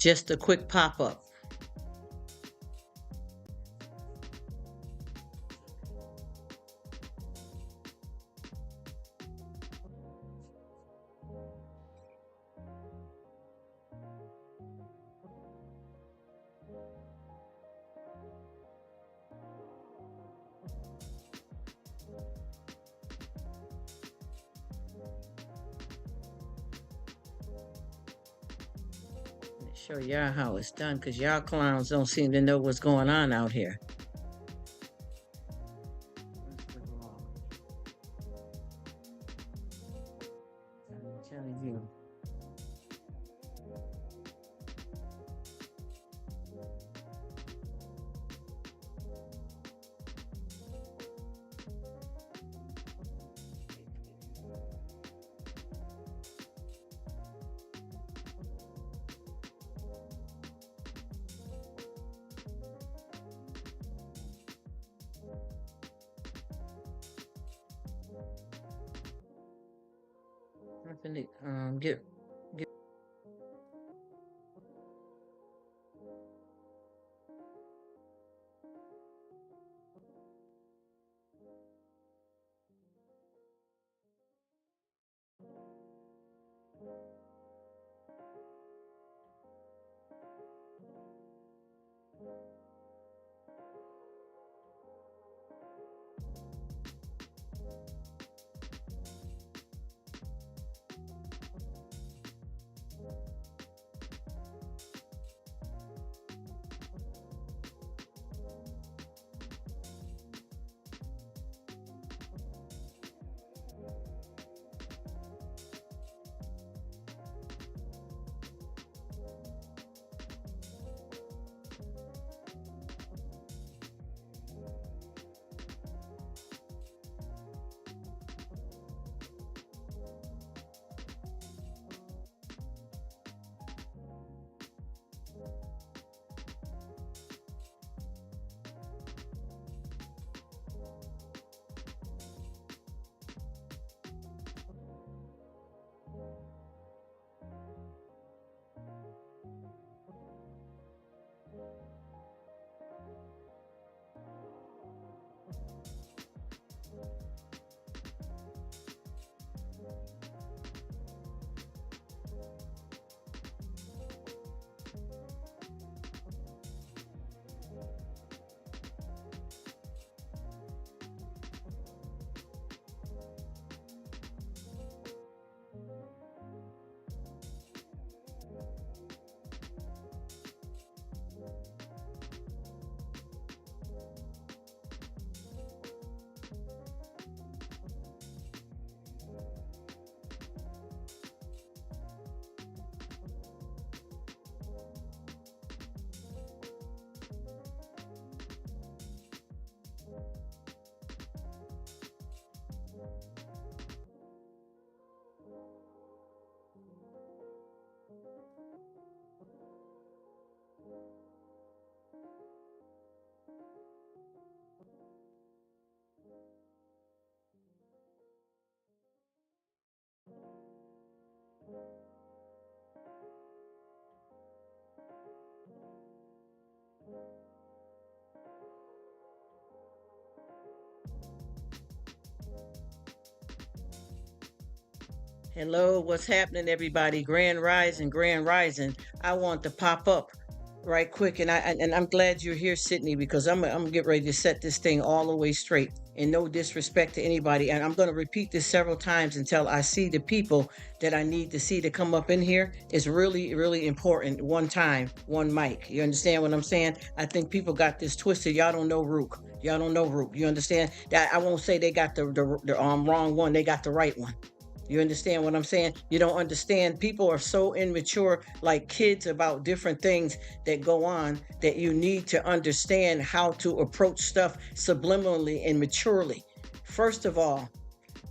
Just a quick pop-up. Show y'all how it's done, because y'all clowns don't seem to know what's going on out here. I'm telling you. I'm finna get Hello, what's happening, everybody? Grand Rising, Grand Rising. I want to pop up right quick, and I'm glad you're here, Sydney, because I'm gonna get ready to set this thing all the way straight. And no disrespect to anybody, and I'm gonna repeat this several times until I see the people that I need to see to come up in here. It's really, really important. One time, one mic. You understand what I'm saying? I think people got this twisted. Y'all don't know Rruk. Y'all don't know Rruk. You understand that? I won't say they got the wrong one. They got the right one. You understand what I'm saying? You don't understand. People are so immature, like kids, about different things that go on, that you need to understand how to approach stuff subliminally and maturely. First of all,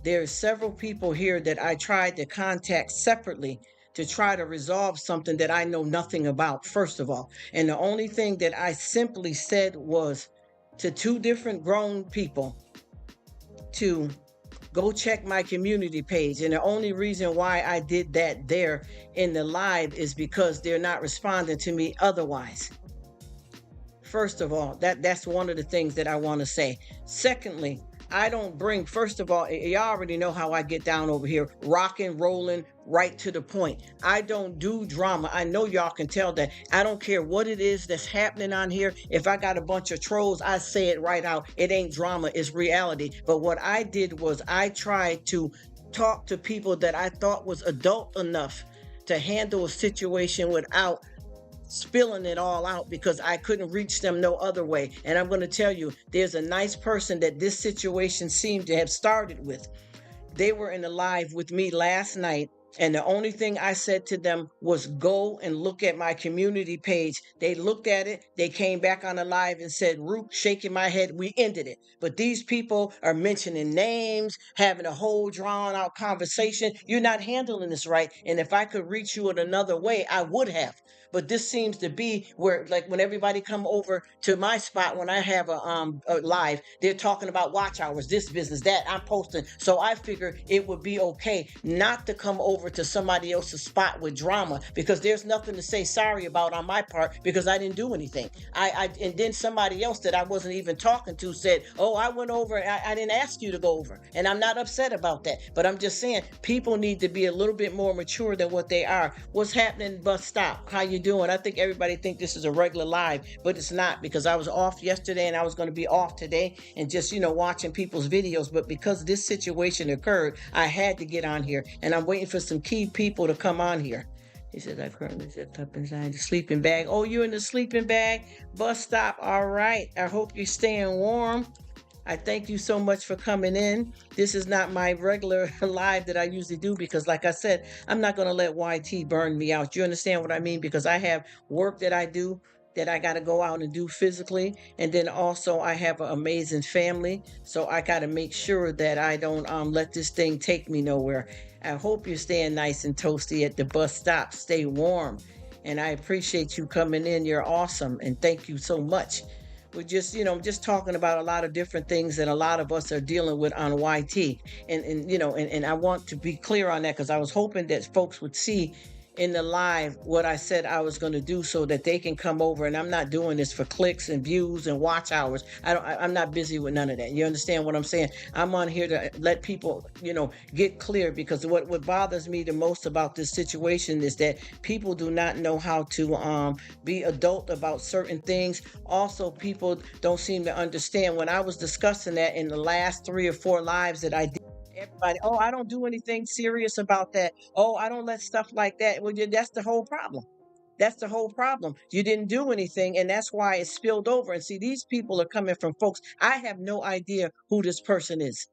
there's several people here that I tried to contact separately to try to resolve something that I know nothing about, first of all. And the only thing that I simply said was to two different grown people to Go check my community page. And the only reason why I did that there in the live is because they're not responding to me otherwise. First of all, that's one of the things that I want to say. Secondly, I don't bring, first of all, y'all already know how I get down over here, rocking, rolling, right to the point. I don't do drama. I know y'all can tell that. I don't care what it is that's happening on here. If I got a bunch of trolls, I say it right out. It ain't drama, it's reality. But what I did was I tried to talk to people that I thought was adult enough to handle a situation without spilling it all out, because I couldn't reach them no other way. And I'm going to tell you, there's a nice person that this situation seemed to have started with. They were in the live with me last night, and the only thing I said to them was go and look at my community page. They looked at it, they came back on the live and said, Rruk, shaking my head, we ended it. But these people are mentioning names, having a whole drawn out conversation. You're not handling this right. And if I could reach you in another way, I would have. But this seems to be where, like, when everybody come over to my spot when I have a live, they're talking about watch hours, this business, that I'm posting. So I figured it would be okay not to come over to somebody else's spot with drama, because there's nothing to say sorry about on my part, because I didn't do anything. And then somebody else that I wasn't even talking to said, "Oh, I went over. I didn't ask you to go over," and I'm not upset about that. But I'm just saying people need to be a little bit more mature than what they are. What's happening? Bus stop. How you doing? I think everybody think this is a regular live, but it's not, because I was off yesterday and I was going to be off today and just, watching people's videos. But because this situation occurred, I had to get on here, and I'm waiting for some key people to come on here. He said, I currently sit up inside the sleeping bag. Oh, you're in the sleeping bag? Bus stop. All right. I hope you're staying warm. I thank you so much for coming in. This is not my regular live that I usually do, because like I said, I'm not going to let YT burn me out. You understand what I mean? Because I have work that I do that I got to go out and do physically. And then also I have an amazing family. So I got to make sure that I don't let this thing take me nowhere. I hope you're staying nice and toasty at the bus stop. Stay warm. And I appreciate you coming in. You're awesome. And thank you so much. We're just talking about a lot of different things that a lot of us are dealing with on YT. And I want to be clear on that, because I was hoping that folks would see in the live what I said I was going to do, so that they can come over. And I'm not doing this for clicks and views and watch hours. I'm not busy with none of that. You understand what I'm saying? I'm on here to let people, get clear, because what bothers me the most about this situation is that people do not know how to be adult about certain things. Also, people don't seem to understand. When I was discussing that in the last 3 or 4 lives that I did, everybody, oh, I don't do anything serious about that. Oh, I don't let stuff like that. Well, that's the whole problem. That's the whole problem. You didn't do anything, and that's why it spilled over. And see, these people are coming from folks. I have no idea who this person is.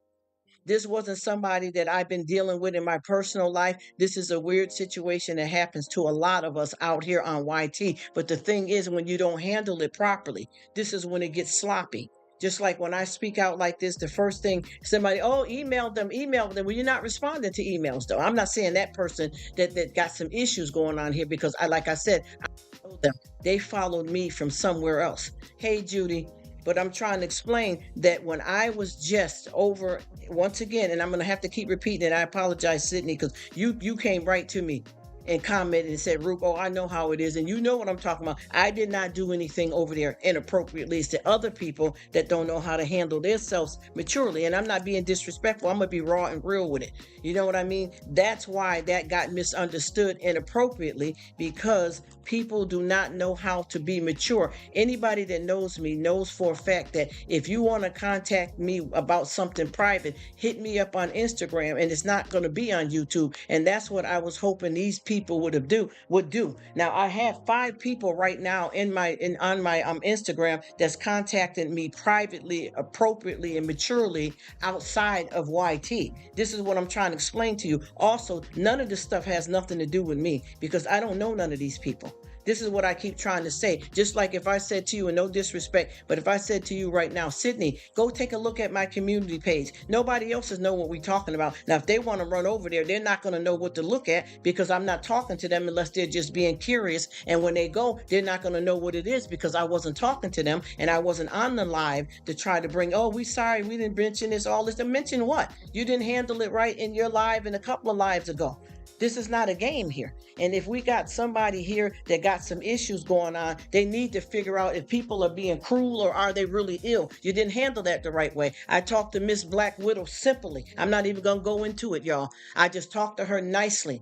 This wasn't somebody that I've been dealing with in my personal life. This is a weird situation that happens to a lot of us out here on YT. But the thing is, when you don't handle it properly, this is when it gets sloppy. Just like when I speak out like this, the first thing somebody, oh, email them. Well, you're not responding to emails, though. I'm not saying that person that got some issues going on here, because like I said, I told them they followed me from somewhere else. Hey, Judy. But I'm trying to explain that when I was just over, once again, and I'm going to have to keep repeating it. I apologize, Sydney, because you came right to me and commented and said, Rruk, oh, I know how it is. And you know what I'm talking about. I did not do anything over there inappropriately. It's to other people that don't know how to handle themselves maturely. And I'm not being disrespectful. I'm going to be raw and real with it. You know what I mean? That's why that got misunderstood inappropriately, because people do not know how to be mature. Anybody that knows me knows for a fact that if you want to contact me about something private, hit me up on Instagram, and it's not going to be on YouTube. And that's what I was hoping these people would do. Now I have 5 people right now on my Instagram that's contacting me privately, appropriately, and maturely outside of YT. This is what I'm trying to explain to you. Also, none of this stuff has nothing to do with me, because I don't know none of these people. This is what I keep trying to say. Just like if I said to you, and no disrespect, but if I said to you right now, Sydney, go take a look at my community page. Nobody else is know what we're talking about. Now, if they want to run over there, they're not going to know what to look at because I'm not talking to them unless they're just being curious. And when they go, they're not going to know what it is because I wasn't talking to them and I wasn't on the live to try to bring, oh, we sorry, we didn't mention this, all this. To mention what? You didn't handle it right in your live and a couple of lives ago. This is not a game here. And if we got somebody here that got some issues going on, they need to figure out if people are being cruel or are they really ill. You didn't handle that the right way. I talked to Miss Black Widow simply. I'm not even going to go into it, y'all. I just talked to her nicely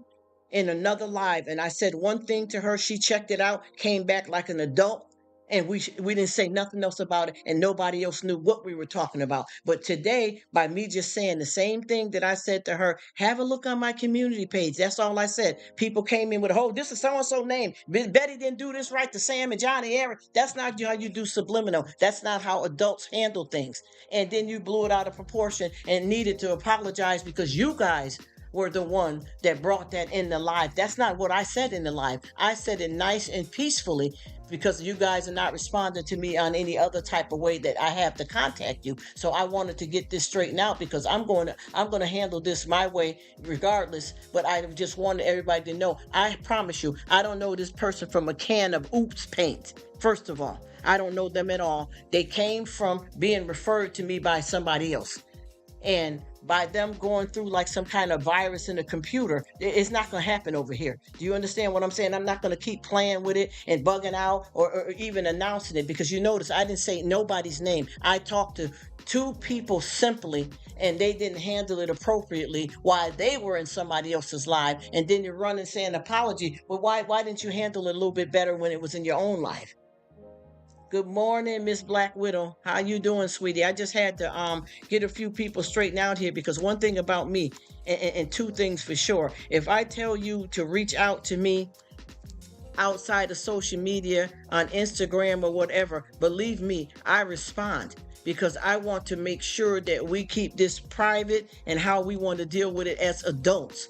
in another live. And I said one thing to her. She checked it out, came back like an adult. And we didn't say nothing else about it, and nobody else knew what we were talking about. But today, by me just saying the same thing that I said to her, have a look on my community page. That's all I said. People came in with, oh, this is so-and-so name. Betty didn't do this right to Sam and Johnny Aaron. That's not how you do subliminal. That's not how adults handle things. And then you blew it out of proportion and needed to apologize because you guys were the one that brought that in the live. That's not what I said in the live. I said it nice and peacefully because you guys are not responding to me on any other type of way that I have to contact you. So I wanted to get this straightened out because I'm going to handle this my way regardless. But I just wanted everybody to know, I promise you, I don't know this person from a can of Oops paint. First of all, I don't know them at all. They came from being referred to me by somebody else. And by them going through like some kind of virus in the computer, it's not going to happen over here. Do you understand what I'm saying? I'm not going to keep playing with it and bugging out or even announcing it because you notice I didn't say nobody's name. I talked to two people simply and they didn't handle it appropriately while they were in somebody else's live. And then you run and say an apology. Well, why didn't you handle it a little bit better when it was in your own life? Good morning, Miss Black Widow. How you doing, sweetie? I just had to get a few people straightened out here because one thing about me, and two things for sure. If I tell you to reach out to me outside of social media on Instagram or whatever, believe me, I respond because I want to make sure that we keep this private and how we want to deal with it as adults.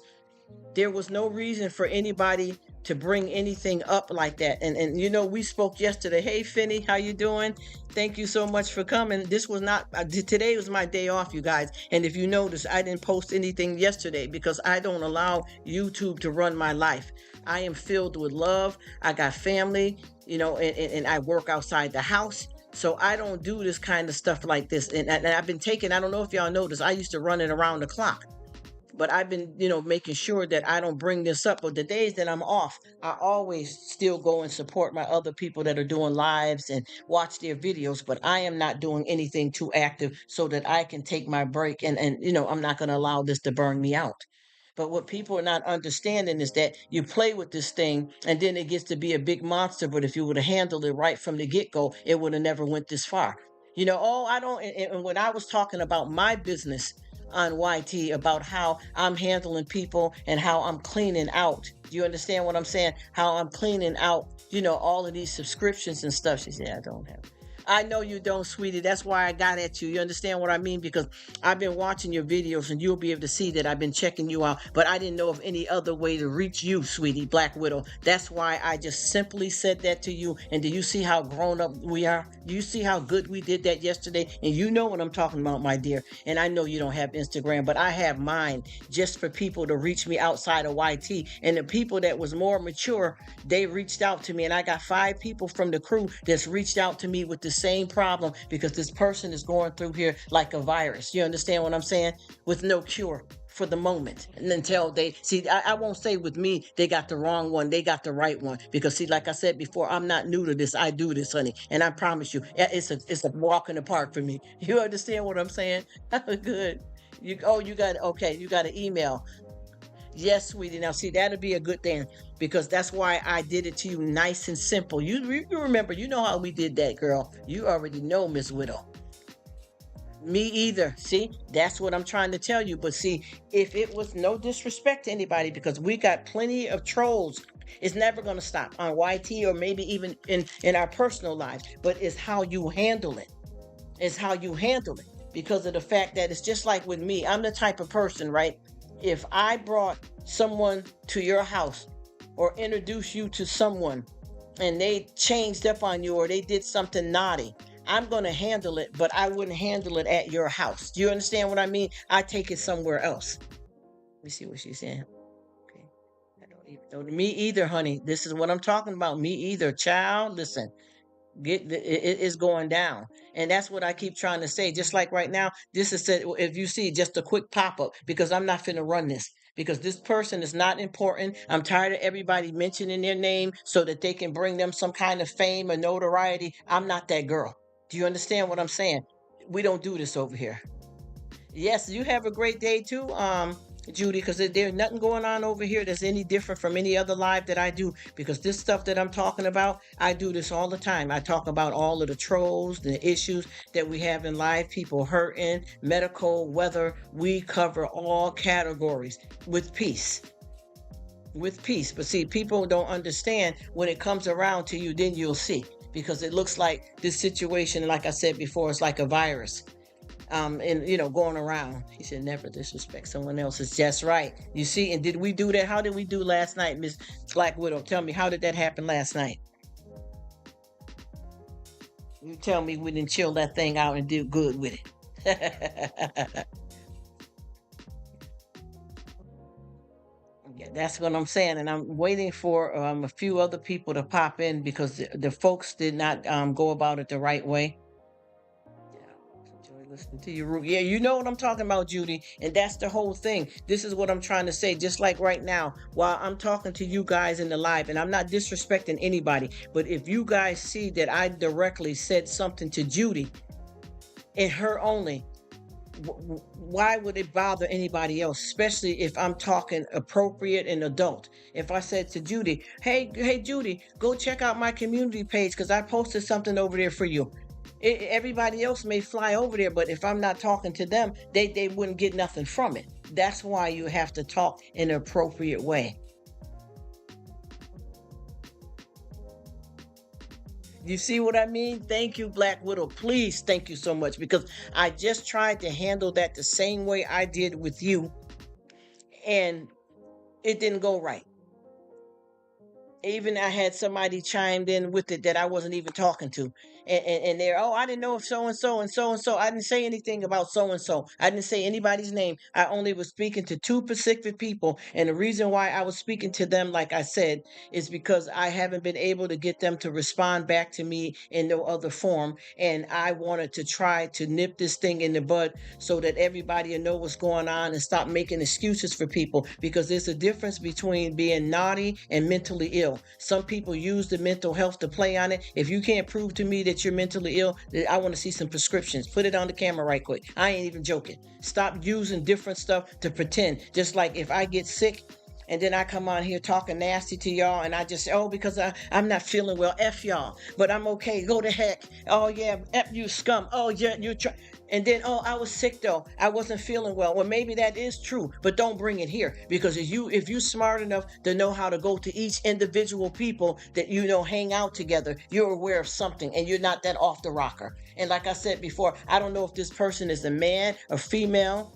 There was no reason for anybody to bring anything up like that. And you know, we spoke yesterday. Hey, Finny, how you doing? Thank you so much for coming. This was not, today was my day off, you guys. And if you notice, I didn't post anything yesterday because I don't allow YouTube to run my life. I am filled with love. I got family, you know, and I work outside the house. So I don't do this kind of stuff like this. And I've been taking, I don't know if y'all noticed, I used to run it around the clock. But I've been, you know, making sure that I don't bring this up. But the days that I'm off, I always still go and support my other people that are doing lives and watch their videos. But I am not doing anything too active so that I can take my break. And you know, I'm not going to allow this to burn me out. But what people are not understanding is that you play with this thing and then it gets to be a big monster. But if you would have handled it right from the get-go, it would have never went this far. You know, oh, I don't. And when I was talking about my business on YT about how I'm handling people and how I'm cleaning out. Do you understand what I'm saying? How I'm cleaning out, you know, all of these subscriptions and stuff. She said, I don't have. I know you don't, sweetie. That's why I got at you. You understand what I mean? Because I've been watching your videos and you'll be able to see that I've been checking you out. But I didn't know of any other way to reach you, sweetie, Black Widow. That's why I just simply said that to you. And do you see how grown up we are? Do you see how good we did that yesterday? And you know what I'm talking about, my dear. And I know you don't have Instagram, but I have mine just for people to reach me outside of YT. And the people that was more mature, they reached out to me. And I got 5 people from the crew that's reached out to me with the same problem because this person is going through here like a virus. You understand what I'm saying? With no cure for the moment. And until they see, I won't say with me, they got the wrong one. They got the right one. Because see, like I said before, I'm not new to this. I do this, honey. And I promise you, it's a walk in the park for me. You understand what I'm saying? Good. You got an email. Yes, sweetie. Now, see, that'd be a good thing because that's why I did it to you nice and simple. You remember, you know how we did that, girl. You already know, Miss Widow. Me either. See, that's what I'm trying to tell you. But see, if it was no disrespect to anybody, because we got plenty of trolls, it's never going to stop on YT or maybe even in our personal lives. But it's how you handle it. It's how you handle it because of the fact that it's just like with me. I'm the type of person, right? If I brought someone to your house or introduce you to someone and they changed up on you or they did something naughty, I'm going to handle it, but I wouldn't handle it at your house. Do you understand what I mean? I take it somewhere else. Let me see what she's saying. Okay. I don't even know. Me either, honey. This is what I'm talking about. Me either. Child, listen. It is going down, and that's what I keep trying to say. Just like right now, this is said, if you see just a quick pop-up, because I'm not finna run this, because this person is not important. I'm tired of everybody mentioning their name so that they can bring them some kind of fame or notoriety. I'm not that girl. Do you understand what I'm saying? We don't do this over here. Yes, you have a great day too, Judy, because there's nothing going on over here that's any different from any other live that I do. Because this stuff that I'm talking about, I do this all the time. I talk about all of the trolls, the issues that we have in life, people hurting, medical, weather. We cover all categories with peace. With peace. But see, people don't understand when it comes around to you, then you'll see. Because it looks like this situation, like I said before, it's like a virus, and going around. He said, never disrespect someone else. It's just right. You see, and did we do that? How did we do last night, Miss Black Widow? Tell me, how did that happen last night? You tell me we didn't chill that thing out and do good with it. Yeah, that's what I'm saying, and I'm waiting for a few other people to pop in because the folks did not go about it the right way. Yeah, enjoy listening to you, Rruk. Yeah, you know what I'm talking about, Judy. And that's the whole thing. This is what I'm trying to say. Just like right now, while I'm talking to you guys in the live, and I'm not disrespecting anybody, but if you guys see that I directly said something to Judy and her only, why would it bother anybody else, especially if I'm talking appropriate and adult? If I said to Judy, hey Judy, go check out my community page because I posted something over there for you. Everybody else may fly over there, but if I'm not talking to them, they wouldn't get nothing from it. That's why you have to talk in an appropriate way. You see what I mean? Thank you, Black Widow. Please, thank you so much, because I just tried to handle that the same way I did with you, and it didn't go right. Even I had somebody chimed in with it that I wasn't even talking to. And they're, oh, I didn't know if so and so and so and so. I didn't say anything about so and so. I didn't say anybody's name. I only was speaking to two specific people. And the reason why I was speaking to them, like I said, is because I haven't been able to get them to respond back to me in no other form. And I wanted to try to nip this thing in the bud so that everybody will know what's going on and stop making excuses for people, because there's a difference between being naughty and mentally ill. Some people use the mental health to play on it. If you can't prove to me that you're mentally ill, then I want to see some prescriptions. Put it on the camera right quick. I ain't even joking. Stop using different stuff to pretend. Just like if I get sick and then I come on here talking nasty to y'all and I just say, oh, because I'm not feeling well, F y'all, but I'm okay, go to heck. Oh yeah, F you scum. Oh yeah, you're trying. And then, oh, I was sick though, I wasn't feeling well. Well, maybe that is true, but don't bring it here, because if you smart enough to know how to go to each individual people that hang out together, you're aware of something and you're not that off the rocker. And like I said before, I don't know if this person is a man or female.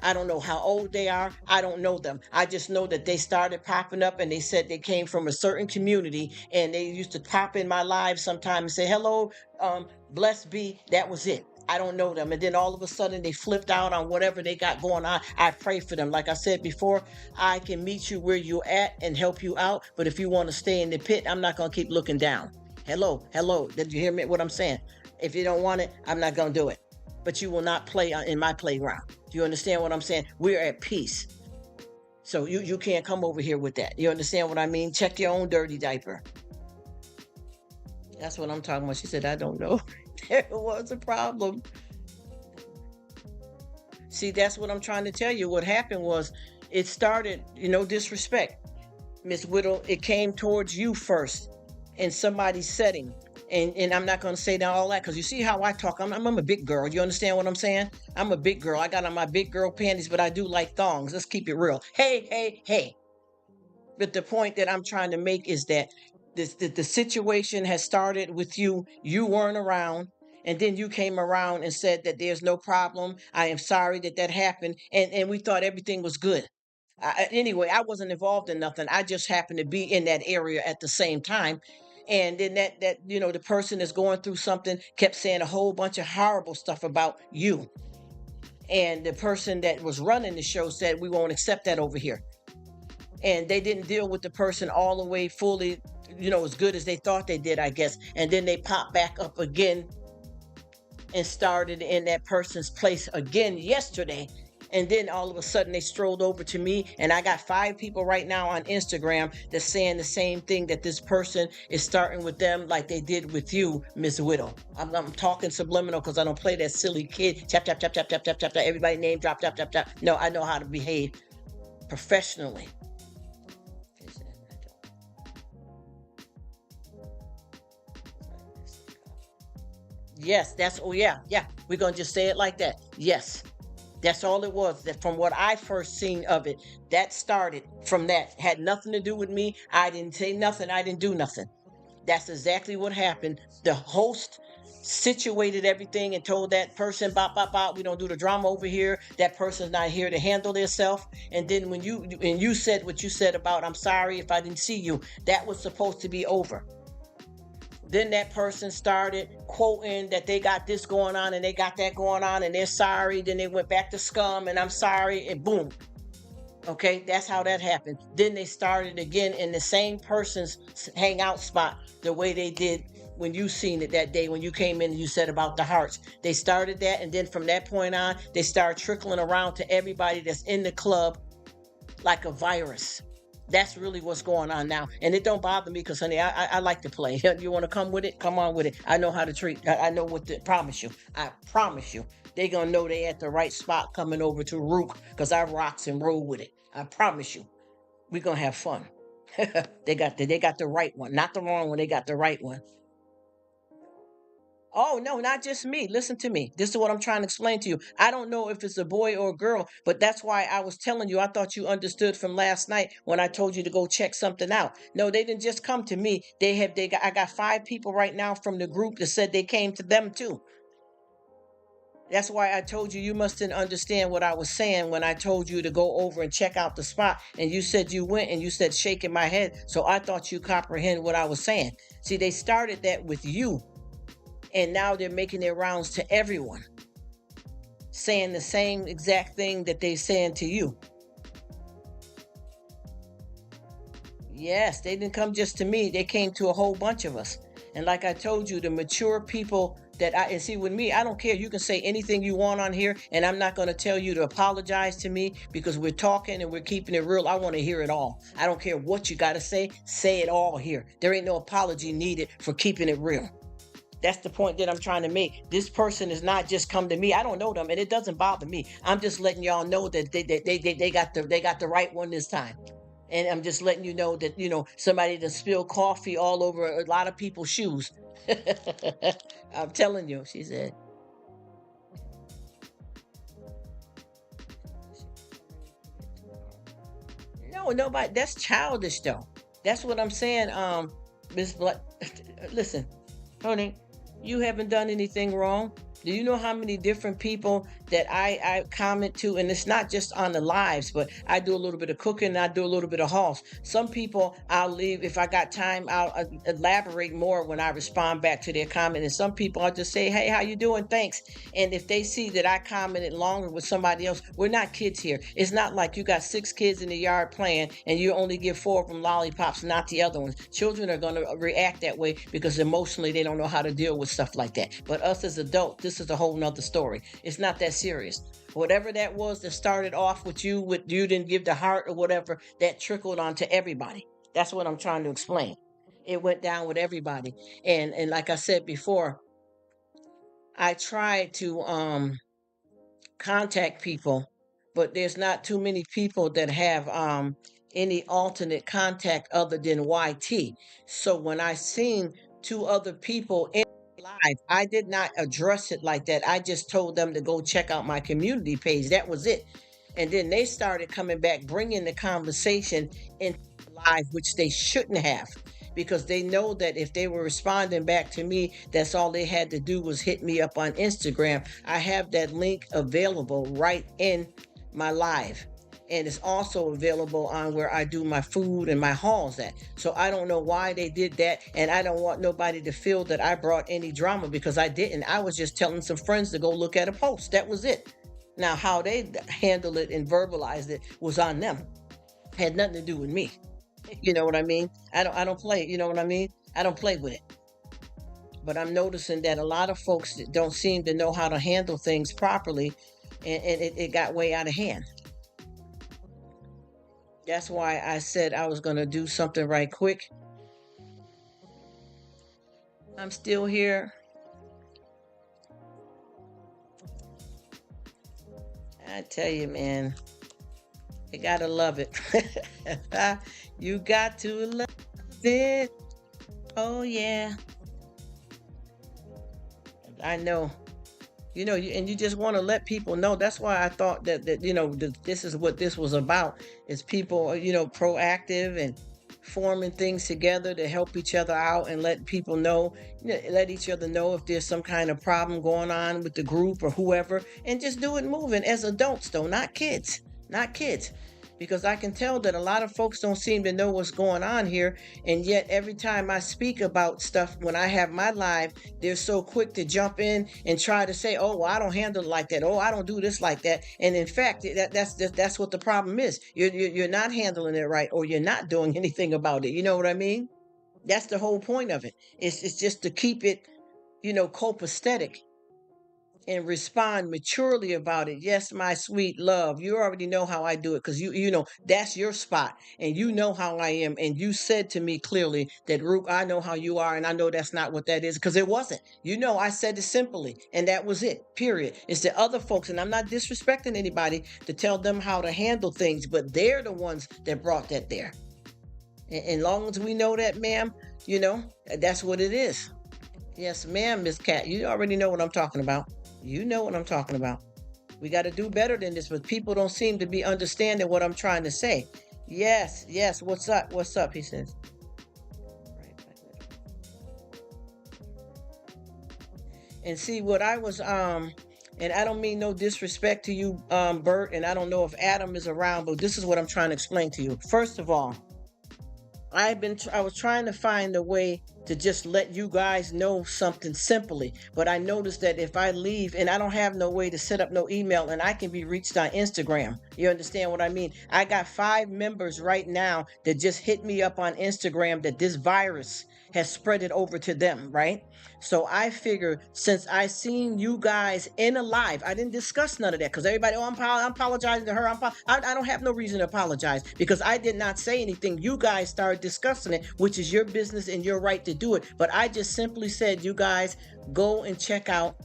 I don't know how old they are. I don't know them. I just know that they started popping up and they said they came from a certain community and they used to pop in my live sometime and say, hello, blessed be. That was it. I don't know them. And then all of a sudden they flipped out on whatever they got going on. I pray for them. Like I said before, I can meet you where you're at and help you out. But if you want to stay in the pit, I'm not going to keep looking down. Hello. Did you hear me? What I'm saying? If you don't want it, I'm not going to do it. But you will not play in my playground. Do you understand what I'm saying? We're at peace. So you can't come over here with that. You understand what I mean? Check your own dirty diaper. That's what I'm talking about. She said, I don't know. There was a problem. See, that's what I'm trying to tell you. What happened was it started, disrespect. Miss Whittle, it came towards you first in somebody's setting. And I'm not going to say now all that, because you see how I talk. I'm a big girl. You understand what I'm saying? I'm a big girl. I got on my big girl panties, but I do like thongs. Let's keep it real. Hey. But the point that I'm trying to make is that the situation has started with you. You weren't around. And then you came around and said that there's no problem. I am sorry that happened. And we thought everything was good. Anyway, I wasn't involved in nothing. I just happened to be in that area at the same time. And then the person that's going through something kept saying a whole bunch of horrible stuff about you. And the person that was running the show said, we won't accept that over here. And they didn't deal with the person all the way fully, as good as they thought they did, I guess. And then they popped back up again and started in that person's place again yesterday. And then all of a sudden they strolled over to me, and I got 5 people right now on Instagram that's saying the same thing, that this person is starting with them like they did with you, Miss Widow. I'm talking subliminal because I don't play that silly kid. Tap, tap, tap, tap, tap, tap, tap, tap. Everybody name drop, tap, tap, tap. No, I know how to behave professionally. Yes, yeah. We're gonna just say it like that. Yes. That's all it was. That from what I first seen of it, that started from that. Had nothing to do with me. I didn't say nothing. I didn't do nothing. That's exactly what happened. The host situated everything and told that person, bop, bop, bop, we don't do the drama over here. That person's not here to handle themselves. And then when you said what you said about, I'm sorry if I didn't see you, that was supposed to be over. Then that person started quoting that they got this going on and they got that going on and they're sorry. Then they went back to scum and I'm sorry, and boom. Okay, that's how that happened. Then they started again in the same person's hangout spot, the way they did when you seen it that day when you came in and you said about the hearts. They started that, and then from that point on, they started trickling around to everybody that's in the club like a virus. That's really what's going on now. And it don't bother me because, honey, I like to play. You want to come with it? Come on with it. I know how to treat. I know what to promise you. I promise you. They going to know they at the right spot coming over to Rruk because I rocks and roll with it. I promise you. We're going to have fun. They got the right one. Not the wrong one. They got the right one. Oh, no, not just me. Listen to me. This is what I'm trying to explain to you. I don't know if it's a boy or a girl, but that's why I was telling you. I thought you understood from last night when I told you to go check something out. No, they didn't just come to me. I got 5 people right now from the group that said they came to them too. That's why I told you mustn't understand what I was saying when I told you to go over and check out the spot. And you said you went and you said shaking my head. So I thought you comprehend what I was saying. See, they started that with you. And now they're making their rounds to everyone, saying the same exact thing that they're saying to you. Yes, they didn't come just to me. They came to a whole bunch of us. And like I told you, the mature people and see with me, I don't care. You can say anything you want on here, and I'm not going to tell you to apologize to me because we're talking and we're keeping it real. I want to hear it all. I don't care what you got to say it all here. There ain't no apology needed for keeping it real. That's the point that I'm trying to make. This person is not just come to me. I don't know them, and it doesn't bother me. I'm just letting y'all know that they got the right one this time. And I'm just letting you know that somebody that spilled coffee all over a lot of people's shoes. I'm telling you, she said. No, nobody. That's childish, though. That's what I'm saying. Miss Blood. Listen, honey, you haven't done anything wrong. Do you know how many different people that I comment to? And it's not just on the lives, but I do a little bit of cooking and I do a little bit of hauls. Some people I'll leave. If I got time, I'll elaborate more when I respond back to their comment. And some people I'll just say, hey, how you doing? Thanks. And if they see that I commented longer with somebody else, we're not kids here. It's not like you got 6 kids in the yard playing and you only give 4 of them lollipops, not the other ones. Children are going to react that way because emotionally they don't know how to deal with stuff like that. But us as adults, this is a whole nother story. It's not that serious. Whatever that was that started off with you didn't give the heart or whatever, that trickled onto everybody. That's what I'm trying to explain. It went down with everybody. And like I said before, I tried to contact people, but there's not too many people that have any alternate contact other than YT. So when I seen 2 other people in live, I did not address it like that. I just told them to go check out my community page. That was it. And then they started coming back, bringing the conversation into live, which they shouldn't have, because they know that if they were responding back to me, that's all they had to do was hit me up on Instagram. I have that link available right in my live. and it's also available on where I do my food and my hauls at. So I don't know why they did that, and I don't want nobody to feel that I brought any drama, because I didn't. I was just telling some friends to go look at a post. That was it. Now, how they handled it and verbalized it was on them. Had nothing to do with me. You know what I mean? I don't play. You know what I mean? I don't play with it. But I'm noticing that a lot of folks don't seem to know how to handle things properly, and it got way out of hand. That's why I said I was going to do something right quick. I'm still here. I tell you, man, you gotta love it. You got to love it. Oh, yeah. I know. And you just want to let people know. That's why I thought that this is what this was about, is people, proactive and forming things together to help each other out and let people know, let each other know if there's some kind of problem going on with the group or whoever, and just do it moving as adults, though, not kids. Not kids. Because I can tell that a lot of folks don't seem to know what's going on here. And yet, every time I speak about stuff, when I have my live, they're so quick to jump in and try to say, oh, well, I don't handle it like that. Oh, I don't do this like that. And in fact, that's what the problem is. You're not handling it right, or you're not doing anything about it. You know what I mean? That's the whole point of it. It's just to keep it, copacetic, and respond maturely about it. Yes, my sweet love. You already know how I do it, because you know that's your spot, and you know how I am. And you said to me clearly that, Rruk, I know how you are, and I know that's not what that is, because it wasn't. I said it simply, and that was it. Period. It's the other folks, and I'm not disrespecting anybody to tell them how to handle things, but they're the ones that brought that there. And long as we know that, ma'am, that's what it is. Yes, ma'am, Miss Cat. You already know what I'm talking about. You know what I'm talking about. We got to do better than this, but people don't seem to be understanding what I'm trying to say. Yes, yes. What's up? What's up? He says. And see what I was and I don't mean no disrespect to you, Bert, and I don't know if Adam is around, but this is what I'm trying to explain to you. First of all, I was trying to find a way to just let you guys know something simply, but I noticed that if I leave and I don't have no way to set up no email, and I can be reached on Instagram. You understand what I mean? I got 5 members right now that just hit me up on Instagram that this virus has spread it over to them, right? So I figure, since I seen you guys in a live, I didn't discuss none of that, because everybody, oh, I'm apologizing to her. I don't have no reason to apologize, because I did not say anything. You guys started discussing it, which is your business and your right to do it. But I just simply said, you guys go and check out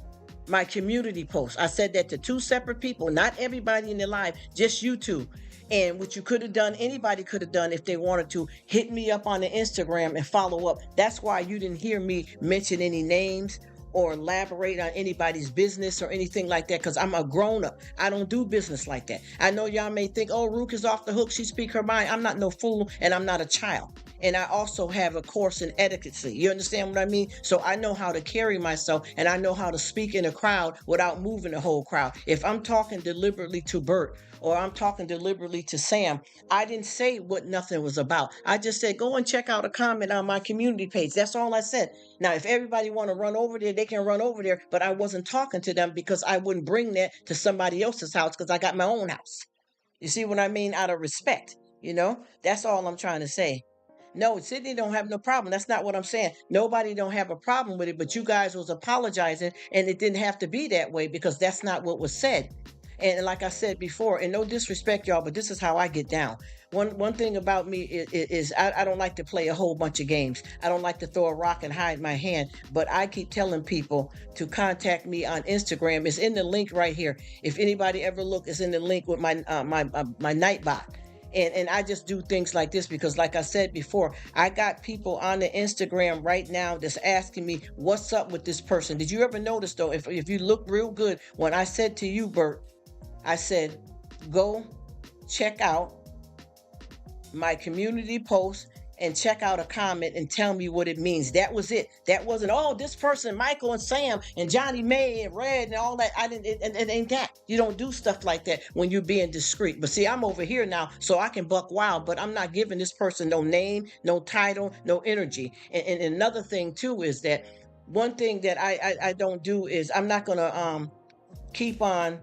my community post. I said that to 2 separate people, not everybody in the live, just you 2. And what you could have done, anybody could have done if they wanted to, hit me up on the Instagram and follow up. That's why you didn't hear me mention any names or elaborate on anybody's business or anything like that, because I'm a grown-up. I don't do business like that. I know y'all may think, oh, Rruk is off the hook, she speak her mind. I'm not no fool, and I'm not a child. And I also have a course in etiquette. You understand what I mean? So I know how to carry myself, and I know how to speak in a crowd without moving the whole crowd. If I'm talking deliberately to Bert, or I'm talking deliberately to Sam, I didn't say what nothing was about. I just said, go and check out a comment on my community page. That's all I said. Now, if everybody want to run over there, they can run over there, but I wasn't talking to them, because I wouldn't bring that to somebody else's house, because I got my own house. You see what I mean? Out of respect, that's all I'm trying to say. No, Sydney don't have no problem. That's not what I'm saying. Nobody don't have a problem with it, but you guys was apologizing, and it didn't have to be that way, because that's not what was said. And like I said before, and no disrespect, y'all, but this is how I get down. One thing about me is I don't like to play a whole bunch of games. I don't like to throw a rock and hide my hand. But I keep telling people to contact me on Instagram. It's in the link right here. If anybody ever look, it's in the link with my Nightbot. And I just do things like this because, like I said before, I got people on the Instagram right now that's asking me, what's up with this person? Did you ever notice, though, if you look real good, when I said to you, Bert, I said, go check out my community post and check out a comment and tell me what it means. That was it. That wasn't, oh, this person, Michael and Sam and Johnny May and Red and all that. I didn't, it ain't that. You don't do stuff like that when you're being discreet. But see, I'm over here now, so I can buck wild, but I'm not giving this person no name, no title, no energy. And another thing too is that one thing that I don't do is I'm not gonna keep on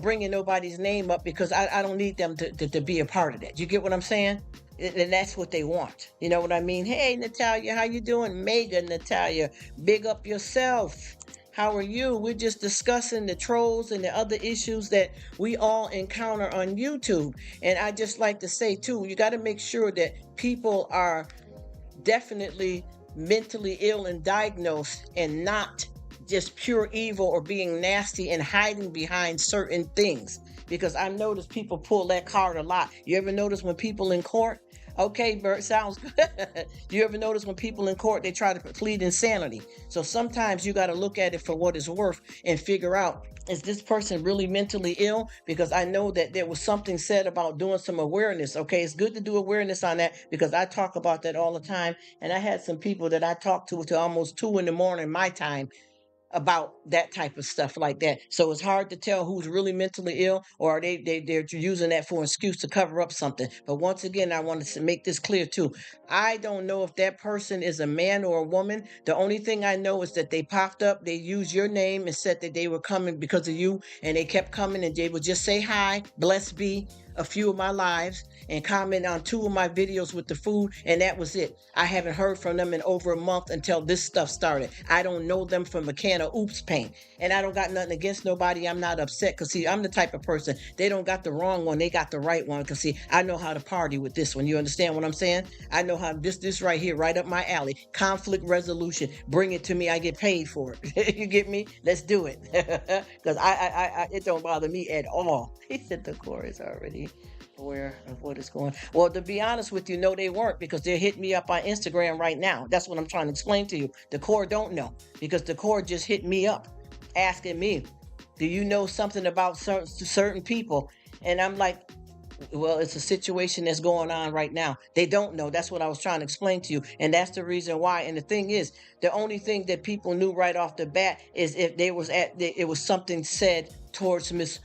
bringing nobody's name up because I don't need them to be a part of that. You get what I'm saying? And that's what they want. You know what I mean? Hey, Natalia, how you doing? Mega Natalia, big up yourself. How are you? We're just discussing the trolls and the other issues that we all encounter on YouTube. And I just like to say too, you got to make sure that people are definitely mentally ill and diagnosed and not just pure evil or being nasty and hiding behind certain things. Because I've noticed people pull that card a lot. You ever notice when people in court? Okay, Bert, sounds good. You ever notice when people in court, they try to plead insanity? So sometimes you got to look at it for what it's worth and figure out, is this person really mentally ill? Because I know that there was something said about doing some awareness. Okay, it's good to do awareness on that because I talk about that all the time. And I had some people that I talked to almost 2 a.m. my time about that type of stuff like that. So it's hard to tell who's really mentally ill or are they're using that for an excuse to cover up something. But once again, I wanted to make this clear too. I don't know if that person is a man or a woman. The only thing I know is that they popped up, they used your name and said that they were coming because of you, and they kept coming and they would just say hi, bless be, a few of my lives and comment on 2 of my videos with the food, and that was it. I haven't heard from them in over a month until this stuff started. I don't know them from a can of oops paint, and I don't got nothing against nobody. I'm not upset because see, I'm the type of person, they don't got the wrong one, they got the right one, because see, I know how to party with this one. You understand what I'm saying? I know how this right here, right up my alley. Conflict resolution. Bring it to me. I get paid for it. You get me? Let's do it. Because I it don't bother me at all. He said the core is already aware of what is going on. Well, to be honest with you, no, they weren't, because they're hitting me up on Instagram right now. That's what I'm trying to explain to you. The core don't know, because the core just hit me up asking me, do you know something about certain people? And I'm like, well, it's a situation that's going on right now. They don't know. That's what I was trying to explain to you. And that's the reason why. And the thing is, the only thing that people knew right off the bat is if it was something said towards Miss,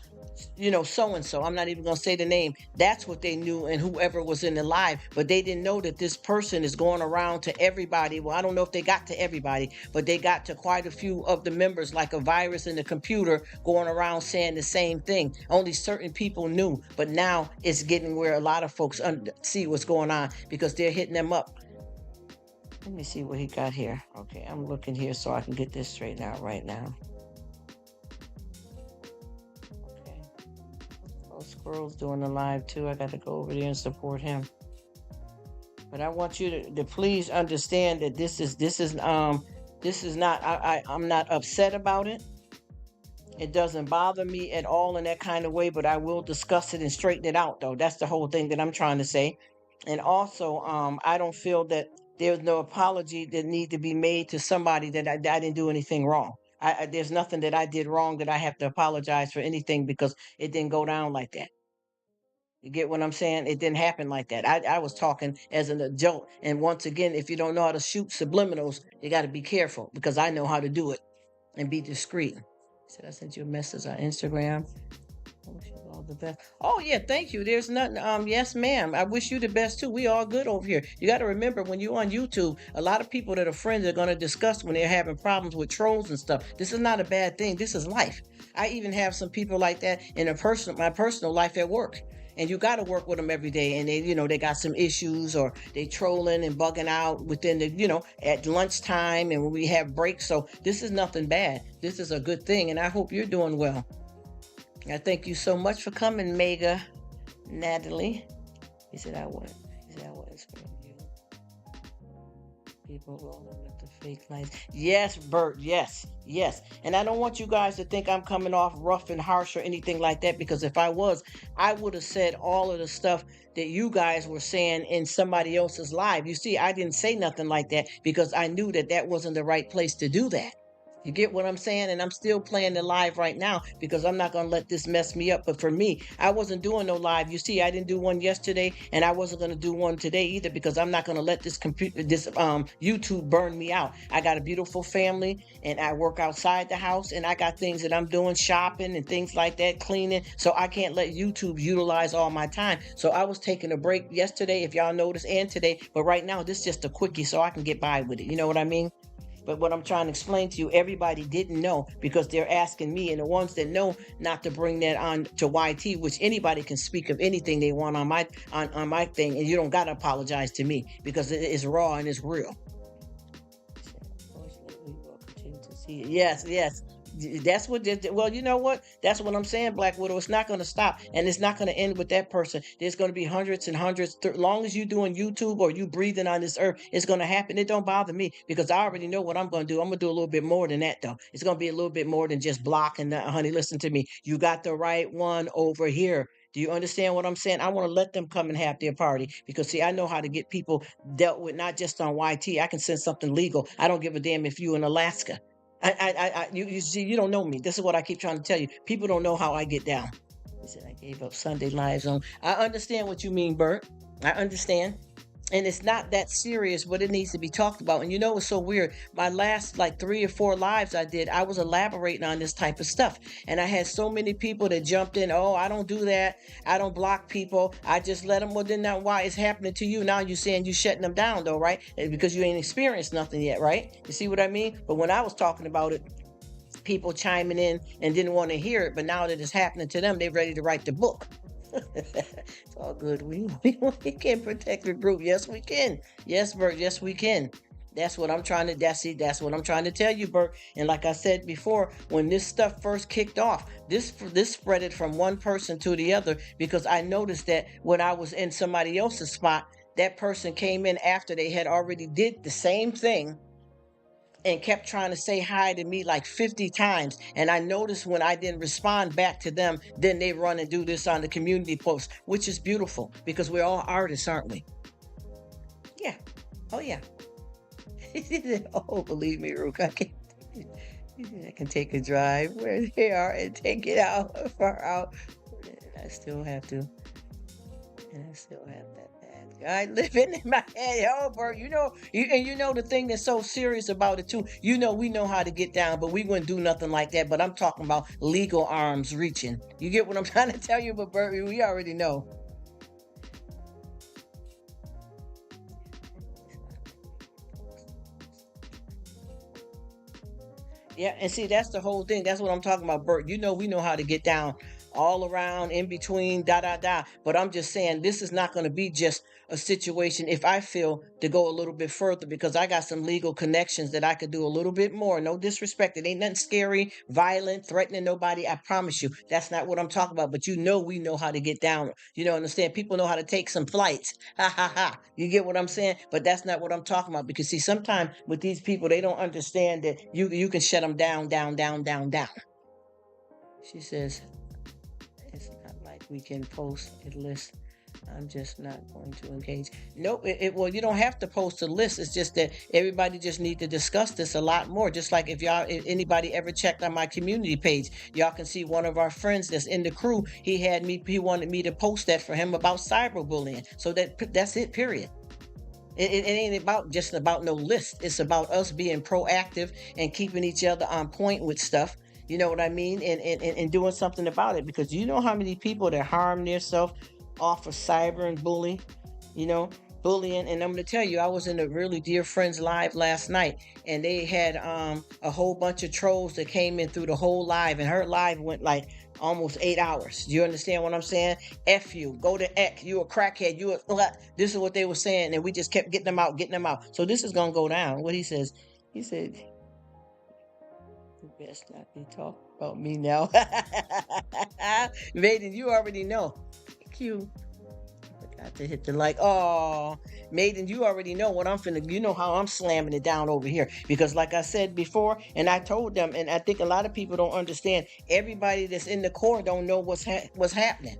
so and so. I'm not even going to say the name. That's what they knew, and whoever was in the live. But they didn't know that this person is going around to everybody. Well, I don't know if they got to everybody, but they got to quite a few of the members, like a virus in the computer, going around saying the same thing. Only certain people knew. But now it's getting where a lot of folks see what's going on because they're hitting them up. Let me see what he got here. Okay, I'm looking here so I can get this straightened out right now. Squirrel's doing the live too. I got to go over there and support him. But I want you to please understand that this is not, I'm not upset about it. It doesn't bother me at all in that kind of way, but I will discuss it and straighten it out though. That's the whole thing that I'm trying to say. And also, I don't feel that there's no apology that need to be made to somebody that I didn't do anything wrong. There's nothing that I did wrong that I have to apologize for anything, because it didn't go down like that. You get what I'm saying? It didn't happen like that. I was talking as an adult. And once again, if you don't know how to shoot subliminals, you got to be careful, because I know how to do it and be discreet. Said I sent you a message on Instagram. I wish you all the best. Oh yeah, thank you. There's nothing. Yes, ma'am. I wish you the best too. We all good over here. You got to remember, when you're on YouTube, a lot of people that are friends are going to discuss when they're having problems with trolls and stuff. This is not a bad thing. This is life. I even have some people like that in my personal life at work. And you got to work with them every day. And they got some issues, or they trolling and bugging out within at lunchtime and when we have breaks. So this is nothing bad. This is a good thing. And I hope you're doing well. I thank you so much for coming, Mega Natalie. He said I wouldn't spam you. People rolling with the fake lights. Yes, Bert. Yes. And I don't want you guys to think I'm coming off rough and harsh or anything like that, because if I was, I would have said all of the stuff that you guys were saying in somebody else's live. You see, I didn't say nothing like that because I knew that wasn't the right place to do that. You get what I'm saying? And I'm still playing the live right now because I'm not going to let this mess me up. But for me, I wasn't doing no live. You see, I didn't do one yesterday and I wasn't going to do one today either because I'm not going to let this YouTube burn me out. I got a beautiful family and I work outside the house and I got things that I'm doing, shopping and things like that, cleaning. So I can't let YouTube utilize all my time. So I was taking a break yesterday, if y'all noticed, and today. But right now, this is just a quickie so I can get by with it. You know what I mean? But what I'm trying to explain to you, everybody didn't know because they're asking me, and the ones that know not to bring that on to YT, which anybody can speak of anything they want on my thing, and you don't gotta apologize to me because it is raw and it's real. We will continue to see it. Yes, yes. That's what. Well, you know what? That's what I'm saying, Black Widow. It's not going to stop, and it's not going to end with that person. There's going to be hundreds and hundreds. Long as you doing YouTube or you breathing on this earth, it's going to happen. It don't bother me because I already know what I'm going to do. I'm going to do a little bit more than that, though. It's going to be a little bit more than just blocking. Honey, listen to me. You got the right one over here. Do you understand what I'm saying? I want to let them come and have their party because, see, I know how to get people dealt with, not just on YT. I can send something legal. I don't give a damn if you in Alaska. You see, you don't know me. This is what I keep trying to tell you. People don't know how I get down. He said, I gave up Sunday lives on. I understand what you mean, Bert. I understand. And it's not that serious, but it needs to be talked about. And you know what's so weird? My last like 3 or 4 lives I did, I was elaborating on this type of stuff. And I had so many people that jumped in. Oh, I don't do that. I don't block people. I just let them. Well, then now why it's happening to you? Now you're saying you shutting them down though, right? Because you ain't experienced nothing yet, right? You see what I mean? But when I was talking about it, people chiming in and didn't want to hear it. But now that it's happening to them, they're ready to write the book. It's all good. We can protect the group. Yes, we can. Yes, Bert. Yes, we can. That's what I'm trying to. That's what I'm trying to tell you, Bert. And like I said before, when this stuff first kicked off, this spread it from one person to the other because I noticed that when I was in somebody else's spot, that person came in after they had already did the same thing and kept trying to say hi to me like 50 times. And I noticed when I didn't respond back to them, then they run and do this on the community post, which is beautiful because we're all artists, aren't we? Yeah. Oh, yeah. Oh, believe me, Rruk, I can take a drive where they are and take it out, far out. And I still have to. And I still have that bad guy living in my head. Oh, Bert, you know, and you know the thing that's so serious about it too. You know, we know how to get down, but we wouldn't do nothing like that. But I'm talking about legal arms reaching. You get what I'm trying to tell you? But Bert, we already know. Yeah, and see, that's the whole thing. That's what I'm talking about, Bert. You know, we know how to get down all around, in between, da da da. But I'm just saying, this is not going to be just a situation if I feel to go a little bit further because I got some legal connections that I could do a little bit more. No disrespect. It ain't nothing scary, violent, threatening nobody. I promise you. That's not what I'm talking about. But you know, we know how to get down. You know, understand? People know how to take some flights. Ha ha ha. You get what I'm saying? But that's not what I'm talking about because see, sometimes with these people, they don't understand that you can shut them down, down, down, down, down. She says, it's not like we can post a list. I'm just not going to engage. Nope. Well, you don't have to post a list. It's just that everybody just need to discuss this a lot more. Just like if anybody ever checked on my community page, y'all can see one of our friends that's in the crew. He wanted me to post that for him about cyberbullying. So that's it. Period. It ain't about no list. It's about us being proactive and keeping each other on point with stuff. You know what I mean? And doing something about it because you know how many people that harm themselves off of cyber and bullying. And I'm going to tell you, I was in a really dear friend's live last night and they had a whole bunch of trolls that came in through the whole live and her live went like almost 8 hours. Do you understand what I'm saying? F you, go to X, you a crackhead, this is what they were saying. And we just kept getting them out. So this is going to go down. What he said, you best not be talking about me now. Maiden, you already know. Thank you. Forgot to hit the like. Oh, Maiden, you already know what I'm finna. You know how I'm slamming it down over here. Because like I said before, and I told them, and I think a lot of people don't understand, everybody that's in the core don't know what's happening.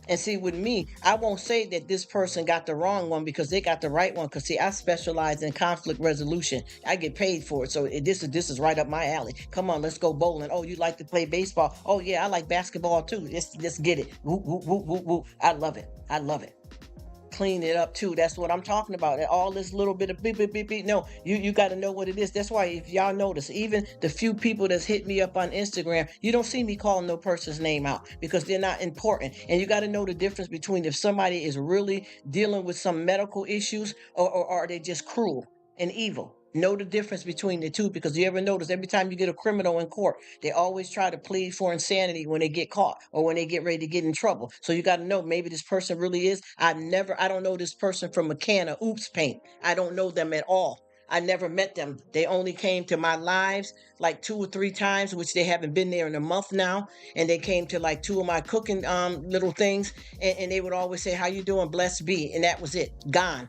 And see, with me, I won't say that this person got the wrong one because they got the right one. Because see, I specialize in conflict resolution. I get paid for it, so this is right up my alley. Come on, let's go bowling. Oh, you like to play baseball? Oh yeah, I like basketball too. Let's get it. Woo, woo, woo, woo, woo. I love it. I love it. Clean it up too. That's what I'm talking about. All this little bit of beep beep beep beep. No, you got to know what it is. That's why if y'all notice, even the few people that's hit me up on Instagram, you don't see me calling no person's name out because they're not important. And you got to know the difference between if somebody is really dealing with some medical issues or are they just cruel and evil. Know the difference between the two because you ever notice every time you get a criminal in court, they always try to plead for insanity when they get caught or when they get ready to get in trouble. So you got to know maybe this person really is. I don't know this person from a can of oops paint. I don't know them at all. I never met them. They only came to my lives like 2 or 3 times, which they haven't been there in a month now. And they came to like 2 of my cooking little things, and they would always say, "How you doing? Blessed be," and that was it. Gone.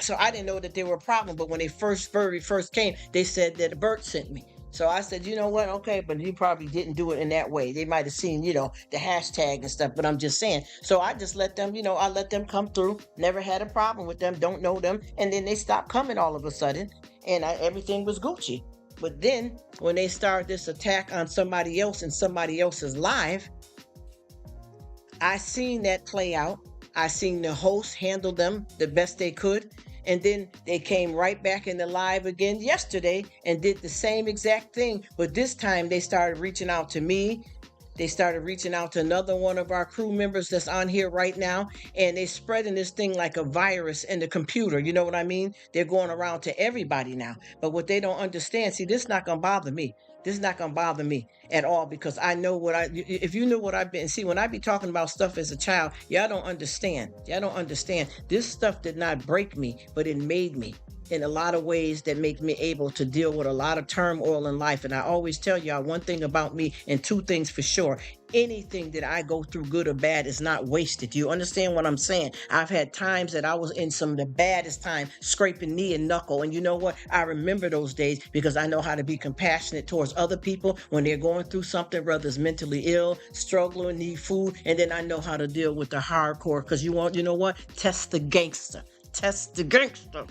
So I didn't know that they were a problem. But when they very first came, they said that Bert sent me. So I said, you know what? Okay, but you probably didn't do it in that way. They might have seen, the hashtag and stuff, but I'm just saying. So I just let them, I let them come through. Never had a problem with them. Don't know them. And then they stopped coming all of a sudden. And everything was Gucci. But then when they started this attack on somebody else and somebody else's live, I seen that play out. I seen the host handle them the best they could. And then they came right back in the live again yesterday and did the same exact thing. But this time they started reaching out to me. They started reaching out to another one of our crew members that's on here right now. And they spreading this thing like a virus in the computer. You know what I mean? They're going around to everybody now. But what they don't understand, see, this is not going to bother me. This is not going to bother me at all because I know if you knew what I've been, see, when I be talking about stuff as a child, y'all don't understand. Y'all don't understand. This stuff did not break me, but it made me in a lot of ways that make me able to deal with a lot of turmoil in life. And I always tell y'all one thing about me and 2 things for sure. Anything that I go through, good or bad, is not wasted. Do you understand what I'm saying? I've had times that I was in some of the baddest time, scraping knee and knuckle. And you know what? I remember those days because I know how to be compassionate towards other people when they're going through something, whether it's mentally ill, struggling, need food. And then I know how to deal with the hardcore because you know what? Test the gangster. Test the gangster.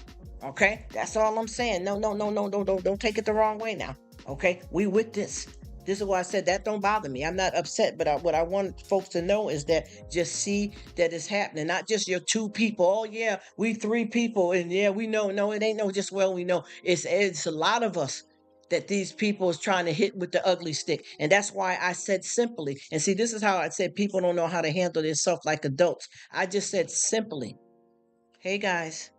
Okay, that's all I'm saying. No, don't take it the wrong way now. Okay, we with this. This is why I said that don't bother me. I'm not upset, but what I want folks to know is that just see that it's happening. Not just your 2 people. Oh yeah, we 3 people, and yeah, we know. No, it ain't no just well we know. It's a lot of us that these people is trying to hit with the ugly stick, and that's why I said simply. And see, this is how I said people don't know how to handle themselves like adults. I just said simply. Hey guys,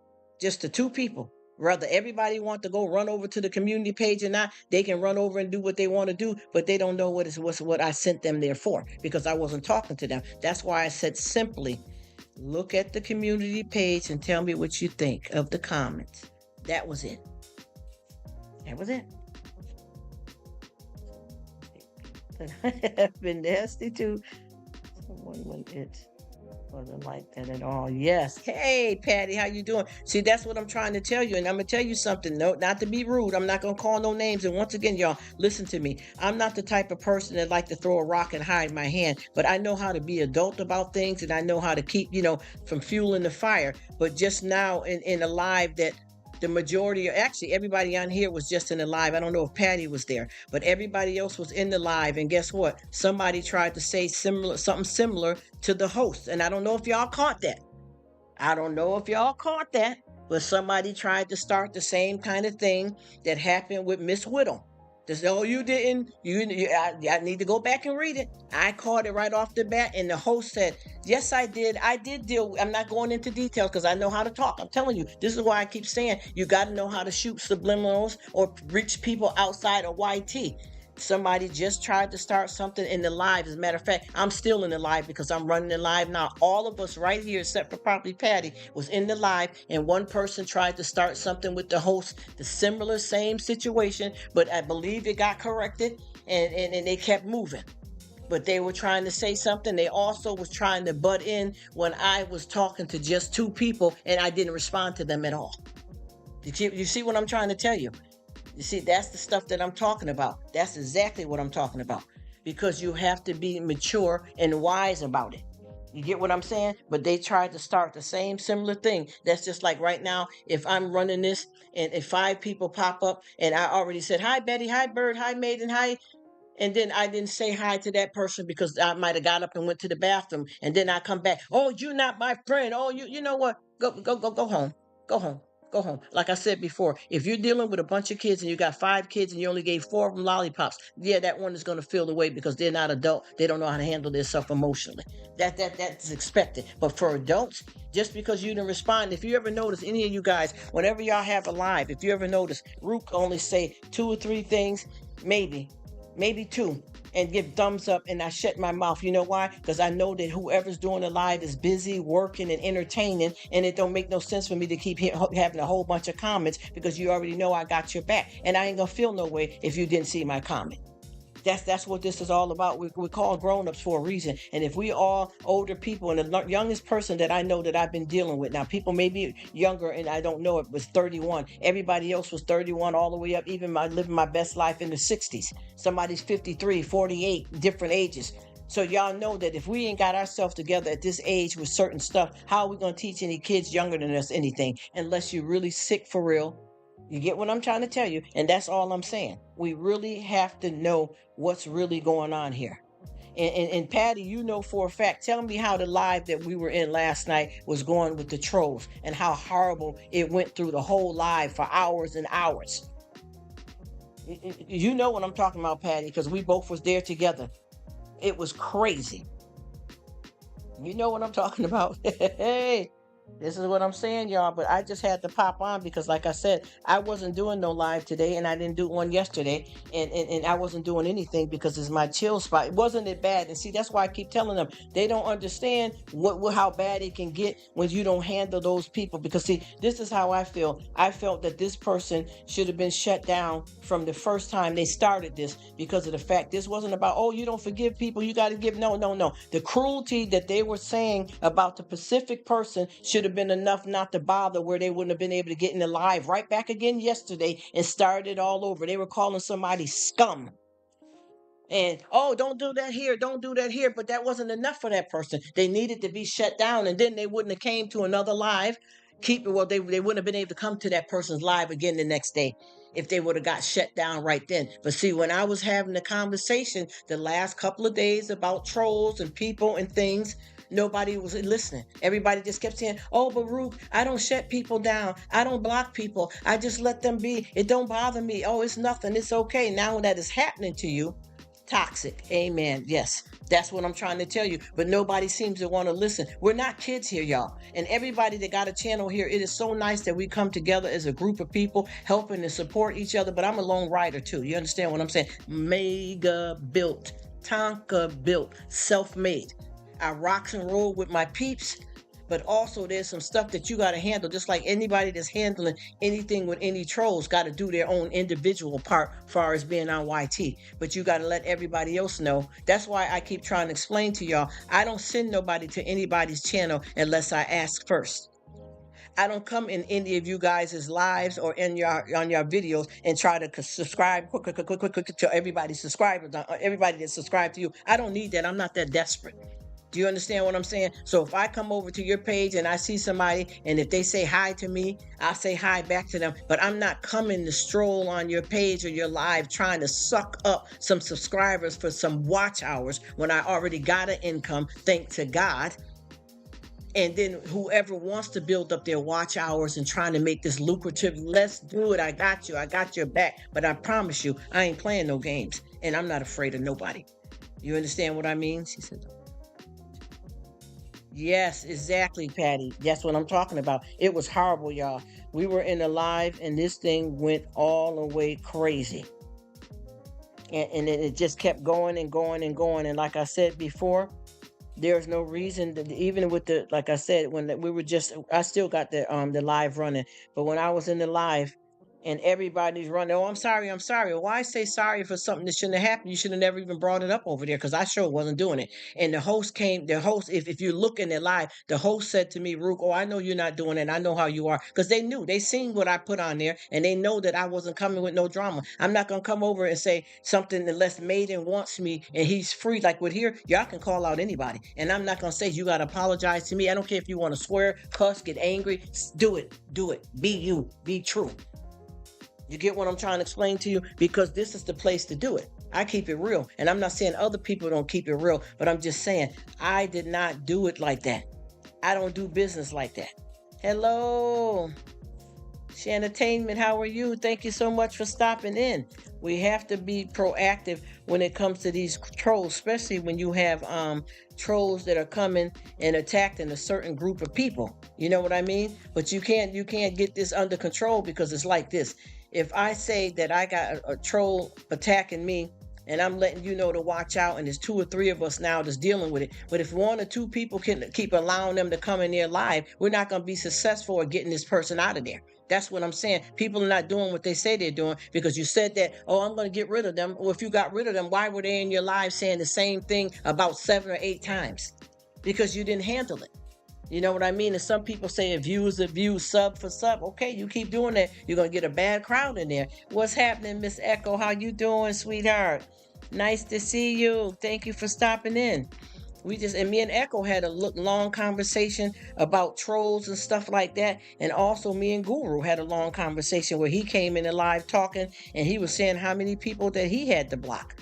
just the 2 people. Whether everybody want to go run over to the community page or not, they can run over and do what they want to do, but they don't know what I sent them there for because I wasn't talking to them. That's why I said simply, look at the community page and tell me what you think of the comments. That was it. That was it. I've been nasty too. When it's wasn't like that at all. Yes. Hey, Patty, how you doing? See, that's what I'm trying to tell you. And I'm going to tell you something. No, not to be rude. I'm not going to call no names. And once again, y'all, listen to me. I'm not the type of person that like to throw a rock and hide my hand. But I know how to be adult about things. And I know how to keep, from fueling the fire. But just now in a live that the majority, actually everybody on here was just in the live. I don't know if Patty was there, but everybody else was in the live. And guess what? Somebody tried to say something similar to the host. And I don't know if y'all caught that. But somebody tried to start the same kind of thing that happened with Miss Whittle. They said, "Oh, you didn't. I need to go back and read it." I caught it right off the bat, and the host said, "Yes, I did. I did deal. I'm not going into details because I know how to talk. I'm telling you, this is why I keep saying you got to know how to shoot subliminals or reach people outside of YT." Somebody just tried to start something in the live. As a matter of fact, I'm still in the live because I'm running the live now. All of us right here, except for probably Patty, was in the live, and one person tried to start something with the host, the similar, same situation, but I believe it got corrected, and they kept moving. But they were trying to say something. They also was trying to butt in when I was talking to just 2 people, and I didn't respond to them at all. You see what I'm trying to tell you? You see, that's the stuff that I'm talking about. That's exactly what I'm talking about. Because you have to be mature and wise about it. You get what I'm saying? But they tried to start the same similar thing. That's just like right now, if I'm running this and if 5 people pop up and I already said, hi, Betty, hi, Bird, hi, Maiden, hi, and then I didn't say hi to that person because I might have got up and went to the bathroom, and then I come back. Oh, you're not my friend. Oh, you know what? Go home. Go home. Go home. Like I said before, if you're dealing with a bunch of kids and you got 5 kids and you only gave 4 of them lollipops, yeah, that one is going to feel the way because they're not adult. They don't know how to handle themselves emotionally. That's expected. But for adults, just because you didn't respond, if you ever notice any of you guys, whenever y'all have a live, if you ever notice, Rruk only say 2 or 3 things, maybe 2, and give thumbs up, and I shut my mouth. You know why? Because I know that whoever's doing the live is busy working and entertaining, and it don't make no sense for me to keep having a whole bunch of comments because you already know I got your back, and I ain't gonna feel no way if you didn't see my comment. That's what this is all about. We call grown-ups for a reason. And if we all older people, and the youngest person that I know that I've been dealing with, now people may be younger and I don't know, it was 31. Everybody else was 31 all the way up, even my living my best life in the 60s. Somebody's 53, 48, different ages. So y'all know that if we ain't got ourselves together at this age with certain stuff, how are we going to teach any kids younger than us anything unless you're really sick for real? You get what I'm trying to tell you? And that's all I'm saying. We really have to know what's really going on here. And Patty, you know for a fact, tell me how the live that we were in last night was going with the trolls and how horrible it went through the whole live for hours and hours. You know what I'm talking about, Patty, because we both was there together. It was crazy. You know what I'm talking about. Hey, this is what I'm saying, y'all. But I just had to pop on because, like I said, I wasn't doing no live today, and I didn't do one yesterday, and I wasn't doing anything because it's my chill spot. It wasn't it bad, and see, that's why I keep telling them they don't understand how bad it can get when you don't handle those people. Because see, this is how I feel. I felt that this person should have been shut down from the first time they started this because of the fact this wasn't about, oh, you don't forgive people, you got to give. No, no, no. The cruelty that they were saying about the Pacific person should have been enough not to bother, where they wouldn't have been able to get in the live right back again yesterday and start it all over. They were calling somebody scum. And oh, don't do that here, don't do that here. But that wasn't enough for that person. They needed to be shut down, and then they wouldn't have came to another live. They wouldn't have been able to come to that person's live again the next day if they would have got shut down right then. But see, when I was having the conversation the last couple of days about trolls and people and things, nobody was listening. Everybody just kept saying, oh, but Rruk, I don't shut people down. I don't block people. I just let them be. It don't bother me. Oh, it's nothing. It's okay. Now that is happening to you, toxic. Amen. Yes, that's what I'm trying to tell you. But nobody seems to want to listen. We're not kids here, y'all. And everybody that got a channel here, it is so nice that we come together as a group of people helping to support each other. But I'm a lone rider too. You understand what I'm saying? Mega built, Tonka built, self-made. I rocks and roll with my peeps, but also there's some stuff that you got to handle, just like anybody that's handling anything with any trolls got to do their own individual part far as being on YT. But you got to let everybody else know. That's why I keep trying to explain to y'all, I don't send nobody to anybody's channel unless I ask first. I don't come in any of you guys' lives or in your on your videos and try to subscribe quick to everybody's subscribers, everybody that's subscribed to you. I don't need that. I'm not that desperate. Do you understand what I'm saying? So if I come over to your page and I see somebody, and if they say hi to me, I'll say hi back to them. But I'm not coming to stroll on your page or your live trying to suck up some subscribers for some watch hours when I already got an income, thank to God. And then whoever wants to build up their watch hours and trying to make this lucrative, let's do it. I got you. I got your back. But I promise you, I ain't playing no games. And I'm not afraid of nobody. You understand what I mean? She said, yes, exactly, Patty. That's what I'm talking about. It was horrible, y'all. We were in a live and this thing went all the way crazy. And it just kept going and going and going. And like I said before, there's no reason that even with the, like I said, when we were just, I still got the live running, but when I was in the live, and everybody's running. Oh, I'm sorry, I'm sorry. Well, why say sorry for something that shouldn't have happened? You should have never even brought it up over there because I sure wasn't doing it. And the host, if you look in their live, the host said to me, Rruk, oh, I know you're not doing it. I know how you are. Because they seen what I put on there and they know that I wasn't coming with no drama. I'm not going to come over and say something unless Maiden wants me and he's free. Like with here, y'all can call out anybody. And I'm not going to say you got to apologize to me. I don't care if you want to swear, cuss, get angry. Do it. Do it. Be you. Be true. You get what I'm trying to explain to you? Because this is the place to do it. I keep it real. And I'm not saying other people don't keep it real, but I'm just saying I did not do it like that. I don't do business like that. Hello. Shanatainment, how are you? Thank you so much for stopping in. We have to be proactive when it comes to these trolls, especially when you have trolls that are coming and attacking a certain group of people. You know what I mean? But you can't get this under control because it's like this. If I say that I got a troll attacking me and I'm letting you know to watch out, and there's two or three of us now that's dealing with it. But if one or two people can keep allowing them to come in there live, we're not going to be successful at getting this person out of there. That's what I'm saying. People are not doing what they say they're doing because you said that, oh, I'm going to get rid of them. Well, if you got rid of them, why were they in your live saying the same thing about 7 or 8 times? Because you didn't handle it. You know what I mean? And some people say a view is a view, sub for sub. Okay, you keep doing that, you're gonna get a bad crowd in there. What's happening, Miss Echo? How you doing, sweetheart? Nice to see you. Thank you for stopping in. Me and Echo had a long conversation about trolls and stuff like that. And also me and Guru had a long conversation where he came in the live talking and he was saying how many people that he had to block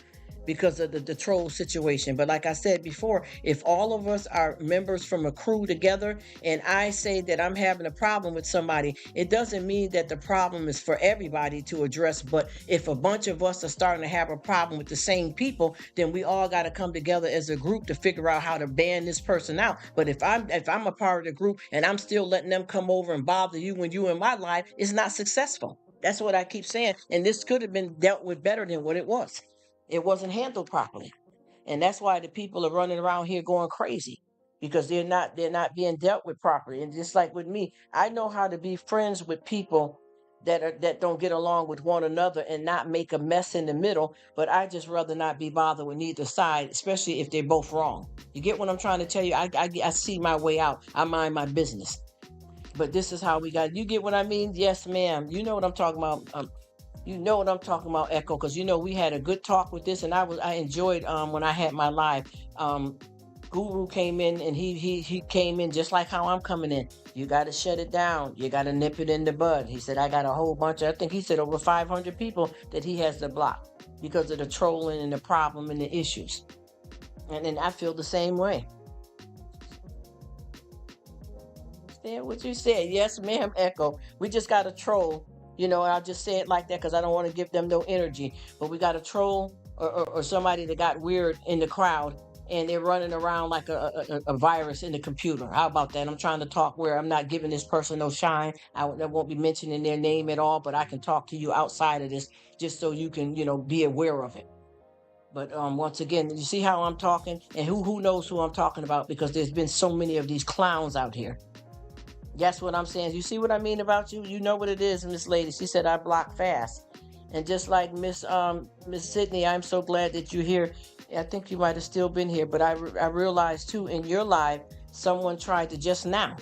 because of the troll situation. But like I said before, if all of us are members from a crew together and I say that I'm having a problem with somebody, it doesn't mean that the problem is for everybody to address. But if a bunch of us are starting to have a problem with the same people, then we all got to come together as a group to figure out how to ban this person out. But if I'm a part of the group and I'm still letting them come over and bother you when you in my life, it's not successful. That's what I keep saying. And this could have been dealt with better than what it was. It wasn't handled properly. And that's why the people are running around here going crazy because they're not being dealt with properly. And just like with me, I know how to be friends with people that don't get along with one another and not make a mess in the middle, but I just rather not be bothered with neither side, especially if they're both wrong. You get what I'm trying to tell you? I see my way out. I mind my business. But this is how we got. You get what I mean? Yes, ma'am. You know what I'm talking about. You know what I'm talking about, Echo, because we had a good talk with this, and I enjoyed when I had my live. Um, Guru came in, and he came in just like how I'm coming in. You got to shut it down. You got to nip it in the bud. He said I got a whole bunch of, I think he said over 500 people that he has to block because of the trolling and the problem and the issues. And then I feel the same way. Understand what you said? Yes, ma'am, Echo. We just got a troll. I'll just say it like that because I don't want to give them no energy. But we got a troll or somebody that got weird in the crowd and they're running around like a virus in the computer. How about that? I'm trying to talk where I'm not giving this person no shine. I won't be mentioning their name at all, but I can talk to you outside of this just so you can, be aware of it. But once again, you see how I'm talking, and who knows who I'm talking about because there's been so many of these clowns out here. That's what I'm saying. You see what I mean about you? You know what it is, Miss Lady. She said I block fast. And just like Miss Sydney, I'm so glad that you're here. I think you might have still been here, but I realized too in your live, someone tried to just now,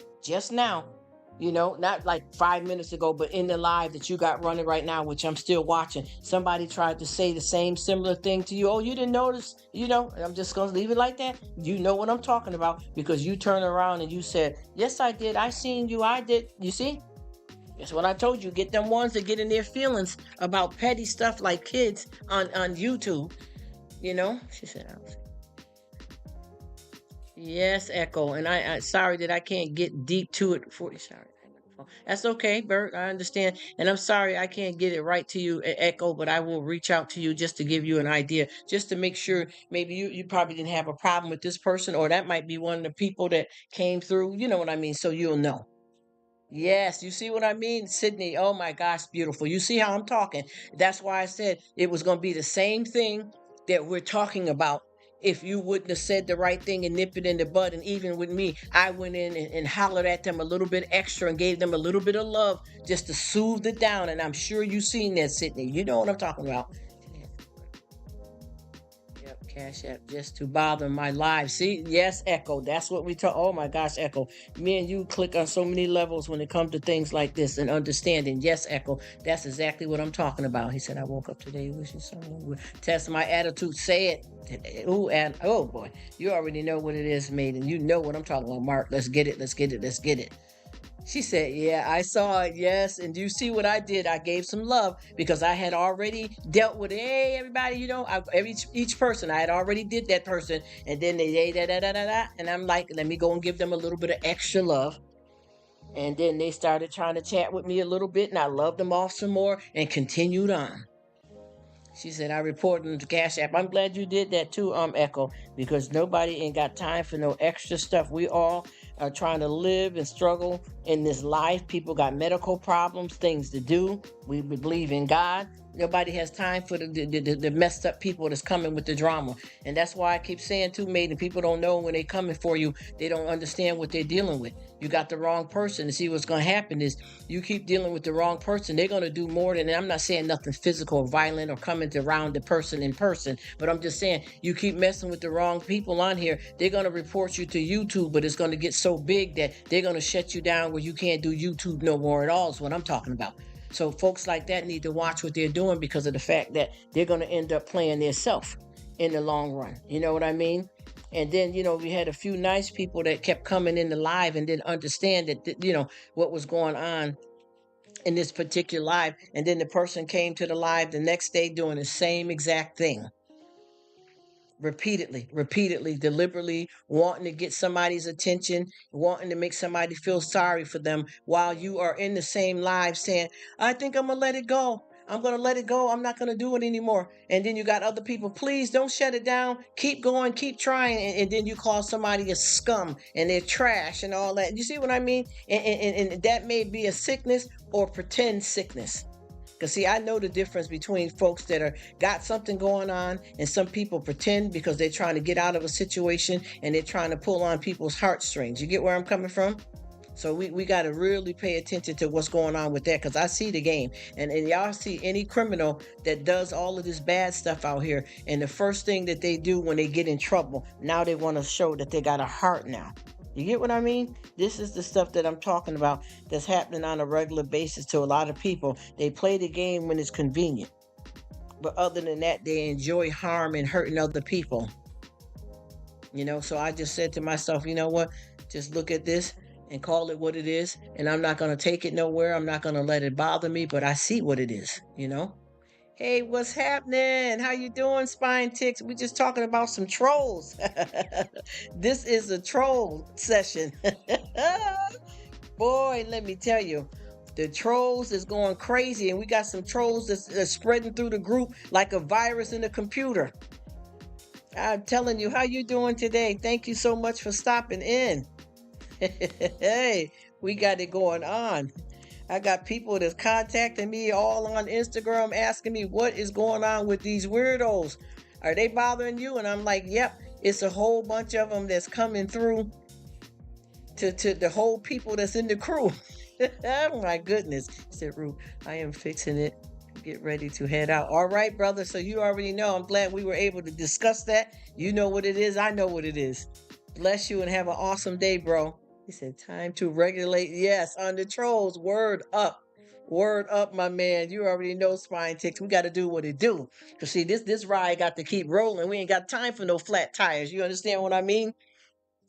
not like 5 minutes ago, but in the live that you got running right now, which I'm still watching, somebody tried to say the same similar thing to you. Oh, you didn't notice, I'm just going to leave it like that. You know what I'm talking about because you turned around and you said, yes, I did. I seen you. I did. You see? That's what I told you. Get them ones that get in their feelings about petty stuff like kids on YouTube. She said, yes, Echo. And I sorry that I can't get deep to it for you. Sorry. That's okay, Bert. I understand. And I'm sorry I can't get it right to you, Echo, but I will reach out to you just to give you an idea, just to make sure maybe you probably didn't have a problem with this person, or that might be one of the people that came through. You know what I mean? So you'll know. Yes, you see what I mean, Sydney? Oh my gosh, beautiful. You see how I'm talking? That's why I said it was going to be the same thing that we're talking about if you wouldn't have said the right thing and nipped it in the bud. And even with me, I went in and hollered at them a little bit extra and gave them a little bit of love just to soothe it down. And I'm sure you've seen that, Sydney. You know what I'm talking about. Yep, Cash App just to bother my life. See, yes, Echo. That's what we talk. Oh my gosh, Echo. Me and you click on so many levels when it comes to things like this and understanding. Yes, Echo. That's exactly what I'm talking about. He said, I woke up today wishing someone would test my attitude. Say it. Ooh, and oh boy, you already know what it is, mate, and you know what I'm talking about, Mark. Let's get it. Let's get it. Let's get it. She said, yeah, I saw it. Yes. And you see what I did? I gave some love because I had already dealt with, hey, everybody, each person, I had already did that person. And then they, da, da, da, da, da. And I'm like, let me go and give them a little bit of extra love. And then they started trying to chat with me a little bit, and I loved them off some more and continued on. She said, I reported to Cash App. I'm glad you did that too, Echo, because nobody ain't got time for no extra stuff. We all are trying to live and struggle in this life. People got medical problems, things to do. We believe in God. Nobody has time for the messed up people that's coming with the drama. And that's why I keep saying too, mate, and people don't know when they coming for you, they don't understand what they're dealing with. You got the wrong person. And see what's going to happen is you keep dealing with the wrong person. They're going to do more than, and I'm not saying nothing physical or violent or coming to round the person in person, but I'm just saying you keep messing with the wrong people on here. They're going to report you to YouTube, but it's going to get so big that they're going to shut you down where you can't do YouTube no more at all is what I'm talking about. So folks like that need to watch what they're doing because of the fact that they're going to end up playing their self in the long run. You know what I mean? And then, we had a few nice people that kept coming in the live and didn't understand that, what was going on in this particular live. And then the person came to the live the next day doing the same exact thing. Repeatedly, deliberately wanting to get somebody's attention, wanting to make somebody feel sorry for them while you are in the same live saying, I think I'm going to let it go. I'm going to let it go. I'm not going to do it anymore. And then you got other people, please don't shut it down. Keep going, keep trying. And then you call somebody a scum and they're trash and all that. You see what I mean? And that may be a sickness or pretend sickness. Because see, I know the difference between folks that are got something going on and some people pretend because they're trying to get out of a situation and they're trying to pull on people's heartstrings. You get where I'm coming from? So we got to really pay attention to what's going on with that because I see the game. And y'all see any criminal that does all of this bad stuff out here. And the first thing that they do when they get in trouble, now they want to show that they got a heart now. You get what I mean? This is the stuff that I'm talking about that's happening on a regular basis to a lot of people. They play the game when it's convenient. But other than that, they enjoy harm and hurting other people. So I just said to myself, you know what? Just look at this and call it what it is. And I'm not going to take it nowhere. I'm not going to let it bother me, but I see what it is, Hey, what's happening? How you doing, Spine Ticks? We just talking about some trolls. This is a troll session. Boy, let me tell you, the trolls is going crazy, and we got some trolls that's spreading through the group like a virus in a computer. I'm telling you, how you doing today? Thank you so much for stopping in. Hey, we got it going on. I got people that's contacting me all on Instagram asking me what is going on with these weirdos. Are they bothering you? And I'm like, yep, it's a whole bunch of them that's coming through to the whole people that's in the crew. Oh my goodness. He said, Rruk, I am fixing it. Get ready to head out. All right, brother. So you already know. I'm glad we were able to discuss that. You know what it is. I know what it is. Bless you and have an awesome day, bro. He said, time to regulate. Yes, on the trolls. Word up. Word up, my man. You already know, Spine Ticks. We got to do what it do. Because see, this ride got to keep rolling. We ain't got time for no flat tires. You understand what I mean?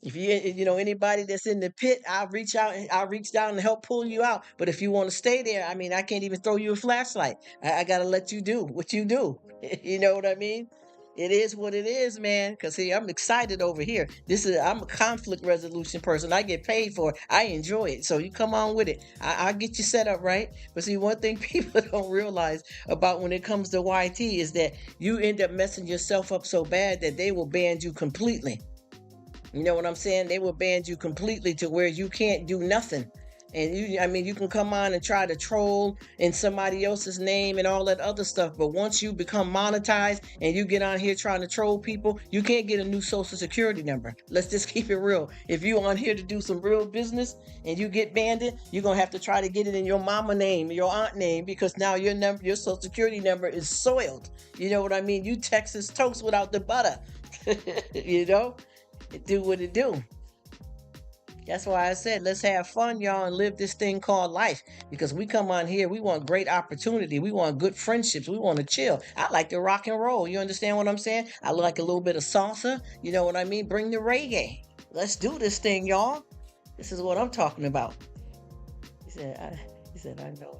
If anybody that's in the pit, I'll reach down and help pull you out. But if you want to stay there, I mean, I can't even throw you a flashlight. I got to let you do what you do. You know what I mean? It is what it is, man. Because see, I'm excited over here. I'm a conflict resolution person. I get paid for it. I enjoy it. So you come on with it. I'll get you set up right. But see, one thing people don't realize about when it comes to YT is that you end up messing yourself up so bad that they will ban you completely. You know what I'm saying? They will ban you completely to where you can't do nothing. And I mean, you can come on and try to troll in somebody else's name and all that other stuff. But once you become monetized and you get on here trying to troll people, you can't get a new social security number. Let's just keep it real. If you on here to do some real business and you get banned, you're gonna have to try to get it in your mama name, your aunt name, because now your social security number is soiled. You know what I mean? You Texas toast without the butter. You know? It do what it do. That's why I said, let's have fun, y'all, and live this thing called life. Because we come on here, we want great opportunity. We want good friendships. We want to chill. I like to rock and roll. You understand what I'm saying? I like a little bit of salsa. You know what I mean? Bring the reggae. Let's do this thing, y'all. This is what I'm talking about. He said, I know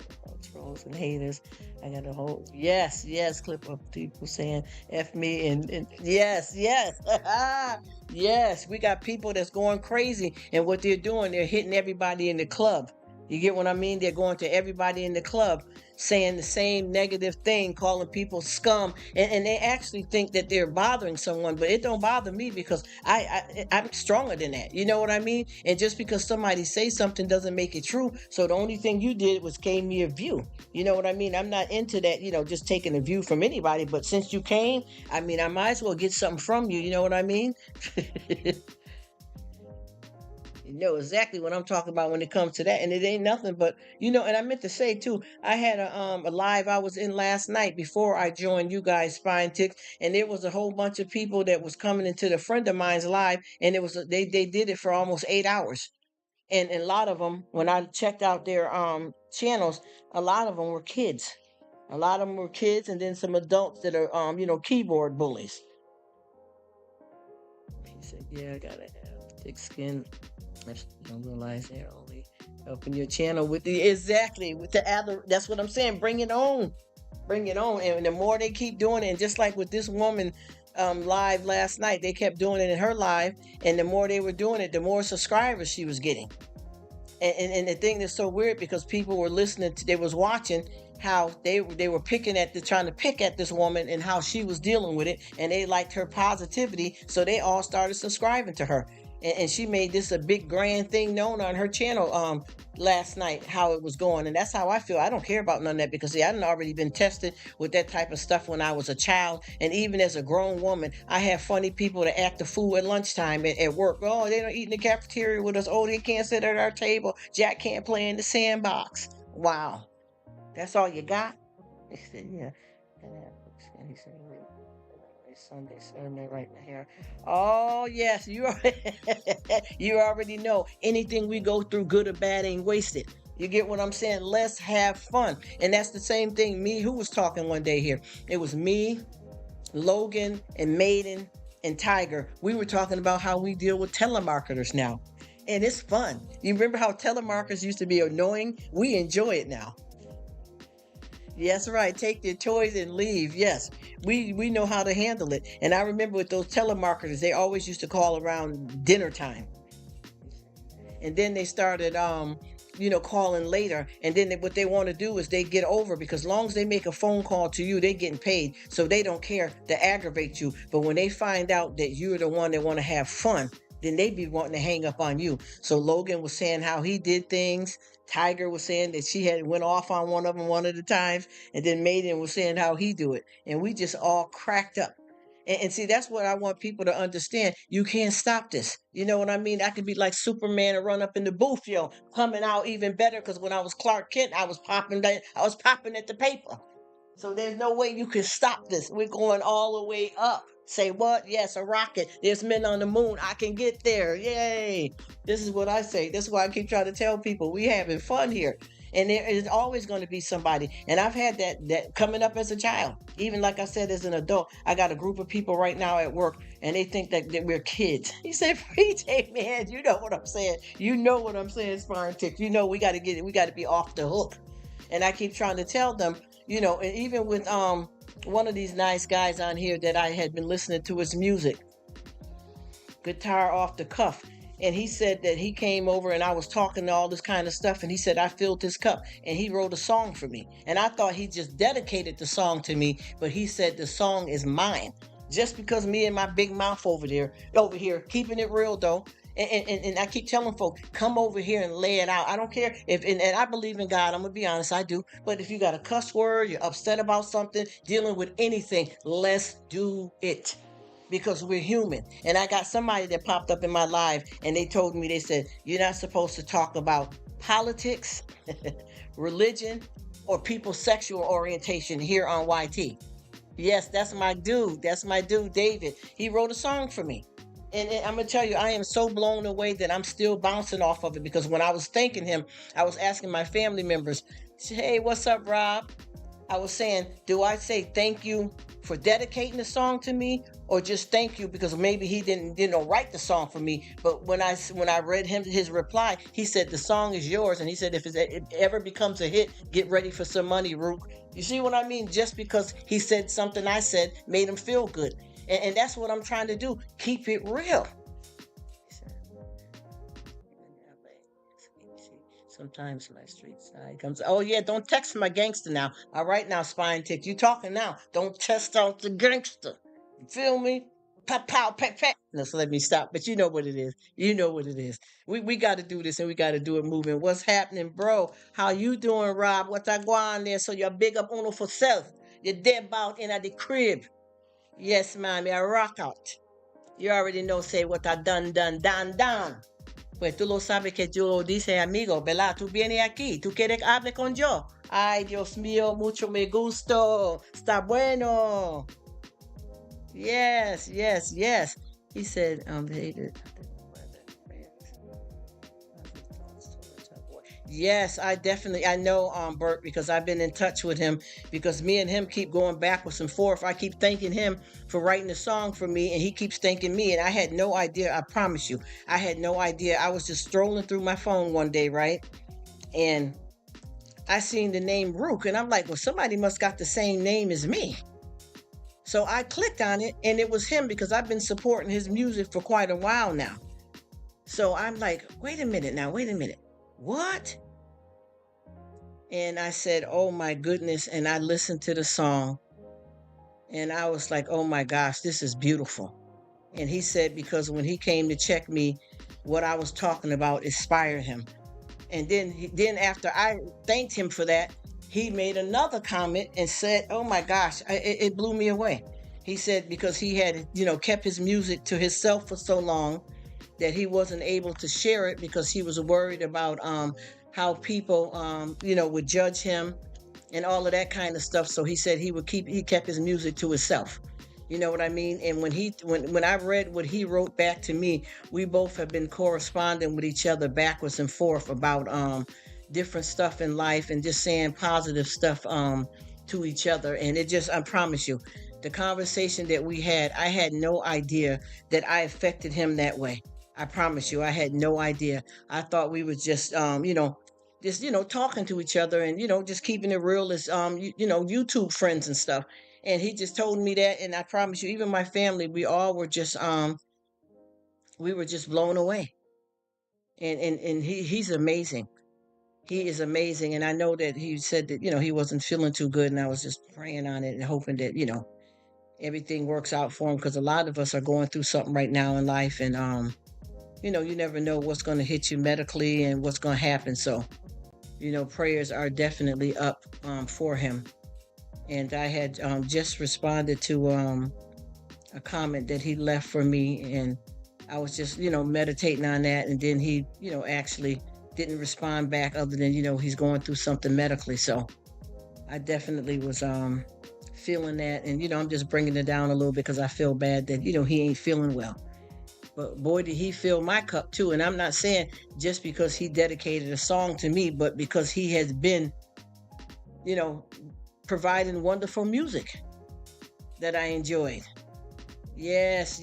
trolls and haters. I got a whole yes clip of people saying F me and yes, yes. Yes, we got people that's going crazy, and what they're doing, they're hitting everybody in the club. You get what I mean? They're going to everybody in the club saying the same negative thing, calling people scum, and they actually think that they're bothering someone, but it don't bother me because I'm stronger than that. You know what I mean? And just because somebody say something doesn't make it true. So the only thing you did was gave me a view. You know what I mean? I'm not into that, just taking a view from anybody. But since you came, I mean, I might as well get something from you. You know what I mean? You know exactly what I'm talking about when it comes to that, and it ain't nothing but And I meant to say too, I had a live I was in last night before I joined you guys, Spine Ticks, and there was a whole bunch of people that was coming into the friend of mine's live, and it was they did it for almost 8 hours, and a lot of them, when I checked out their channels, a lot of them were kids, and then some adults that are keyboard bullies. He said, "Yeah, I gotta have thick skin." You don't realize they're only helping your channel with the other. That's what I'm saying. Bring it on, bring it on. And the more they keep doing it, and just like with this woman live last night, they kept doing it in her live, and the more they were doing it, the more subscribers she was getting. And the thing that's so weird, because people were listening to, they was watching how they were trying to pick at this woman and how she was dealing with it, and they liked her positivity, so they all started subscribing to her. And she made this a big grand thing known on her channel last night, how it was going. And that's how I feel. I don't care about none of that, because see, I've already been tested with that type of stuff when I was a child. And even as a grown woman, I have funny people that act the fool at lunchtime at work. Oh, they don't eat in the cafeteria with us. Oh, they can't sit at our table. Jack can't play in the sandbox. Wow. That's all you got? He said, yeah. And he said, Sunday sermon right here. Oh yes, you already know. Anything we go through, good or bad, ain't wasted. You get what I'm saying? Let's have fun. And that's the same thing. Who was talking one day here? It was me, Logan, and Maiden, and Tiger. We were talking about how we deal with telemarketers now. And it's fun. You remember how telemarketers used to be annoying? We enjoy it now. Yes, right. Take their toys and leave. Yes, we know how to handle it. And I remember with those telemarketers, they always used to call around dinner time. And then they started, calling later. And then what they want to do is they get over, because long as they make a phone call to you, they getting paid. So they don't care to aggravate you. But when they find out that you're the one that want to have fun, then they be wanting to hang up on you. So Logan was saying how he did things. Tiger was saying that she had went off on one of them one of the times, and then Maiden was saying how he do it, and we just all cracked up. And see, that's what I want people to understand. You can't stop this. You know what I mean? I could be like Superman and run up in the booth, coming out even better. Because when I was Clark Kent, I was popping at the paper. So there's no way you can stop this. We're going all the way up. Say what? Yes, a rocket. There's men on the moon. I can get there. Yay. This is what I say. That's why I keep trying to tell people we having fun here. And there is always going to be somebody. And I've had that coming up as a child. Even like I said, as an adult, I got a group of people right now at work, and they think that we're kids. He said, PJ, man, you know what I'm saying. You know what I'm saying, Spine Tick. You know we got to get it. We got to be off the hook. And I keep trying to tell them, and even with one of these nice guys on here that I had been listening to his music, guitar off the cuff. And he said that he came over and I was talking to all this kind of stuff. And he said, I filled his cup, and he wrote a song for me. And I thought he just dedicated the song to me, but he said the song is mine. Just because me and my big mouth over here, keeping it real though. And I keep telling folks, come over here and lay it out. I don't care if, and I believe in God. I'm gonna be honest, I do. But if you got a cuss word, you're upset about something, dealing with anything, let's do it. Because we're human. And I got somebody that popped up in my life and they told me, they said, you're not supposed to talk about politics, religion, or people's sexual orientation here on YT. Yes, that's my dude. That's my dude, David. He wrote a song for me. And I'm gonna tell you, I am so blown away that I'm still bouncing off of it, because when I was thanking him, I was asking my family members, hey, what's up, Rob? I was saying, do I say thank you for dedicating the song to me, or just thank you because maybe he didn't write the song for me? But when I read his reply, he said the song is yours, and he said if it ever becomes a hit, get ready for some money, Rruk. You see what I mean? Just because he said something I said made him feel good, and that's what I'm trying to do. Keep it real. Sometimes my street side comes. Oh yeah, don't text my gangster now. All right now, spine tick. You talking now? Don't test out the gangster. You feel me? Pow pow pat pat. No, so let me stop. But you know what it is. You know what it is. We got to do this, and we got to do it moving. What's happening, bro? How you doing, Rob? What I go on there? So you're big up uno for self. You're dead about in at the crib. Yes, man. I rock out. You already know. Say what I done. Pues tú lo sabes que yo lo dice, amigo, ¿verdad? Tú vienes aquí, tú quieres hable con yo. Ay, Dios mío, mucho me gusto. Está bueno. Yes. He said, hated. Yes, I know Bert, because I've been in touch with him, because me and him keep going backwards and forth. I keep thanking him for writing a song for me, and he keeps thanking me, and I had no idea. I promise you, I had no idea. I was just strolling through my phone one day, right? And I seen the name Rruk, and I'm like, well, somebody must got the same name as me. So I clicked on it, and it was him, because I've been supporting his music for quite a while now. So I'm like, wait a minute. What? And I said, oh my goodness. And I listened to the song, and I was like, oh my gosh, this is beautiful. And he said, because when he came to check me, what I was talking about inspired him. And then after I thanked him for that, he made another comment and said, oh my gosh, it blew me away. He said, because he had, kept his music to himself for so long, that he wasn't able to share it because he was worried about how people would judge him and all of that kind of stuff. So he said he kept his music to himself. You know what I mean? And when I read what he wrote back to me, we both have been corresponding with each other backwards and forth about different stuff in life, and just saying positive stuff to each other. And it just, I promise you, the conversation that we had, I had no idea that I affected him that way. I promise you, I had no idea. I thought we was just, talking to each other, and, just keeping it real as, YouTube friends and stuff. And he just told me that. And I promise you, even my family, we all were just, we were just blown away. And he's amazing. He is amazing. And I know that he said that, he wasn't feeling too good. And I was just praying on it and hoping that, everything works out for him. Because a lot of us are going through something right now in life. And, you never know what's going to hit you medically and what's going to happen. So, prayers are definitely up for him. And I had just responded to a comment that he left for me. And I was just, meditating on that. And then he, actually didn't respond back, other than, he's going through something medically. So I definitely was feeling that. And, I'm just bringing it down a little bit because I feel bad that, he ain't feeling well. But boy, did he fill my cup too. And I'm not saying just because he dedicated a song to me, but because he has been, providing wonderful music that I enjoyed. Yes,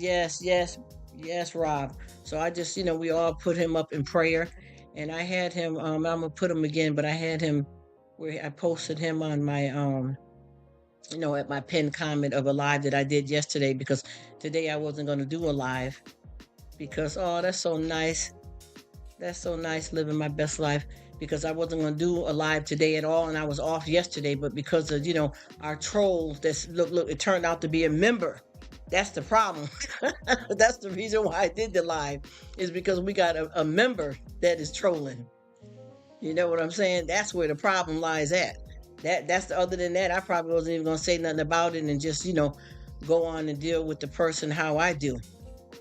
Rob. So I just, we all put him up in prayer. And I had him, I'm going to put him again, but I had him where I posted him on my, at my pinned comment of a live that I did yesterday, because today I wasn't going to do a live. Because, oh, that's so nice. That's so nice, living my best life. Because I wasn't going to do a live today at all, and I was off yesterday. But because of, our trolls, look, it turned out to be a member That's the problem. That's the reason why I did the live, is because we got a member that is trolling. You know what I'm saying? That's where the problem lies at. That's the, other than that, I probably wasn't even gonna say nothing about it and just, go on and deal with the person how I do.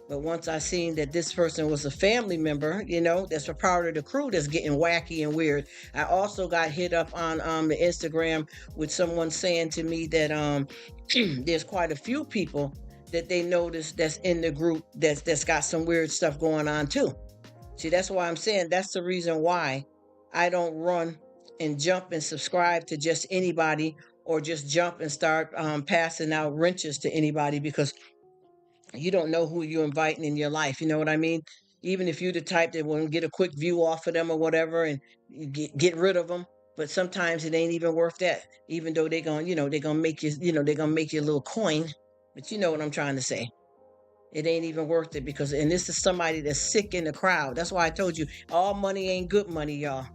But once I seen that this person was a family member, that's a part of the crew that's getting wacky and weird. I also got hit up on the Instagram with someone saying to me that there's quite a few people that they noticed that's in the group that's got some weird stuff going on too. See, that's why I'm saying that's the reason why I don't run and jump and subscribe to just anybody, or just jump and start passing out wrenches to anybody, because you don't know who you're inviting in your life. You know what I mean? Even if you're the type that want to get a quick view off of them or whatever, and you get rid of them. But sometimes it ain't even worth that. Even though they're gonna make you, they're gonna make you a little coin. But you know what I'm trying to say. It ain't even worth it, because, and this is somebody that's sick in the crowd. That's why I told you, all money ain't good money, y'all.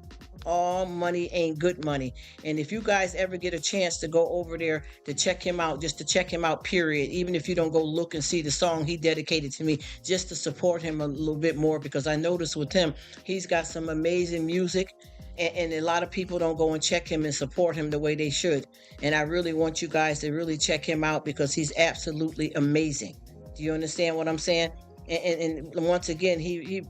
All money ain't good money. And if you guys ever get a chance to go over there to check him out, just to check him out, period, even if you don't go look and see the song he dedicated to me, just to support him a little bit more, because I noticed with him, he's got some amazing music. And a lot of people don't go and check him and support him the way they should. And I really want you guys to really check him out, because he's absolutely amazing. Do you understand what I'm saying? And once again, he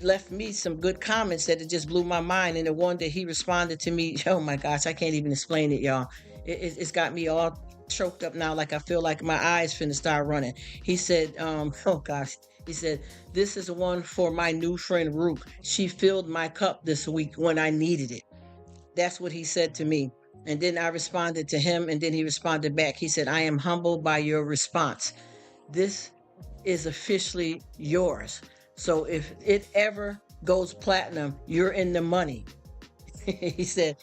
left me some good comments that it just blew my mind. And the one that he responded to me, oh my gosh, I can't even explain it, y'all. It's got me all choked up now, like I feel like my eyes finna start running. He said, oh gosh, he said, "This is one for my new friend Rruk. She filled my cup this week when I needed it." That's what he said to me. And then I responded to him, and then he responded back. He said, "I am humbled by your response. This is officially yours. So if it ever goes platinum, you're in the money." he said,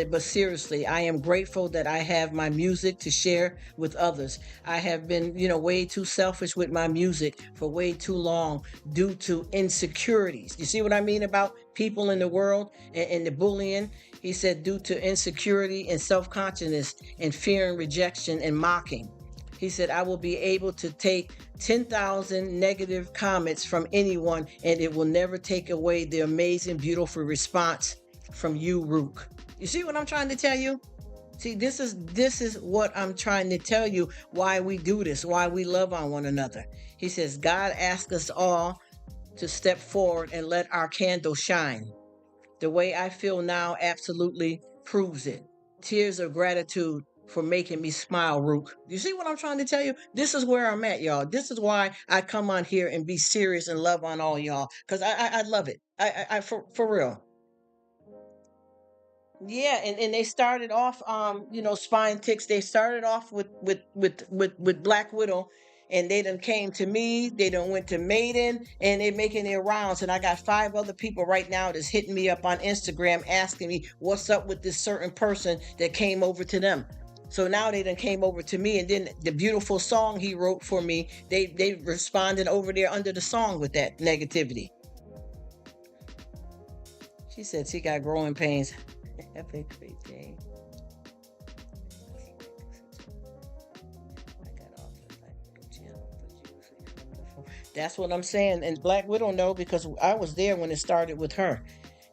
"But seriously, I am grateful that I have my music to share with others. I have been, way too selfish with my music for way too long due to insecurities." You see what I mean about people in the world and the bullying? He said, "Due to insecurity and self-consciousness and fear and rejection and mocking." He said, "I will be able to take 10,000 negative comments from anyone, and it will never take away the amazing, beautiful response from you, Rruk." You see what I'm trying to tell you? See, this is what I'm trying to tell you, why we do this, why we love on one another. He says, God asks us all to step forward and let our candle shine. The way I feel now absolutely proves it. Tears of gratitude for making me smile, Rruk. You see what I'm trying to tell you? This is where I'm at, y'all. This is why I come on here and be serious and love on all y'all, because I love it. For real. Yeah, and they started off, spine ticks. They started off with Black Widow, and they done came to me. They done went to Maiden, and they making their rounds. And I got 5 other people right now that's hitting me up on Instagram asking me what's up with this certain person that came over to them. So now they done came over to me, and then the beautiful song he wrote for me, they responded over there under the song with that negativity. She said she got growing pains. Have a great day. That's what I'm saying. And Black Widow know, because I was there when it started with her.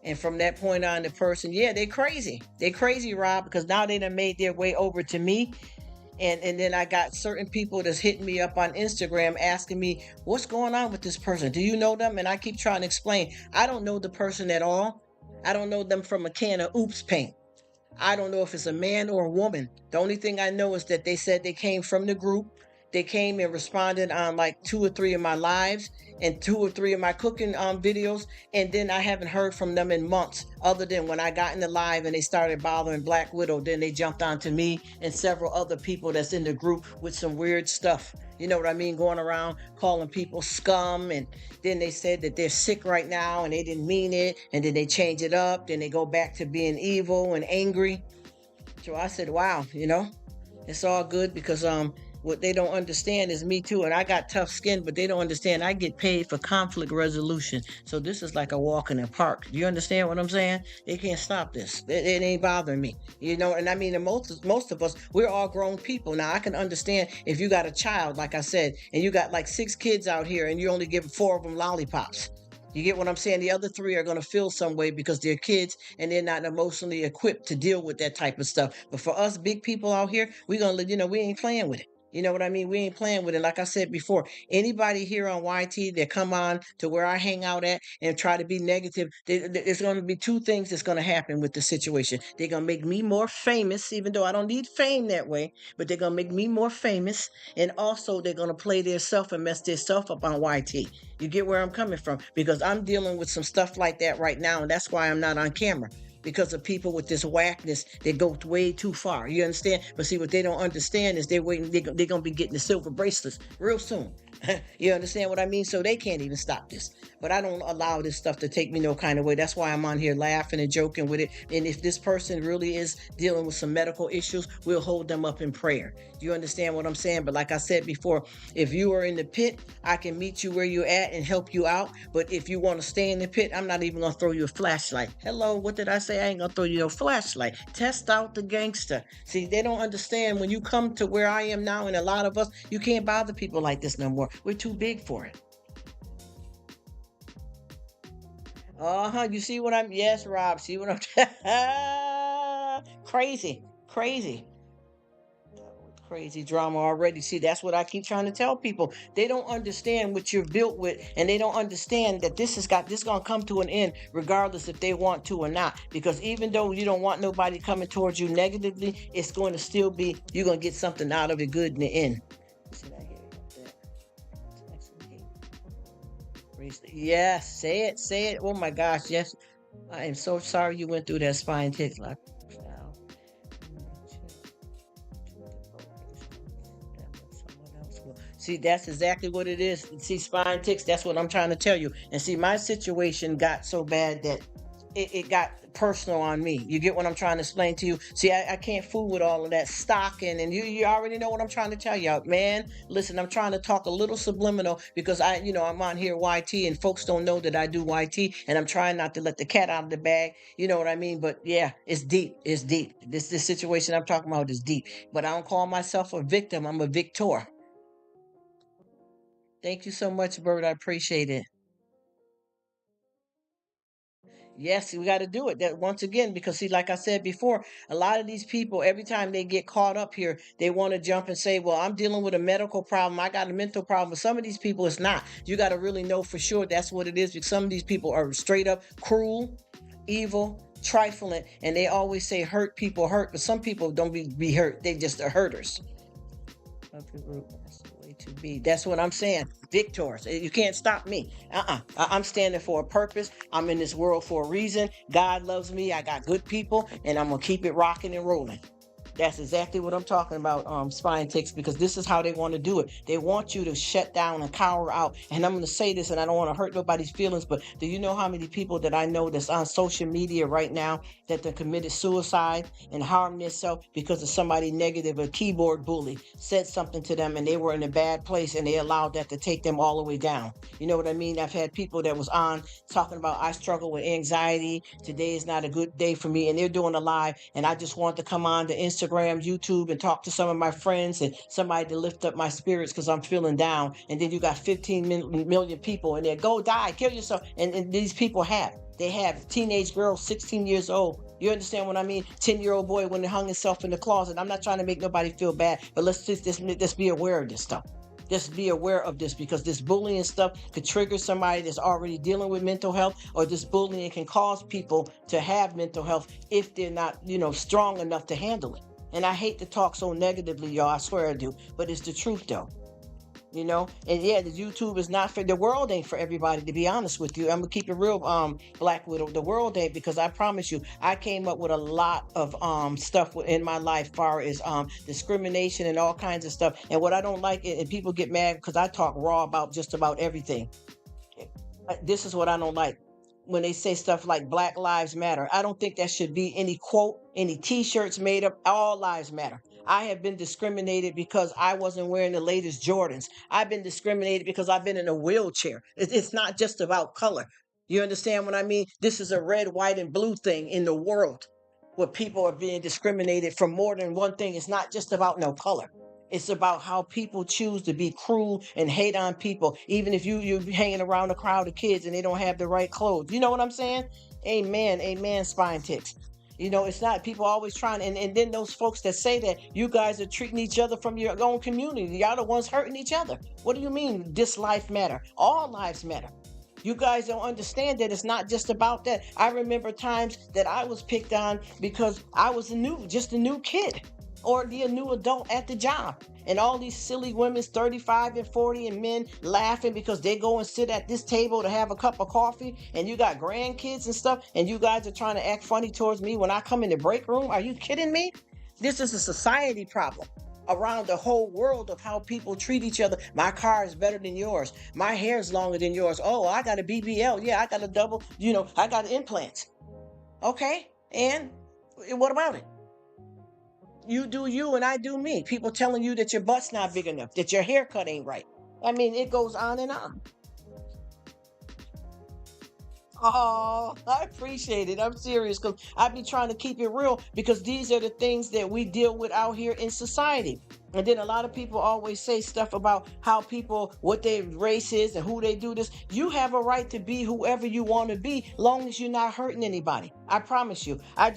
And from that point on, the person, yeah, they crazy. They crazy, Rob, because now they done made their way over to me. And then I got certain people that's hitting me up on Instagram asking me, what's going on with this person? Do you know them? And I keep trying to explain. I don't know the person at all. I don't know them from a can of Oops paint. I don't know if it's a man or a woman. The only thing I know is that they said they came from the group. They came and responded on like 2 or 3 of my lives and 2 or 3 of my cooking videos. And then I haven't heard from them in months, other than when I got in the live and they started bothering Black Widow. Then they jumped onto me and several other people that's in the group with some weird stuff. You know what I mean? Going around calling people scum. And then they said that they're sick right now and they didn't mean it. And then they change it up. Then they go back to being evil and angry. So I said, wow, it's all good, because What they don't understand is me too, and I got tough skin, but they don't understand I get paid for conflict resolution. So this is like a walk in the park. Do you understand what I'm saying? They can't stop this. It ain't bothering me, you know. And I mean, most of us, we're all grown people now. I can understand if you got a child, like I said, and you got like 6 kids out here, and you only give 4 of them lollipops. You get what I'm saying? The other 3 are going to feel some way because they're kids and they're not emotionally equipped to deal with that type of stuff. But for us big people out here, we're going to, we ain't playing with it. You know what I mean? We ain't playing with it. Like I said before, anybody here on YT that come on to where I hang out at and try to be negative, there's going to be 2 things that's going to happen with the situation. They're going to make me more famous, even though I don't need fame that way, but they're going to make me more famous. And also, they're going to play their self and mess their self up on YT. You get where I'm coming from? Because I'm dealing with some stuff like that right now, and that's why I'm not on camera. Because of people with this whackness, they go way too far. You understand? But see, what they don't understand is they're waiting. They're gonna be getting the silver bracelets real soon. You understand what I mean? So they can't even stop this. But I don't allow this stuff to take me no kind of way. That's why I'm on here laughing and joking with it. And if this person really is dealing with some medical issues, we'll hold them up in prayer. Do you understand what I'm saying? But like I said before, if you are in the pit, I can meet you where you're at and help you out. But if you want to stay in the pit, I'm not even going to throw you a flashlight. Hello, what did I say? I ain't going to throw you no flashlight. Test out the gangster. See, they don't understand when you come to where I am now, and a lot of us, you can't bother people like this no more. We're too big for it. You see what I'm, yes, Rob, see what I'm, crazy, crazy. Crazy drama already. See, that's what I keep trying to tell people. They don't understand what you're built with, and they don't understand that this gonna come to an end, regardless if they want to or not. Because even though you don't want nobody coming towards you negatively, it's going to still be, you're gonna get something out of it good in the end. Yes, say it. Oh my gosh, yes. I am so sorry you went through that spine tickler. See, that's exactly what it is. See, spine ticks, that's what I'm trying to tell you. And see, my situation got so bad that it got personal on me. You get what I'm trying to explain to you? See, I can't fool with all of that stocking, and you already know what I'm trying to tell you, man. Listen, I'm trying to talk a little subliminal because I'm on here YT, and folks don't know that I do YT, and I'm trying not to let the cat out of the bag. You know what I mean? But yeah, it's deep. It's deep. This situation I'm talking about is deep. But I don't call myself a victim. I'm a victor. Thank you so much, Bird. I appreciate it. Yes, we got to do it. That once again, because see, like I said before, a lot of these people, every time they get caught up here, they want to jump and say, "Well, I'm dealing with a medical problem. I got a mental problem." But some of these people, it's not. You got to really know for sure that's what it is. Because some of these people are straight up cruel, evil, trifling, and they always say hurt people hurt. But some people don't be hurt. They just are hurters. That's the way to be. That's what I'm saying. Victors. You can't stop me. I'm standing for a purpose. I'm in this world for a reason. God loves me. I got good people, and I'm gonna keep it rocking and rolling. That's exactly what I'm talking about, spine ticks, because this is how they want to do it. They want you to shut down and cower out. And I'm going to say this, and I don't want to hurt nobody's feelings, but do you know how many people that I know that's on social media right now that they committed suicide and harmed themselves because of somebody negative, a keyboard bully, said something to them and they were in a bad place and they allowed that to take them all the way down. You know what I mean? I've had people that was on talking about, I struggle with anxiety. Today is not a good day for me. And they're doing a live. And I just want to come on to Instagram, YouTube, and talk to some of my friends and somebody to lift up my spirits because I'm feeling down. And then you got 15 million people in there, go die, kill yourself. And these people they have teenage girls, 16 years old. You understand what I mean? 10-year-old boy when he hung himself in the closet. I'm not trying to make nobody feel bad, but let's be aware of this stuff. Just be aware of this, because this bullying stuff could trigger somebody that's already dealing with mental health, or this bullying can cause people to have mental health if they're not, strong enough to handle it. And I hate to talk so negatively, y'all, I swear I do, but it's the truth though. And yeah, the YouTube is not for the world, ain't for everybody, to be honest with you. I'm gonna keep it real, Black Widow. The world ain't, because I promise you, I came up with a lot of stuff in my life, far as discrimination and all kinds of stuff. And what I don't like, and people get mad because I talk raw about just about everything. This is what I don't like. when they say stuff like Black Lives Matter. I don't think that should be any quote, any t-shirts made up. All lives matter. I have been discriminated because I wasn't wearing the latest Jordans. I've been discriminated because I've been in a wheelchair. It's not just about color. You understand what I mean? This is a red, white, and blue thing in the world where people are being discriminated for more than one thing. It's not just about no color. It's about how people choose to be cruel and hate on people, even if you're hanging around a crowd of kids and they don't have the right clothes. You know what I'm saying? Amen, amen, spine ticks. It's not people always trying, and then those folks that say that you guys are treating each other from your own community. Y'all the ones hurting each other. What do you mean this life matter? All lives matter. You guys don't understand that it's not just about that. I remember times that I was picked on because I was just a new kid or a new adult at the job. And all these silly women, 35 and 40, and men laughing because they go and sit at this table to have a cup of coffee. And you got grandkids and stuff. And you guys are trying to act funny towards me when I come in the break room. Are you kidding me? This is a society problem around the whole world of how people treat each other. My car is better than yours. My hair is longer than yours. Oh, I got a BBL. Yeah, I got a double, I got implants. Okay. And what about it? You do you and I do me. People telling you that your butt's not big enough, that your haircut ain't right. I mean, it goes on and on. Oh, I appreciate it. I'm serious because I be trying to keep it real because these are the things that we deal with out here in society. And then a lot of people always say stuff about how people, what their race is and who they do this. You have a right to be whoever you want to be, long as you're not hurting anybody. I promise you. I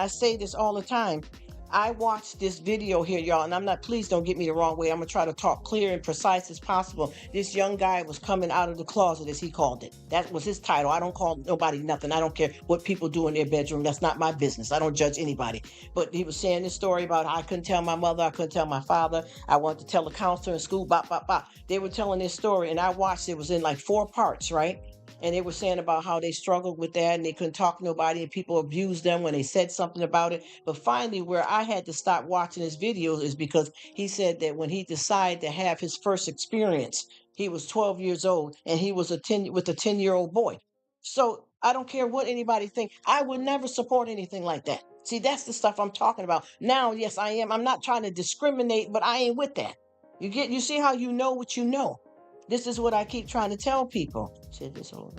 say this all the time. I watched this video here, y'all, and please don't get me the wrong way. I'm going to try to talk clear and precise as possible. This young guy was coming out of the closet, as he called it. That was his title. I don't call nobody nothing. I don't care what people do in their bedroom. That's not my business. I don't judge anybody. But he was saying this story about how I couldn't tell my mother, I couldn't tell my father. I wanted to tell a counselor in school, bop, bop, bop. They were telling this story, and I watched it. It was in like 4 parts, right? And they were saying about how they struggled with that and they couldn't talk to nobody and people abused them when they said something about it. But finally, where I had to stop watching his videos is because he said that when he decided to have his first experience, he was 12 years old and he was with a 10-year-old boy. So I don't care what anybody think. I would never support anything like that. See, that's the stuff I'm talking about. Now, yes, I am. I'm not trying to discriminate, but I ain't with that. You see how you know what you know. This is what I keep trying to tell people. Shit, this whole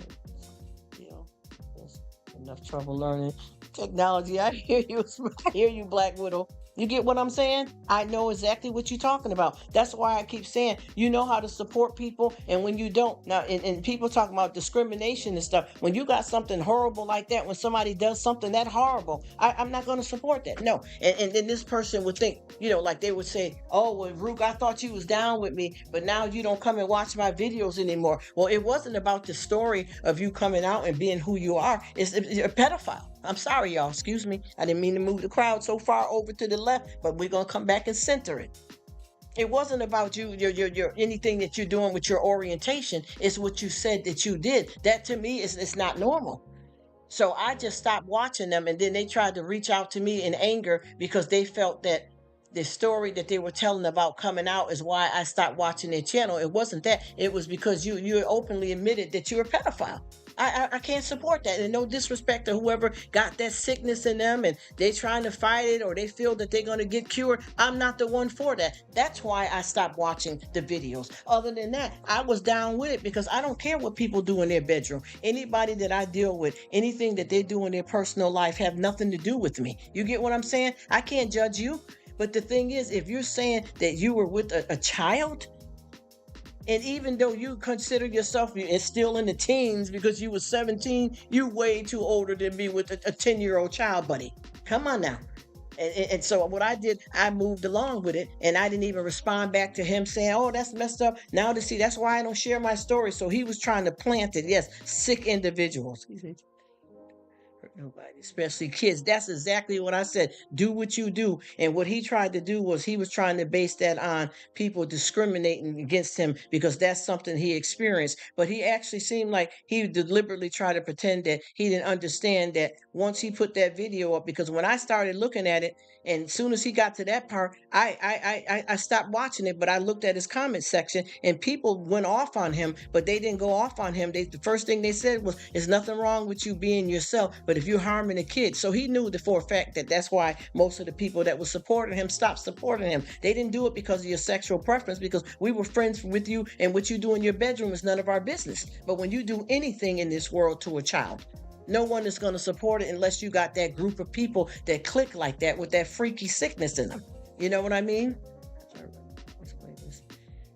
there's enough trouble learning technology. I hear you. I hear you, Black Widow. You get what I'm saying? I know exactly what you're talking about. That's why I keep saying you know how to support people, and when you don't, now, and people talking about discrimination and stuff. When you got something horrible like that, when somebody does something that horrible, I'm not going to support that. No. And then this person would think, like they would say, "Oh, well, Rruk, I thought you was down with me, but now you don't come and watch my videos anymore." Well, it wasn't about the story of you coming out and being who you are. It's a pedophile. I'm sorry, y'all. Excuse me. I didn't mean to move the crowd so far over to the left, but we're going to come back and center it. It wasn't about your anything that you're doing with your orientation. It's what you said that you did. That to me it's not normal. So I just stopped watching them, and then they tried to reach out to me in anger because they felt that the story that they were telling about coming out is why I stopped watching their channel. It wasn't that. It was because you openly admitted that you're a pedophile. I can't support that. And no disrespect to whoever got that sickness in them and they trying to fight it or they feel that they're going to get cured. I'm not the one for that. That's why I stopped watching the videos. Other than that, I was down with it because I don't care what people do in their bedroom. Anybody that I deal with, anything that they do in their personal life have nothing to do with me. You get what I'm saying? I can't judge you. But the thing is, if you're saying that you were with a child, and even though you consider yourself still in the teens because you were 17, you way too older than me with a 10-year-old child, buddy. Come on now. And so what I did, I moved along with it, and I didn't even respond back to him saying, "Oh, that's messed up." Now to see, that's why I don't share my story. So he was trying to plant it. Yes, sick individuals. Nobody, especially kids. That's exactly what I said. Do what you do. And what he tried to do was he was trying to base that on people discriminating against him because that's something he experienced. But he actually seemed like he deliberately tried to pretend that he didn't understand that once he put that video up. Because when I started looking at it, and as soon as he got to that part, I stopped watching it. But I looked at his comment section, and people went off on him, but they didn't go off on him. The first thing they said was, "There's nothing wrong with you being yourself, but if you're harming a kid," so he knew for a fact that that's why most of the people that were supporting him stopped supporting him. They didn't do it because of your sexual preference, because we were friends with you, and what you do in your bedroom is none of our business. But when you do anything in this world to a child, no one is going to support it unless you got that group of people that click like that with that freaky sickness in them. You know what I mean?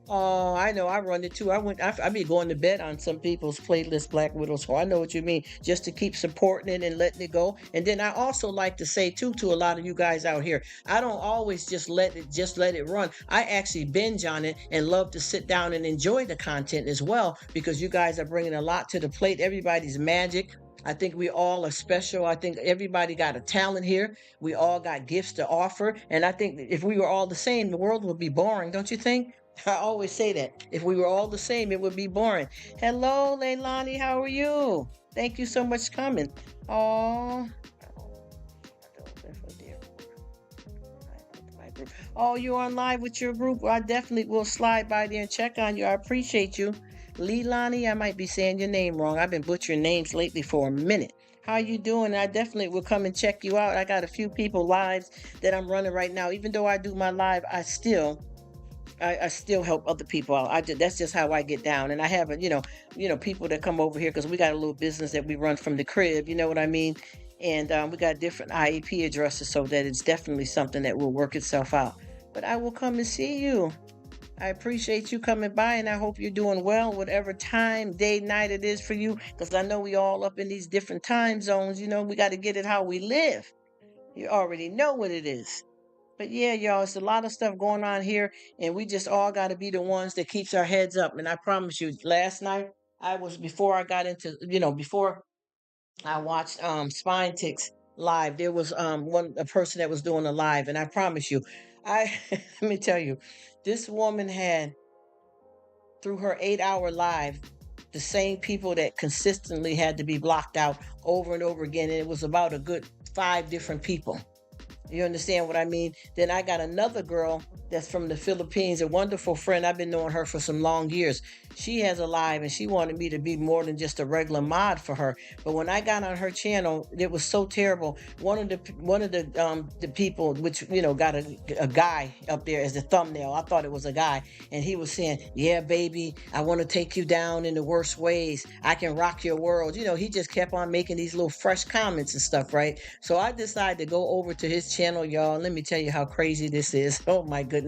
Oh, I know. I run it too. I be going to bed on some people's playlist, Black Widow. So I know what you mean. Just to keep supporting it and letting it go. And then I also like to say too to a lot of you guys out here, I don't always just let it run. I actually binge on it and love to sit down and enjoy the content as well, because you guys are bringing a lot to the plate. Everybody's magic. I think we all are special. I think everybody got a talent here. We all got gifts to offer. And I think that if we were all the same, the world would be boring, don't you think? I always say that. If we were all the same, it would be boring. Hello, Leilani. How are you? Thank you so much for coming. Oh, oh, you're on live with your group. Well, I definitely will slide by there and check on you. I appreciate you. Leilani, I might be saying your name wrong. I've been butchering names lately for a minute. How you doing? I definitely will come and check you out. I got a few people lives that I'm running right now. Even though I do my live, I still help other people out. That's just how I get down. And I have people that come over here because we got a little business that we run from the crib. You know what I mean? And we got different IEP addresses, so that it's definitely something that will work itself out. But I will come and see you. I appreciate you coming by, and I hope you're doing well, whatever time, day, night it is for you, because I know we all up in these different time zones. We got to get it how we live. You already know what it is. But yeah, y'all, it's a lot of stuff going on here, and we just all got to be the ones that keeps our heads up. And I promise you, last night before I got into, before I watched Spine Ticks live, there was a person that was doing a live, and I promise you, I let me tell you, this woman had, through her 8-hour live, the same people that consistently had to be blocked out over and over again, and it was about a good 5 different people. You understand what I mean? Then I got another girl that's from the Philippines, a wonderful friend. I've been knowing her for some long years. She has a live, and she wanted me to be more than just a regular mod for her. But when I got on her channel, it was so terrible. One of the people, which got a guy up there as the thumbnail. I thought it was a guy, and he was saying, "Yeah, baby, I want to take you down in the worst ways. I can rock your world." He just kept on making these little fresh comments and stuff, right? So I decided to go over to his channel, y'all. And let me tell you how crazy this is. Oh my goodness.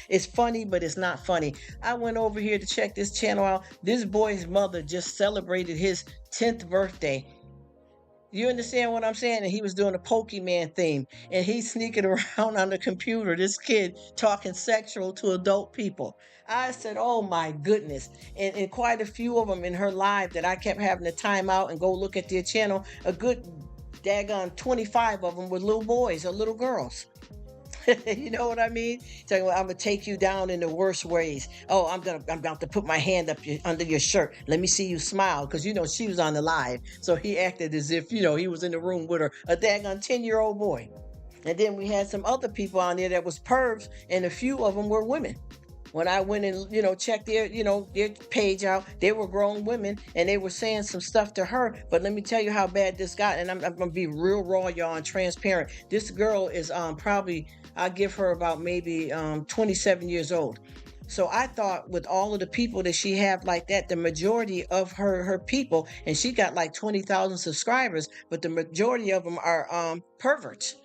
It's funny, but it's not funny. I went over here to check this channel out. This boy's mother just celebrated his 10th birthday. You understand what I'm saying? And he was doing a Pokemon theme, and he's sneaking around on the computer, this kid talking sexual to adult people. I said, oh my goodness. And quite a few of them in her live that I kept having to time out and go look at their channel, a good daggone 25 of them were little boys or little girls. You know what I mean? Talking about, I'm gonna take you down in the worst ways. Oh, I'm about to put my hand up under your shirt. Let me see you smile, because she was on the live, so he acted as if he was in the room with her, a daggone 10-year-old boy. And then we had some other people on there that was pervs, and a few of them were women. When I went and checked their page out, they were grown women, and they were saying some stuff to her. But let me tell you how bad this got, and I'm gonna be real raw, y'all, and transparent. This girl is probably, I give her about maybe 27 years old. So I thought, with all of the people that she have like that, the majority of her people, and she got like 20,000 subscribers, but the majority of them are perverts.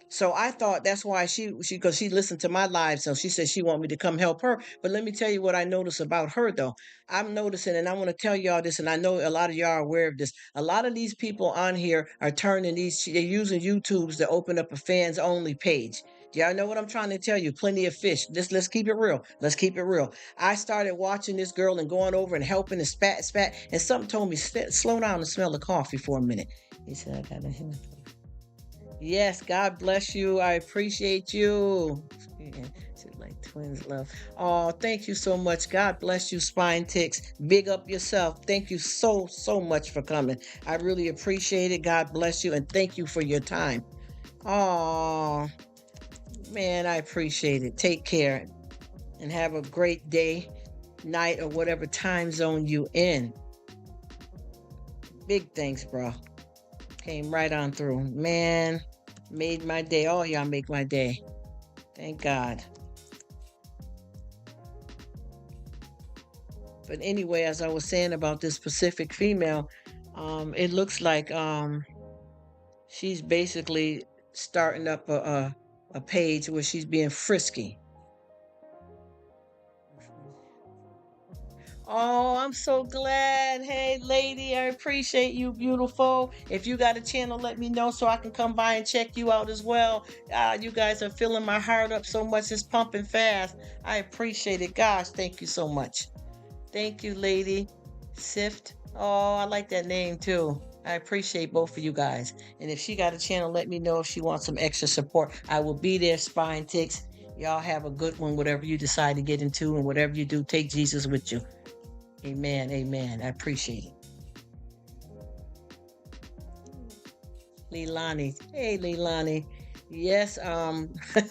So I thought that's why because she listened to my live, so she said she want me to come help her. But let me tell you what I noticed about her, though. I'm noticing, and I want to tell y'all this, and I know a lot of y'all are aware of this. A lot of these people on here are they're using YouTubes to open up a fans only page. Y'all know what I'm trying to tell you. Plenty of fish. Let's keep it real. Let's keep it real. I started watching this girl and going over and helping and spat, and something told me, slow down and smell the coffee for a minute. He said, I gotta hear. Yes, God bless you. I appreciate you. Yeah, like twins love. Oh, thank you so much. God bless you, Spine Ticks. Big up yourself. Thank you so much for coming. I really appreciate it. God bless you, and thank you for your time. Oh, man, I appreciate it. Take care and have a great day, night, or whatever time zone you in. Big thanks, bro. Came right on through. Man, made my day. All y'all make my day. Thank God. But anyway, as I was saying about this Pacific female, it looks like she's basically starting up a page where she's being frisky. Oh, I'm so glad. Hey, lady, I appreciate you, beautiful. If you got a channel, let me know so I can come by and check you out as well. You guys are filling my heart up so much. It's pumping fast. I appreciate it. Gosh, thank you so much. Thank you, lady. Sift. Oh, I like that name too. I appreciate both of you guys. And if she got a channel, let me know if she wants some extra support. I will be there, Spine Ticks. Y'all have a good one, whatever you decide to get into, and whatever you do, take Jesus with you. Amen. Amen. I appreciate it. Leilani. Hey, Leilani. Yes,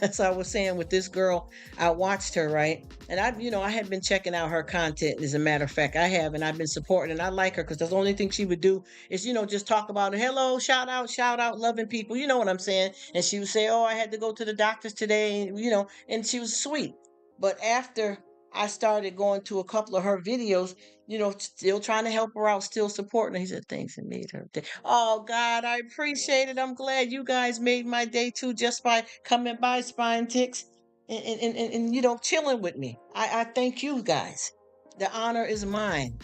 as I was saying with this girl, I watched her, right? And I had been checking out her content. As a matter of fact, I have, and I've been supporting, and I like her because the only thing she would do is, just talk about hello, shout out, loving people. You know what I'm saying? And she would say, "Oh, I had to go to the doctors today," and she was sweet. But after I started going to a couple of her videos, still trying to help her out, still supporting her. He said, thanks, it made her day. Oh, God, I appreciate it. I'm glad you guys made my day too just by coming by, Spine Ticks, and chilling with me. I thank you guys. The honor is mine.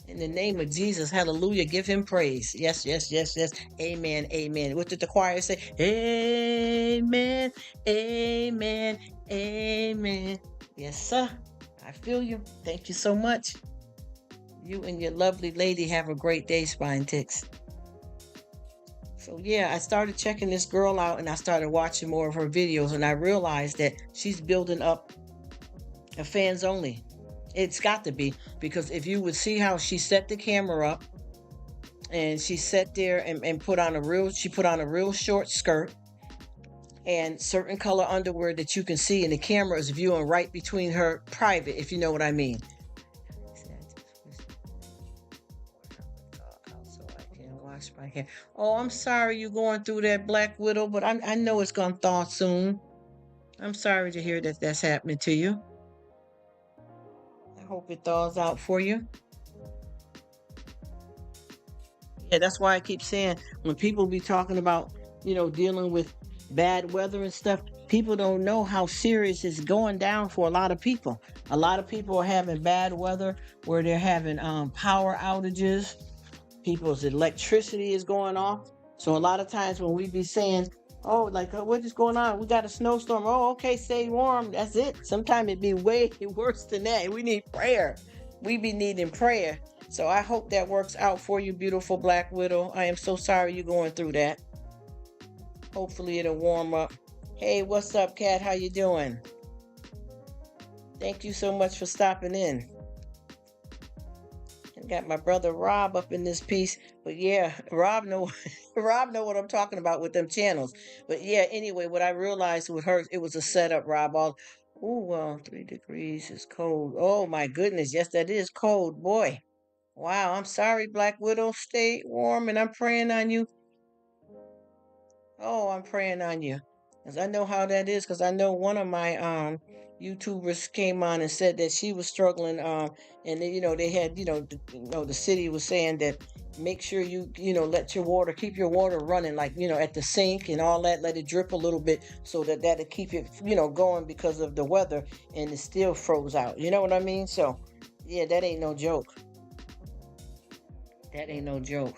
In the name of Jesus, hallelujah, give him praise. Yes, yes, yes, yes. Amen, amen. What did the choir say? Amen, amen, amen. Yes, sir. I feel you. Thank you so much. You and your lovely lady have a great day, Spine Ticks. So yeah, I started checking this girl out and I started watching more of her videos, and I realized that she's building up a fans only. It's got to be, because if you would see how she set the camera up, and she sat there and put on a real short skirt and certain color underwear that you can see, and the camera is viewing right between her private, if you know what I mean. So I can't wash my hair. Oh, I'm sorry you're going through that, Black Widow, but I know it's gonna thaw soon. I'm sorry to hear that that's happening to you. I hope it thaws out for you. Yeah, that's why I keep saying, when people be talking about, dealing with bad weather and stuff, people don't know how serious it's going down for a lot of people. A lot of people are having bad weather where they're having power outages. People's electricity is going off. So a lot of times when we be saying, oh, like, what is going on? We got a snowstorm. Oh, okay, stay warm. That's it. Sometimes it be way worse than that. We need prayer. We be needing prayer. So I hope that works out for you, beautiful Black Widow. I am so sorry you're going through that. Hopefully it'll warm up. Hey, what's up, Kat? How you doing? Thank you so much for stopping in. I got my brother Rob up in this piece. But yeah, Rob know what I'm talking about with them channels. But yeah, anyway, what I realized with her, it was a setup, Rob. 3 degrees is cold. Oh my goodness, yes, that is cold, boy. Wow, I'm sorry, Black Widow. Stay warm, and I'm praying on you. Oh, I'm praying on you. Because I know how that is, because I know one of my YouTubers came on and said that she was struggling, and they had, the city was saying that make sure you let your water, keep your water running, like, at the sink and all that, let it drip a little bit so that'll keep it, going, because of the weather, and it still froze out. You know what I mean? So yeah, that ain't no joke. That ain't no joke.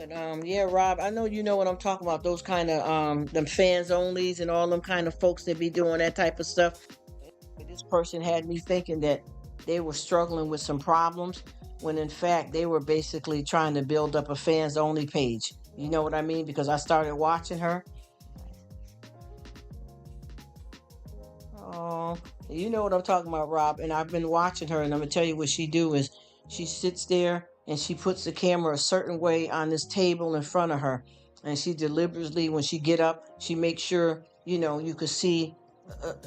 But yeah, Rob, I know you know what I'm talking about. Those kind of them fans onlys and all them kind of folks that be doing that type of stuff. But this person had me thinking that they were struggling with some problems when in fact they were basically trying to build up a fans only page. You know what I mean? Because I started watching her. Oh, you know what I'm talking about, Rob. And I've been watching her, and I'm gonna tell you what she do is she sits there and she puts the camera a certain way on this table in front of her, and she deliberately, when she get up, she makes sure you could see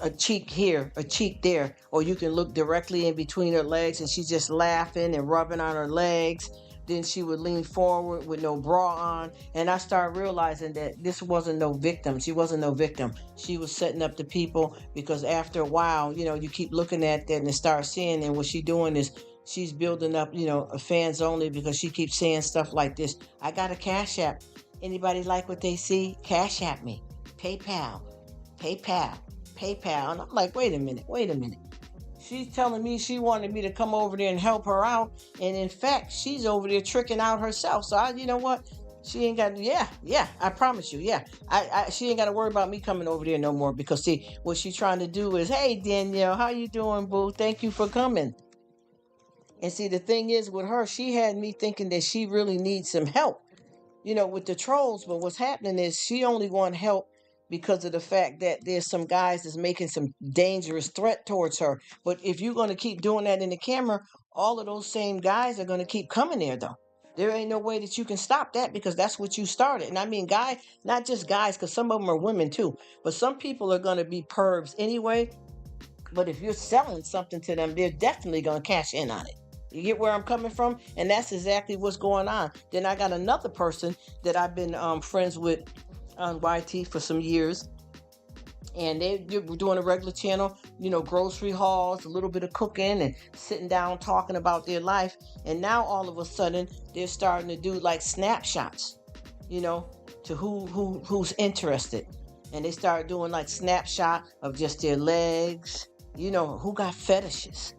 a cheek here, a cheek there, or you can look directly in between her legs, and she's just laughing and rubbing on her legs. Then she would lean forward with no bra on, and I started realizing that this wasn't no victim. She wasn't no victim. She was setting up the people because after a while, you keep looking at that and start seeing, and what she doing is she's building up, a fans only because she keeps saying stuff like this. I got a cash app. Anybody like what they see? Cash app me. PayPal. PayPal. PayPal. And I'm like, wait a minute, wait a minute. She's telling me she wanted me to come over there and help her out. And in fact, she's over there tricking out herself. So you know what? She ain't got, yeah, I promise you, yeah. She ain't got to worry about me coming over there no more because see, what she's trying to do is, hey, Danielle, how you doing, boo? Thank you for coming. And see, the thing is with her, she had me thinking that she really needs some help, with the trolls. But what's happening is she only want help because of the fact that there's some guys that's making some dangerous threat towards her. But if you're going to keep doing that in the camera, all of those same guys are going to keep coming there, though. There ain't no way that you can stop that because that's what you started. And I mean, not just guys, because some of them are women too. But some people are going to be pervs anyway. But if you're selling something to them, they're definitely going to cash in on it. You get where I'm coming from? And that's exactly what's going on. Then I got another person that I've been friends with on YT for some years. And they were doing a regular channel, grocery hauls, a little bit of cooking and sitting down talking about their life. And now all of a sudden they're starting to do like snapshots, to who's interested. And they start doing like snapshot of just their legs, who got fetishes,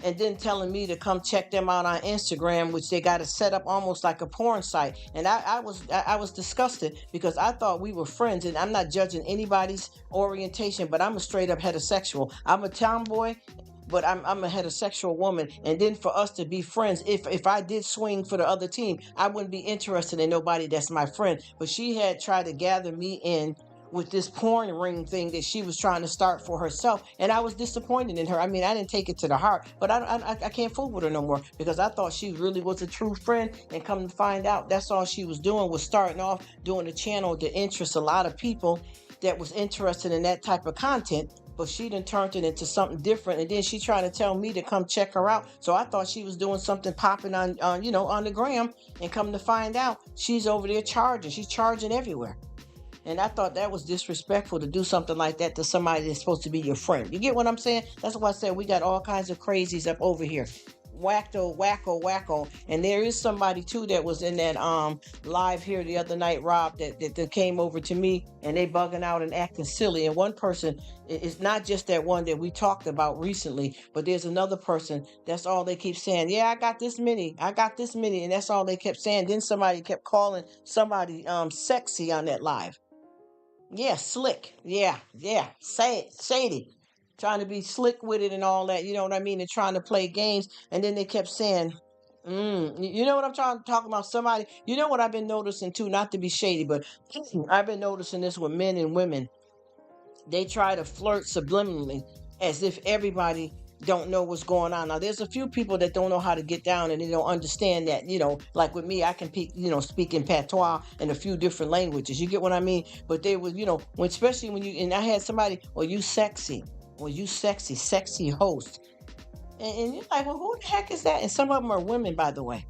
and then telling me to come check them out on Instagram, which they got to set up almost like a porn site. And I was disgusted because I thought we were friends, and I'm not judging anybody's orientation, but I'm a straight up heterosexual. I'm a tomboy, but I'm a heterosexual woman. And then for us to be friends, if I did swing for the other team, I wouldn't be interested in nobody that's my friend. But she had tried to gather me in with this porn ring thing that she was trying to start for herself, and I was disappointed in her. I mean, I didn't take it to the heart, but I can't fool with her no more because I thought she really was a true friend, and come to find out, that's all she was doing was starting off doing a channel to interest a lot of people that was interested in that type of content. But she done turned it into something different, and then she trying to tell me to come check her out. So I thought she was doing something popping on the gram, and come to find out, she's over there charging. She's charging everywhere. And I thought that was disrespectful to do something like that to somebody that's supposed to be your friend. You get what I'm saying? That's why I said we got all kinds of crazies up over here. Wacko, wacko, wacko. And there is somebody too that was in that live here the other night, Rob, that came over to me, and they bugging out and acting silly. And one person, it's not just that one that we talked about recently, but there's another person, that's all they keep saying. Yeah, I got this many. And that's all they kept saying. Then somebody kept calling somebody sexy on that live. Yeah, slick. Yeah, yeah. Shady. Trying to be slick with it and all that, you know what I mean? And trying to play games. And then they kept saying, you know what I'm trying to talk about? Somebody, you know what I've been noticing too, not to be shady, but I've been noticing this with men and women. They try to flirt subliminally as if everybody don't know what's going on. Now, there's a few people that don't know how to get down, and they don't understand that, like with me, I can speak in patois and a few different languages. You get what I mean? But they would, especially when and I had somebody, well, you sexy, sexy host. And you're like, well, who the heck is that? And some of them are women, by the way.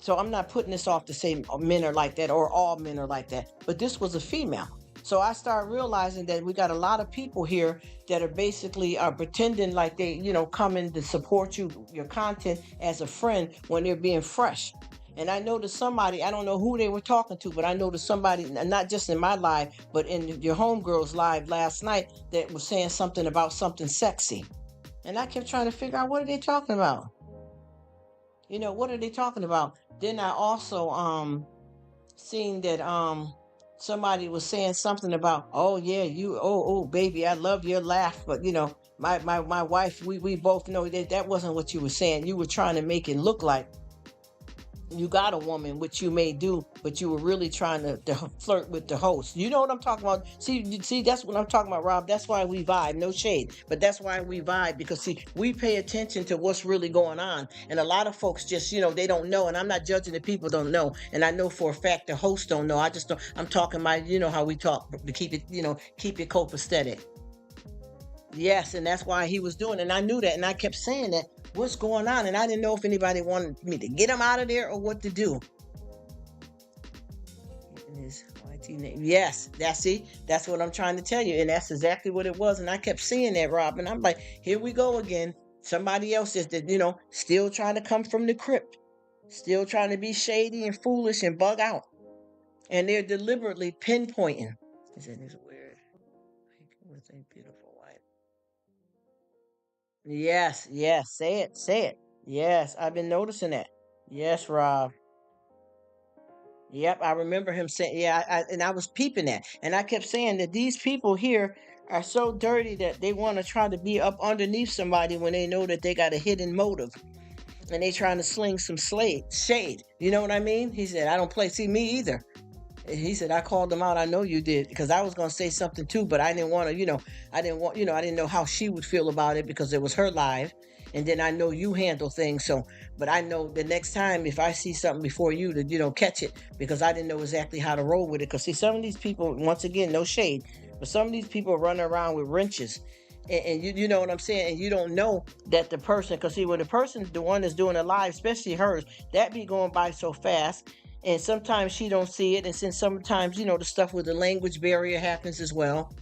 So I'm not putting this off to say men are like that or all men are like that. But this was a female. So I started realizing that we got a lot of people here that are basically pretending like they, coming to support your content as a friend when they're being fresh. And I noticed somebody, I don't know who they were talking to, but I noticed somebody, not just in my live, but in your homegirl's live last night, that was saying something about something sexy. And I kept trying to figure out, what are they talking about? What are they talking about? Then I also seen that somebody was saying something about, oh yeah, you, oh baby, I love your laugh, but my wife, we both know that that wasn't what you were saying. You were trying to make it look like you got a woman, which you may do, but you were really trying to flirt with the host. You know what I'm talking about? See, that's what I'm talking about, Rob. That's why we vibe. No shade, but that's why we vibe, because see, we pay attention to what's really going on, and a lot of folks just, they don't know. And I'm not judging the people don't know, and I know for a fact the hosts don't know. I just don't. I'm talking my, how we talk to keep it, keep it copacetic. Yes, and that's why he was doing it. And I knew that, and I kept saying that. What's going on? And I didn't know if anybody wanted me to get him out of there or what to do. His YT name. Yes, that's what I'm trying to tell you. And that's exactly what it was. And I kept seeing that, Rob. And I'm like, here we go again. Somebody else is that, still trying to come from the crypt, still trying to be shady and foolish and bug out. And they're deliberately pinpointing. Isn't this weird? With a beautiful wife. Yes, yes. Say it, say it. Yes, I've been noticing that. Yes, Rob. Yep, I remember him saying, yeah, and I was peeping that. And I kept saying that these people here are so dirty that they want to try to be up underneath somebody when they know that they got a hidden motive. And they trying to sling some shade. You know what I mean? He said, I don't play. See, me either. He said, I called them out. I know you did, because I was going to say something too, but I didn't want to, I didn't know how she would feel about it because it was her live. And then I know you handle things. So, but I know the next time if I see something before you to, catch it, because I didn't know exactly how to roll with it. Because see, some of these people, once again, no shade, but some of these people running around with wrenches. And you know what I'm saying? And you don't know that the person, because see, when the person's the one that's doing it live, especially hers, that be going by so fast. And sometimes she don't see it. And since sometimes, the stuff with the language barrier happens as well.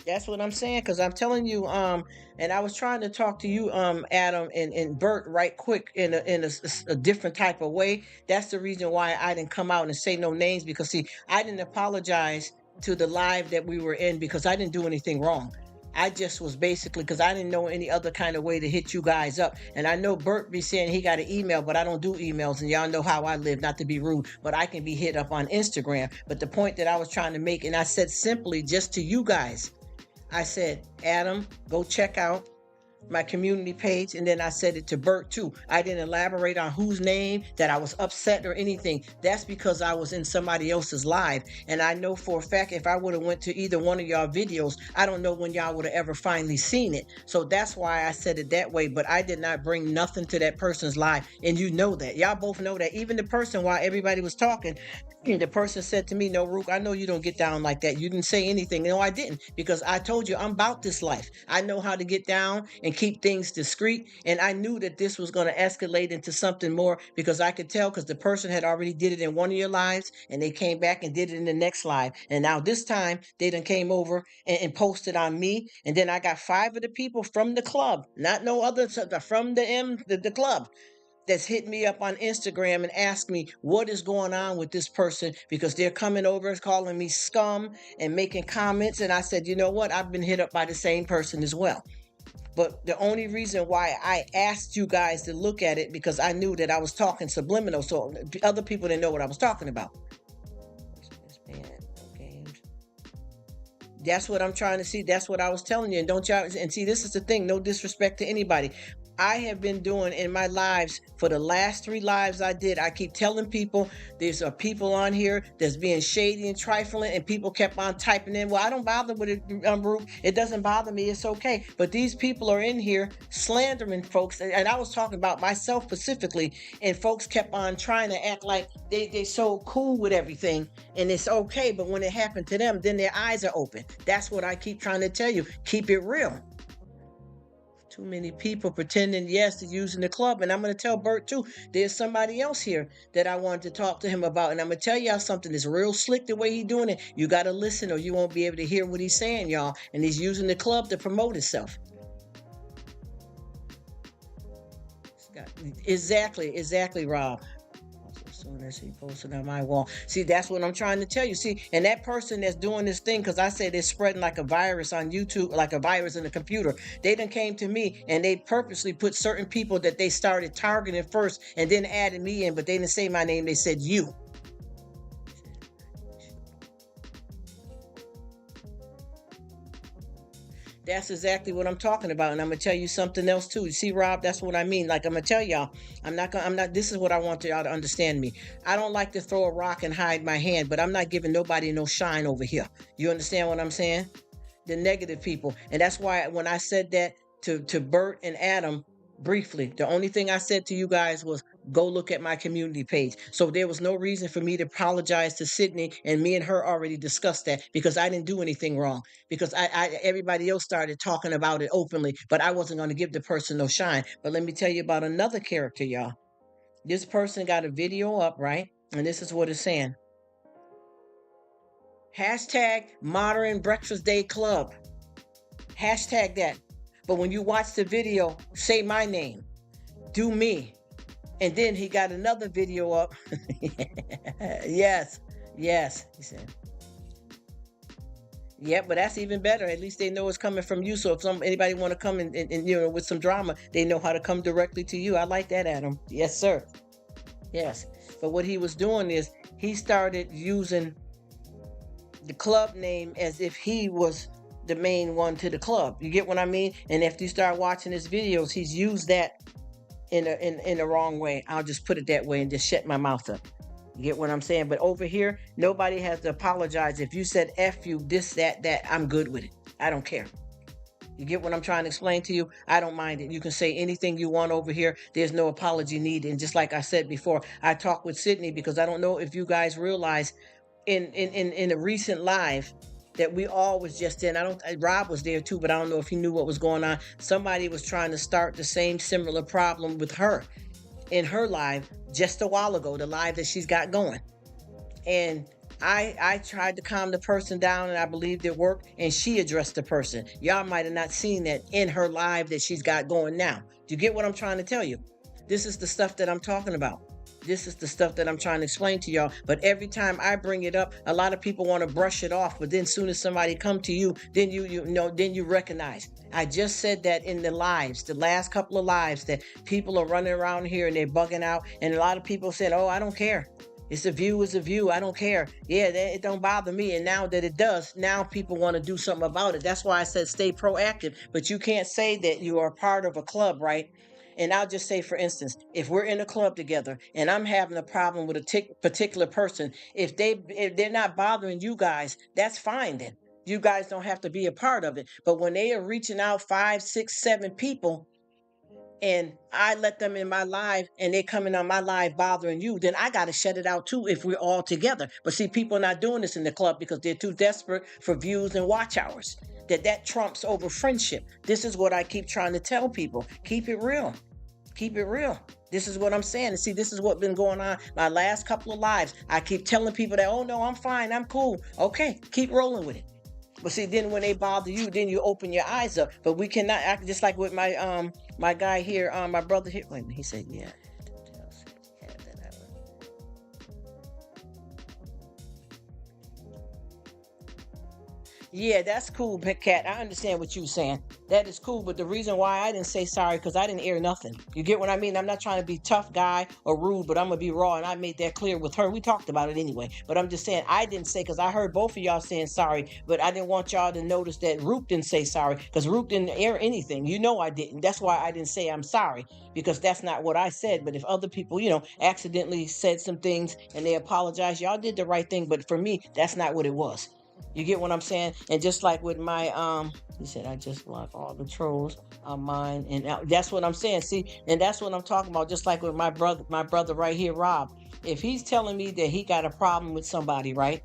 That's what I'm saying, because I'm telling you, and I was trying to talk to you, Adam and Bert, right quick in a different type of way. That's the reason why I didn't come out and say no names, because see, I didn't apologize to the live that we were in because I didn't do anything wrong. I just was basically, because I didn't know any other kind of way to hit you guys up. And I know Bert be saying he got an email, but I don't do emails. And y'all know how I live, not to be rude, but I can be hit up on Instagram. But the point that I was trying to make, and I said simply just to you guys, I said, Adam, go check out my community page. And then I said it to Bert too. I didn't elaborate on whose name, that I was upset or anything. That's because I was in somebody else's live. And I know for a fact, if I would have went to either one of y'all videos, I don't know when y'all would have ever finally seen it. So that's why I said it that way. But I did not bring nothing to that person's live. And you know that. Y'all both know that. Even the person, while everybody was talking, the person said to me, no, Rruk, I know you don't get down like that. You didn't say anything. No, I didn't, because I told you I'm about this life. I know how to get down and keep things discreet. And I knew that this was going to escalate into something more, because I could tell, because the person had already did it in one of your lives and they came back and did it in the next live. And now this time they done came over and posted on me. And then I got 5 of the people from the club, not no other, from the club, that's hit me up on Instagram and asked me what is going on with this person, because they're coming over calling me scum and making comments. And I said, you know what? I've been hit up by the same person as well. But the only reason why I asked you guys to look at it, because I knew that I was talking subliminal, so other people didn't know what I was talking about. That's what I'm trying to see. That's what I was telling you. And don't y'all, and see, this is the thing, no disrespect to anybody. I have been doing in my lives, for the last 3 lives I did, I keep telling people there's people on here that's being shady and trifling, and people kept on typing in, well, I don't bother with it, Rruk. It doesn't bother me. It's okay. But these people are in here slandering folks. And I was talking about myself specifically, and folks kept on trying to act like they so cool with everything and it's okay. But when it happened to them, then their eyes are open. That's what I keep trying to tell you. Keep it real. Too many people pretending, yes, to using the club. And I'm going to tell Bert too, there's somebody else here that I wanted to talk to him about. And I'm going to tell y'all something that's real slick the way he's doing it. You got to listen or you won't be able to hear what he's saying, y'all. And he's using the club to promote himself. Exactly, Rob. soon as he posted on my wall. See, that's what I'm trying to tell you. See, and that person that's doing this thing, because I said it's spreading like a virus on YouTube, like a virus in the computer. They done came to me and they purposely put certain people that they started targeting first and then added me in, but they didn't say my name. They said you. That's exactly what I'm talking about. And I'm gonna tell you something else too. You see, Rob, that's what I mean. Like I'm gonna tell y'all, I'm not this is what I want y'all to understand me. I don't like to throw a rock and hide my hand, but I'm not giving nobody no shine over here. You understand what I'm saying? The negative people. And that's why when I said that to Bert and Adam briefly, the only thing I said to you guys was go look at my community page. So there was no reason for me to apologize to Sydney, and me and her already discussed that because I didn't do anything wrong. Because I everybody else started talking about it openly, but I wasn't going to give the person no shine. But let me tell you about another character, y'all. This person got a video up, right? And this is what it's saying. Hashtag Modern Breakfast Day Club. Hashtag that. But when you watch the video, say my name. Do me. And then he got another video up. Yes. Yes. He said. Yeah, but that's even better. At least they know it's coming from you. So if anybody want to come and you know with some drama, they know how to come directly to you. I like that, Adam. Yes, sir. Yes. But what he was doing is he started using the club name as if he was the main one to the club. You get what I mean? And if you start watching his videos, he's used that in the wrong way. I'll just put it that way and just shut my mouth up. You get what I'm saying? But over here, nobody has to apologize. If you said F you, this, that, I'm good with it. I don't care. You get what I'm trying to explain to you? I don't mind it. You can say anything you want over here. There's no apology needed. And just like I said before, I talked with Sydney because I don't know if you guys realize in a recent live that we all was just in. Rob was there too, but I don't know if he knew what was going on. Somebody was trying to start the same similar problem with her in her live just a while ago, the live that she's got going. And I tried to calm the person down, and I believed it worked, and she addressed the person. Y'all might have not seen that in her live that she's got going now. Do you get what I'm trying to tell you? This is the stuff that I'm talking about. This is the stuff that I'm trying to explain to y'all. But every time I bring it up, a lot of people want to brush it off. But then soon as somebody come to you, then you know, then you recognize. I just said that in the lives, the last couple of lives, that people are running around here and they're bugging out. And a lot of people said, oh, I don't care. It's a view, it's a view. I don't care. Yeah, it don't bother me. And now that it does, now people want to do something about it. That's why I said stay proactive. But you can't say that you are part of a club, right? And I'll just say, for instance, if we're in a club together and I'm having a problem with a particular person, if they're not bothering you guys, that's fine then. You guys don't have to be a part of it. But when they are reaching out 5, 6, 7 people, and I let them in my live and they're coming on my live bothering you, then I got to shut it out too if we're all together. But see, people are not doing this in the club because they're too desperate for views and watch hours. That trumps over friendship. This is what I keep trying to tell people. Keep it real. Keep it real. This is what I'm saying. And see, this is what's been going on my last couple of lives. I keep telling people that, oh no, I'm fine, I'm cool. Okay, keep rolling with it. But see, then when they bother you, then you open your eyes up. But we cannot act just like with my my guy here, my brother here. Wait a minute, he said, yeah. Yeah, that's cool, Cat. I understand what you're saying. That is cool, but the reason why I didn't say sorry because I didn't air nothing. You get what I mean? I'm not trying to be tough guy or rude, but I'm gonna be raw, and I made that clear with her. We talked about it anyway, but I'm just saying I didn't say because I heard both of y'all saying sorry, but I didn't want y'all to notice that Rruk didn't say sorry because Rruk didn't air anything. You know I didn't. That's why I didn't say I'm sorry because that's not what I said. But if other people, accidentally said some things and they apologize, y'all did the right thing. But for me, that's not what it was. You get what I'm saying? And just like with my he said I just block all the trolls on mine, and that's what I'm saying. See, and that's what I'm talking about. Just like with my brother right here, Rob. If he's telling me that he got a problem with somebody, right,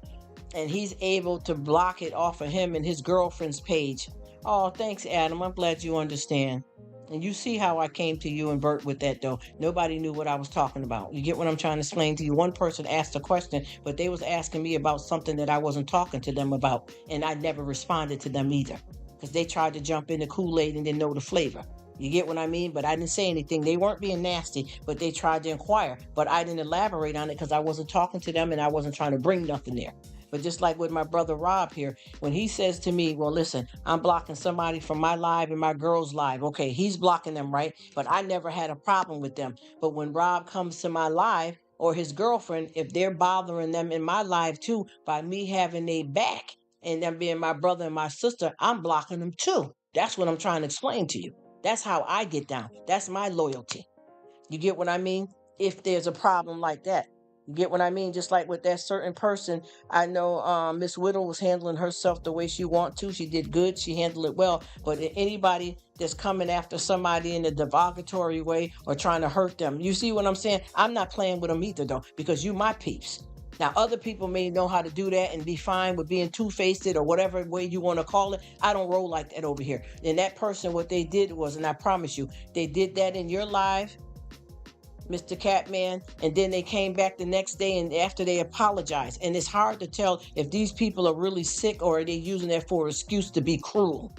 and he's able to block it off of him and his girlfriend's page. Oh, thanks, Adam. I'm glad you understand. And you see how I came to you and Bert with that, though. Nobody knew what I was talking about. You get what I'm trying to explain to you? One person asked a question, but they was asking me about something that I wasn't talking to them about, and I never responded to them either because they tried to jump in the Kool-Aid and didn't know the flavor. You get what I mean? But I didn't say anything. They weren't being nasty, but they tried to inquire. But I didn't elaborate on it because I wasn't talking to them and I wasn't trying to bring nothing there. But just like with my brother Rob here, when he says to me, well, listen, I'm blocking somebody from my live and my girl's live. Okay, he's blocking them, right? But I never had a problem with them. But when Rob comes to my live, or his girlfriend, if they're bothering them in my live too, by me having a back and them being my brother and my sister, I'm blocking them too. That's what I'm trying to explain to you. That's how I get down. That's my loyalty. You get what I mean? If there's a problem like that. You get what I mean? Just like with that certain person, I know Miss Whittle was handling herself the way she want to. She did good. She handled it well. But anybody that's coming after somebody in a derogatory way or trying to hurt them, you see what I'm saying? I'm not playing with them either, though, because you my peeps. Now, other people may know how to do that and be fine with being two-faced or whatever way you want to call it. I don't roll like that over here. And that person, what they did was, and I promise you, they did that in your live, Mr. Catman, and then they came back the next day and after they apologized. And it's hard to tell if these people are really sick or are they using that for an excuse to be cruel.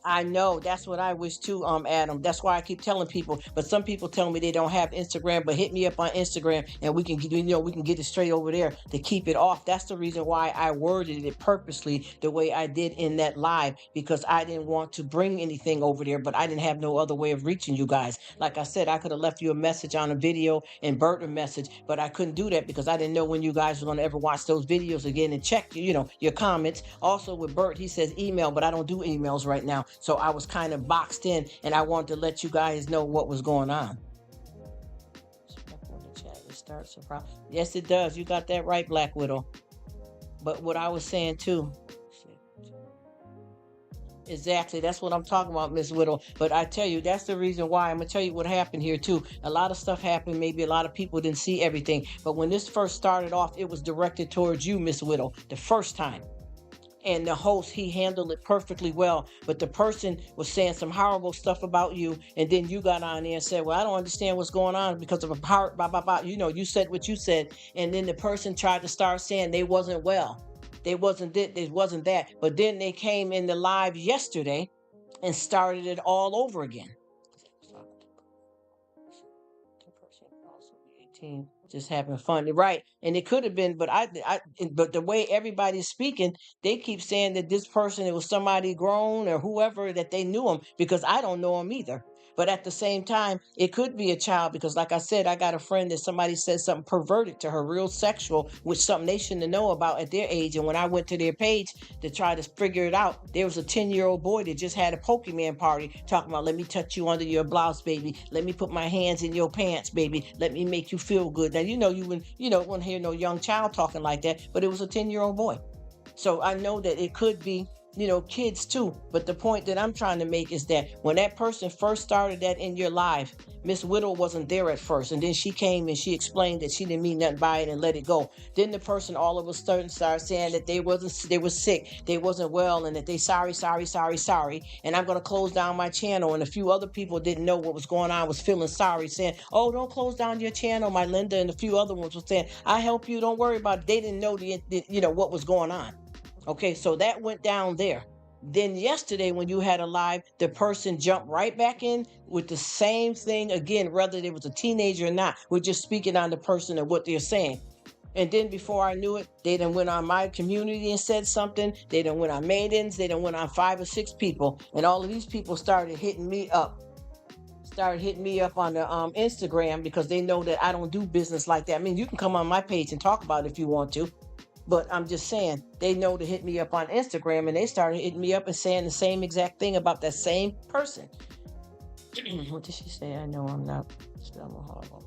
I know that's what I wish too, Adam. That's why I keep telling people. But some people tell me they don't have Instagram, but hit me up on Instagram and we can, we can get it straight over there to keep it off. That's the reason why I worded it purposely the way I did in that live, because I didn't want to bring anything over there, but I didn't have no other way of reaching you guys. Like I said, I could have left you a message on a video and Bert a message, but I couldn't do that because I didn't know when you guys were going to ever watch those videos again and check, your comments. Also with Bert, he says email, but I don't do emails right now. So I was kind of boxed in and I wanted to let you guys know what was going on. Yes, it does. You got that right, Black Widow. But what I was saying too. Exactly. That's what I'm talking about, Miss Whittle. But I tell you, that's the reason why. I'm going to tell you what happened here, too. A lot of stuff happened. Maybe a lot of people didn't see everything. But when this first started off, it was directed towards you, Miss Whittle, the first time. And the host, he handled it perfectly well. But the person was saying some horrible stuff about you. And then you got on there and said, well, I don't understand what's going on because of a part, blah, blah, blah. You said what you said. And then the person tried to start saying they wasn't well. They wasn't this, they wasn't that. But then they came in the live yesterday and started it all over again. Just having fun, right? And it could have been, but but the way everybody's speaking, they keep saying that this person, it was somebody grown or whoever, that they knew him, because I don't know him either. But at the same time, it could be a child because, like I said, I got a friend that somebody said something perverted to her, real sexual, which something they shouldn't know about at their age. And when I went to their page to try to figure it out, there was a 10-year-old boy that just had a Pokemon party talking about, let me touch you under your blouse, baby. Let me put my hands in your pants, baby. Let me make you feel good. Now, you wouldn't hear no young child talking like that, but it was a 10-year-old boy. So I know that it could be, kids too. But the point that I'm trying to make is that when that person first started that in your life, Miss Whittle wasn't there at first. And then she came and she explained that she didn't mean nothing by it and let it go. Then the person all of a sudden started saying that they were sick, they wasn't well, and that they sorry. And I'm going to close down my channel. And a few other people didn't know what was going on, was feeling sorry, saying, oh, don't close down your channel. My Linda and a few other ones were saying, I help you, don't worry about it. They didn't know what was going on. Okay, so that went down there. Then yesterday when you had a live, the person jumped right back in with the same thing again, whether it was a teenager or not. We're just speaking on the person and what they're saying. And then before I knew it, they done went on my community and said something. They done went on Maidens. They done went on 5 or 6 people. And all of these people started hitting me up on the Instagram, because they know that I don't do business like that. I mean, you can come on my page and talk about it if you want to. But I'm just saying, they know to hit me up on Instagram, and they started hitting me up and saying the same exact thing about that same person. What did she say? I know I'm not spelling horrible.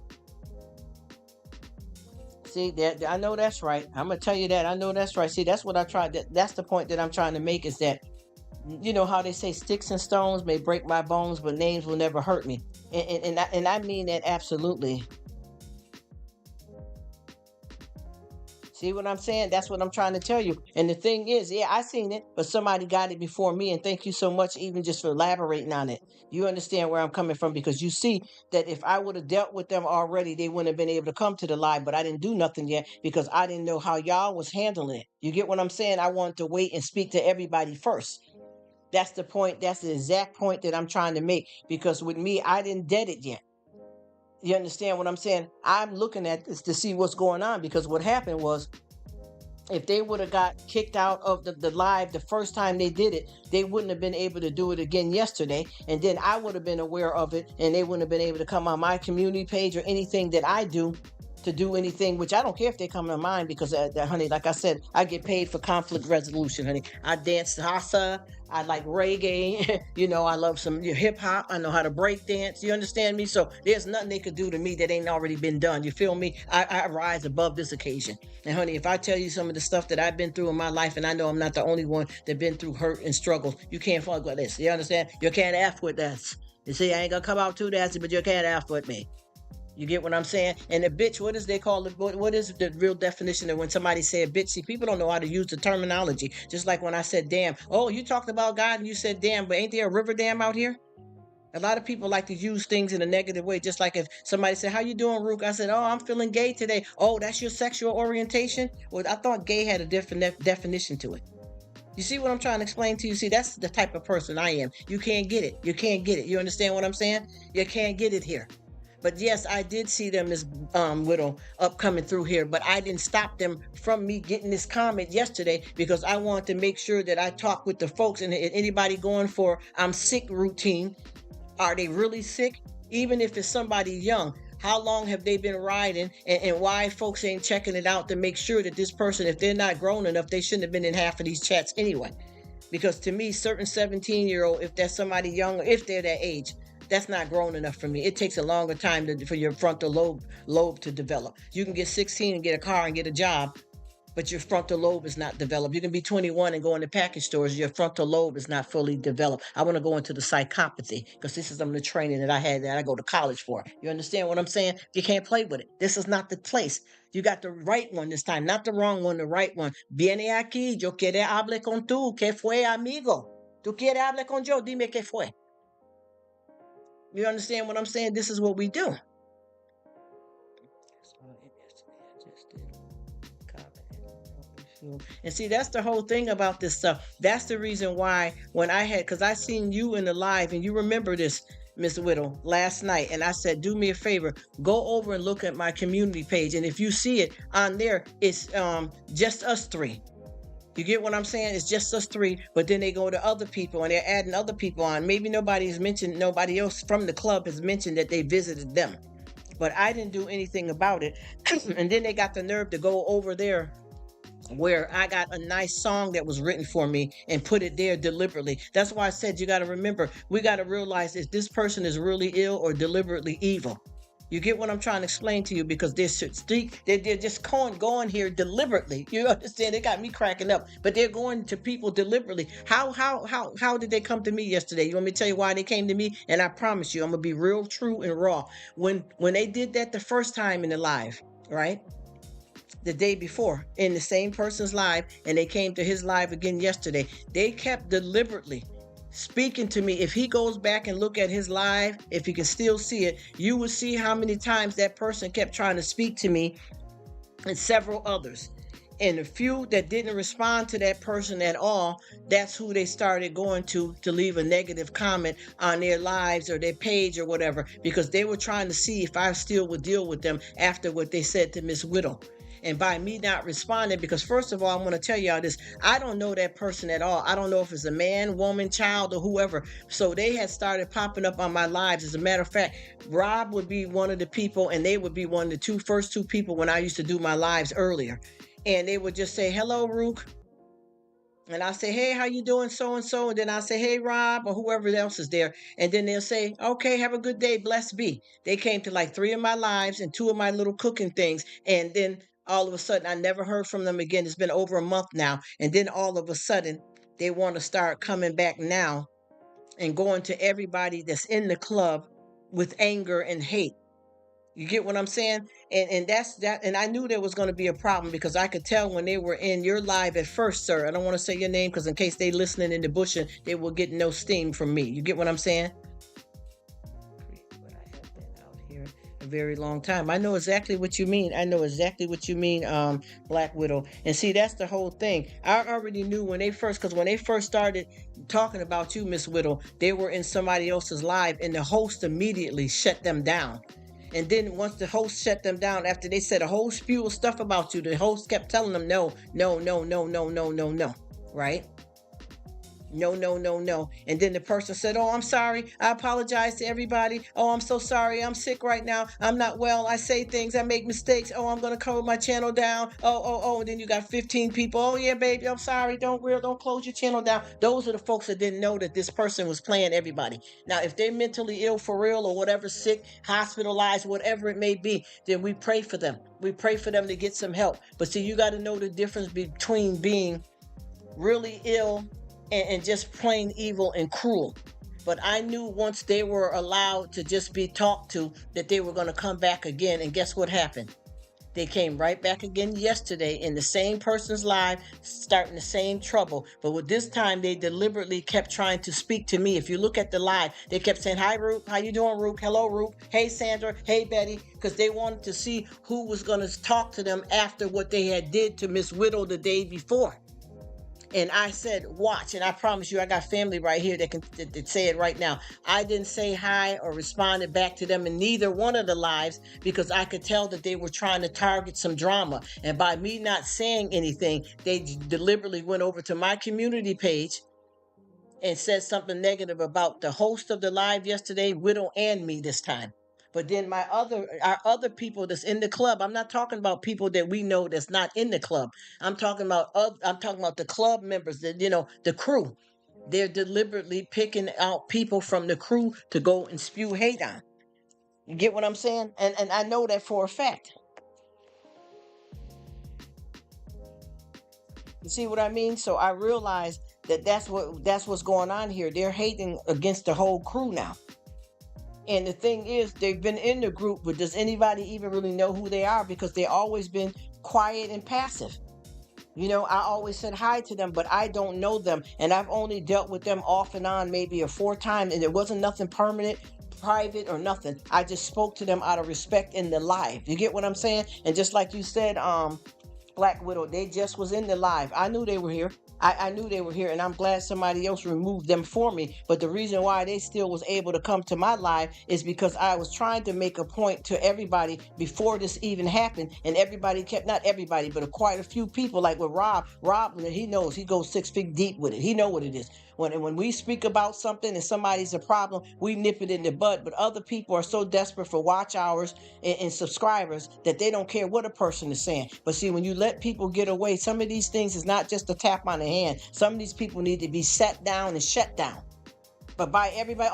See, that I know that's right. I'm going to tell you that. I know that's right. See, that's what I tried. That's the point that I'm trying to make, is that, you know how they say sticks and stones may break my bones, but names will never hurt me. And I mean that absolutely. See what I'm saying? That's what I'm trying to tell you. And the thing is, yeah, I seen it, but somebody got it before me. And thank you so much, even just for elaborating on it. You understand where I'm coming from, because you see that if I would have dealt with them already, they wouldn't have been able to come to the live. But I didn't do nothing yet because I didn't know how y'all was handling it. You get what I'm saying? I wanted to wait and speak to everybody first. That's the point. That's the exact point that I'm trying to make. Because with me, I didn't dead it yet. You understand what I'm saying? I'm looking at this to see what's going on, because what happened was, if they would have got kicked out of the live the first time they did it, they wouldn't have been able to do it again yesterday. And then I would have been aware of it, and they wouldn't have been able to come on my community page or anything that I do to do anything, which I don't care if they come to mine, because honey, like I said, I get paid for conflict resolution, honey. I dance salsa. I like reggae. I love some hip hop. I know how to break dance. You understand me? So there's nothing they could do to me that ain't already been done. You feel me? I rise above this occasion. And honey, if I tell you some of the stuff that I've been through in my life, and I know I'm not the only one that been through hurt and struggles, you can't fuck with this. You understand? You can't F with this. You see, I ain't gonna come out too nasty, but you can't F with me. You get what I'm saying? And a bitch, what is they call it? What is the real definition of when somebody say a bitch? See, people don't know how to use the terminology. Just like when I said damn. Oh, you talked about God and you said damn, but ain't there a river dam out here? A lot of people like to use things in a negative way. Just like if somebody said, "How you doing, Rruk?" I said, "Oh, I'm feeling gay today." "Oh, that's your sexual orientation?" Well, I thought gay had a different definition to it. You see what I'm trying to explain to you? See, that's the type of person I am. You can't get it. You can't get it. You understand what I'm saying? You can't get it here. But yes, I did see them as Widow up coming through here, but I didn't stop them from me getting this comment yesterday, because I wanted to make sure that I talk with the folks, and anybody going for I'm sick routine. Are they really sick? Even if it's somebody young, how long have they been riding, and why folks ain't checking it out to make sure that this person, if they're not grown enough, they shouldn't have been in half of these chats anyway. Because to me, certain 17-year-old, if that's somebody young, if they're that age, that's not grown enough for me. It takes a longer time for your frontal lobe to develop. You can get 16 and get a car and get a job, but your frontal lobe is not developed. You can be 21 and go into package stores. Your frontal lobe is not fully developed. I want to go into the psychopathy, because this is some of the training that I had that I go to college for. You understand what I'm saying? You can't play with it. This is not the place. You got the right one this time, not the wrong one, the right one. Viene aquí, yo quiero hablar con tú. ¿Qué fue, amigo? ¿Tú quieres hablar con yo? Dime qué fue. You understand what I'm saying? This is what we do. And see, that's the whole thing about this stuff. That's the reason why when because I seen you in the live, and you remember this, Miss Whittle, last night, and I said, do me a favor, go over and look at my community page, and if you see it on there, it's just us three. You get what I'm saying? It's just us three, but then they go to other people and they're adding other people on. Maybe nobody else from the club has mentioned that they visited them, but I didn't do anything about it. And then they got the nerve to go over there where I got a nice song that was written for me and put it there deliberately. That's why I said you got to remember, we got to realize if this person is really ill or deliberately evil. You get what I'm trying to explain to you? Because they're just going here deliberately. You understand? They got me cracking up, but they're going to people deliberately. How did they come to me yesterday? You want me to tell you why they came to me? And I promise you, I'm gonna be real, true, and raw. When they did that the first time in the live, right? The day before in the same person's live, and they came to his live again yesterday, they kept deliberately speaking to me. If he goes back and look at his live, if he can still see it, you will see how many times that person kept trying to speak to me, and several others. And the few that didn't respond to that person at all, that's who they started going to leave a negative comment on their lives or their page or whatever, because they were trying to see if I still would deal with them after what they said to Miss Whittle. And by me not responding, because first of all, I'm going to tell y'all this, I don't know that person at all. I don't know if it's a man, woman, child, or whoever. So they had started popping up on my lives. As a matter of fact, Rob would be one of the people, and they would be one of the first two people when I used to do my lives earlier. And they would just say, "Hello, Rruk." And I say, "Hey, how you doing, so and so?" And then I say, "Hey, Rob," or whoever else is there. And then they'll say, "Okay, have a good day, blessed be." They came to like 3 of my lives and 2 of my little cooking things. And then all of a sudden, I never heard from them again. It's been over a month now. And then all of a sudden, they want to start coming back now and going to everybody that's in the club with anger and hate. You get what I'm saying? And that's that. And I knew there was going to be a problem because I could tell when they were in your live at first, sir. I don't want to say your name because in case they listening in the bush, they will get no steam from me. You get what I'm saying? But I have been out here a very long time. I know exactly what you mean. I know exactly what you mean, Black Widow. And see, that's the whole thing. I already knew when they first, because when they first started talking about you, Miss Widow, they were in somebody else's live, and the host immediately shut them down. And then once the host shut them down, after they said a whole spew of stuff about you, the host kept telling them no, no, no, no, no, no, no, no. Right? No, no, no, no. And then the person said, "Oh, I'm sorry. I apologize to everybody. Oh, I'm so sorry. I'm sick right now. I'm not well. I say things. I make mistakes. Oh, I'm going to cover my channel down. Oh. And then you got 15 people. Oh, yeah, baby. I'm sorry. Don't close your channel down." Those are the folks that didn't know that this person was playing everybody. Now, if they're mentally ill for real or whatever, sick, hospitalized, whatever it may be, then we pray for them. We pray for them to get some help. But see, you got to know the difference between being really ill and just plain evil and cruel. But I knew once they were allowed to just be talked to that they were going to come back again. And guess what happened? They came right back again yesterday in the same person's live, starting the same trouble. But with this time, they deliberately kept trying to speak to me. If you look at the live, they kept saying, "Hi, Rruk. How you doing, Rruk? Hello, Rruk. Hey, Sandra. Hey, Betty." Because they wanted to see who was going to talk to them after what they had did to Miss Widow the day before. And I said, watch, and I promise you, I got family right here that can say it right now. I didn't say hi or responded back to them in neither one of the lives because I could tell that they were trying to target some drama. And by me not saying anything, they deliberately went over to my community page and said something negative about the host of the live yesterday, Widow, and me this time. But then our other people that's in the club, I'm not talking about people that we know that's not in the club. I'm talking about the club members, that the crew. They're deliberately picking out people from the crew to go and spew hate on. You get what I'm saying? And I know that for a fact. You see what I mean? So I realized that that's what's going on here. They're hating against the whole crew now. And the thing is, they've been in the group, but does anybody even really know who they are? Because they've always been quiet and passive. I always said hi to them, but I don't know them. And I've only dealt with them off and on maybe 4 times. And it wasn't nothing permanent, private, or nothing. I just spoke to them out of respect in the live. You get what I'm saying? And just like you said, Black Widow, they just was in the live. I knew they were here. I knew they were here, and I'm glad somebody else removed them for me. But the reason why they still was able to come to my live is because I was trying to make a point to everybody before this even happened, and everybody kept, not everybody, but quite a few people, like with Rob, he knows, he goes 6 feet deep with it. He know what it is. When we speak about something and somebody's a problem, we nip it in the bud. But other people are so desperate for watch hours and subscribers that they don't care what a person is saying. But see, when you let people get away, some of these things is not just a tap on the hand. Some of these people need to be sat down and shut down. But by everybody,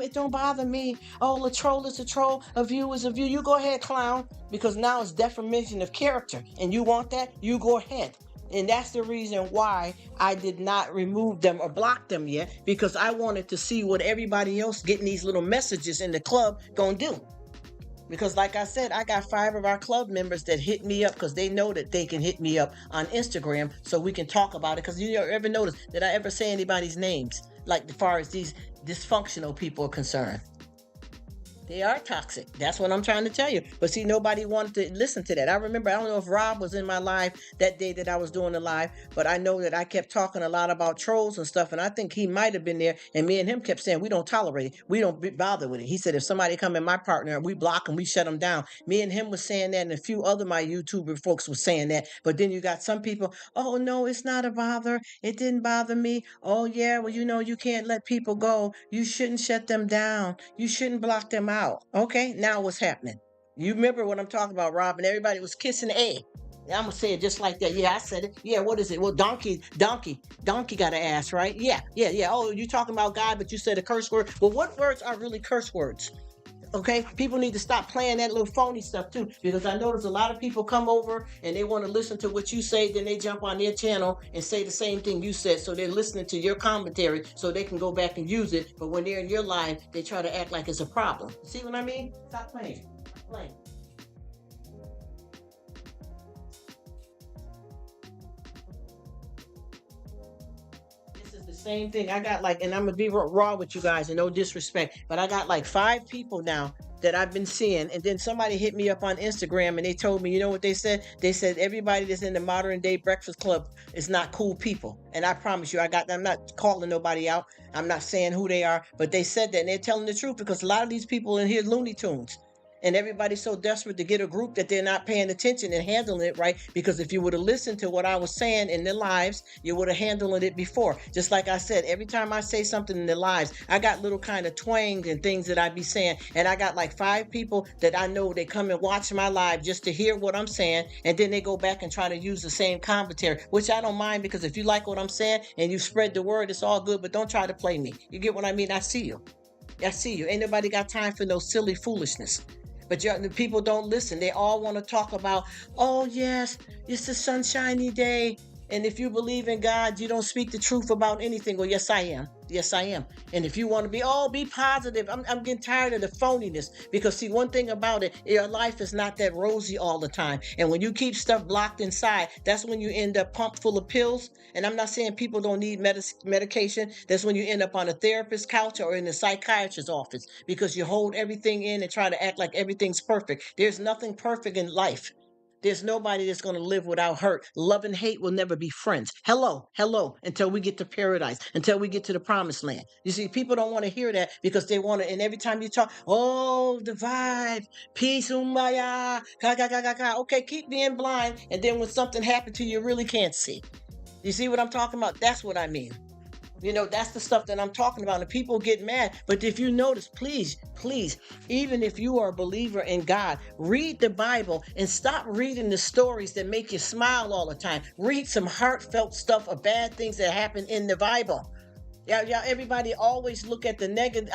it don't bother me. Oh, a troll is a troll, a view is a view. You go ahead, clown, because now it's defamation of character. And you want that? You go ahead. And that's the reason why I did not remove them or block them yet, because I wanted to see what everybody else getting these little messages in the club gonna do. Because like I said, I got 5 of our club members that hit me up because they know that they can hit me up on Instagram so we can talk about it. Because you ever notice that I ever say anybody's names, like as far as these dysfunctional people are concerned? They are toxic. That's what I'm trying to tell you. But see, nobody wanted to listen to that. I remember, I don't know if Rob was in my live that day that I was doing the live, but I know that I kept talking a lot about trolls and stuff, and I think he might have been there, and me and him kept saying, we don't tolerate it. We don't bother with it. He said, if somebody come in my partner, we block them, we shut them down. Me and him was saying that, and a few other my YouTuber folks was saying that. But then you got some people, oh, no, it's not a bother. It didn't bother me. Oh, yeah, well, you can't let people go. You shouldn't shut them down. You shouldn't block them out. Okay, now what's happening? You remember what I'm talking about, Rob, and everybody was kissing A. I'm gonna say it just like that. Yeah, I said it. Yeah, what is it? Well, donkey got an ass, right? Yeah. Oh, you talking about God, but you said a curse word. Well, what words are really curse words? Okay, people need to stop playing that little phony stuff too, because I notice a lot of people come over and they want to listen to what you say, then they jump on their channel and say the same thing you said, so they're listening to your commentary so they can go back and use it, but when they're in your live, they try to act like it's a problem. See what I mean? Stop playing. Same thing. I got like, and I'm gonna be raw with you guys, and no disrespect, but I got like 5 people now that I've been seeing, and then somebody hit me up on Instagram, and they told me, you know what they said? They said everybody that's in the modern day Breakfast Club is not cool people, and I promise you, I'm not calling nobody out. I'm not saying who they are, but they said that, and they're telling the truth because a lot of these people in here Looney Tunes. And everybody's so desperate to get a group that they're not paying attention and handling it right. Because if you would have listened to what I was saying in their lives, you would have handled it before. Just like I said, every time I say something in their lives, I got little kind of twang and things that I be saying. And I got like 5 people that I know they come and watch my live just to hear what I'm saying. And then they go back and try to use the same commentary, which I don't mind because if you like what I'm saying and you spread the word, it's all good. But don't try to play me. You get what I mean? I see you. I see you. Ain't nobody got time for no silly foolishness. But the people don't listen. They all want to talk about, oh, yes, it's a sunshiny day. And if you believe in God, you don't speak the truth about anything. Well, yes, I am. Yes, I am. And if you want to be positive. I'm getting tired of the phoniness because, see, one thing about it, your life is not that rosy all the time. And when you keep stuff blocked inside, that's when you end up pumped full of pills. And I'm not saying people don't need medication. That's when you end up on a therapist's couch or in a psychiatrist's office because you hold everything in and try to act like everything's perfect. There's nothing perfect in life. There's nobody that's going to live without hurt. Love and hate will never be friends. Hello, hello, until we get to paradise, until we get to the promised land. You see, people don't want to hear that because they want to, and every time you talk, oh, the vibe, peace, umbaya, ka, ka, ka, ka, ka. Okay, keep being blind, and then when something happens to you, you really can't see. You see what I'm talking about? That's what I mean. That's the stuff that I'm talking about. And people get mad. But if you notice, please, please, even if you are a believer in God, read the Bible and stop reading the stories that make you smile all the time. Read some heartfelt stuff of bad things that happen in the Bible. Yeah, everybody always look at the negative,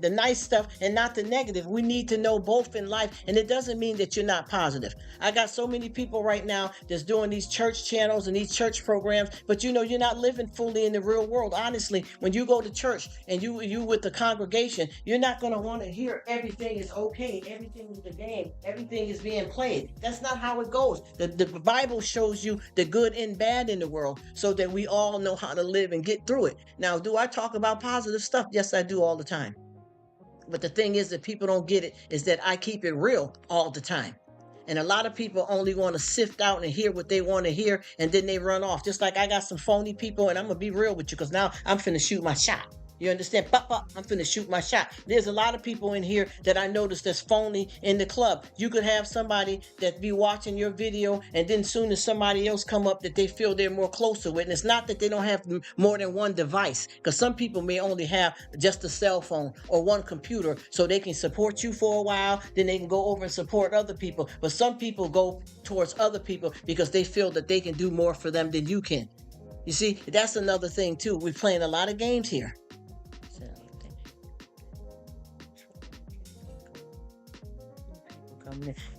the nice stuff and not the negative. We need to know both in life, and it doesn't mean that you're not positive. I got so many people right now that's doing these church channels and these church programs, but you're not living fully in the real world. Honestly, when you go to church and you with the congregation, you're not going to want to hear everything is okay, everything is the game, everything is being played. That's not how it goes. The Bible shows you the good and bad in the world so that we all know how to live and get through it. Now, do I talk about positive stuff? Yes, I do all the time. But the thing is that people don't get it is that I keep it real all the time. And a lot of people only want to sift out and hear what they want to hear, and then they run off. Just like I got some phony people, and I'm going to be real with you because now I'm finna shoot my shot. You understand? I'm finna shoot my shot. There's a lot of people in here that I noticed that's phony in the club. You could have somebody that be watching your video, and then soon as somebody else come up that they feel they're more closer with. And it's not that they don't have more than one device, because some people may only have just a cell phone or one computer, so they can support you for a while, then they can go over and support other people. But some people go towards other people because they feel that they can do more for them than you can. You see, that's another thing too. We're playing a lot of games here.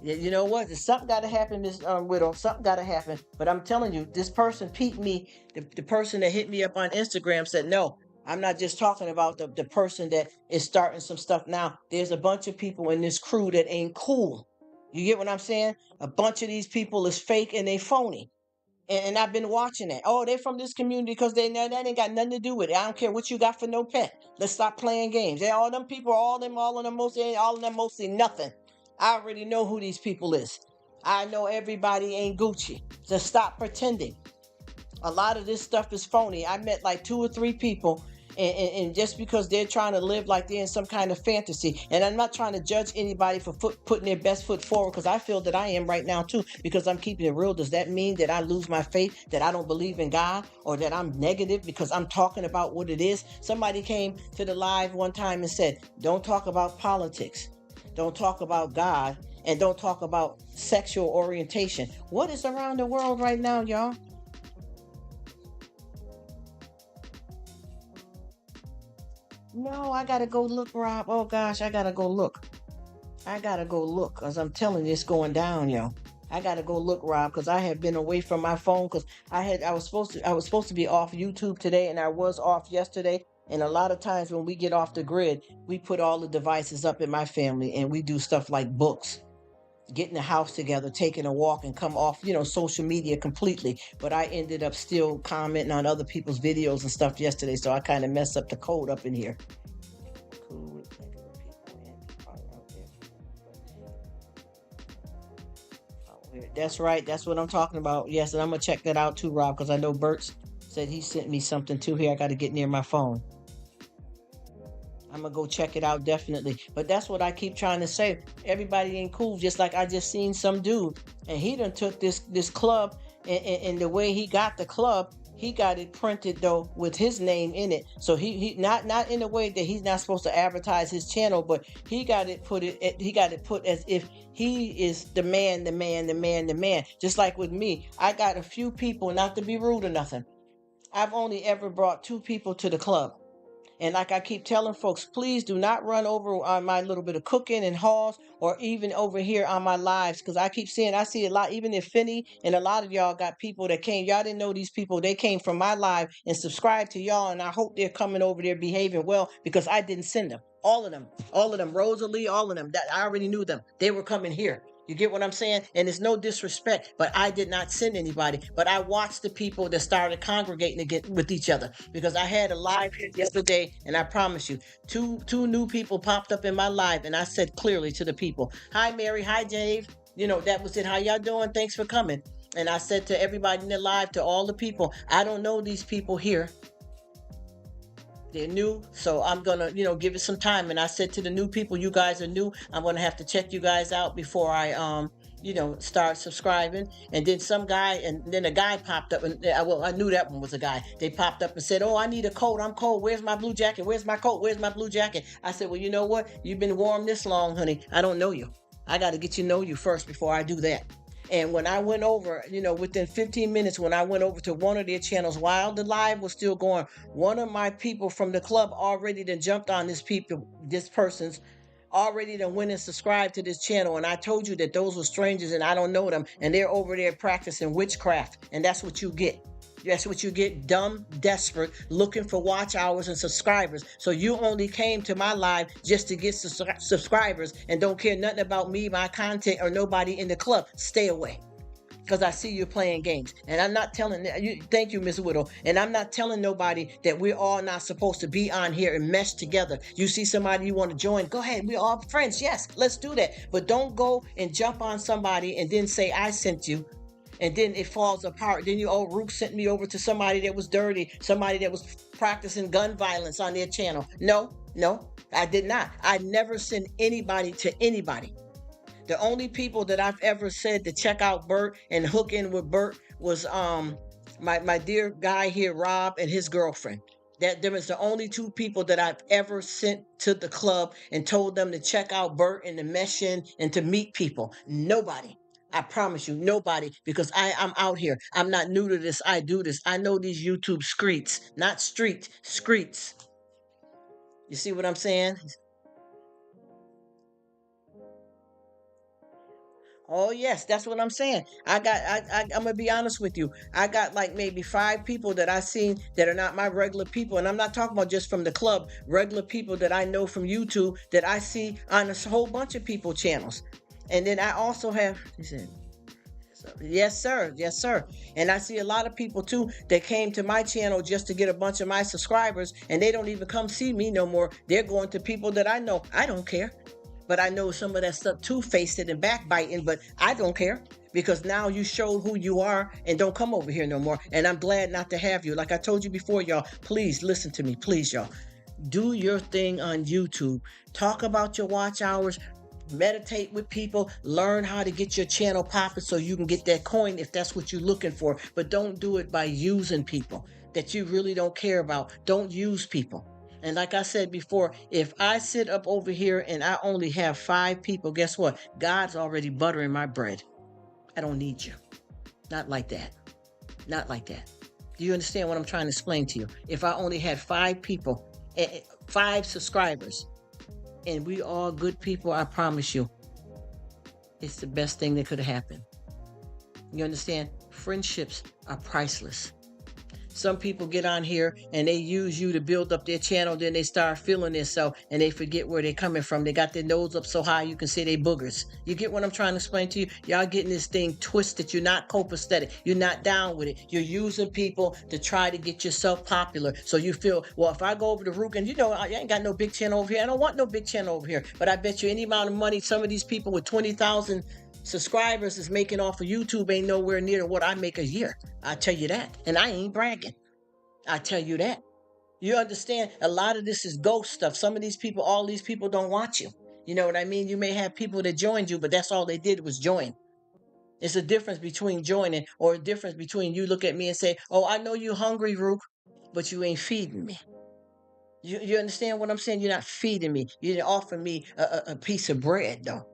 You know what? Something got to happen, Miss Widow. Something got to happen. But I'm telling you, this person peeped me. The person that hit me up on Instagram said, no, I'm not just talking about the person that is starting some stuff now. There's a bunch of people in this crew that ain't cool. You get what I'm saying? A bunch of these people is fake and they phony. And I've been watching that. Oh, they're from this community because that ain't got nothing to do with it. I don't care what you got for no pet. Let's stop playing games. All them people, all of them mostly nothing. I already know who these people is. I know everybody ain't Gucci. Just stop pretending. A lot of this stuff is phony. I met like 2 or 3 people, and just because they're trying to live like they're in some kind of fantasy, and I'm not trying to judge anybody for putting their best foot forward, because I feel that I am right now too, because I'm keeping it real. Does that mean that I lose my faith, that I don't believe in God, or that I'm negative because I'm talking about what it is? Somebody came to the live one time and said, don't talk about politics, don't talk about God, and don't talk about sexual orientation. What is around the world right now, y'all? No, I gotta go look, Rob. Oh gosh, I gotta go look. I gotta go look, cause I'm telling you, it's going down, yo. I gotta go look, Rob, cause I have been away from my phone, cause I was supposed to be off YouTube today, and I was off yesterday. And a lot of times when we get off the grid, we put all the devices up in my family, and we do stuff like books. getting the house together, taking a walk, and come off, social media completely. But I ended up still commenting on other people's videos and stuff yesterday, so I kind of messed up the code up in here. Cool. That's right. That's what I'm talking about. Yes, and I'm gonna check that out too, Rob, because I know Bert said he sent me something too. Here, I got to get near my phone. I'm gonna go check it out definitely. But that's what I keep trying to say. Everybody ain't cool. Just like I just seen some dude, and he done took this club, and the way he got the club, he got it printed though with his name in it. So he not in a way that he's not supposed to advertise his channel, but he got it put as if he is the man, the man, the man, the man. Just like with me, I got a few people, not to be rude or nothing. I've only ever brought 2 people to the club. And like I keep telling folks, please do not run over on my little bit of cooking and hauls, or even over here on my lives, because I keep seeing, I see a lot, even if Finney and a lot of y'all got people that came, y'all didn't know these people, they came from my live and subscribed to y'all, and I hope they're coming over there behaving well, because I didn't send them. All of them, Rosalie, all of them, that I already knew them. They were coming here. You get what I'm saying? And it's no disrespect, but I did not send anybody. But I watched the people that started congregating again with each other, because I had a live here yesterday, and I promise you, two new people popped up in my live, and I said clearly to the people, "Hi, Mary. Hi, Dave. That was it. How y'all doing? Thanks for coming." And I said to everybody in the live, to all the people, I don't know these people here. They're new, so I'm gonna, give it some time. And I said to the new people, you guys are new. I'm gonna have to check you guys out before I, start subscribing. And then some guy, and then a guy popped up, and I knew that one was a guy. They popped up and said, "Oh, I need a coat. I'm cold. Where's my blue jacket? Where's my coat? Where's my blue jacket?" I said, "Well, you know what? You've been warm this long, honey. I don't know you. I got to get you know you first before I do that." And when I went over, within 15 minutes, when I went over to one of their channels while the live was still going, one of my people from the club already done jumped on this person's already done went and subscribed to this channel. And I told you that those were strangers and I don't know them. And they're over there practicing witchcraft. And that's what you get. That's what you get, dumb, desperate, looking for watch hours and subscribers. So you only came to my live just to get subscribers and don't care nothing about me, my content, or nobody in the club. Stay away. Because I see you playing games. And I'm not telling you, thank you, Ms. Whittle. And I'm not telling nobody that we're all not supposed to be on here and mesh together. You see somebody you want to join, go ahead. We're all friends. Yes, let's do that. But don't go and jump on somebody and then say, I sent you. And then it falls apart. Then Rruk sent me over to somebody that was dirty, somebody that was practicing gun violence on their channel. No, I did not. I never sent anybody to anybody. The only people that I've ever said to check out Bert and hook in with Bert was my dear guy here, Rob, and his girlfriend. That there was the only 2 people that I've ever sent to the club and told them to check out Bert and to mesh in and to meet people. Nobody. I promise you, nobody, because I'm out here. I'm not new to this. I do this. I know these YouTube streets, not streets. You see what I'm saying? Oh yes, that's what I'm saying. I'm gonna be honest with you. I got like maybe 5 people that I seen that are not my regular people, and I'm not talking about just from the club. Regular people that I know from YouTube that I see on a whole bunch of people channels. And then I also have, yes, sir. Yes, sir. And I see a lot of people too that came to my channel just to get a bunch of my subscribers, and they don't even come see me no more. They're going to people that I know. I don't care. But I know some of that stuff two-faced and backbiting, but I don't care, because now you showed who you are, and don't come over here no more. And I'm glad not to have you. Like I told you before, y'all, please listen to me. Please, y'all. Do your thing on YouTube. Talk about your watch hours. Meditate with people, learn how to get your channel popping so you can get that coin if that's what you're looking for. But don't do it by using people that you really don't care about. Don't use people. And like I said before, if I sit up over here and I only have 5 people, guess what? God's already buttering my bread. I don't need you. Not like that. Not like that. Do you understand what I'm trying to explain to you? If I only had 5 people, 5 subscribers, and we all good people, I promise you, it's the best thing that could have happened. You understand? Friendships are priceless. Some people get on here and they use you to build up their channel, then they start feeling themselves and they forget where they're coming from. They got their nose up so high you can see they boogers. You get what I'm trying to explain to you? Y'all getting this thing twisted. You're not copacetic. You're not down with it. You're using people to try to get yourself popular. So you feel, well, if I go over to Rruk, and I ain't got no big channel over here. I don't want no big channel over here. But I bet you any amount of money some of these people with 20,000 subscribers is making off of YouTube ain't nowhere near what I make a year. I tell you that. And I ain't bragging. I tell you that. You understand? A lot of this is ghost stuff. Some of these people, all these people don't want you. You know what I mean? You may have people that joined you, but that's all they did was join. It's a difference between joining or a difference between you look at me and say, oh, I know you're hungry, Rruk, but you ain't feeding me. You understand what I'm saying? You're not feeding me. You didn't offer me a piece of bread, though.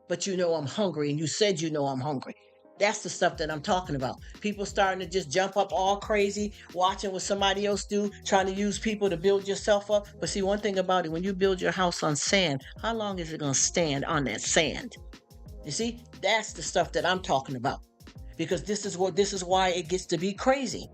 But you know I'm hungry, and you said you know I'm hungry. That's the stuff that I'm talking about. People starting to just jump up all crazy, watching what somebody else do, trying to use people to build yourself up. But see, one thing about it, when you build your house on sand, how long is it going to stand on that sand? You see, that's the stuff that I'm talking about. Because this is why it gets to be crazy.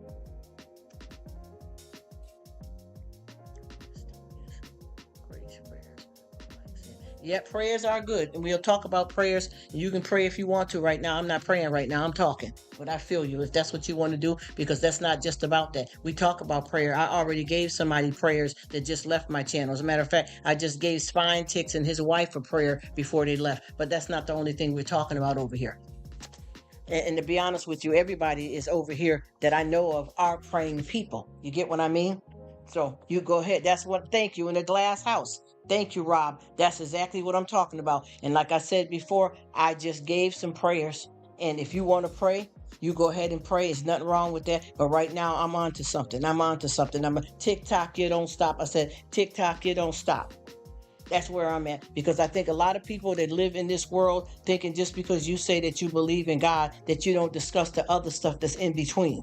Yeah, prayers are good. And we'll talk about prayers. You can pray if you want to right now. I'm not praying right now. I'm talking. But I feel you if that's what you want to do, because that's not just about that. We talk about prayer. I already gave somebody prayers that just left my channel. As a matter of fact, I just gave Spine Ticks and his wife a prayer before they left. But that's not the only thing we're talking about over here. And to be honest with you, everybody is over here that I know of are praying people. You get what I mean? So you go ahead. Thank you, in a glass house. Thank you, Rob. That's exactly what I'm talking about. And like I said before, I just gave some prayers. And if you want to pray, you go ahead and pray. There's nothing wrong with that. But right now, I'm on to something. I'm a TikTok, you don't stop. I said, TikTok, you don't stop. That's where I'm at, because I think a lot of people that live in this world thinking just because you say that you believe in God, that you don't discuss the other stuff that's in between.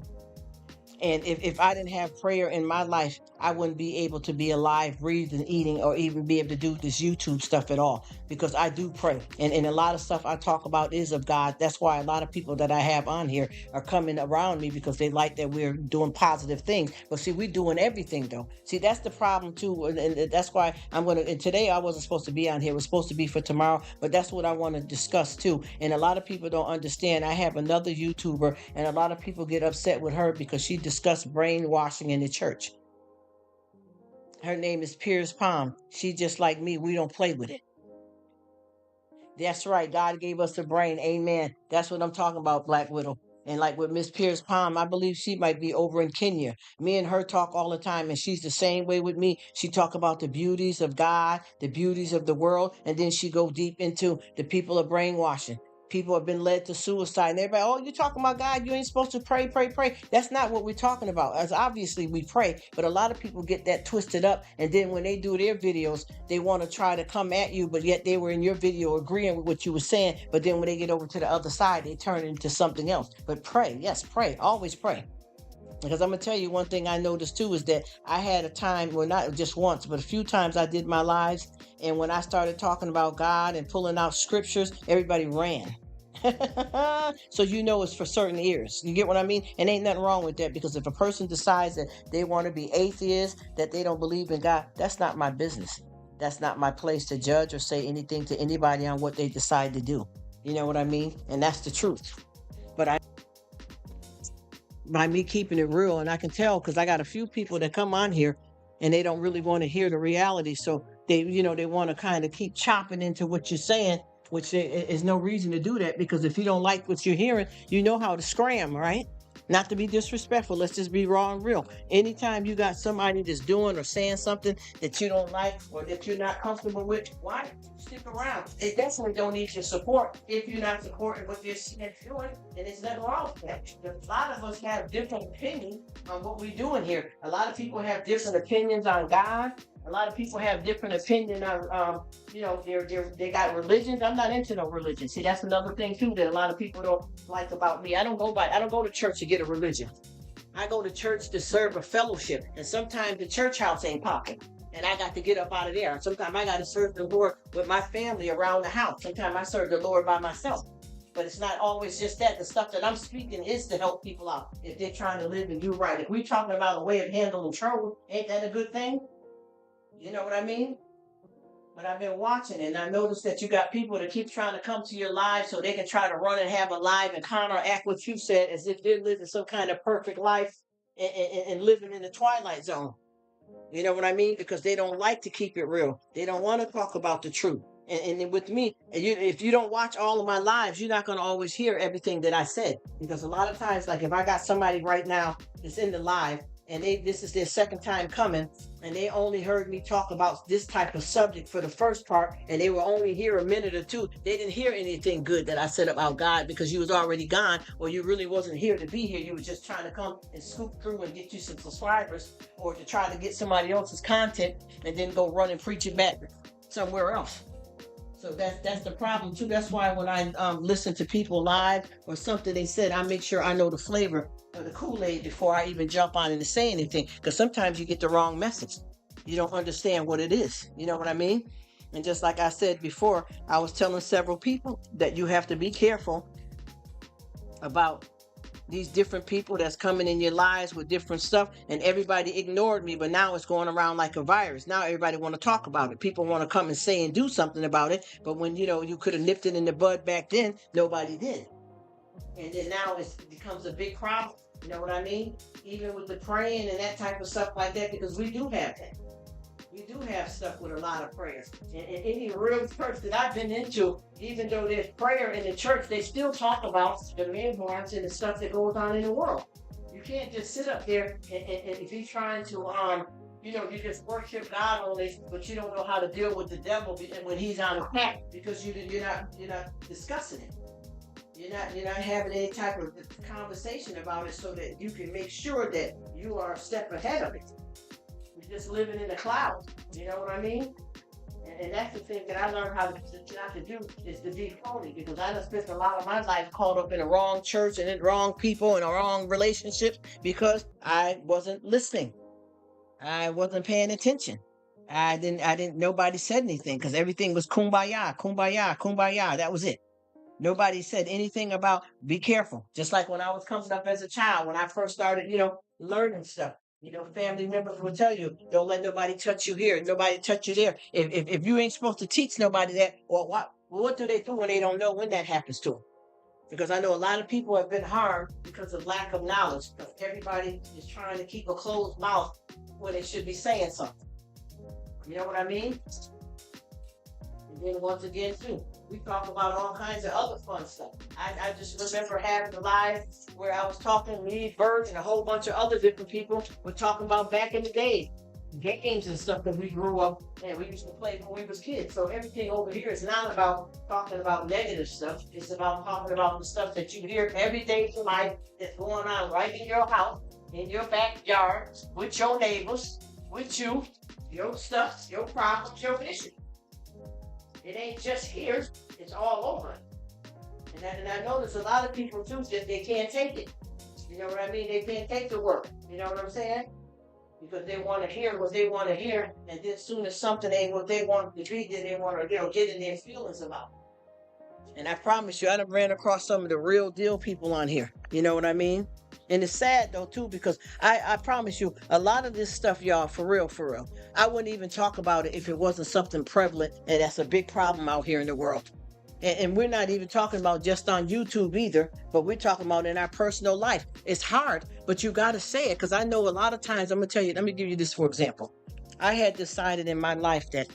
And if I didn't have prayer in my life, I wouldn't be able to be alive, breathing, eating, or even be able to do this YouTube stuff at all, because I do pray. And a lot of stuff I talk about is of God. That's why a lot of people that I have on here are coming around me, because they like that we're doing positive things. But see, we're doing everything, though. See, that's the problem, too. And that's why and today I wasn't supposed to be on here. It was supposed to be for tomorrow. But that's what I want to discuss, too. And a lot of people don't understand. I have another YouTuber, and a lot of people get upset with her because she discussed brainwashing in the church. Her name is Piers Palm. She just like me. We don't play with it. That's right. God gave us the brain. Amen. That's what I'm talking about, Black Widow. And like with Miss Piers Palm, I believe she might be over in Kenya. Me and her talk all the time, and she's the same way with me. She talk about the beauties of God, the beauties of the world, and then she go deep into the people of brainwashing. People have been led to suicide, and everybody, oh, you talking about God? You ain't supposed to pray, pray, pray. That's not what we're talking about. As obviously we pray, but a lot of people get that twisted up, and then when they do their videos, they want to try to come at you, but yet they were in your video agreeing with what you were saying, but then when they get over to the other side, they turn it into something else. But pray, yes, pray, always pray. Because I'm going to tell you one thing I noticed too is that I had a time, well, not just once, but a few times I did my lives. And when I started talking about God and pulling out scriptures, everybody ran. So you know it's for certain ears. You get what I mean? And ain't nothing wrong with that, because if a person decides that they want to be atheist, that they don't believe in God, that's not my business. That's not my place to judge or say anything to anybody on what they decide to do. You know what I mean? And that's the truth. But by me keeping it real, and I can tell because I got a few people that come on here and they don't really want to hear the reality. So they want to kind of keep chopping into what you're saying, which is no reason to do that, because if you don't like what you're hearing, you know how to scram, right? Not to be disrespectful, let's just be raw and real. Anytime you got somebody that's doing or saying something that you don't like or that you're not comfortable with, why stick around? They definitely don't need your support if you're not supporting what they're doing, and there's nothing wrong with that. A lot of us have different opinions on what we're doing here. A lot of people have different opinions on God. A lot of people have different opinion on, they got religions. I'm not into no religion. See, that's another thing too that a lot of people don't like about me. I don't go to church to get a religion. I go to church to serve a fellowship, and sometimes the church house ain't popping, and I got to get up out of there. Sometimes I got to serve the Lord with my family around the house. Sometimes I serve the Lord by myself. but it's not always just that. The stuff that I'm speaking is to help people out if they're trying to live and do right. If we're talking about a way of handling trouble, ain't that a good thing? You know what I mean? But I've been watching and I noticed that you got people that keep trying to come to your live so they can try to run and have a live and counteract what you said as if they're living some kind of perfect life and living in the twilight zone. You know what I mean? Because they don't like to keep it real. They don't want to talk about the truth. And then with me, if you don't watch all of my lives, you're not going to always hear everything that I said. Because a lot of times, like if I got somebody right now that's in the live and this is their second time coming, and they only heard me talk about this type of subject for the first part, and they were only here a minute or two, they didn't hear anything good that I said about God because you was already gone, or you really wasn't here to be here. You were just trying to come and scoop through and get you some subscribers, or to try to get somebody else's content and then go run and preach it back somewhere else. So that's the problem too. That's why when I listen to people live or something they said, I make sure I know the flavor of the Kool-Aid before I even jump on it and say anything. Because sometimes you get the wrong message. You don't understand what it is. You know what I mean? And just like I said before, I was telling several people that you have to be careful about these different people that's coming in your lives with different stuff, and everybody ignored me, but now it's going around like a virus. Now everybody want to talk about it. People want to come and say and do something about it, but when you could have nipped it in the bud back then, nobody did. And then now it becomes a big problem. You know what I mean? Even with the praying and that type of stuff like that, because we do have that. We do have stuff with a lot of prayers. And any real church that I've been into, even though there's prayer in the church, they still talk about the memoirs and the stuff that goes on in the world. You can't just sit up there and if you're trying to you just worship God only, but you don't know how to deal with the devil when he's on attack because you're not discussing it. You're not having any type of conversation about it so that you can make sure that you are a step ahead of it. You're just living in the clouds. You know what I mean? And that's the thing that I learned how to not to do is to be phony, because I done spent a lot of my life caught up in the wrong church and in the wrong people and the wrong relationships because I wasn't listening. I wasn't paying attention. Nobody said anything because everything was kumbaya, kumbaya, kumbaya. That was it. Nobody said anything about be careful. Just like when I was coming up as a child, when I first started, learning stuff. Family members will tell you, don't let nobody touch you here, nobody touch you there. If you ain't supposed to teach nobody that, or what do they do when they don't know when that happens to them? Because I know a lot of people have been harmed because of lack of knowledge. Because everybody is trying to keep a closed mouth when they should be saying something. You know what I mean? And then once again, too, we talk about all kinds of other fun stuff. I just remember having a live where I was talking, me, Bert, and a whole bunch of other different people were talking about back in the day, games and stuff that we grew up and we used to play when we was kids. So everything over here is not about talking about negative stuff. It's about talking about the stuff that you hear every day in life that's going on right in your house, in your backyard, with your neighbors, with you, your stuff, your problems, your issues. It ain't just here, it's all over. And I notice a lot of people too that they can't take it. You know what I mean? They can't take the work. You know what I'm saying? Because they want to hear what they want to hear, and then as soon as something ain't what they want to be, then they want to get in their feelings about it. And I promise you, I done ran across some of the real deal people on here. You know what I mean? And it's sad though too, because I promise you, a lot of this stuff, y'all, for real, I wouldn't even talk about it if it wasn't something prevalent, and that's a big problem out here in the world. And we're not even talking about just on YouTube either, but we're talking about in our personal life. It's hard, but you got to say it, because I know a lot of times, I'm going to tell you, let me give you this for example. I had decided in my life that,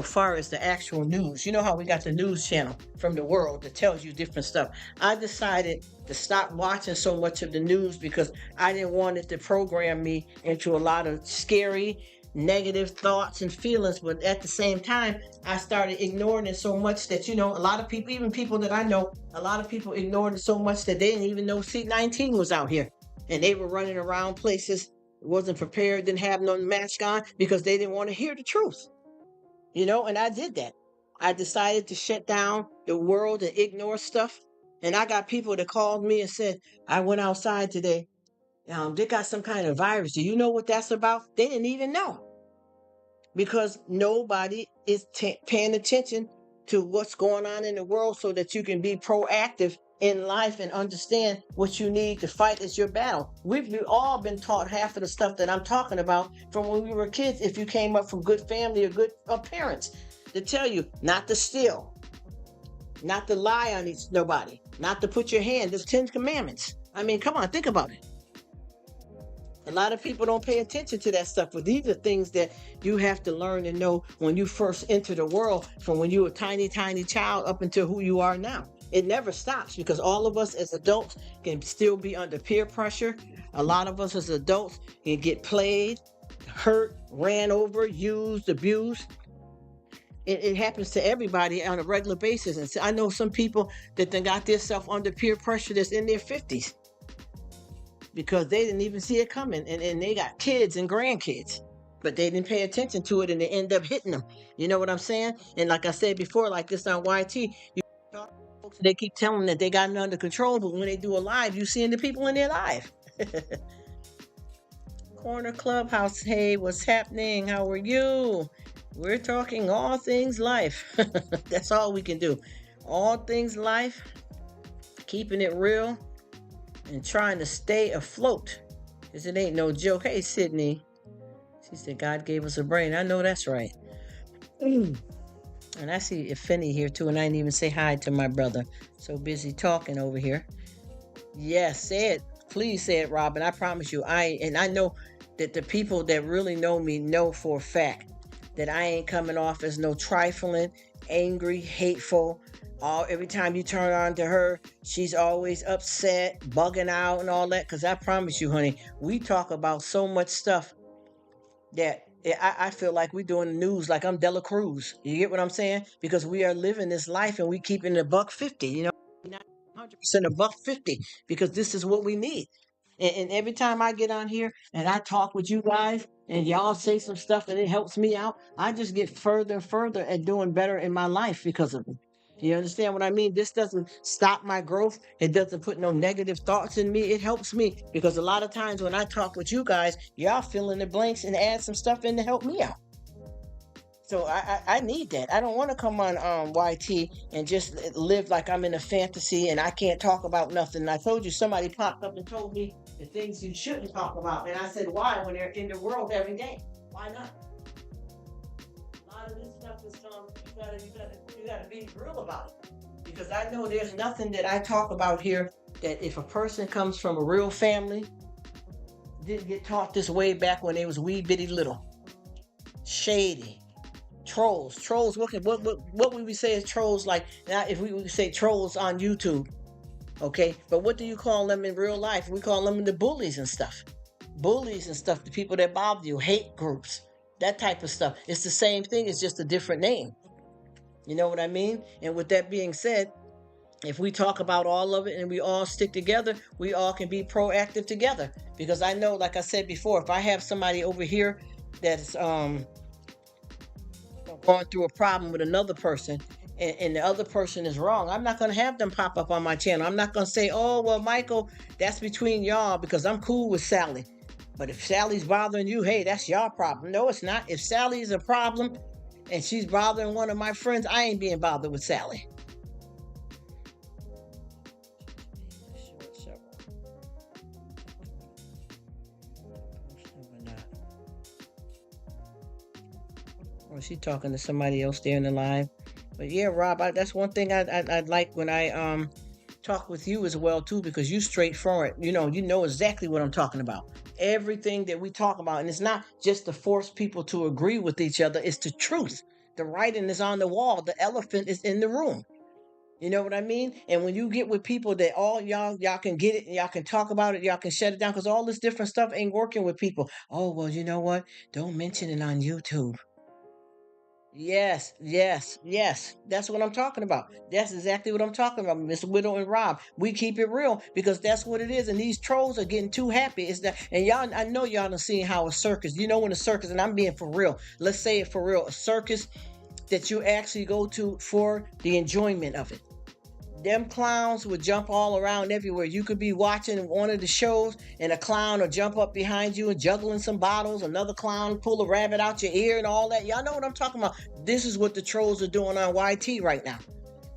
far as the actual news, you know how we got the news channel from the world that tells you different stuff. I decided to stop watching so much of the news because I didn't want it to program me into a lot of scary, negative thoughts and feelings. But at the same time, I started ignoring it so much that, a lot of people, even people that I know, a lot of people ignored it so much that they didn't even know C-19 was out here. And they were running around places, wasn't prepared, didn't have no mask on because they didn't want to hear the truth. And I did that. I decided to shut down the world and ignore stuff. And I got people that called me and said, I went outside today. They got some kind of virus. Do you know what that's about? They didn't even know. Because nobody is paying attention to what's going on in the world so that you can be proactive in life and understand what you need to fight is your battle. We've all been taught half of the stuff that I'm talking about from when we were kids. If you came up from good family or good parents, to tell you not to steal, not to lie on nobody, not to put your hand. There's 10 commandments. I mean, come on, think about it. A lot of people don't pay attention to that stuff, but these are things that you have to learn and know when you first enter the world, from when you were a tiny, tiny child up until who you are now. It never stops, because all of us as adults can still be under peer pressure. A lot of us as adults can get played, hurt, ran over, used, abused. It happens to everybody on a regular basis. And so I know some people that then got themselves under peer pressure that's in their 50s because they didn't even see it coming. And they got kids and grandkids, but they didn't pay attention to it, and they end up hitting them. You know what I'm saying? And like I said before, like this on YT, you talk to folks, they keep telling them that they got it under control, but when they do a live, you seeing the people in their live. Corner Clubhouse, hey, what's happening? How are you? We're talking all things life. That's all we can do. All things life, keeping it real, and trying to stay afloat, because it ain't no joke. Hey, Sydney. She said God gave us a brain. I know that's right. And I see Finney here too, and I didn't even say hi to my brother. So busy talking over here. Yes, say it. Please say it, Robin. I promise you. I know that the people that really know me know for a fact that I ain't coming off as no trifling, angry, hateful. Every time you turn on to her, she's always upset, bugging out and all that. Because I promise you, honey, we talk about so much stuff that I feel like we're doing the news like I'm Dela Cruz. You get what I'm saying? Because we are living this life and we keeping it $1.50, not 100% $1.50, because this is what we need. And every time I get on here and I talk with you guys and y'all say some stuff and it helps me out, I just get further and further at doing better in my life because of it. You understand what I mean? This doesn't stop my growth. It doesn't put no negative thoughts in me. It helps me, because a lot of times when I talk with you guys, y'all fill in the blanks and add some stuff in to help me out. So I need that. I don't want to come on YT and just live like I'm in a fantasy and I can't talk about nothing. I told you, somebody popped up and told me the things you shouldn't talk about. And I said, why, when they're in the world every day? Why not? A lot of this stuff is you gotta be real about it. Because I know there's nothing that I talk about here that if a person comes from a real family, didn't get taught this way back when they was wee bitty little. Shady. Trolls, what would we say is trolls? Like, now if we would say trolls on YouTube, okay, but what do you call them in real life? We call them the bullies and stuff. The people that bother you, hate groups, that type of stuff. It's the same thing, it's just a different name. You know what I mean? And with that being said, if we talk about all of it and we all stick together, we all can be proactive together. Because I know, like I said before, if I have somebody over here that's going through a problem with another person, and the other person is wrong, I'm not going to have them pop up on my channel. I'm not going to say, oh, well, Michael, that's between y'all, because I'm cool with Sally. But if Sally's bothering you, hey, that's y'all problem. No, it's not. If Sally's a problem and she's bothering one of my friends, I ain't being bothered with Sally. Or she talking to somebody else there in the live. But yeah, Rob, that's one thing I'd like when I talk with you as well too, because you straightforward. You know exactly what I'm talking about. Everything that we talk about, and it's not just to force people to agree with each other. It's the truth. The writing is on the wall. The elephant is in the room. You know what I mean? And when you get with people that all y'all can get it, and y'all can talk about it, y'all can shut it down, because all this different stuff ain't working with people. Oh, well, you know what? Don't mention it on YouTube. Yes. That's what I'm talking about. That's exactly what I'm talking about, Mr. Widow and Rob. We keep it real, because that's what it is. And these trolls are getting too happy. It's that, and y'all, I know y'all done seen how a circus, when a circus, and I'm being for real. Let's say it for real. A circus that you actually go to for the enjoyment of it. Them clowns would jump all around everywhere. You could be watching one of the shows and a clown will jump up behind you and juggling some bottles. Another clown pull a rabbit out your ear and all that. Y'all know what I'm talking about. This is what the trolls are doing on YT right now.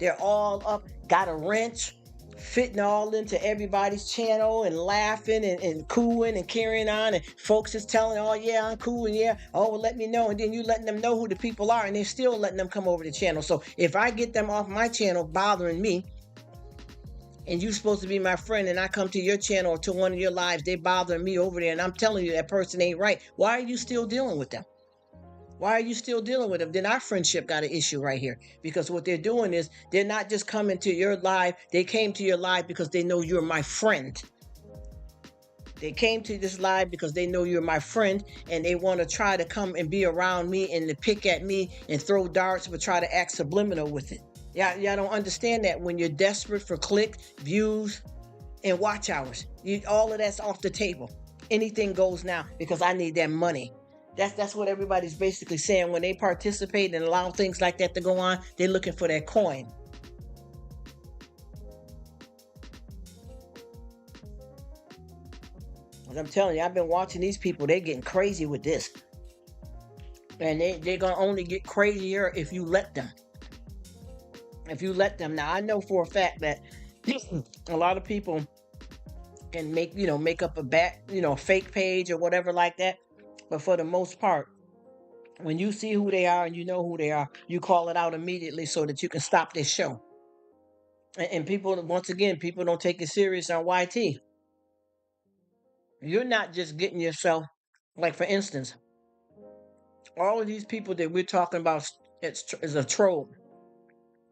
They're all up, got a wrench, fitting all into everybody's channel and laughing and cooing and carrying on, and folks is telling, oh yeah, I'm cool, and yeah, oh well, let me know, and then you letting them know who the people are, and they're still letting them come over the channel. So if I get them off my channel bothering me, and you're supposed to be my friend, and I come to your channel or to one of your lives, they bothering me over there, and I'm telling you that person ain't right, why are you still dealing with them? Why are you still dealing with them? Then our friendship got an issue right here. Because what they're doing is they're not just coming to your live. They came to your live because they know you're my friend. They came to this live because they know you're my friend, and they want to try to come and be around me and to pick at me and throw darts, but try to act subliminal with it. Y'all don't understand that when you're desperate for click, views, and watch hours, all of that's off the table. Anything goes now because I need that money. That's what everybody's basically saying when they participate and allow things like that to go on. They're looking for that coin. As I'm telling you, I've been watching these people. They're getting crazy with this, and they're gonna only get crazier if you let them. If you let them. Now I know for a fact that a lot of people can make up a fake page or whatever like that. But for the most part, when you see who they are and you know who they are, you call it out immediately so that you can stop this show. And people, once again, people don't take it serious on YT. You're not just getting yourself, like for instance, all of these people that we're talking about is a troll,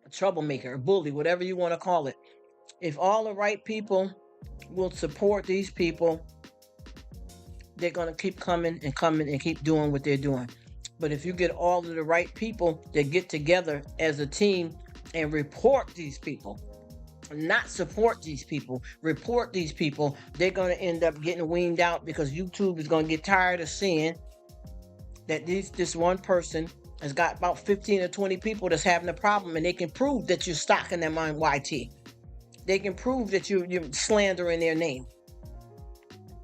a troublemaker, a bully, whatever you want to call it. If all the right people will support these people, they're going to keep coming and coming and keep doing what they're doing. But if you get all of the right people that get together as a team and report these people, not support these people, report these people, they're going to end up getting weaned out because YouTube is going to get tired of seeing that this one person has got about 15 or 20 people that's having a problem, and they can prove that you're stalking them on YT. They can prove that you're slandering their name.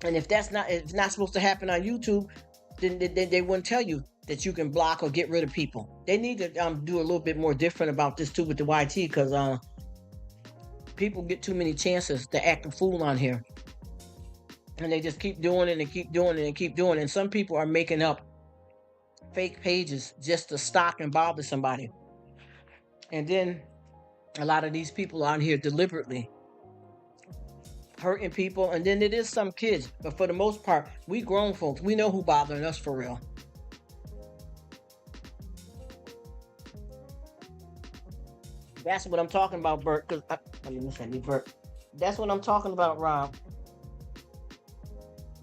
And if it's not supposed to happen on YouTube, then they wouldn't tell you that you can block or get rid of people. They need to do a little bit more different about this too with the YT, because people get too many chances to act a fool on here. And they just keep doing it and keep doing it and keep doing it. And some people are making up fake pages just to stalk and bother somebody. And then a lot of these people on here deliberately hurting people, and then it is some kids, but for the most part, we grown folks, we know who bothering us for real. That's what I'm talking about, Bert. Because Bert. That's what I'm talking about, Rob.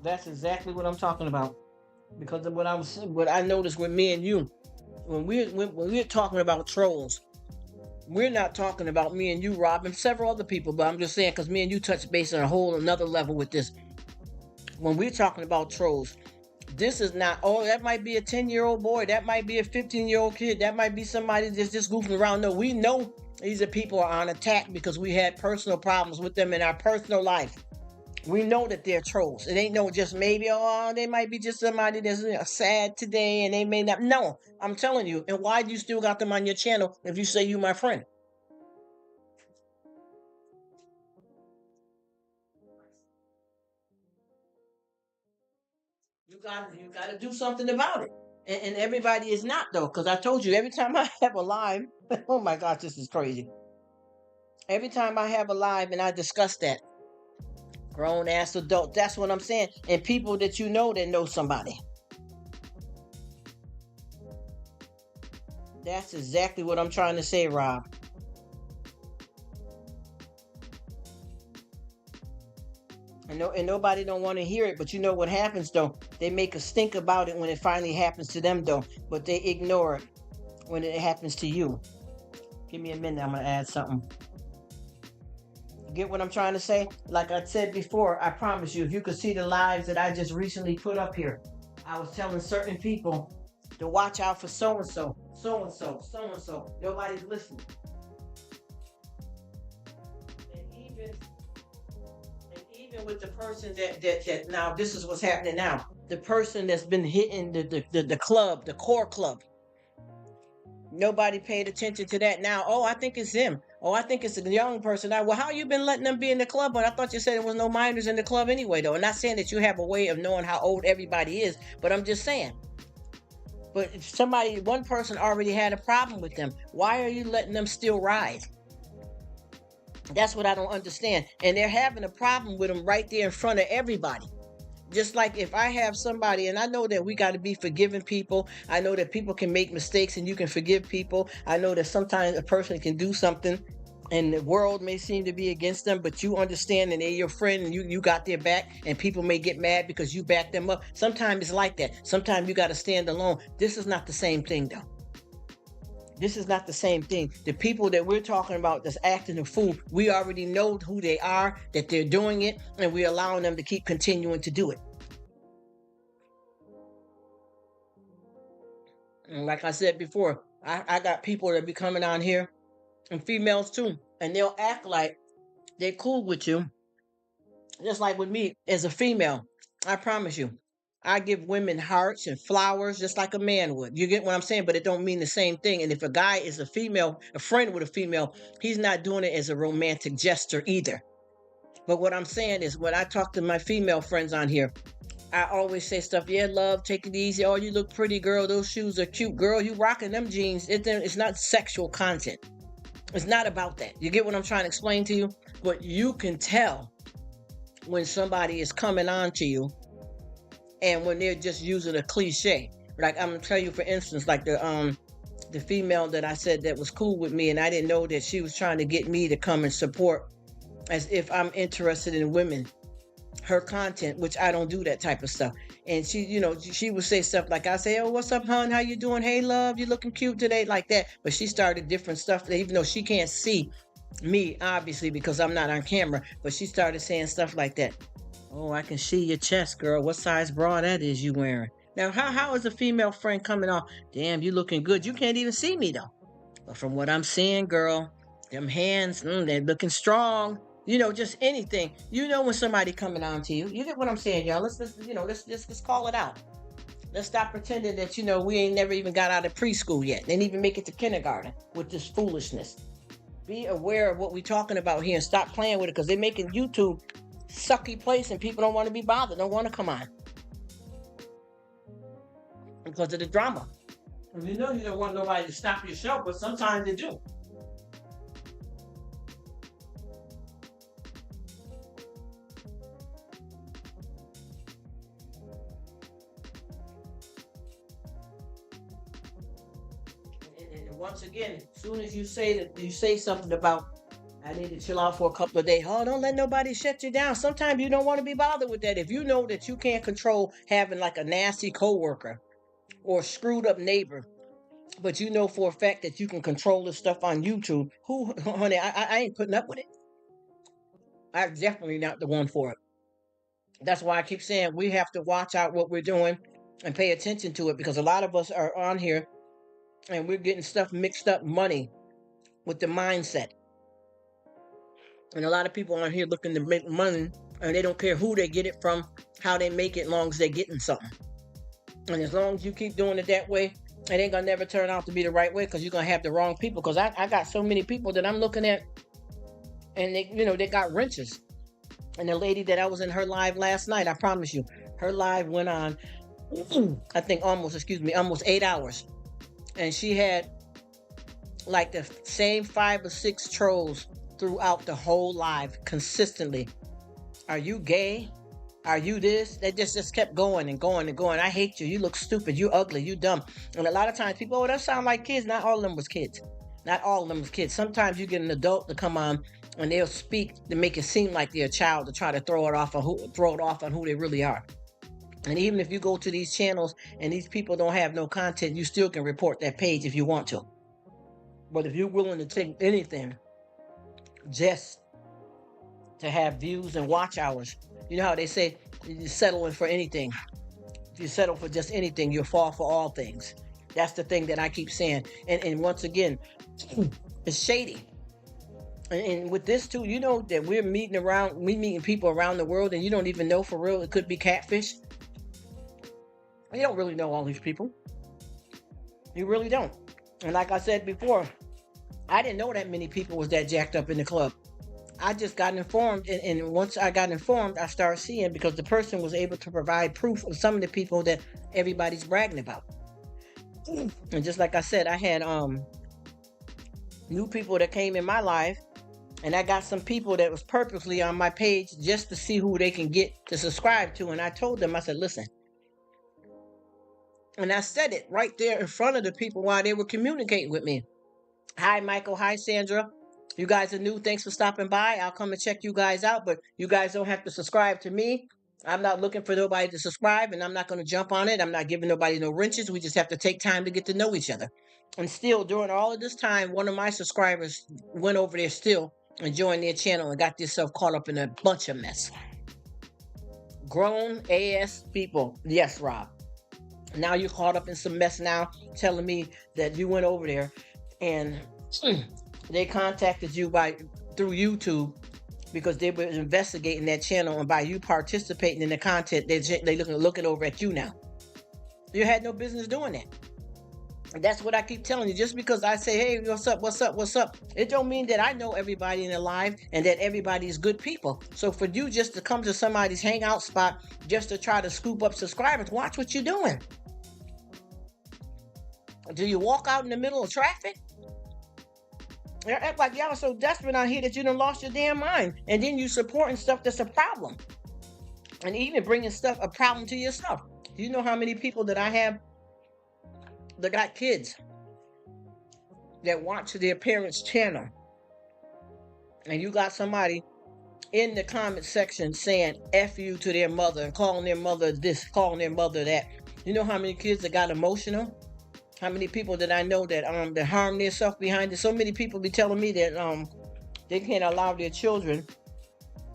That's exactly what I'm talking about. Because of what I noticed with me and you, when we're talking about trolls, we're not talking about me and you, Rob, and several other people, but I'm just saying because me and you touch base on a whole another level with this. When we're talking about trolls, this is not, oh, that might be a 10-year-old boy, that might be a 15-year-old kid, that might be somebody that's just goofing around. No, we know these are people are on attack because we had personal problems with them in our personal life. We know that they're trolls. It ain't no just maybe, oh, they might be just somebody that's sad today and they may not. No, I'm telling you. And why do you still got them on your channel if you say you my friend? You got to do something about it. And everybody is not, though, because I told you every time I have a live, oh my gosh, this is crazy. Every time I have a live and I discuss that, grown ass adult, that's what I'm saying. And people that you know that know somebody. That's exactly what I'm trying to say, Rob. And nobody don't want to hear it, but you know what happens though? They make a stink about it when it finally happens to them though, but they ignore it when it happens to you. Give me a minute, I'm gonna add something. Get what I'm trying to say? Like I said before, I promise you, if you could see the lives that I just recently put up here, I was telling certain people to watch out for so-and-so, so-and-so, so-and-so. Nobody's listening. And even with the person that now, this is what's happening now. The person that's been hitting the club, the core club. Nobody paid attention to that. Now, oh, I think it's him. Oh, I think it's a young person. Well, how you been letting them be in the club? But I thought you said there was no minors in the club anyway, though. I'm not saying that you have a way of knowing how old everybody is, but I'm just saying. But if somebody, one person already had a problem with them, why are you letting them still ride? That's what I don't understand. And they're having a problem with them right there in front of everybody. Just like if I have somebody, and I know that we got to be forgiving people. I know that people can make mistakes and you can forgive people. I know that sometimes a person can do something and the world may seem to be against them, but you understand and they're your friend and you got their back, and people may get mad because you back them up. Sometimes it's like that. Sometimes you got to stand alone. This is not the same thing, though. This is not the same thing. The people that we're talking about that's acting a fool, we already know who they are, that they're doing it, and we're allowing them to keep continuing to do it. And like I said before, I got people that be coming on here, and females too, and they'll act like they're cool with you, just like with me as a female. I promise you, I give women hearts and flowers just like a man would. You get what I'm saying? But it don't mean the same thing. And if a guy is a female, a friend with a female, he's not doing it as a romantic gesture either. But what I'm saying is, when I talk to my female friends on here, I always say stuff. Yeah, love, take it easy. Oh, you look pretty, girl. Those shoes are cute, girl. You rocking them jeans. It's not sexual content. It's not about that. You get what I'm trying to explain to you? But you can tell when somebody is coming on to you and when they're just using a cliche. Like, I'm gonna tell you, for instance, like the female that I said that was cool with me, and I didn't know that she was trying to get me to come and support, as if I'm interested in women, her content, which I don't do that type of stuff. And she, she would say stuff like, I say, oh, what's up, hon? How you doing? Hey, love, you looking cute today, like that. But she started different stuff, even though she can't see me, obviously, because I'm not on camera. But she started saying stuff like that. Oh, I can see your chest, girl. What size bra that is you wearing? Now, how is a female friend coming off? Damn, you looking good. You can't even see me, though. But from what I'm seeing, girl, them hands, they're looking strong. Just anything. When somebody coming on to you. You get what I'm saying, y'all. Let's call it out. Let's stop pretending that, we ain't never even got out of preschool yet. They didn't even make it to kindergarten with this foolishness. Be aware of what we're talking about here and stop playing with it, because they're making YouTube sucky place and people don't want to be bothered, don't want to come on. Because of the drama. And you don't want nobody to stop your show, but sometimes they do. And once again, as soon as you say something about, I need to chill out for a couple of days. Oh, don't let nobody shut you down. Sometimes you don't want to be bothered with that. If you know that you can't control having like a nasty coworker or a screwed up neighbor, but you know for a fact that you can control this stuff on YouTube, honey, I ain't putting up with it. I'm definitely not the one for it. That's why I keep saying we have to watch out what we're doing and pay attention to it, because a lot of us are on here and we're getting stuff mixed up, money with the mindset. And a lot of people on here looking to make money, and they don't care who they get it from, how they make it, as long as they're getting something. And as long as you keep doing it that way, it ain't gonna never turn out to be the right way, because you're gonna have the wrong people. Because I got so many people that I'm looking at, and they got wrenches. And the lady that I was in her live last night, I promise you, her live went on, I think almost 8 hours. And she had like the same 5 or 6 trolls throughout the whole live consistently. Are you gay? Are you this? They just kept going and going and going. I hate you. You look stupid. You ugly. You dumb. And a lot of times people, that sound like kids. Not all of them was kids. Not all of them was kids. Sometimes you get an adult to come on and they'll speak to make it seem like they're a child, to try to throw it off on who they really are. And even if you go to these channels and these people don't have no content, you still can report that page if you want to. But if you're willing to take anything just to have views and watch hours, you know how they say you're settling for anything. If you settle for just anything, you'll fall for all things. That's the thing that I keep saying. And once again, it's shady. And with this too, that we're meeting people around the world, and you don't even know for real, it could be catfish. You don't really know all these people. You really don't. And like I said before, I didn't know that many people was that jacked up in the club. I just got informed, and once I got informed, I started seeing because the person was able to provide proof of some of the people that everybody's bragging about. And just like I said, I had new people that came in my life, and I got some people that was purposely on my page just to see who they can get to subscribe to. And I told them, I said, listen, and I said it right there in front of the people while they were communicating with me. Hi, Michael. Hi, Sandra. You guys are new. Thanks for stopping by. I'll come and check you guys out, but you guys don't have to subscribe to me. I'm not looking for nobody to subscribe, and I'm not going to jump on it. I'm not giving nobody no wrenches. We just have to take time to get to know each other. And still, during all of this time, one of my subscribers went over there still and joined their channel and got themselves caught up in a bunch of mess. Grown ass people. Yes, Rob. Now you're caught up in some mess now, telling me that you went over there and they contacted you through YouTube because they were investigating that channel, and by you participating in the content, they looking over at you now. You had no business doing that. And that's what I keep telling you. Just because I say, hey, what's up, what's up, what's up, it don't mean that I know everybody in the live and that everybody is good people. So for you just to come to somebody's hangout spot just to try to scoop up subscribers, watch what you're doing. Do you walk out in the middle of traffic? You act like y'all are so desperate out here that you done lost your damn mind. And then you supporting stuff that's a problem. And even bringing a problem to yourself. Do you know how many people that I have that got kids that watch their parents' channel? And you got somebody in the comment section saying F you to their mother and calling their mother this, calling their mother that. You know how many kids that got emotional? How many people that I know that harm themselves behind it? So many people be telling me that they can't allow their children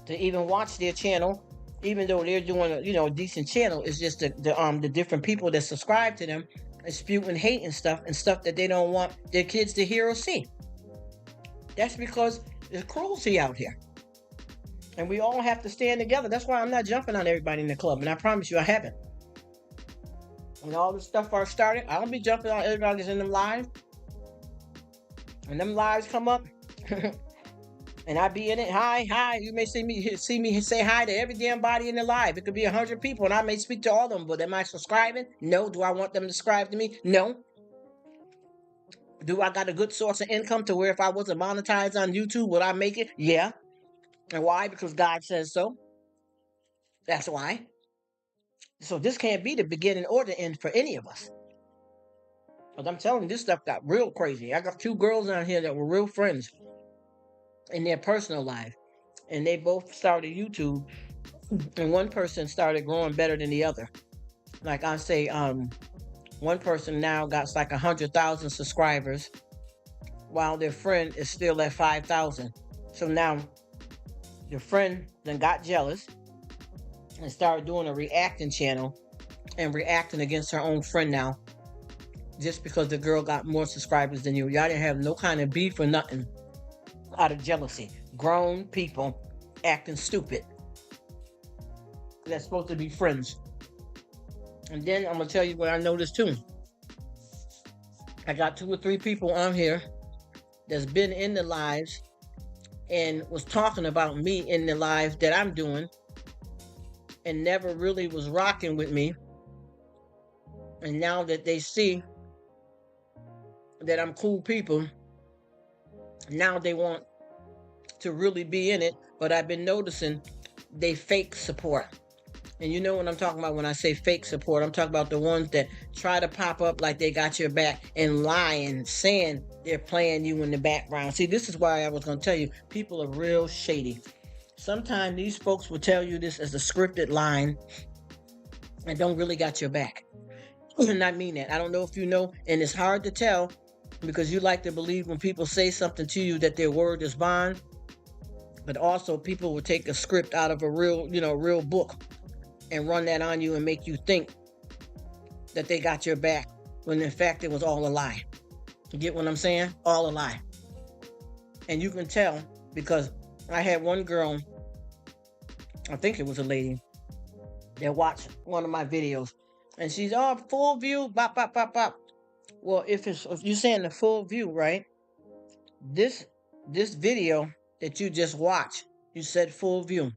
to even watch their channel, even though they're doing a decent channel. It's just the different people that subscribe to them and spewing hate and stuff that they don't want their kids to hear or see. That's because there's cruelty out here, and we all have to stand together. That's why I'm not jumping on everybody in the club, and I promise you I haven't. When all this stuff first started, I don't be jumping on everybody that's in them lives. And them lives come up, and I be in it. Hi. You may see me say hi to every damn body in the live. It could be 100 people, and I may speak to all of them. But am I subscribing? No. Do I want them to subscribe to me? No. Do I got a good source of income to where if I wasn't monetized on YouTube, would I make it? Yeah. And why? Because God says so. That's why. So this can't be the beginning or the end for any of us. But I'm telling you, this stuff got real crazy. I got 2 girls on here that were real friends in their personal life. And they both started YouTube. And one person started growing better than the other. Like I say, one person now got like 100,000 subscribers, while their friend is still at 5,000. So now your friend then got jealous and started doing a reacting channel and reacting against her own friend now, just because the girl got more subscribers than you. Y'all didn't have no kind of beef or nothing out of jealousy. Grown people acting stupid. That's supposed to be friends. And then I'm going to tell you what I noticed too. I got 2 or 3 people on here that's been in the lives and was talking about me in the live that I'm doing and never really was rocking with me. And now that they see that I'm cool people, now they want to really be in it. But I've been noticing they fake support. And you know what I'm talking about when I say fake support. I'm talking about the ones that try to pop up like they got your back and lying, saying they're playing you in the background. See, this is why I was going to tell you, people are real shady. Sometimes these folks will tell you this as a scripted line and don't really got your back. And I mean that. I don't know if you know, and it's hard to tell because you like to believe when people say something to you that their word is bond. But also people will take a script out of a real book and run that on you and make you think that they got your back when in fact it was all a lie. You get what I'm saying? All a lie. And you can tell because I had one girl, I think it was a lady, that watched one of my videos. And she's full view, bop, bop, bop, bop. Well, if you're saying the full view, right? This this video that you just watched, you said full view.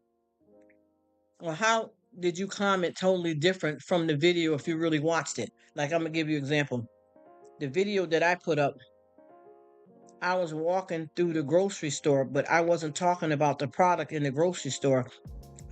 Well, how did you comment totally different from the video if you really watched it? Like I'm gonna give you an example. The video that I put up, I was walking through the grocery store, but I wasn't talking about the product in the grocery store.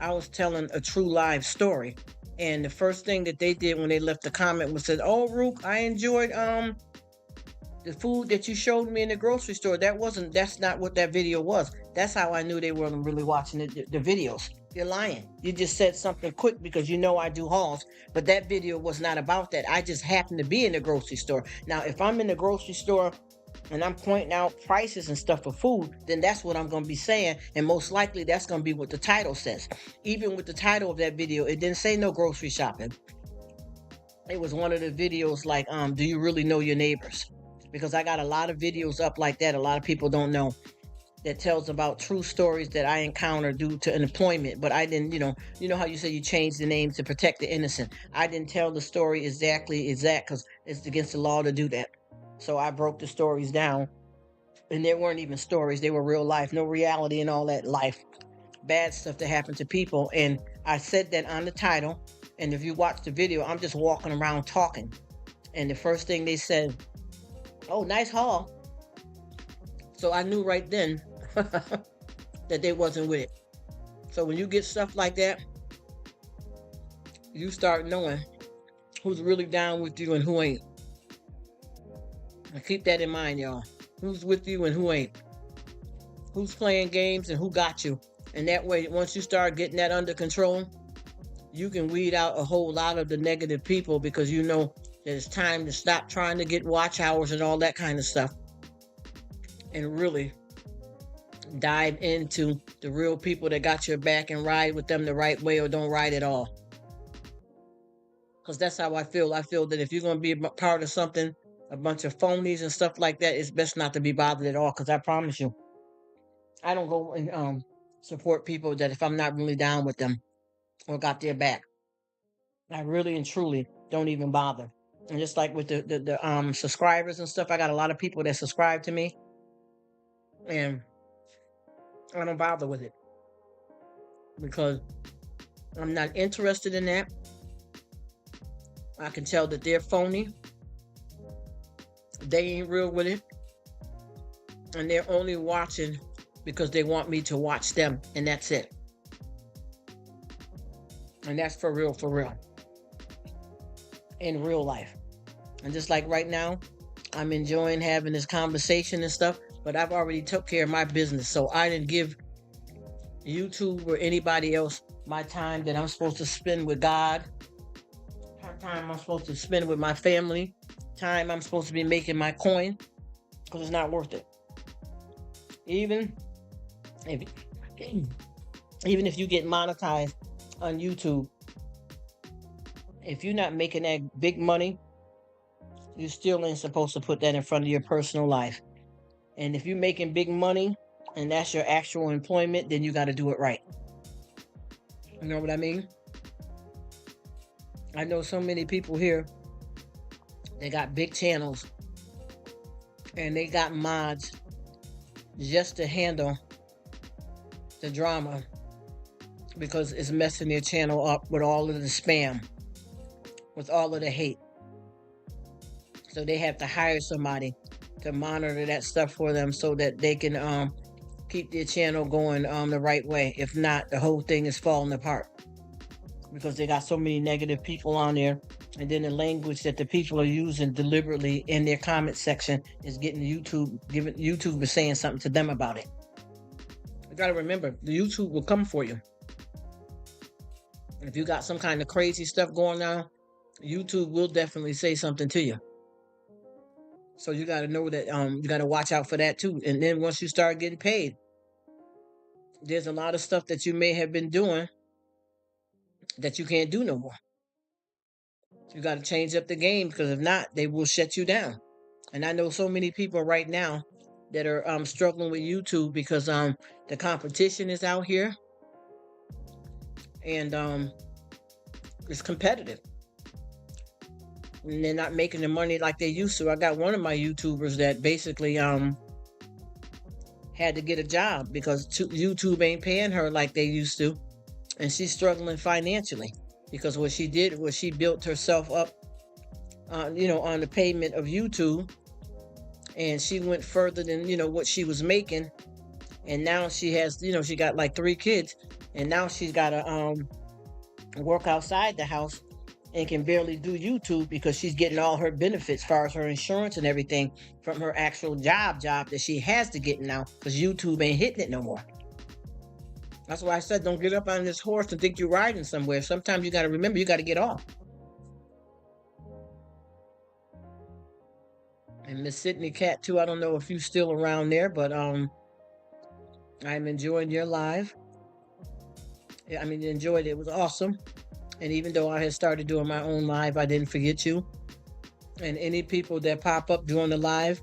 I was telling a true live story. And the first thing that they did when they left the comment was said, "Oh, Rruk, I enjoyed the food that you showed me in the grocery store." That's not what that video was. That's how I knew they weren't really watching the videos. You're lying. You just said something quick because you know I do hauls, but that video was not about that. I just happened to be in the grocery store. Now, if I'm in the grocery store and I'm pointing out prices and stuff for food, then that's what I'm going to be saying. And most likely that's going to be what the title says. Even with the title of that video, it didn't say no grocery shopping. It was one of the videos like, do you really know your neighbors? Because I got a lot of videos up like that. A lot of people don't know that tells about true stories that I encountered due to unemployment. But I didn't, you know how you say you change the name to protect the innocent. I didn't tell the story exactly exact because it's against the law to do that. So I broke the stories down, and they weren't even stories; they were real life, no reality and all that life, bad stuff that happened to people. And I said that on the title. And if you watch the video, I'm just walking around talking. And the first thing they said, "Oh, nice haul." So I knew right then that they wasn't with it. So when you get stuff like that, you start knowing who's really down with you and who ain't. And keep that in mind, y'all. Who's with you and who ain't. Who's playing games and who got you. And that way, once you start getting that under control, you can weed out a whole lot of the negative people because you know that it's time to stop trying to get watch hours and all that kind of stuff. And really dive into the real people that got your back and ride with them the right way or don't ride at all. Because that's how I feel. I feel that if you're going to be a part of something, a bunch of phonies and stuff like that, it's best not to be bothered at all. Because I promise you, I don't go and support people that if I'm not really down with them or got their back, I really and truly don't even bother. And just like with the subscribers and stuff, I got a lot of people that subscribe to me, and I don't bother with it because I'm not interested in that. I can tell that they're phony. They ain't real with it. And they're only watching because they want me to watch them. And that's it. And that's for real, for real. In real life. And just like right now, I'm enjoying having this conversation and stuff. But I've already took care of my business. So I didn't give YouTube or anybody else my time that I'm supposed to spend with God. Time I'm supposed to spend with my family. Time I'm supposed to be making my coin. Because it's not worth it. Even if you get monetized on YouTube, if you're not making that big money, you still ain't supposed to put that in front of your personal life. And if you're making big money and that's your actual employment, then you got to do it right. You know what I mean? I know so many people here, they got big channels and they got mods just to handle the drama because it's messing their channel up with all of the spam, with all of the hate. So they have to hire somebody to monitor that stuff for them so that they can keep their channel going the right way. If not, the whole thing is falling apart because they got so many negative people on there. And then the language that the people are using deliberately in their comment section is getting YouTube is saying something to them about it. You got to remember, the YouTube will come for you. If you got some kind of crazy stuff going on, YouTube will definitely say something to you. So you got to know that you got to watch out for that too. And then once you start getting paid, there's a lot of stuff that you may have been doing that you can't do no more. You got to change up the game because if not, they will shut you down. And I know so many people right now that are struggling with YouTube because the competition is out here and it's competitive. and they're not making the money like they used to. I got one of my YouTubers that basically had to get a job because YouTube ain't paying her like they used to, and she's struggling financially because what she did was she built herself up, on the payment of YouTube, and she went further than what she was making, and now she has, she got like 3 kids, and now she's got to work outside the house and can barely do YouTube because she's getting all her benefits as far as her insurance and everything from her actual job that she has to get now because YouTube ain't hitting it no more. That's why I said don't get up on this horse and think you're riding somewhere. Sometimes you got to remember you got to get off. And Miss Sydney Cat too, I don't know if you're still around there, but I'm enjoying your live. Yeah, I mean, enjoyed it. It was awesome. And even though I had started doing my own live, I didn't forget you. And any people that pop up during the live,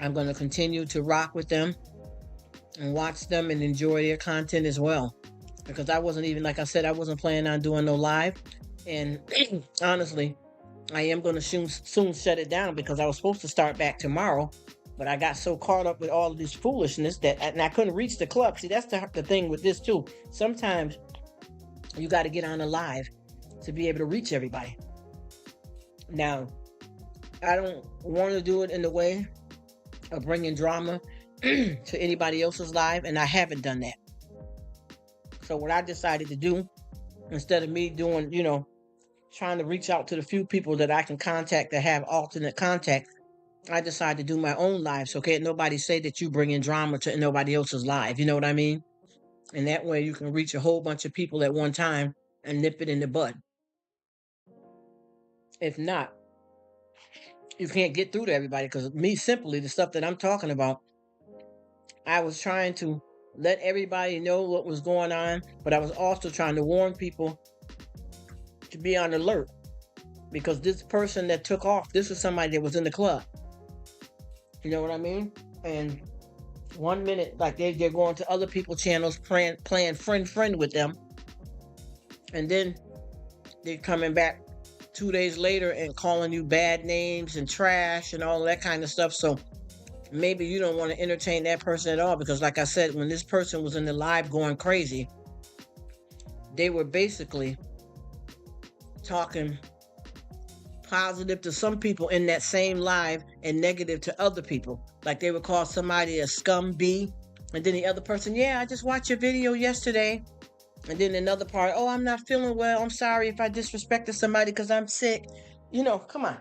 I'm going to continue to rock with them and watch them and enjoy their content as well. Because I wasn't even, like I said, I wasn't planning on doing no live. And honestly, I am going to soon shut it down because I was supposed to start back tomorrow. But I got so caught up with all of this foolishness and I couldn't reach the club. See, that's the thing with this too. Sometimes you got to get on a live to be able to reach everybody. Now, I don't want to do it in the way of bringing drama to anybody else's live, and I haven't done that. So what I decided to do, instead of me doing, trying to reach out to the few people that I can contact that have alternate contact, I decided to do my own live. So can't nobody say that you bring in drama to nobody else's live. You know what I mean? And that way you can reach a whole bunch of people at one time and nip it in the bud. If not, you can't get through to everybody because me, simply, the stuff that I'm talking about, I was trying to let everybody know what was going on, but I was also trying to warn people to be on alert because this person that took off, this is somebody that was in the club. You know what I mean? And 1 minute, like they're going to other people's channels, playing friend with them. And then they're coming back 2 days later and calling you bad names and trash and all that kind of stuff. So maybe you don't want to entertain that person at all because, like I said, when this person was in the live going crazy, they were basically talking positive to some people in that same live and negative to other people. Like they would call somebody a scum B, and then the other person, yeah, I just watched your video yesterday. And then another part, oh, I'm not feeling well. I'm sorry if I disrespected somebody because I'm sick. Come on.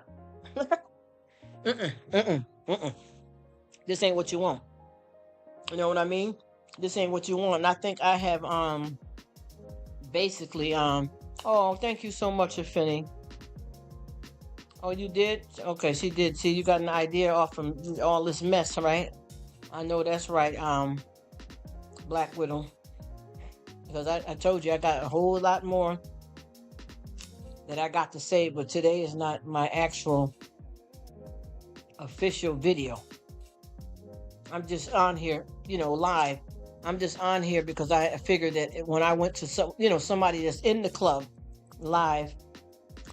This ain't what you want. You know what I mean? This ain't what you want. And I think I have basically oh, thank you so much, Affinity. Oh, you did? Okay, she did. See, you got an idea off from all this mess, right? I know that's right, Black Widow. Because I told you I got a whole lot more that I got to say, but today is not my actual official video. I'm just on here, live. I'm just on here because I figured that when I went to somebody that's in the club live,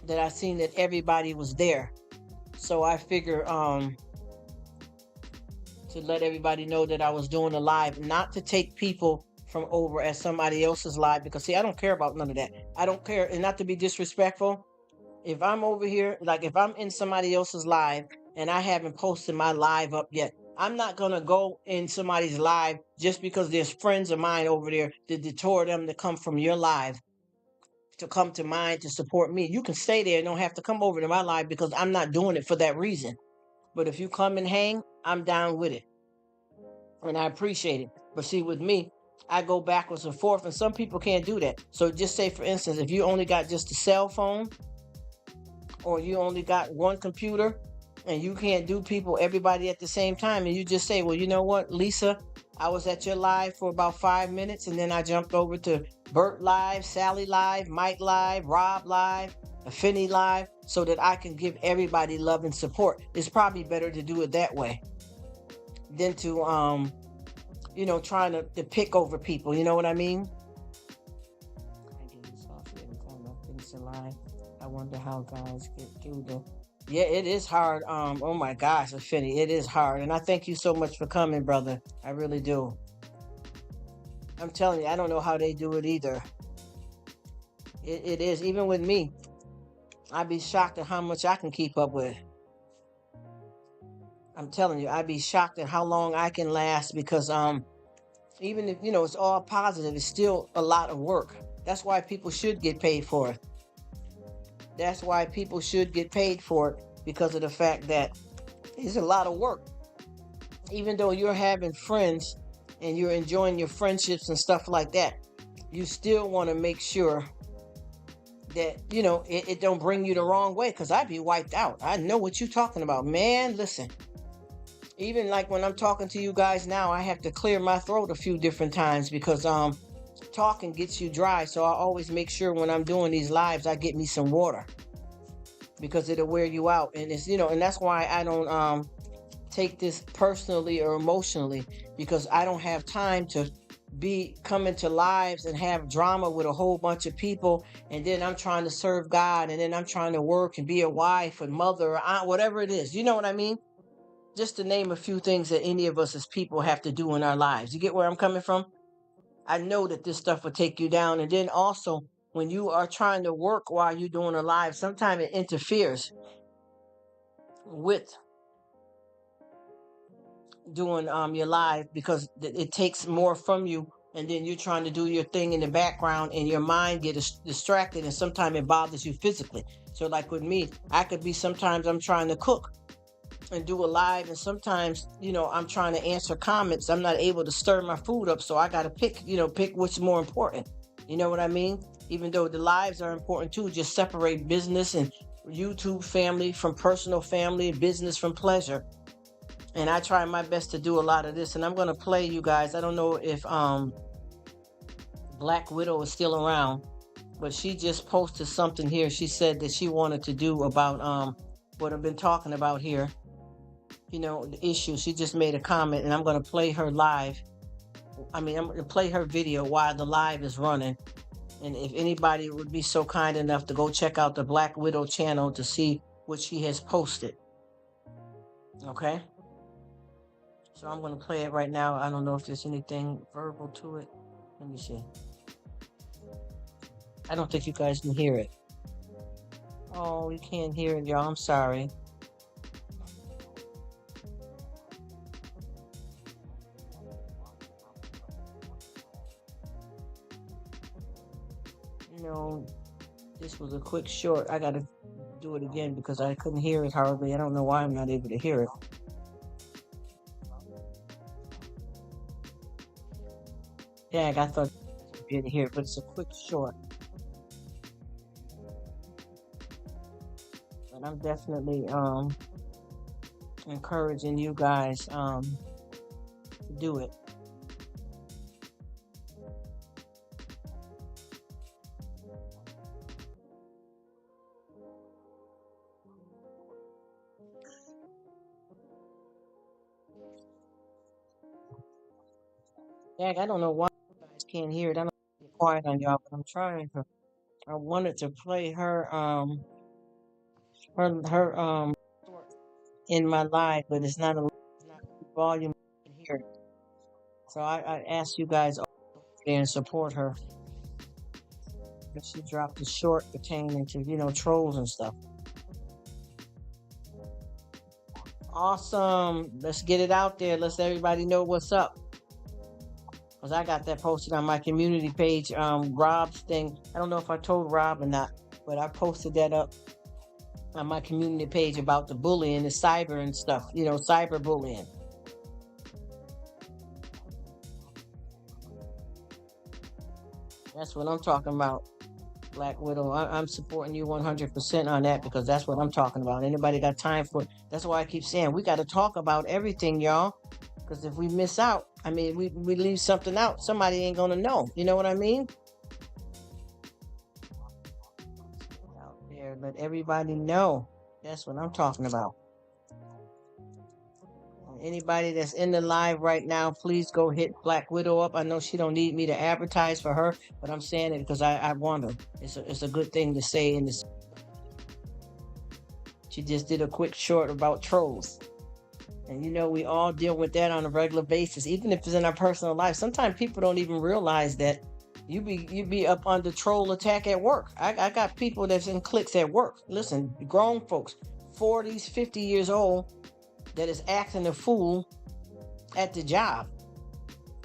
that I seen that everybody was there. So I figure to let everybody know that I was doing a live, not to take people from over at somebody else's live, because see, I don't care about none of that. I don't care, and not to be disrespectful. If I'm over here, like if I'm in somebody else's live and I haven't posted my live up yet, I'm not gonna go in somebody's live just because there's friends of mine over there to detour them to come from your live to come to mine to support me. You can stay there and don't have to come over to my live because I'm not doing it for that reason. But if you come and hang, I'm down with it. And I appreciate it. But see, with me, I go backwards and forth, and some people can't do that. So just say, for instance, if you only got just a cell phone, or you only got one computer, and you can't do everybody at the same time, and you just say, well, you know what, Lisa, I was at your live for about 5 minutes, and then I jumped over to Bert live, Sally live, Mike live, Rob live, Affinity live, so that I can give everybody love and support. It's probably better to do it that way than to trying to pick over people. You know what I mean? I wonder how guys get through the. Yeah, it is hard. Oh my gosh, Affinity, it is hard. And I thank you so much for coming, brother. I really do. I'm telling you, I don't know how they do it either. It is, even with me, I'd be shocked at how much I can keep up with. I'm telling you, I'd be shocked at how long I can last because even if it's all positive, it's still a lot of work. That's why people should get paid for it. That's why people should get paid for it, because of the fact that it's a lot of work. Even though you're having friends and you're enjoying your friendships and stuff like that, you still want to make sure that it don't bring you the wrong way, because I'd be wiped out. I know what you're talking about, man. Listen, even like when I'm talking to you guys now, I have to clear my throat a few different times because talking gets you dry. So I always make sure when I'm doing these lives I get me some water, because it'll wear you out. And it's and that's why I don't take this personally or emotionally, because I don't have time to be coming to lives and have drama with a whole bunch of people, and then I'm trying to serve God, and then I'm trying to work and be a wife and mother or aunt, whatever it is. You know what I mean? Just to name a few things that any of us as people have to do in our lives. You get where I'm coming from? I know that this stuff will take you down. And then also, when you are trying to work while you're doing a live, sometimes it interferes with doing your live, because it takes more from you, and then you're trying to do your thing in the background and your mind gets distracted, and sometimes it bothers you physically. So like with me, I could be, sometimes I'm trying to cook and do a live, and sometimes I'm trying to answer comments. I'm not able to stir my food up, so I got to pick what's more important. You know what I mean? Even though the lives are important too, just separate business and YouTube family from personal family, business from pleasure. And I try my best to do a lot of this, and I'm going to play you guys. I don't know if Black Widow is still around, but she just posted something here. She said that she wanted to do about what I've been talking about here, the issue. She just made a comment, and I'm going to play her live. I'm going to play her video while the live is running. And if anybody would be so kind enough to go check out the Black Widow channel to see what she has posted. Okay? So I'm going to play it right now. I don't know if there's anything verbal to it. Let me see. I don't think you guys can hear it. Oh, you can't hear it, y'all. I'm sorry. This was a quick short. I got to do it again because I couldn't hear it hardly. I don't know why I'm not able to hear it. Yeah, I thought you didn't hear it, but it's a quick short. And I'm definitely encouraging you guys to do it. Yeah, I don't know why you guys can't hear it. I don't be quiet on y'all, but I'm trying to. I wanted to play her her in my live, but it's not volume in here. So I asked you guys over there and support her. But she dropped a short pertaining to trolls and stuff. Awesome. Let's get it out there. Let's everybody know what's up. Because I got that posted on my community page, Rob's thing. I don't know if I told Rob or not, but I posted that up on my community page about the bullying, the cyber and stuff, cyber bullying. That's what I'm talking about, Black Widow. I'm supporting you 100% on that, because that's what I'm talking about. Anybody got time for it? That's why I keep saying we got to talk about everything, y'all. Because if we miss out, we leave something out, somebody ain't going to know. You know what I mean? Out there, let everybody know. That's what I'm talking about. Anybody that's in the live right now, please go hit Black Widow up. I know she don't need me to advertise for her, but I'm saying it because I want her. It's a good thing to say in this. She just did a quick short about trolls. And we all deal with that on a regular basis, even if it's in our personal life. Sometimes people don't even realize that you be up under troll attack at work. I got people that's in cliques at work. Listen, grown folks, 40s, 50 years old, that is acting a fool at the job.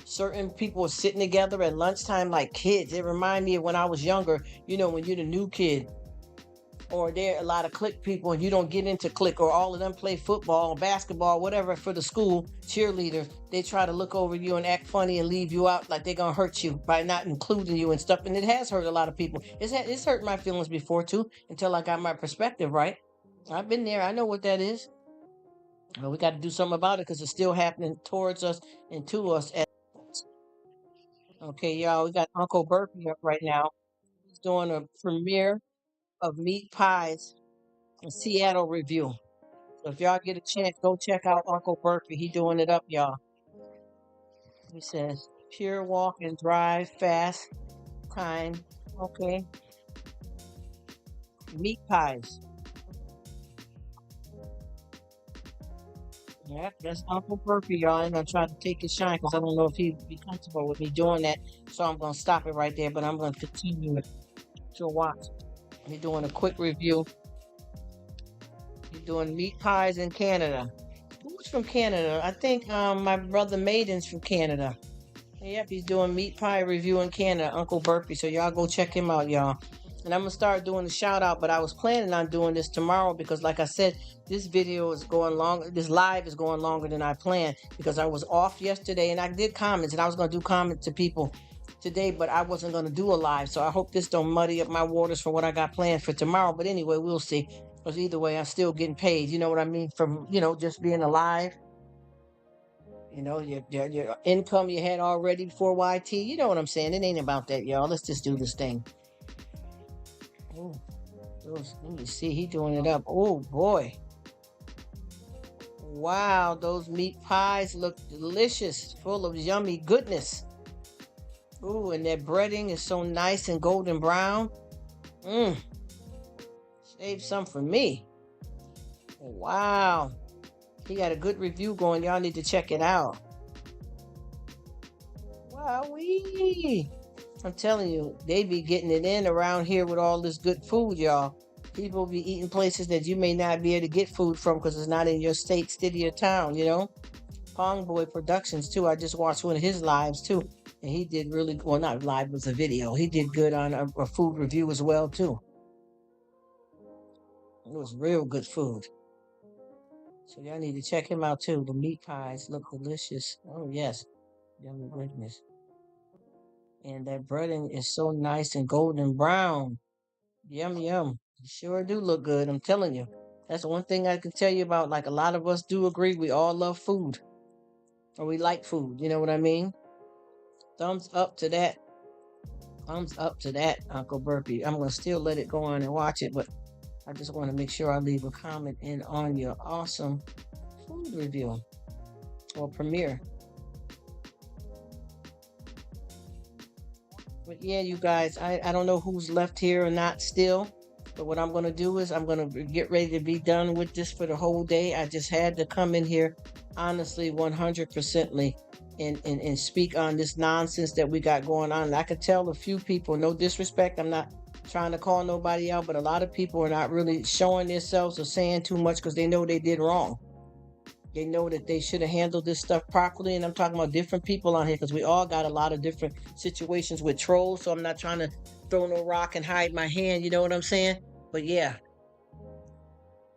Certain people are sitting together at lunchtime like kids. It reminds me of when I was younger, when you're the new kid, or there are a lot of clique people and you don't get into clique, or all of them play football, basketball, whatever for the school cheerleaders. They try to look over you and act funny and leave you out like they're gonna hurt you by not including you and stuff. And it has hurt a lot of people. It's hurt my feelings before too, until I got my perspective right. I've been there. I know what that is. Well, we got to do something about it because it's still happening towards us and to us. Okay, y'all, we got Uncle Burpee up right now. He's doing a premiere of meat pies in Seattle review. So if y'all get a chance, go check out Uncle Burpee. He doing it up, y'all. He says, pure walk and drive fast time. Okay. Meat pies. Yeah, that's Uncle Burpee, y'all. I'm gonna try to take his shine because I don't know if he'd be comfortable with me doing that. So I'm gonna stop it right there, but I'm gonna continue it to watch. He's doing a quick review. He's doing meat pies in Canada. Who's from Canada? I think my brother Maiden's from Canada. Yep, he's doing meat pie review in Canada, Uncle Burpee. So y'all go check him out, y'all. And I'm gonna start doing the shout out, but I was planning on doing this tomorrow because, like I said, this video is going long. This live is going longer than I planned because I was off yesterday and I did comments and I was gonna do comments to people today, but I wasn't gonna do a live. So I hope this don't muddy up my waters for what I got planned for tomorrow. But anyway, we'll see. Because either way, I'm still getting paid. You know what I mean? From just being alive. Your income you had already before YT. You know what I'm saying? It ain't about that, y'all. Let's just do this thing. Oh, let me see. He doing it up. Oh boy. Wow, those meat pies look delicious, full of yummy goodness. Ooh, and that breading is so nice and golden brown. Mmm. Save some for me. Wow. He got a good review going. Y'all need to check it out. Wowee. I'm telling you, they be getting it in around here with all this good food, y'all. People be eating places that you may not be able to get food from because it's not in your state, city, or town, Pong Boy Productions, too. I just watched one of his lives, too. And he did really, well, not live, it was a video. He did good on a food review as well, too. It was real good food. So y'all need to check him out, too. The meat pies look delicious. Oh, yes. Yummy goodness. And that breading is so nice and golden brown. Yum, yum. You sure do look good, I'm telling you. That's one thing I can tell you about. Like, a lot of us do agree. We all love food. Or we like food. You know what I mean? Thumbs up to that. Thumbs up to that, Uncle Burpee. I'm going to still let it go on and watch it, but I just want to make sure I leave a comment in on your awesome food review or premiere. But yeah, you guys, I don't know who's left here or not still. But what I'm going to do is I'm going to get ready to be done with this for the whole day. I just had to come in here, honestly, 100% and speak on this nonsense that we got going on. And I could tell a few people, no disrespect, I'm not trying to call nobody out, but a lot of people are not really showing themselves or saying too much because they know they did wrong. They know that they should have handled this stuff properly. And I'm talking about different people on here because we all got a lot of different situations with trolls. So I'm not trying to throw no rock and hide my hand. You know what I'm saying? But yeah.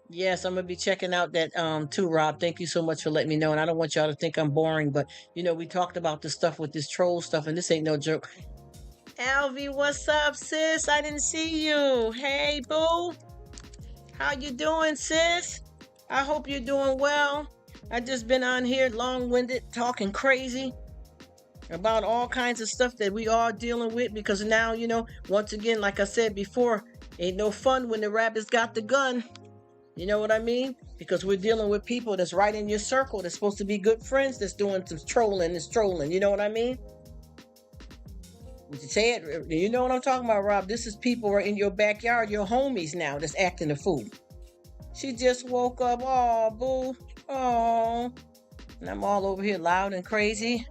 Yes, I'm going to be checking out that too, Rob. Thank you so much for letting me know. And I don't want y'all to think I'm boring, but we talked about this stuff with this troll stuff, and this ain't no joke. Alvy, what's up, sis? I didn't see you. Hey, boo. How you doing, sis? I hope you're doing well. I just been on here long-winded talking crazy about all kinds of stuff that we all dealing with because now, once again, like I said before, ain't no fun when the rabbits got the gun. You know what I mean? Because we're dealing with people that's right in your circle that's supposed to be good friends that's doing some trolling. You know what I mean? Say it. You know what I'm talking about, Rob? This is people who are in your backyard, your homies now that's acting a fool. She just woke up. Oh, boo. Oh. And I'm all over here loud and crazy.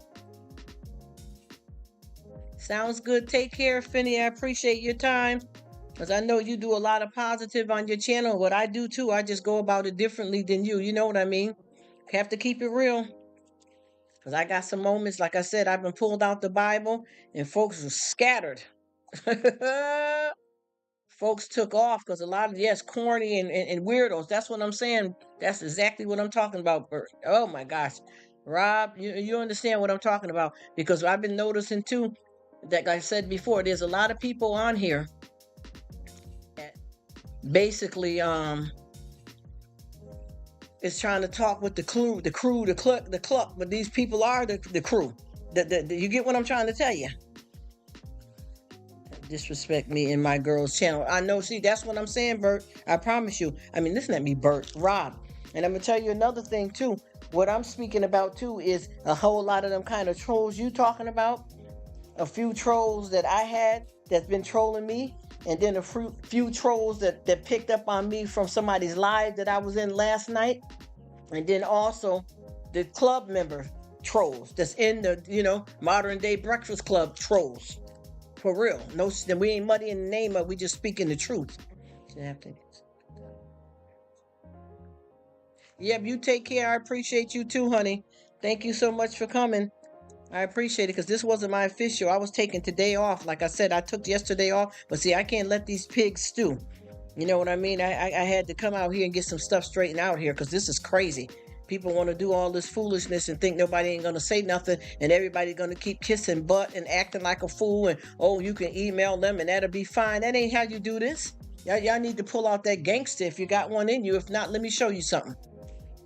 Sounds good. Take care, Finny. I appreciate your time. Because I know you do a lot of positive on your channel. What I do too, I just go about it differently than you. You know what I mean? Have to keep it real. Because I got some moments, like I said, I've been pulled out the Bible and folks were scattered. Folks took off because a lot of, yes, corny and weirdos. That's what I'm saying. That's exactly what I'm talking about, Bert. Oh my gosh. Rob, you understand what I'm talking about. Because I've been noticing too that, like I said before, there's a lot of people on here that basically is trying to talk with the cluck, but these people are the crew. You get what I'm trying to tell you? Disrespect me in my girl's channel. I know, see, that's what I'm saying, Bert. I promise you. I mean, listen at me, Bert, Rob. And I'm gonna tell you another thing too. What I'm speaking about too is a whole lot of them kind of trolls you talking about. A few trolls that I had that's been trolling me, and then a few trolls that picked up on me from somebody's live that I was in last night, and then also the club member trolls that's in the modern day Breakfast Club trolls. For real. No, we ain't muddying the name of. We just speaking the truth. Yep, you take care. I appreciate you too, honey. Thank you so much for coming. I appreciate it because this wasn't my official. I was taking today off. Like I said, I took yesterday off. But see, I can't let these pigs stew. You know what I mean? I had to come out here and get some stuff straightened out here because this is crazy. People want to do all this foolishness and think nobody ain't going to say nothing and everybody's going to keep kissing butt and acting like a fool and, oh, you can email them and that'll be fine. That ain't how you do this. Y'all need to pull out that gangster if you got one in you. If not, let me show you something.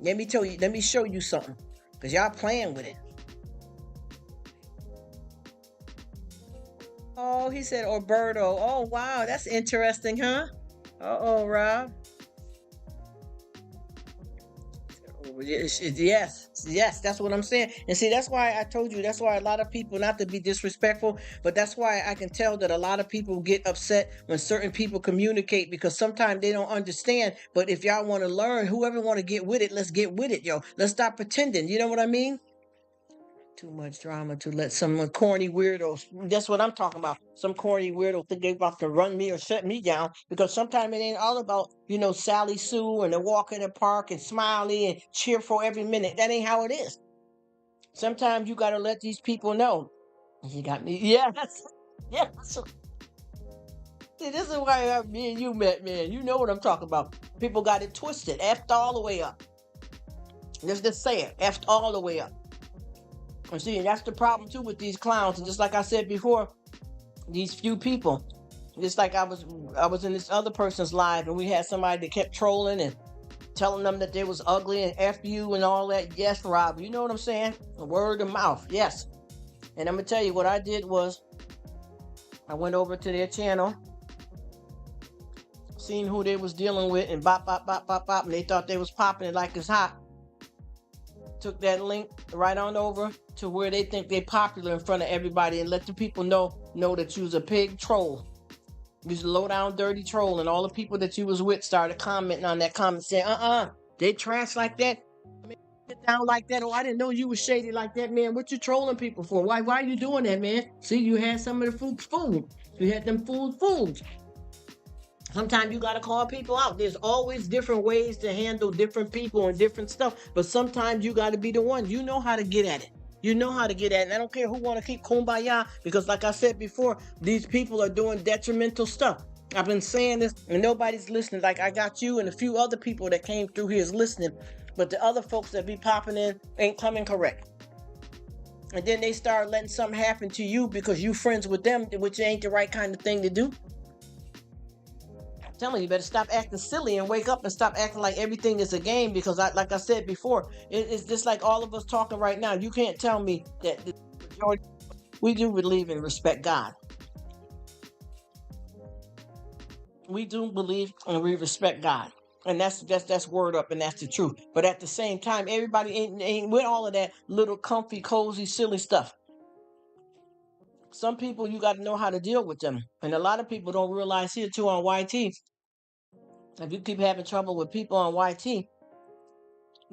Let me show you something because y'all playing with it. Oh, he said Roberto. Oh, wow. That's interesting, huh? Uh-oh, Rob. Yes, that's what I'm saying. And see, that's why I told you, that's why a lot of people, not to be disrespectful, but that's why I can tell that a lot of people get upset when certain people communicate because sometimes they don't understand. But if y'all want to learn, whoever want to get with it, let's get with it, yo. Let's stop pretending. You know what I mean? Too much drama to let some corny weirdos. That's what I'm talking about. Some corny weirdo think they about to run me or shut me down because sometimes it ain't all about Sally Sue and the walk in the park and smiley and cheerful every minute. That ain't how it is. Sometimes you gotta let these people know. You got me. Yes, yes. See, this is why me and you met, man. You know what I'm talking about. People got it twisted, effed all the way up. Let's just say it, effed all the way up. And see, that's the problem too with these clowns. And just like I said before, these few people, just like I was in this other person's live, and we had somebody that kept trolling and telling them that they was ugly and F you and all that. Yes, Rob, you know what I'm saying? Word of mouth, yes. And I'm gonna tell you what I did was I went over to their channel, seen who they was dealing with, and bop, bop, bop, bop, bop, and they thought they was popping it like it's hot. Took that link right on over to where they think they're popular in front of everybody and let the people know that you was a pig troll. You was a low down dirty troll, and all the people that you was with started commenting on that comment saying, they trash like that. I mean, get down like that. Oh, I didn't know you was shady like that, man. What you trolling people for? Why are you doing that, man? See, you had some of the food. You had them fools. Sometimes you got to call people out. There's always different ways to handle different people and different stuff. But sometimes you got to be the one. You know how to get at it. You know how to get at it. And I don't care who want to keep kumbaya because like I said before, these people are doing detrimental stuff. I've been saying this and nobody's listening. Like I got you and a few other people that came through here is listening. But the other folks that be popping in ain't coming correct. And then they start letting something happen to you because you friends with them, which ain't the right kind of thing to do. Telling you better stop acting silly and wake up and stop acting like everything is a game because like I said before, it's just like all of us talking right now. You can't tell me that the majority, we do believe and respect God. We do believe and we respect God. And that's word up and that's the truth. But at the same time, everybody ain't with all of that little comfy, cozy, silly stuff. Some people you got to know how to deal with them. And a lot of people don't realize here too on YT If you keep having trouble with people on YT,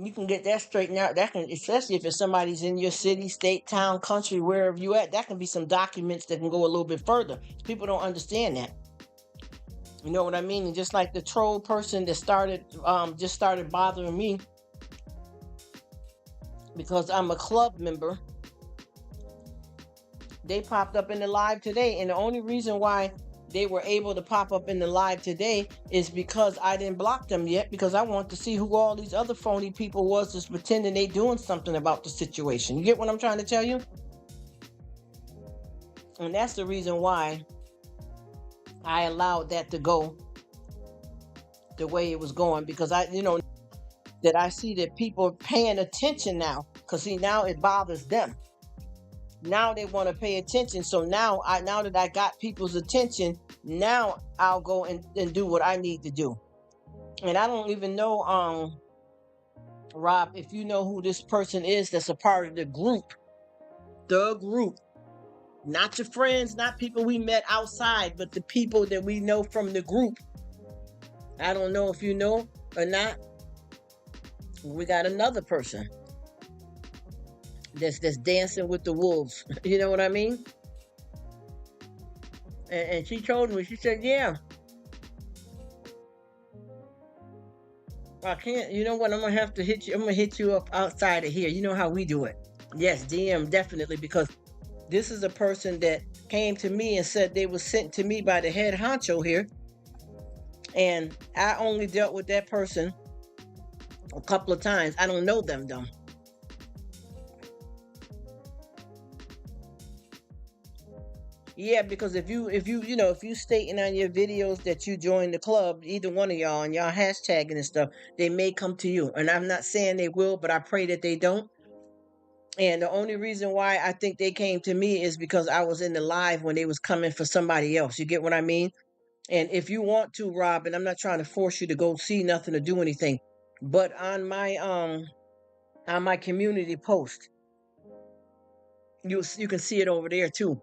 you can get that straightened out. That can, especially if it's somebody's in your city, state, town, country, wherever you at, that can be some documents that can go a little bit further. People don't understand that. You know what I mean? And just like the troll person that just started bothering me because I'm a club member, they popped up in the live today. And the only reason why they were able to pop up in the live today is because I didn't block them yet, because I want to see who all these other phony people was just pretending they doing something about the situation. You get what I'm trying to tell you? And that's the reason why I allowed that to go the way it was going, because that I see that people are paying attention now, because see, now it bothers them. Now they want to pay attention. So now that I got people's attention, now I'll go and do what I need to do. And I don't even know, Rob, if you know who this person is that's a part of the group. The group. Not your friends, not people we met outside, but the people that we know from the group. I don't know if you know or not. We got another person that's dancing with the wolves. You know what I mean? And she told me, she said, yeah, I can't, you know what, I'm gonna have to hit you, I'm gonna hit you up outside of here. You know how we do it. Yes, DM, definitely, because this is a person that came to me and said they were sent to me by the head honcho here. And I only dealt with that person a couple of times. I don't know them though. Yeah, because if you stating on your videos that you joined the club, either one of y'all, and y'all hashtagging and stuff, they may come to you. And I'm not saying they will, but I pray that they don't. And the only reason why I think they came to me is because I was in the live when they was coming for somebody else. You get what I mean? And if you want to, Rob, and I'm not trying to force you to go see nothing or do anything, but on my community post, you can see it over there too.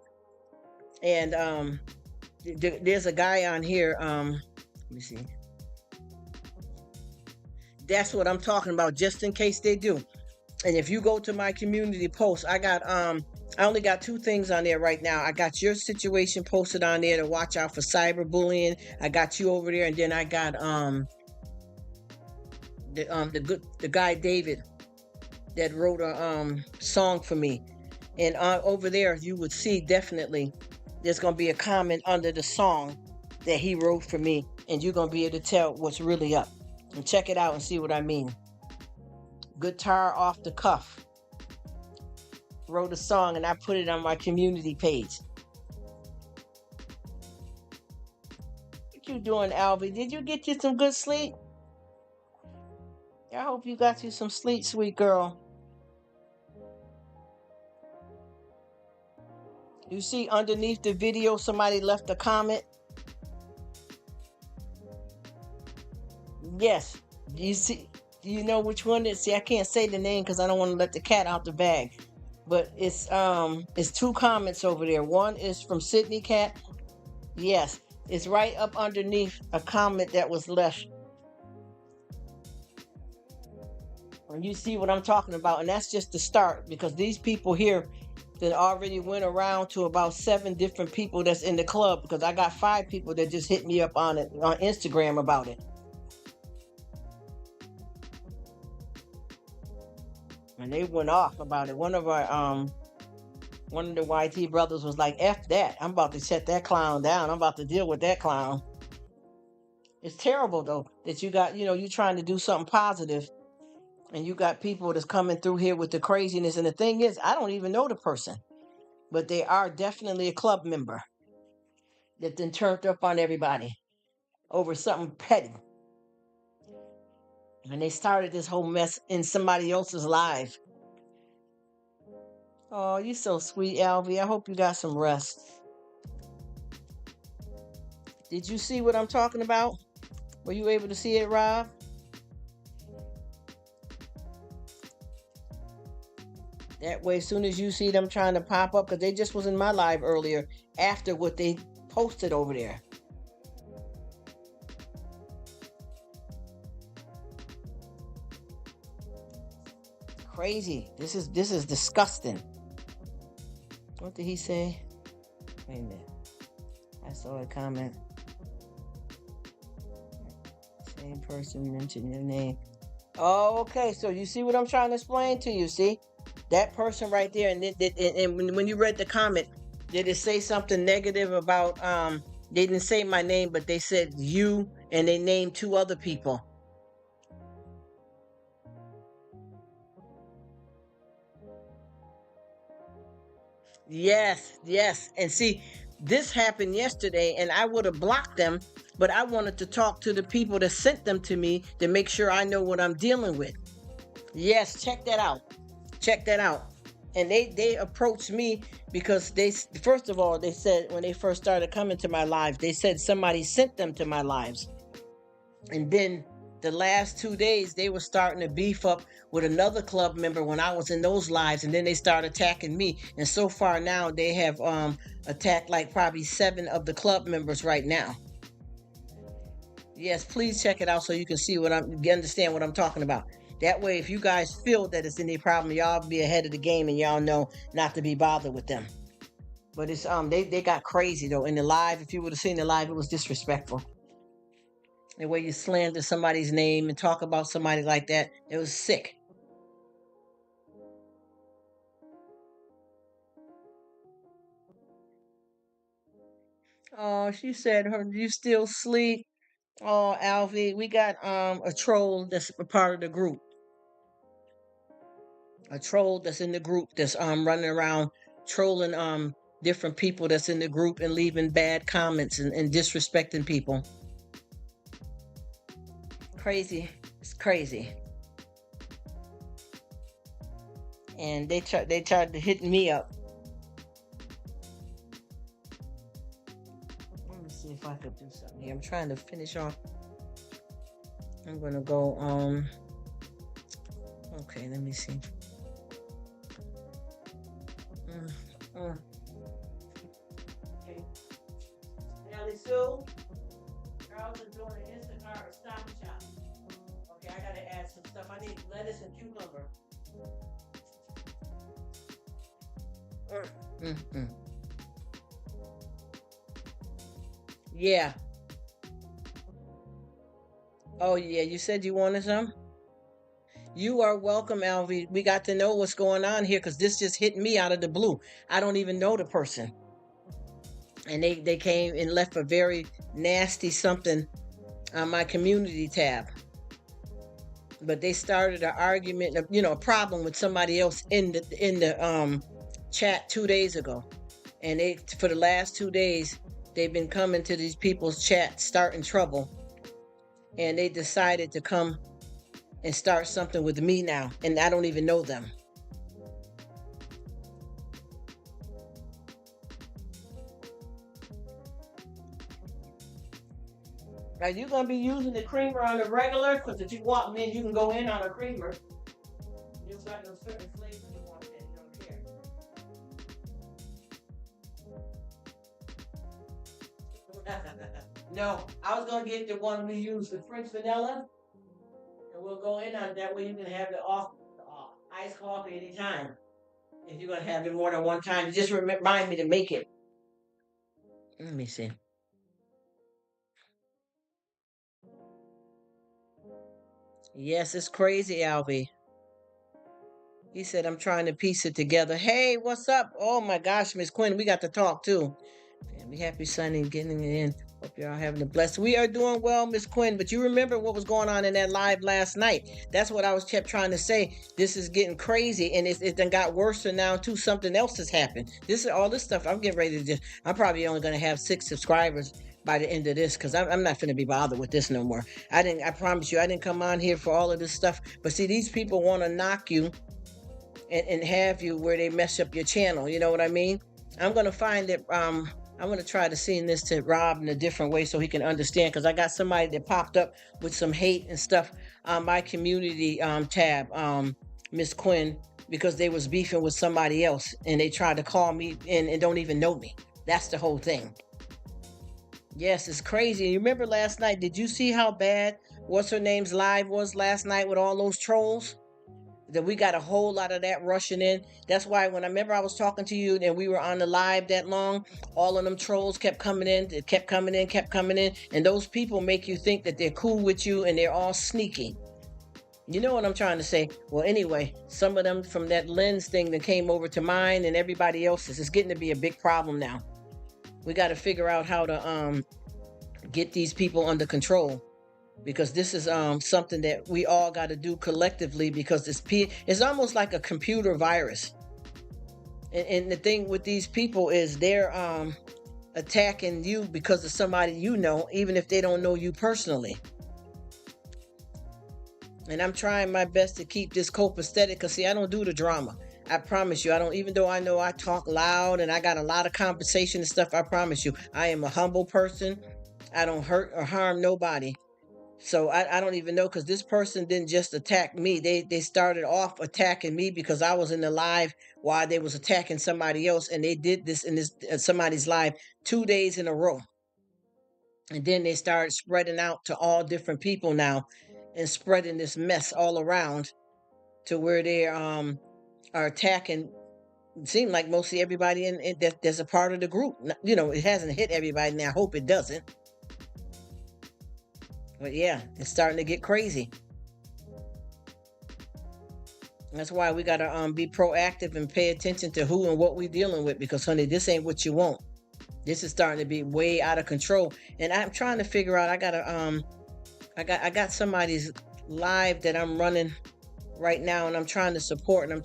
And there's a guy on here. Let me see. That's what I'm talking about, just in case they do. And if you go to my community post, I only got 2 things on there right now. I got your situation posted on there to watch out for cyberbullying. I got you over there, and then I got the guy David that wrote a song for me. And over there, you would see definitely there's gonna be a comment under the song that he wrote for me, and you're gonna be able to tell what's really up. And check it out and see what I mean. Guitar off the cuff. Wrote a song and I put it on my community page. What you doing, Alvy? Did you get you some good sleep? I hope you got you some sleep, sweet girl. You see underneath the video, somebody left a comment. Yes. You see, do you know which one it is? See, I can't say the name because I don't want to let the cat out the bag. But it's 2 comments over there. One is from Sydney Cat. Yes, it's right up underneath a comment that was left. And you see what I'm talking about, and that's just the start, because these people here that already went around to about 7 different people that's in the club, because I got 5 people that just hit me up on it on Instagram about it. And they went off about it. One of the YT brothers was like, F that. I'm about to shut that clown down. I'm about to deal with that clown. It's terrible though that you got, you trying to do something positive, and you got people that's coming through here with the craziness. And the thing is, I don't even know the person, but they are definitely a club member that then turned up on everybody over something petty. And they started this whole mess in somebody else's life. Oh, you're so sweet, Alvy. I hope you got some rest. Did you see what I'm talking about? Were you able to see it, Rob? That way, as soon as you see them trying to pop up, because they just was in my live earlier after what they posted over there. Crazy. This is disgusting. What did he say? Wait a minute. I saw a comment. Same person mentioned your name. Oh, okay. So you see what I'm trying to explain to you? See that person right there, and when you read the comment, did it say something negative about? They didn't say my name, but they said you, and they named two other people. Yes, yes. And see, this happened yesterday, and I would have blocked them, but I wanted to talk to the people that sent them to me to make sure I know what I'm dealing with. Yes, check that out. Check that out. And they approached me because first of all, they said when they first started coming to my lives, they said somebody sent them to my lives. And then the last 2 days, they were starting to beef up with another club member when I was in those lives, and then they started attacking me. And so far now, they have attacked like probably 7 of the club members right now. Yes, please check it out so you can see understand what I'm talking about. That way, if you guys feel that it's any problem, y'all be ahead of the game and y'all know not to be bothered with them. But it's they got crazy though in the live. If you would have seen the live, it was disrespectful. The way you slander somebody's name and talk about somebody like that, it was sick. Oh, she said, "Her, you still sleep?" Oh, Alvy, we got a troll that's a part of the group. A troll that's in the group that's running around trolling different people that's in the group and leaving bad comments and disrespecting people. Crazy. It's crazy. And they tried to hit me up. Let me see if I could do something here. I'm trying to finish off. I'm gonna go okay, let me see. Mm, mm. Okay. Nelly Sue, girls are doing an Instacart stop and shop. Okay, I gotta add some stuff. I need lettuce and cucumber. Mm, mm. Yeah. Oh yeah, you said you wanted some? You are welcome, Alvy. We got to know what's going on here because this just hit me out of the blue. I don't even know the person. And they came and left a very nasty something on my community tab. But they started an argument, a problem with somebody else in the chat 2 days ago. And they for the last 2 days, they've been coming to these people's chat, starting trouble. And they decided to come and start something with me now, and I don't even know them. Are you gonna be using the creamer on a regular? Because if you want me, you can go in on a creamer. You've got no certain flavors you want and you don't care. No, I was gonna get the one we use, the French vanilla, and we'll go in on that way you can have the off iced coffee anytime. If you're gonna have it more than one time, just remind me to make it. Let me see. Yes, it's crazy, Alvy. He said, I'm trying to piece it together. Hey, what's up? Oh my gosh, Miss Quinn, we got to talk too. Family, happy Sunday, getting it in. Hope you're all having a blessed. We are doing well, Miss Quinn, but you remember what was going on in that live last night. That's what I was kept trying to say. This is getting crazy, and it then got worse, and now too something else has happened. This is all this stuff. I'm getting ready to I'm probably only going to have 6 subscribers by the end of this because I'm not going to be bothered with this no more. I promise you, I didn't come on here for all of this stuff. But see, these people want to knock you and have you where they mess up your channel. You know what I mean? I'm gonna find it. I'm gonna try to send this to Rob in a different way so he can understand. Because I got somebody that popped up with some hate and stuff on my community tab, Miss Quinn, because they was beefing with somebody else and they tried to call me and don't even know me. That's the whole thing. Yes, it's crazy. You remember last night? Did you see how bad what's her name's live was last night with all those trolls? That we got a whole lot of that rushing in. That's why when I remember I was talking to you and we were on the live that long, all of them trolls kept coming in, it kept coming in, kept coming in, and those people make you think that they're cool with you and they're all sneaky. You know what I'm trying to say? Well, anyway, some of them from that lens thing that came over to mine and everybody else's, it's getting to be a big problem now. We got to figure out how to get these people under control, because this is something that we all got to do collectively, because it's almost like a computer virus. And the thing with these people is they're attacking you because of somebody you know, even if they don't know you personally. And I'm trying my best to keep this copacetic, because see, I don't do the drama. I promise you, I don't, even though I know I talk loud and I got a lot of conversation and stuff, I promise you, I am a humble person. I don't hurt or harm nobody. So I don't even know, because this person didn't just attack me. They started off attacking me because I was in the live while they was attacking somebody else, and they did this in this somebody's live 2 days in a row. And then they started spreading out to all different people now, and spreading this mess all around to where they are attacking. It seemed like mostly everybody in that's a part of the group. You know, it hasn't hit everybody, and I hope it doesn't. But yeah, it's starting to get crazy. That's why we gotta be proactive and pay attention to who and what we're dealing with, because honey, this ain't what you want. This is starting to be way out of control. And I'm trying to figure out, I got somebody's live that I'm running right now, and I'm trying to support, and I'm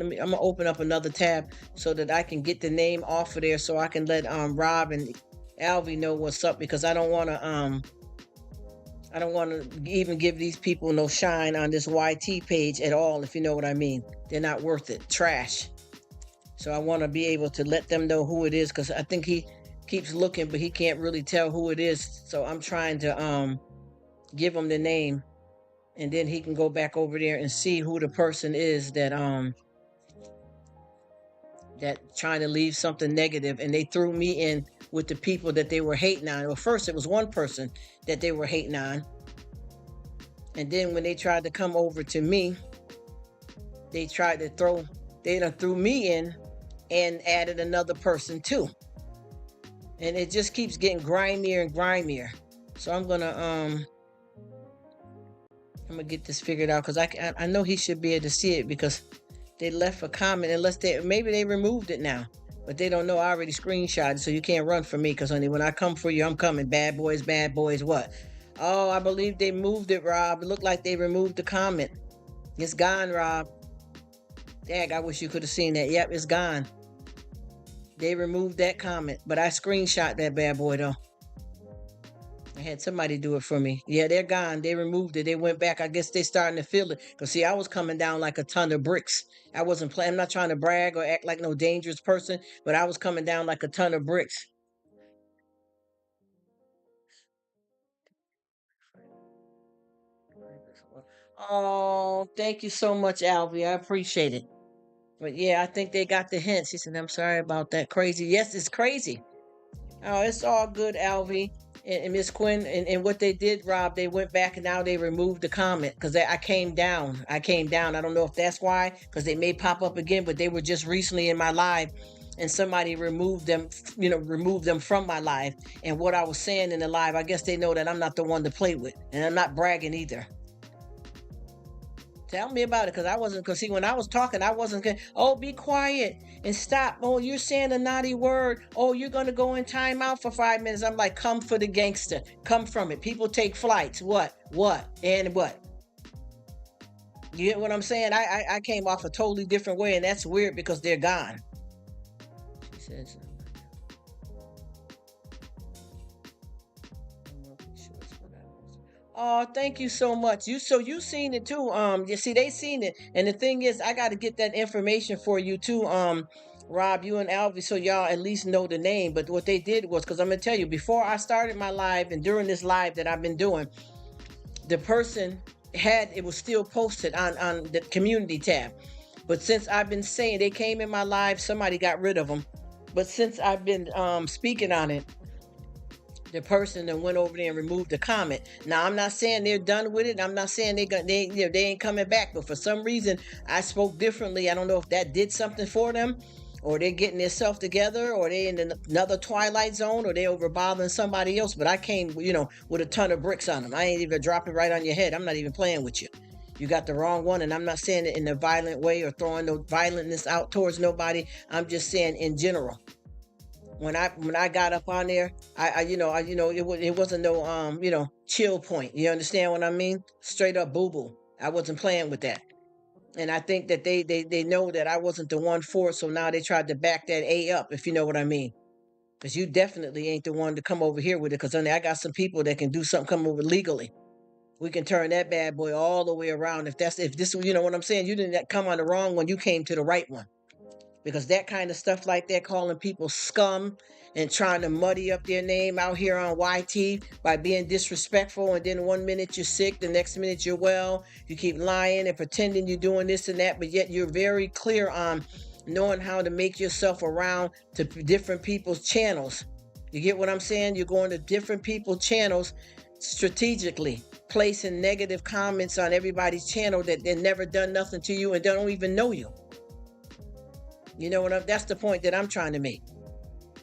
gonna open up another tab so that I can get the name off of there, so I can let Rob and Alvy know what's up, because I don't want to even give these people no shine on this YT page at all, if you know what I mean. They're not worth it. Trash. So I want to be able to let them know who it is, because I think he keeps looking, but he can't really tell who it is. So I'm trying to give him the name, and then he can go back over there and see who the person is that trying to leave something negative. And they threw me in with the people that they were hating on. Well, first it was one person that they were hating on, and then when they tried to come over to me, they done threw me in and added another person too. And it just keeps getting grimier and grimier. So I'm gonna get this figured out, because I know he should be able to see it, because they left a comment, unless maybe they removed it now, but they don't know. I already screenshotted, so you can't run from me, because honey, when I come for you, I'm coming. Bad boys, what? Oh, I believe they moved it, Rob. It looked like they removed the comment. It's gone, Rob. Dag, I wish you could have seen that. Yep, it's gone. They removed that comment, but I screenshot that bad boy though. I had somebody do it for me. Yeah, they're gone. They removed it. They went back. I guess they starting to feel it. Because see, I was coming down like a ton of bricks. I wasn't playing. I'm not trying to brag or act like no dangerous person, but I was coming down like a ton of bricks. Oh, thank you so much, Alvy. I appreciate it. But yeah, I think they got the hints. He said, I'm sorry about that. Crazy. Yes, it's crazy. Oh, it's all good, Alvy and Miss Quinn. And what they did, Rob, they went back and now they removed the comment, because I came down. I don't know if that's why, because they may pop up again, but they were just recently in my live, and somebody removed them, removed them from my live. And what I was saying in the live, I guess they know that I'm not the one to play with, and I'm not bragging either. Tell me about it, because I wasn't. Because see, when I was talking, I wasn't. Oh, be quiet and stop. Oh, you're saying a naughty word. Oh, you're gonna go in timeout for 5 minutes. I'm like, come for the gangster. Come from it. People take flights. What, and what? You get what I'm saying? I came off a totally different way, and that's weird because they're gone. She says. Oh, thank you so much. You seen it too. You see, they seen it, and the thing is, I got to get that information for you too. Rob, you and Alvy, so y'all at least know the name. But what they did was, because I'm gonna tell you, before I started my live and during this live that I've been doing, the person it was still posted on the community tab. But since I've been saying, they came in my live, somebody got rid of them. But since I've been speaking on it, The person that went over there and removed the comment. Now I'm not saying they're done with it. I'm not saying they ain't coming back. But for some reason, I spoke differently. I don't know if that did something for them, or they're getting themselves together, or they in another twilight zone, or they over bothering somebody else. But I came, with a ton of bricks on them. I ain't even drop it right on your head. I'm not even playing with you. You got the wrong one, and I'm not saying it in a violent way or throwing no violentness out towards nobody. I'm just saying in general. When I got up on there, it wasn't no chill point. You understand what I mean? Straight up boo boo. I wasn't playing with that, and I think that they know that I wasn't the one for it. So now they tried to back that A up, if you know what I mean. Because you definitely ain't the one to come over here with it. Because I got some people that can do something, come over legally. We can turn that bad boy all the way around. If this, you know what I'm saying. You didn't come on the wrong one. You came to the right one. Because that kind of stuff like that, calling people scum and trying to muddy up their name out here on YT by being disrespectful, and then 1 minute you're sick, the next minute you're well, you keep lying and pretending you're doing this and that, but yet you're very clear on knowing how to make yourself around to different people's channels. You get what I'm saying? You're going to different people's channels strategically, placing negative comments on everybody's channel that they never done nothing to you and don't even know you. You know what? That's the point that I'm trying to make.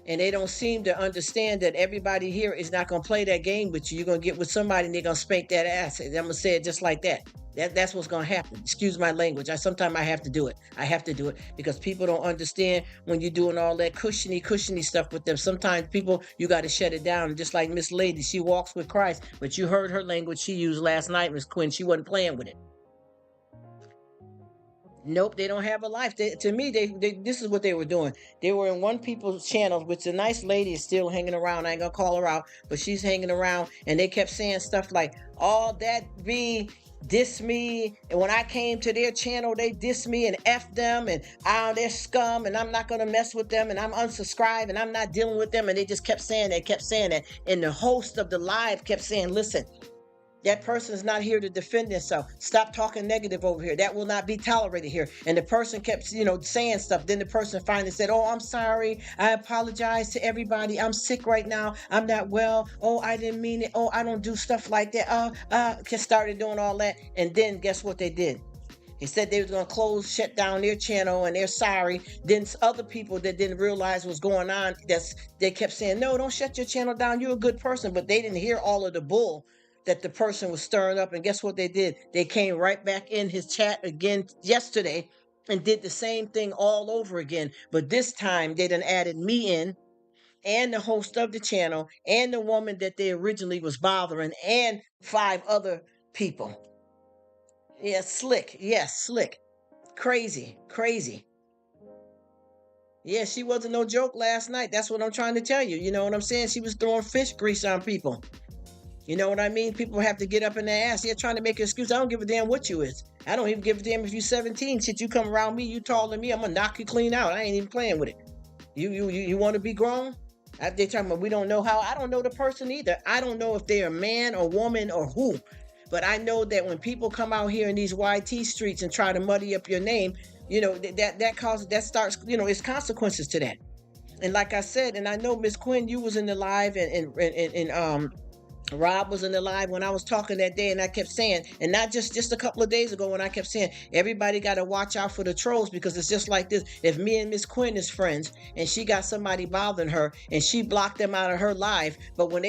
And they don't seem to understand that everybody here is not going to play that game with you. You're going to get with somebody and they're going to spank that ass. I'm going to say it just like that. That's what's going to happen. Excuse my language. Sometimes I have to do it. I have to do it because people don't understand when you're doing all that cushiony stuff with them. Sometimes people, you got to shut it down. Just like Miss Lady, she walks with Christ, but you heard her language she used last night, Miss Quinn. She wasn't playing with it. Nope, they don't have a life. To me, this is what they were doing. They were in one people's channel, which the nice lady is still hanging around. I ain't gonna call her out, but she's hanging around, and they kept saying stuff like, "All that be diss me," and when I came to their channel, they diss me and F them, and they're scum, and I'm not gonna mess with them, and I'm unsubscribed, and I'm not dealing with them, and they just kept saying that, and the host of the live kept saying, "Listen, that person is not here to defend themselves. Stop talking negative over here. That will not be tolerated here." And the person kept, saying stuff. Then the person finally said, "Oh, I'm sorry. I apologize to everybody. I'm sick right now. I'm not well. Oh, I didn't mean it. Oh, I don't do stuff like that." Just started doing all that. And then guess what they did? He said they was going to shut down their channel, and they're sorry. Then other people that didn't realize what's going on, they kept saying, "No, don't shut your channel down. You're a good person." But they didn't hear all of the bull that the person was stirring up. And guess what they did? They came right back in his chat again yesterday and did the same thing all over again. But this time they done added me in, and the host of the channel, and the woman that they originally was bothering, and 5 other people. Yeah, slick. Yes, slick. Crazy. Yeah, she wasn't no joke last night. That's what I'm trying to tell you. You know what I'm saying? She was throwing fish grease on people. You know what I mean? People have to get up in their ass. They're trying to make an excuse. I don't give a damn what you is. I don't even give a damn if you're 17. Shit, you come around me, you taller than me, I'm gonna knock you clean out. I ain't even playing with it. You want to be grown? They talking about we don't know how. I don't know the person either. I don't know if they're a man or woman or who. But I know that when people come out here in these YT streets and try to muddy up your name, that starts, it's consequences to that. And like I said, and I know Miss Quinn, you was in the live, and Rob was in the live when I was talking that day, and I kept saying, and not just a couple of days ago, when I kept saying, everybody got to watch out for the trolls, because it's just like this. If me and Miss Quinn is friends, and she got somebody bothering her, and she blocked them out of her live, but when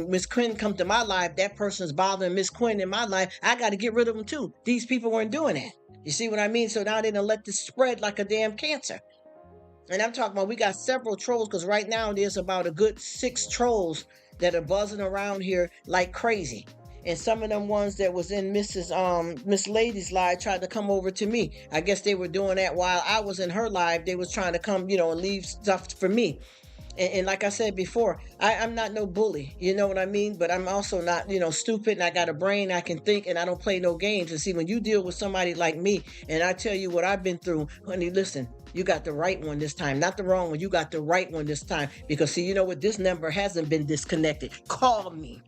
Miss Quinn come to my live, that person's bothering Miss Quinn in my live, I got to get rid of them too. These people weren't doing that. You see what I mean? So now they done let this spread like a damn cancer. And I'm talking about, we got several trolls, because right now there's about a good 6 trolls that are buzzing around here like crazy. And some of them ones that was in Miss Lady's live tried to come over to me. I guess they were doing that while I was in her live. They was trying to come, and leave stuff for me. And like I said before, I'm not no bully, you know what I mean? But I'm also not, stupid, and I got a brain, I can think, and I don't play no games. And see, when you deal with somebody like me, and I tell you what I've been through, honey, listen, you got the right one this time, not the wrong one. You got the right one this time. Because see, you know what? This number hasn't been disconnected. Call me.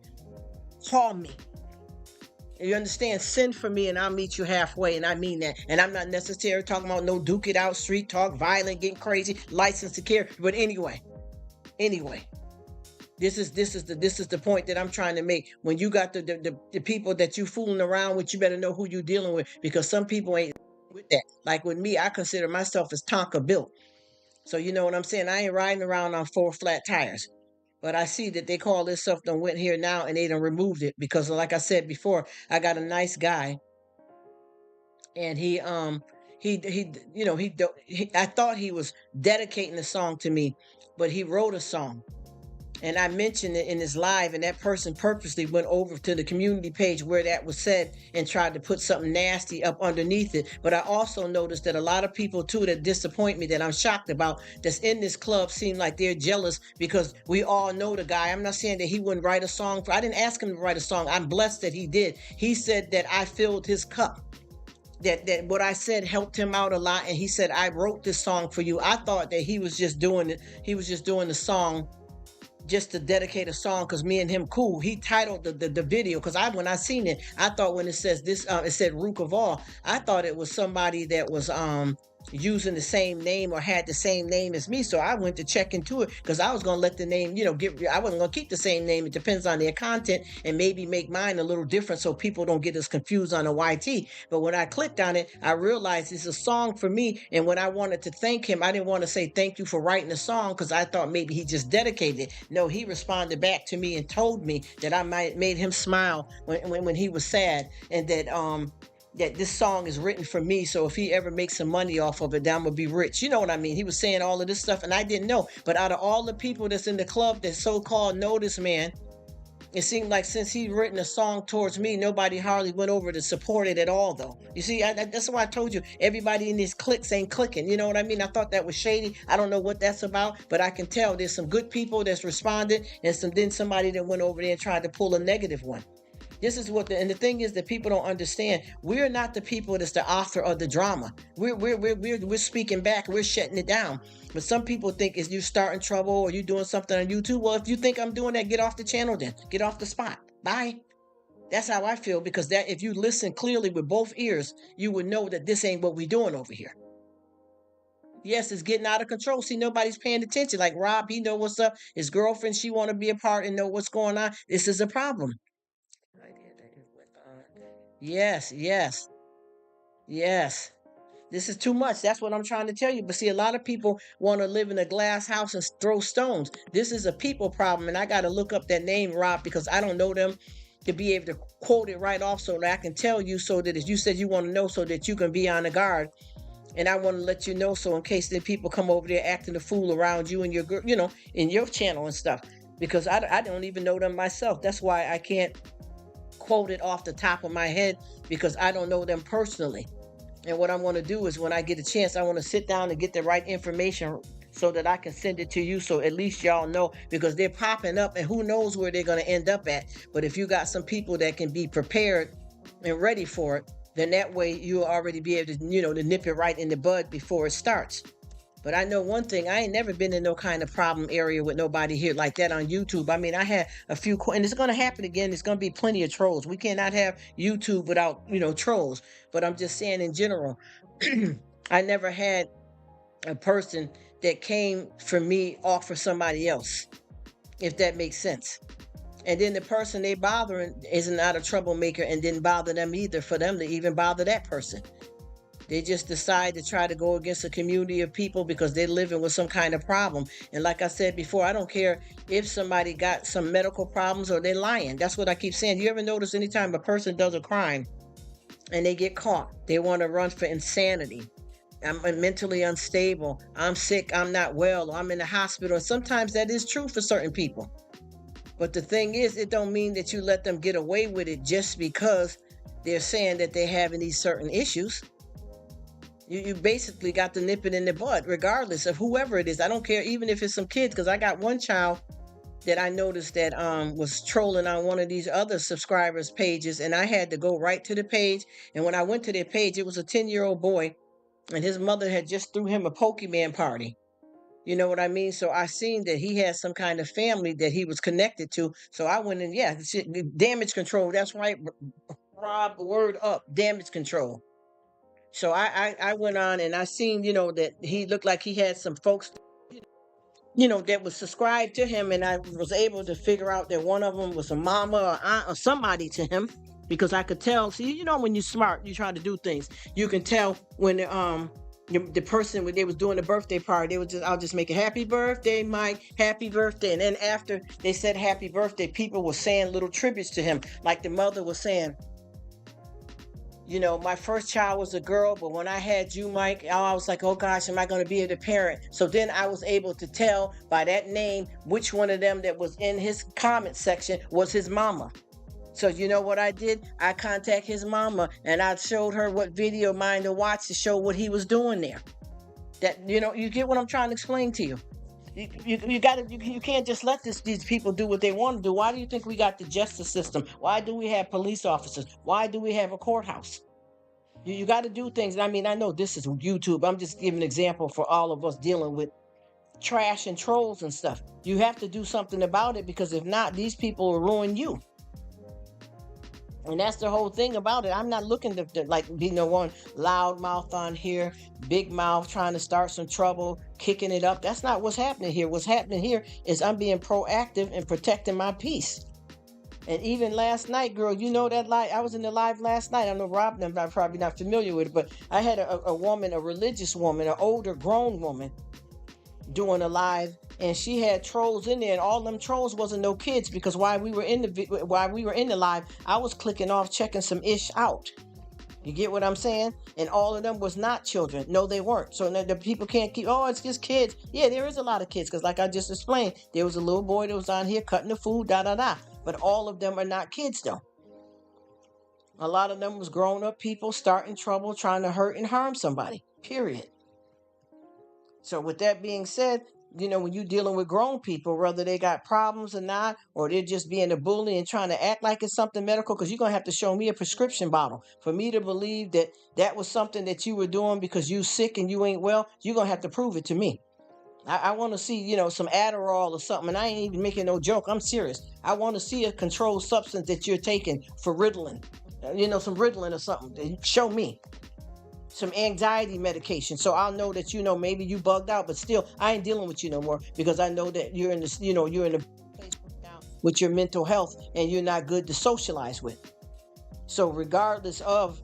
You understand? Send for me and I'll meet you halfway, and I mean that. And I'm not necessarily talking about no duke it out, street talk, violent, getting crazy, license to carry. But anyway, This is the point that I'm trying to make. When you got the people that you fooling around with, you better know who you dealing with, because some people ain't with that. Like with me, I consider myself as Tonka built. So you know what I'm saying? I ain't riding around on four flat tires. But I see that they call this stuff done went here now and they done removed it, because like I said before, I got a nice guy, and he I thought he was dedicating a song to me, but he wrote a song, and I mentioned it in his live, and that person purposely went over to the community page where that was said and tried to put something nasty up underneath it. But I also noticed that a lot of people too that disappoint me, that I'm shocked about, that's in this club, seem like they're jealous because we all know the guy. I'm not saying that he wouldn't write a song for. I didn't ask him to write a song. I'm blessed that he did. He said that I filled his cup, that what I said helped him out a lot, and he said I wrote this song for you. I thought that he was just doing it. He was just doing the song just to dedicate a song because me and him cool. He titled the video, because when I seen it, I thought when it says this, it said Rruk of all. I thought it was somebody that was using the same name or had the same name as me. So I went to check into it, because I was gonna let the name, I wasn't gonna keep the same name. It depends on their content, and maybe make mine a little different so people don't get us confused on a YT. But when I clicked on it, I realized it's a song for me. And when I wanted to thank him, I didn't want to say thank you for writing the song, because I thought maybe he just dedicated it. No, he responded back to me and told me that I might made him smile when he was sad, and that this song is written for me. So if he ever makes some money off of it, then I'm gonna be rich. You know what I mean? He was saying all of this stuff, and I didn't know. But out of all the people that's in the club that so-called know this man, it seemed like since he written a song towards me, nobody hardly went over to support it at all, though. You see, that's why I told you everybody in these clicks ain't clicking. You know what I mean? I thought that was shady. I don't know what that's about, but I can tell there's some good people that's responded, and somebody that went over there and tried to pull a negative one. This is and the thing is that people don't understand. We're not the people that's the author of the drama. We're speaking back. We're shutting it down. But some people think is you starting trouble or you doing something on YouTube. Well, if you think I'm doing that, get off the channel then. Get off the spot. Bye. That's how I feel, because that if you listen clearly with both ears, you would know that this ain't what we doing over here. Yes, it's getting out of control. See, nobody's paying attention. Like Rob, he know what's up. His girlfriend, she want to be a part and know what's going on. This is a problem. Yes, yes, yes. This is too much. That's what I'm trying to tell you. But see, a lot of people want to live in a glass house and throw stones. This is a people problem. And I got to look up that name, Rob, because I don't know them to be able to quote it right off so that I can tell you, so that as you said you want to know, so that you can be on the guard. And I want to let you know, so in case the people come over there acting a fool around you and your girl, in your channel and stuff. Because I don't even know them myself. That's why I can't quote it off the top of my head, because I don't know them personally. And what I want to do is when I get a chance, I want to sit down and get the right information so that I can send it to you, so at least y'all know, because they're popping up and who knows where they're going to end up at. But if you got some people that can be prepared and ready for it, then that way you'll already be able to, to nip it right in the bud before it starts. But I know one thing, I ain't never been in no kind of problem area with nobody here like that on YouTube. I mean, I had a few, and it's going to happen again. There's going to be plenty of trolls. We cannot have YouTube without, trolls. But I'm just saying in general, I never had a person that came for me off for somebody else, if that makes sense. And then the person they bothering is not a troublemaker and didn't bother them either, for them to even bother that person. They just decide to try to go against a community of people because they're living with some kind of problem. And like I said before, I don't care if somebody got some medical problems or they're lying. That's what I keep saying. You ever notice anytime a person does a crime and they get caught, they want to run for insanity. I'm mentally unstable. I'm sick. I'm not well. Or I'm in the hospital. And sometimes that is true for certain people. But the thing is, it don't mean that you let them get away with it just because they're saying that they're having these certain issues. You basically got to nip it in the bud, regardless of whoever it is. I don't care, even if it's some kids, because I got one child that I noticed that was trolling on one of these other subscribers' pages, and I had to go right to the page. And when I went to their page, it was a 10-year-old boy, and his mother had just threw him a Pokemon party. You know what I mean? So I seen that he had some kind of family that he was connected to. So I went in, yeah, damage control. That's right, Rob, word up, damage control. So I went on and I seen, that he looked like he had some folks that was subscribed to him, and I was able to figure out that one of them was a mama or aunt or somebody to him, because I could tell. See, when you're smart, you try to do things. You can tell when the person, when they was doing the birthday party, they was just, I'll just make a happy birthday, Mike, happy birthday, and then after they said happy birthday, people were saying little tributes to him, like the mother was saying, my first child was a girl, but when I had you, Mike, I was like, oh gosh, am I going to be the parent? So then I was able to tell by that name which one of them that was in his comment section was his mama. So you know what I did? I contacted his mama, and I showed her what video of mine to watch to show what he was doing there. That, you get what I'm trying to explain to you. You got to, you can't just let these people do what they want to do. Why do you think we got the justice system? Why do we have police officers? Why do we have a courthouse? You got to do things. I mean, I know this is YouTube. I'm just giving an example for all of us dealing with trash and trolls and stuff. You have to do something about it, because if not, these people will ruin you. And that's the whole thing about it. I'm not looking to like be no one loud mouth on here, big mouth trying to start some trouble, kicking it up. That's not what's happening here. What's happening here is I'm being proactive and protecting my peace. And even last night, girl, that live, I was in the live last night. I know Rob, I'm probably not familiar with it, but I had a woman, a religious woman, an older grown woman doing a live, and she had trolls in there, and all them trolls wasn't no kids, because while we were in the live, I was clicking off, checking some ish out. You get what I'm saying? And all of them was not children. No, they weren't. So the people can't keep, oh, it's just kids. Yeah, there is a lot of kids, because like I just explained, there was a little boy that was on here cutting the food, but all of them are not kids though. A lot of them was grown up people starting trouble, trying to hurt and harm somebody, period. So with that being said, when you're dealing with grown people, whether they got problems or not, or they're just being a bully and trying to act like it's something medical, because you're going to have to show me a prescription bottle for me to believe that that was something that you were doing because you sick and you ain't well. You're going to have to prove it to me. I want to see, some Adderall or something. And I ain't even making no joke. I'm serious. I want to see a controlled substance that you're taking for Ritalin. Some Ritalin or something. Show me. Some anxiety medication, so I'll know that maybe you bugged out, but still I ain't dealing with you no more, because I know that you're in this, you're in a place with your mental health, and you're not good to socialize with. So regardless of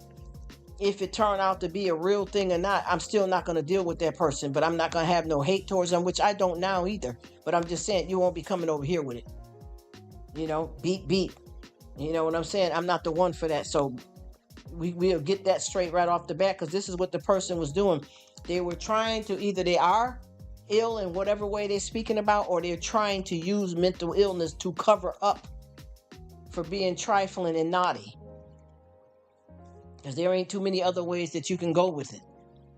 if it turned out to be a real thing or not, I'm still not going to deal with that person, but I'm not going to have no hate towards them, which I don't now either. But I'm just saying, you won't be coming over here with it. Beat. You know what I'm saying? I'm not the one for that. So we'll get that straight right off the bat, because this is what the person was doing. They were trying to, either they are ill in whatever way they're speaking about, or they're trying to use mental illness to cover up for being trifling and naughty. Because there ain't too many other ways that you can go with it.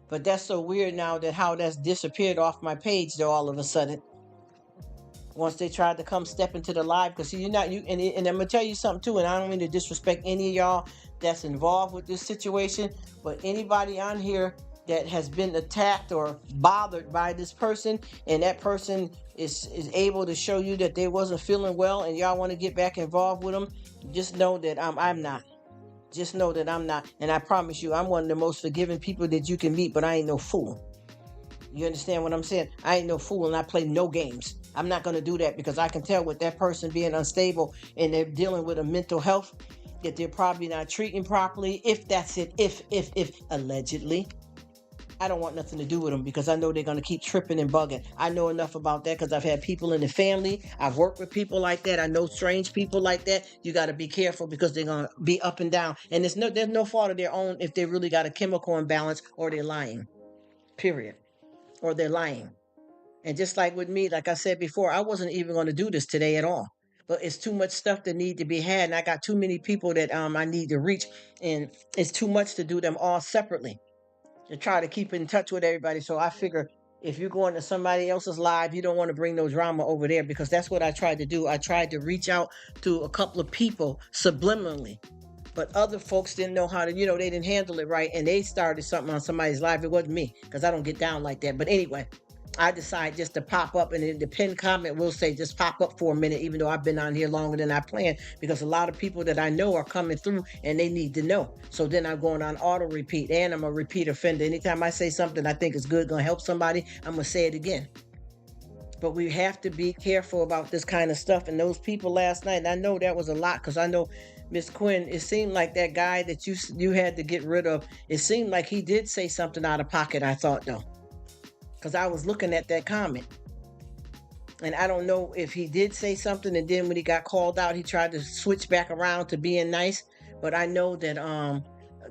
But that's so weird now, that how that's disappeared off my page though all of a sudden. Once they tried to come step into the live, because see, and I'm gonna tell you something too, and I don't mean to disrespect any of y'all that's involved with this situation, but anybody on here that has been attacked or bothered by this person, and that person is able to show you that they wasn't feeling well, and y'all want to get back involved with them, just know that I'm not. Just know that I'm not, and I promise you, I'm one of the most forgiving people that you can meet, but I ain't no fool. You understand what I'm saying? I ain't no fool, and I play no games. I'm not going to do that, because I can tell with that person being unstable and they're dealing with a mental health that they're probably not treating properly. If that's it, if allegedly, I don't want nothing to do with them, because I know they're going to keep tripping and bugging. I know enough about that, because I've had people in the family. I've worked with people like that. I know strange people like that. You got to be careful, because they're going to be up and down. And there's no fault of their own if they really got a chemical imbalance, or they're lying, period. Or they're lying. And just like with me, like I said before, I wasn't even going to do this today at all. But it's too much stuff that need to be had, and I got too many people that I need to reach, and it's too much to do them all separately. To try to keep in touch with everybody. So I figure if you're going to somebody else's live, you don't want to bring no drama over there, because that's what I tried to do. I tried to reach out to a couple of people subliminally, but other folks didn't know how to, they didn't handle it right, and they started something on somebody's live. It wasn't me, because I don't get down like that. But anyway, I decided just to pop up, and in the pinned comment will say just pop up for a minute, even though I've been on here longer than I planned, because a lot of people that I know are coming through and they need to know. So then I'm going on auto repeat, and I'm a repeat offender. Anytime I say something I think is good, going to help somebody, I'm going to say it again. But we have to be careful about this kind of stuff. And those people last night, and I know that was a lot because I know Miss Quinn. It seemed like that guy that you had to get rid of. It seemed like he did say something out of pocket. I thought though, because I was looking at that comment, and I don't know if he did say something, and then when he got called out, he tried to switch back around to being nice. But I know that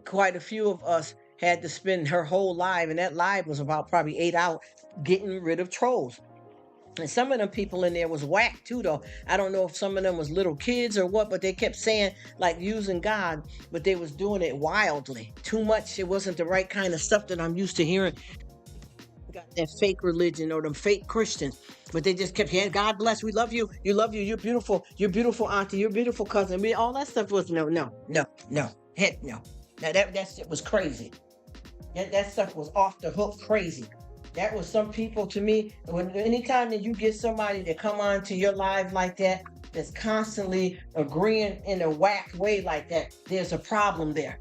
quite a few of us had to spend her whole live, and that live was about probably 8 hours, getting rid of trolls. And some of them people in there was whack too, though. I don't know if some of them was little kids or what, but they kept saying like using God, but they was doing it wildly. Too much. It wasn't the right kind of stuff that I'm used to hearing. Got that fake religion or them fake Christians, but they just kept hearing, God bless, we love you, you're beautiful, auntie, you're beautiful cousin. I mean, all that stuff was no, heck no. Now that shit was crazy. That stuff was off the hook crazy. That was some people to me. When anytime that you get somebody to come on to your live like that, that's constantly agreeing in a whack way like that, there's a problem there.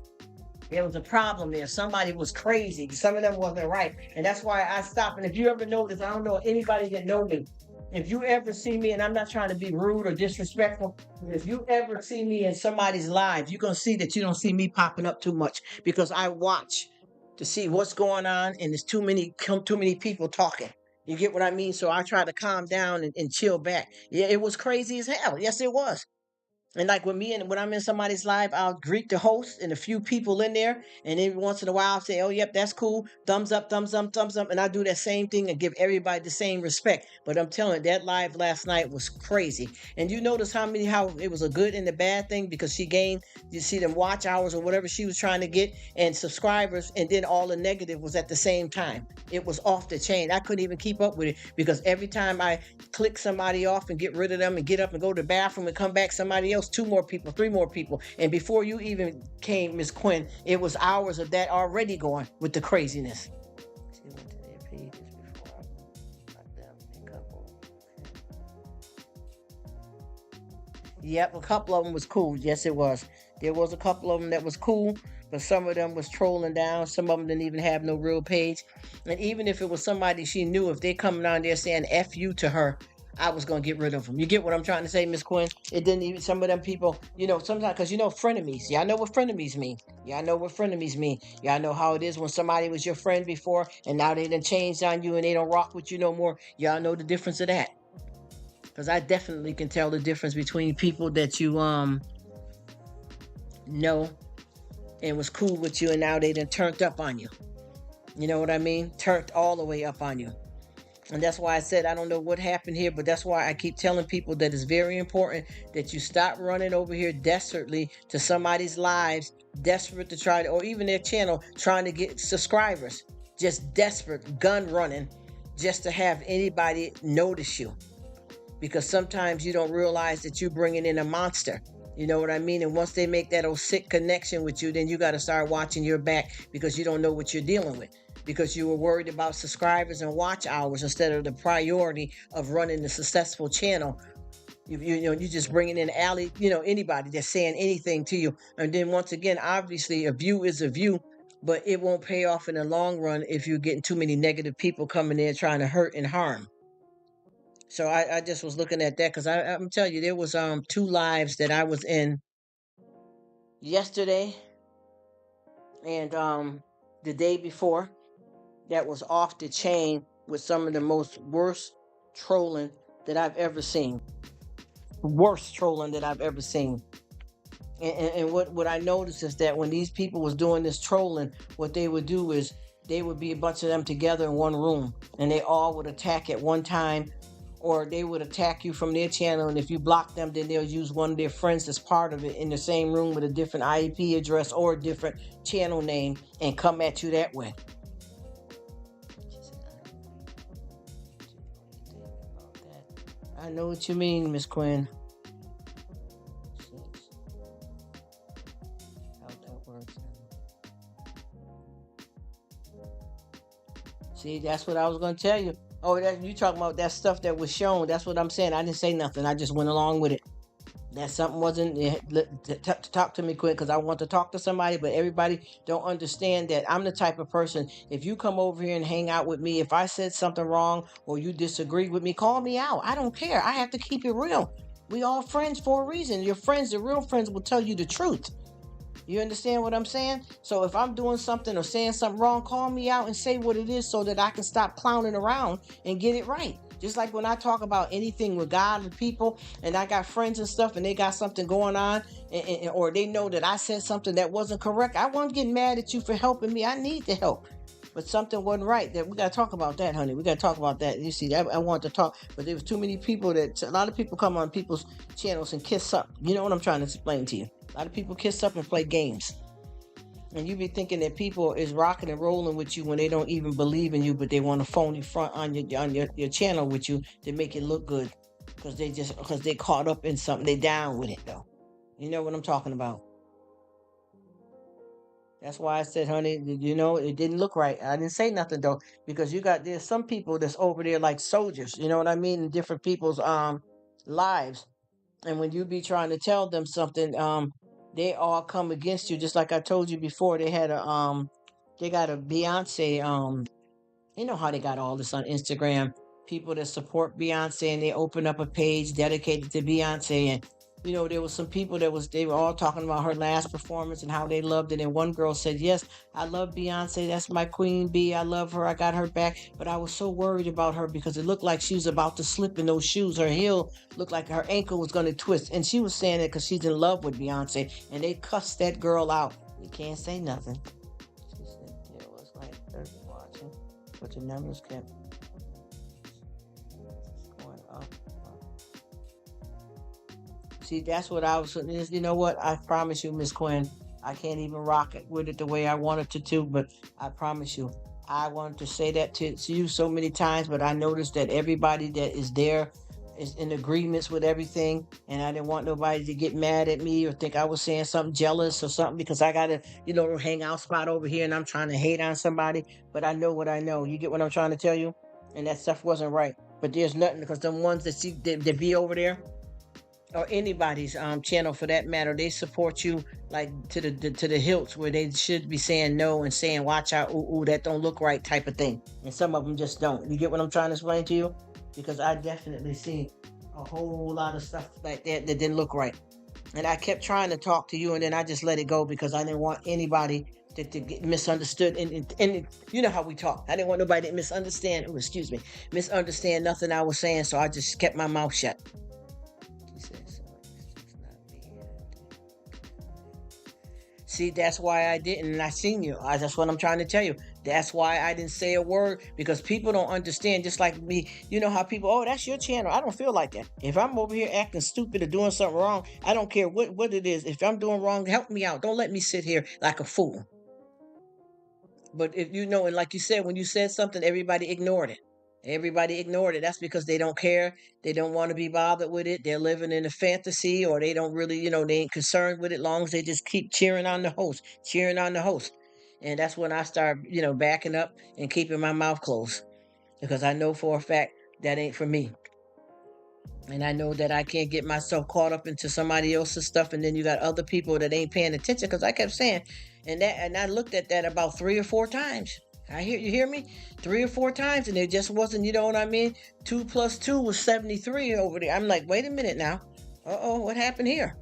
There was a problem there. Somebody was crazy. Some of them wasn't right. And that's why I stopped. And if you ever notice, I don't know anybody that know me. If you ever see me, and I'm not trying to be rude or disrespectful, if you ever see me in somebody's live, you're going to see that you don't see me popping up too much because I watch to see what's going on, and there's too many people talking. You get what I mean? So I try to calm down and chill back. Yeah, it was crazy as hell. Yes, it was. And like when I'm in somebody's live, I'll greet the host and a few people in there, and every once in a while I'll say, "Oh, yep, that's cool. Thumbs up, thumbs up, thumbs up," and I do that same thing and give everybody the same respect. But I'm telling you, that live last night was crazy. And you notice how it was a good and a bad thing because she gained, you see them watch hours or whatever she was trying to get and subscribers, and then all the negative was at the same time. It was off the chain. I couldn't even keep up with it because every time I click somebody off and get rid of them and get up and go to the bathroom and come back, somebody else, 2 more people, 3 more people. And before you even came, Miss Quinn, it was hours of that already going with the craziness. She went to their pages before I got them a couple. Yep, a couple of them was cool. Yes, it was. There was a couple of them that was cool, but some of them was trolling down. Some of them didn't even have no real page. And even if it was somebody she knew, if they coming on there saying F you to her, I was going to get rid of them. You get what I'm trying to say, Miss Quinn? It didn't even, some of them people, sometimes, because frenemies. Y'all know what frenemies mean. Y'all know what frenemies mean. Y'all know how it is when somebody was your friend before and now they done changed on you and they don't rock with you no more. Y'all know the difference of that. Because I definitely can tell the difference between people that you know and was cool with you and now they done turned up on you. You know what I mean? Turned all the way up on you. And that's why I said I don't know what happened here, but that's why I keep telling people that it's very important that you stop running over here desperately to somebody's lives, desperate to try to, or even their channel, trying to get subscribers. Just desperate, gun running, just to have anybody notice you. Because sometimes you don't realize that you're bringing in a monster. You know what I mean? And once they make that old sick connection with you, then you got to start watching your back because you don't know what you're dealing with. Because you were worried about subscribers and watch hours instead of the priority of running a successful channel. You just bringing in anybody that's saying anything to you. And then once again, obviously a view is a view, but it won't pay off in the long run if you're getting too many negative people coming in trying to hurt and harm. So I just was looking at that because I'm telling you, there was 2 lives that I was in yesterday and the day before that was off the chain with some of the most worst trolling that I've ever seen. Worst trolling that I've ever seen. And what I noticed is that when these people was doing this trolling, what they would do is they would be a bunch of them together in one room and they all would attack at one time, or they would attack you from their channel, and if you block them, then they'll use one of their friends as part of it in the same room with a different IP address or a different channel name and come at you that way. I know what you mean, Miss Quinn. How that works. See, that's what I was going to tell you. Oh, that you talking about that stuff that was shown. That's what I'm saying. I didn't say nothing. I just went along with it. That something wasn't talk to me quick because I want to talk to somebody, but everybody don't understand that I'm the type of person. If you come over here and hang out with me, if I said something wrong or you disagree with me, call me out. I don't care. I have to keep it real. We all friends for a reason. Your friends, the real friends, will tell you the truth. You understand what I'm saying? So if I'm doing something or saying something wrong, call me out and say what it is so that I can stop clowning around and get it right. Just like when I talk about anything with God and people, and I got friends and stuff, and they got something going on, or they know that I said something that wasn't correct, I won't get mad at you for helping me. I need the help. But something wasn't right. That we gotta talk about that, honey. We gotta talk about that. You see, I want to talk, but there was too many people that a lot of people come on people's channels and kiss up. You know what I'm trying to explain to you? A lot of people kiss up and play games. And you be thinking that people is rocking and rolling with you when they don't even believe in you, but they want to phony front on your channel with you to make it look good. Because they caught up in something. They down with it though. You know what I'm talking about. That's why I said, honey, it didn't look right. I didn't say nothing though, because there's some people that's over there like soldiers, you know what I mean, in different people's lives. And when you be trying to tell them something, they all come against you. Just like I told you before, they got a Beyonce, you know how they got all this on Instagram, people that support Beyonce, and they open up a page dedicated to Beyonce. And there was some people they were all talking about her last performance and how they loved it. And one girl said, yes, I love Beyonce, that's my queen bee, I love her, I got her back, but I was so worried about her because it looked like she was about to slip in those shoes. Her heel looked like her ankle was going to twist, and she was saying it because she's in love with Beyonce. And they cussed that girl out. You can't say nothing. She said, it was like they're watching, but your numbers kept going up. See, that's what I was. You know what? I promise you, Miss Quinn, I can't even rock it with it the way I wanted to, but I promise you, I wanted to say that to you so many times, but I noticed that everybody that is there is in agreements with everything, and I didn't want nobody to get mad at me or think I was saying something jealous or something because I got a hangout spot over here and I'm trying to hate on somebody, but I know what I know. You get what I'm trying to tell you? And that stuff wasn't right. But there's nothing, because them ones that be over there, or anybody's channel for that matter, they support you like to the hilts, where they should be saying no and saying watch out, ooh, that don't look right type of thing. And some of them just don't. You get what I'm trying to explain to you? Because I definitely see a whole lot of stuff like that didn't look right. And I kept trying to talk to you, and then I just let it go because I didn't want anybody to get misunderstood. And you know how we talk. I didn't want nobody to misunderstand nothing I was saying, so I just kept my mouth shut. See, that's why I didn't. And I seen you. That's what I'm trying to tell you. That's why I didn't say a word, because people don't understand. Just like me, you know how people, oh, that's your channel. I don't feel like that. If I'm over here acting stupid or doing something wrong, I don't care what it is. If I'm doing wrong, help me out. Don't let me sit here like a fool. But if and like you said, when you said something, everybody ignored it. Everybody ignored it. That's because they don't care. They don't want to be bothered with it. They're living in a fantasy, or they don't really, they ain't concerned with it, long as they just keep cheering on the host, cheering on the host. And that's when I start, backing up and keeping my mouth closed, because I know for a fact that ain't for me. And I know that I can't get myself caught up into somebody else's stuff. And then you got other people that ain't paying attention, because I kept saying, and I looked at that about 3 or 4 times. You hear me? 3 or 4 times, and it just wasn't, you know what I mean? 2 plus 2 was 73 over there. I'm like, wait a minute now. What happened here?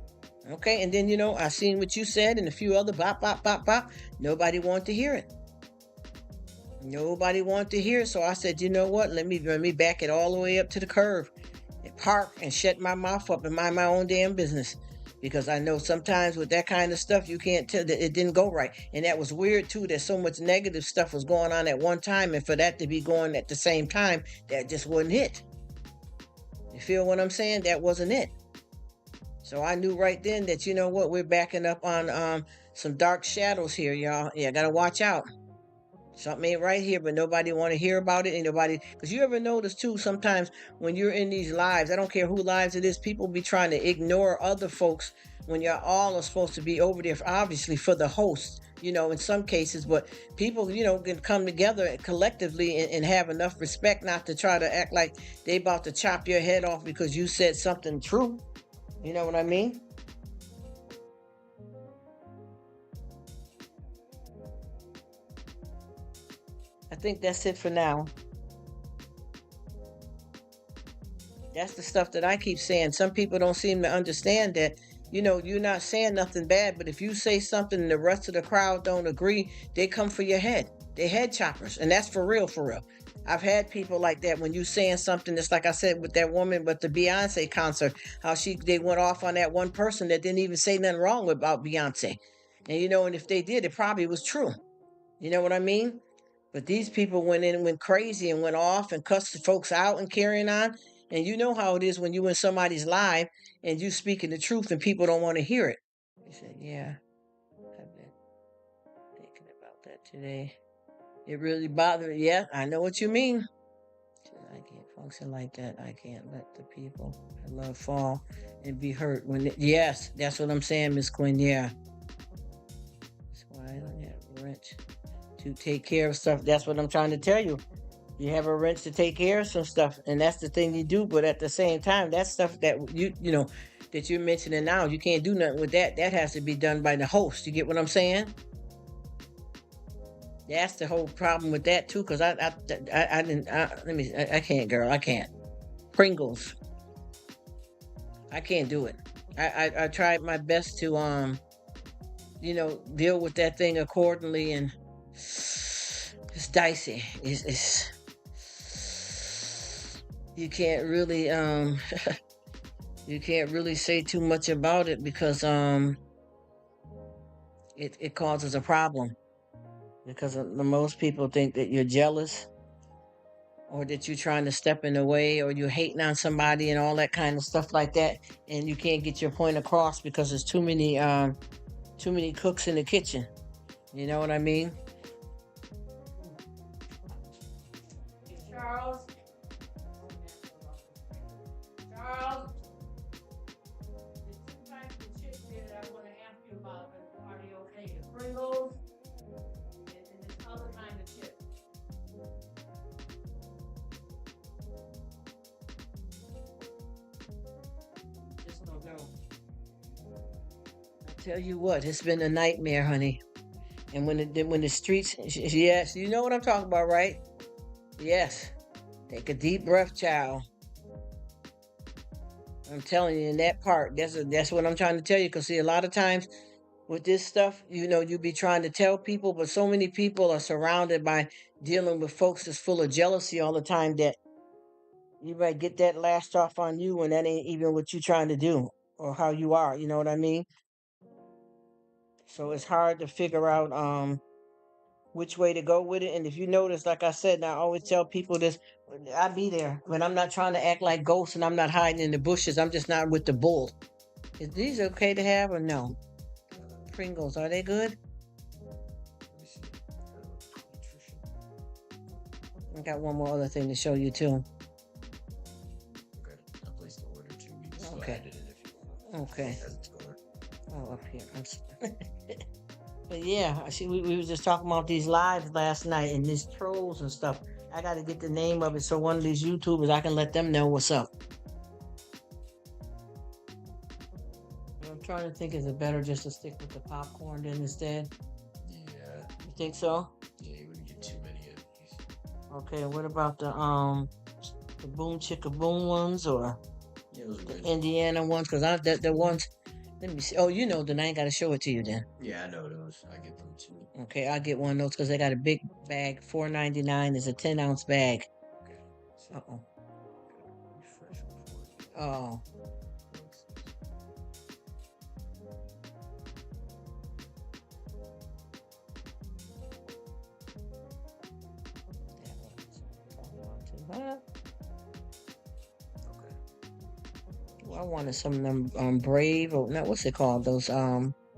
Okay, and then, I seen what you said and a few other bop, bop, bop, bop. Nobody wanted to hear it. Nobody wanted to hear it, so I said, you know what? Let me back it all the way up to the curve and park and shut my mouth up and mind my own damn business. Because I know sometimes with that kind of stuff, you can't tell that it didn't go right. And that was weird too, that so much negative stuff was going on at one time, and for that to be going at the same time, that just wasn't it. You feel what I'm saying? That wasn't it. So I knew right then that, you know what, we're backing up on some dark shadows here, y'all. Yeah, gotta watch out. Something ain't right here, but nobody want to hear about it. Ain't nobody, because you ever notice too, sometimes when you're in these lives, I don't care who lives it is, people be trying to ignore other folks when y'all all are supposed to be over there, obviously for the host, in some cases, but people, can come together collectively and have enough respect not to try to act like they about to chop your head off because you said something true. You know what I mean? I think that's it for now. That's the stuff that I keep saying. Some people don't seem to understand that, you're not saying nothing bad, but if you say something and the rest of the crowd don't agree, they come for your head. They head choppers. And that's for real, for real. I've had people like that when you saying something that's like I said with that woman with the Beyonce concert, how they went off on that one person that didn't even say nothing wrong about Beyonce. And if they did, it probably was true. You know what I mean? But these people went in and went crazy and went off and cussed the folks out and carrying on. And you know how it is when you in somebody's live and you speaking the truth and people don't want to hear it. He said, yeah, I've been thinking about that today. It really bothered me. Yeah, I know what you mean. I can't function like that. I can't let the people I love fall and be hurt yes, that's what I'm saying, Miss Quinn. Yeah. That's why I don't have a wrench to take care of stuff. That's what I'm trying to tell you. You have a wrench to take care of some stuff, and that's the thing you do. But at the same time, that stuff that that you're mentioning now, you can't do nothing with that. That has to be done by the host. You get what I'm saying? That's the whole problem with that too. Because I didn't. I can't, girl. I can't. Pringles. I can't do it. I tried my best to deal with that thing accordingly, and it's dicey. It's you can't really you can't really say too much about it because it causes a problem because the most people think that you're jealous or that you're trying to step in the way or you're hating on somebody and all that kind of stuff like that, and you can't get your point across because there's too many cooks in the kitchen. You know what I mean? Charles. Charles. There's two types of chips here that I want to ask you about. Are they okay? The Pringles and this other kind of chip. Just don't know. I tell you what, it's been a nightmare, honey. And when the streets, yes, you know what I'm talking about, right? Yes. Take a deep breath, child. I'm telling you, in that part, that's what I'm trying to tell you. Because see, a lot of times with this stuff, you be trying to tell people, but so many people are surrounded by dealing with folks that's full of jealousy all the time that you might get that lashed off on you when that ain't even what you're trying to do or how you are. You know what I mean? So it's hard to figure out which way to go with it. And if you notice, like I said, and I always tell people this, I be there, but I'm not trying to act like ghosts and I'm not hiding in the bushes. I'm just not with the bull. Is these okay to have or no? Pringles, are they good? I got one more other thing to show you too. Okay, I placed the order 2 weeks. So Okay. I did it if you want. Okay. As it's going. Oh, up here. But yeah, I see. We was just talking about these lives last night and these trolls and stuff. I got to get the name of it so one of these YouTubers I can let them know what's up. I'm trying to think, is it better just to stick with the popcorn then instead? Yeah. You think so? Yeah, you wouldn't get too many of these. Okay. What about the boom chicka boom ones or Yeah, those are the good. Indiana ones? Because the ones. Let me see. Oh, then I ain't got to show it to you then. Yeah, I know those. I get them too. Okay, I'll get one of those because they got a big bag. $4.99 is a 10-ounce bag. Okay. So, Uh-oh. refresh before. Oh. Okay. Well, I wanted some of them Brave or not, what's it called? Those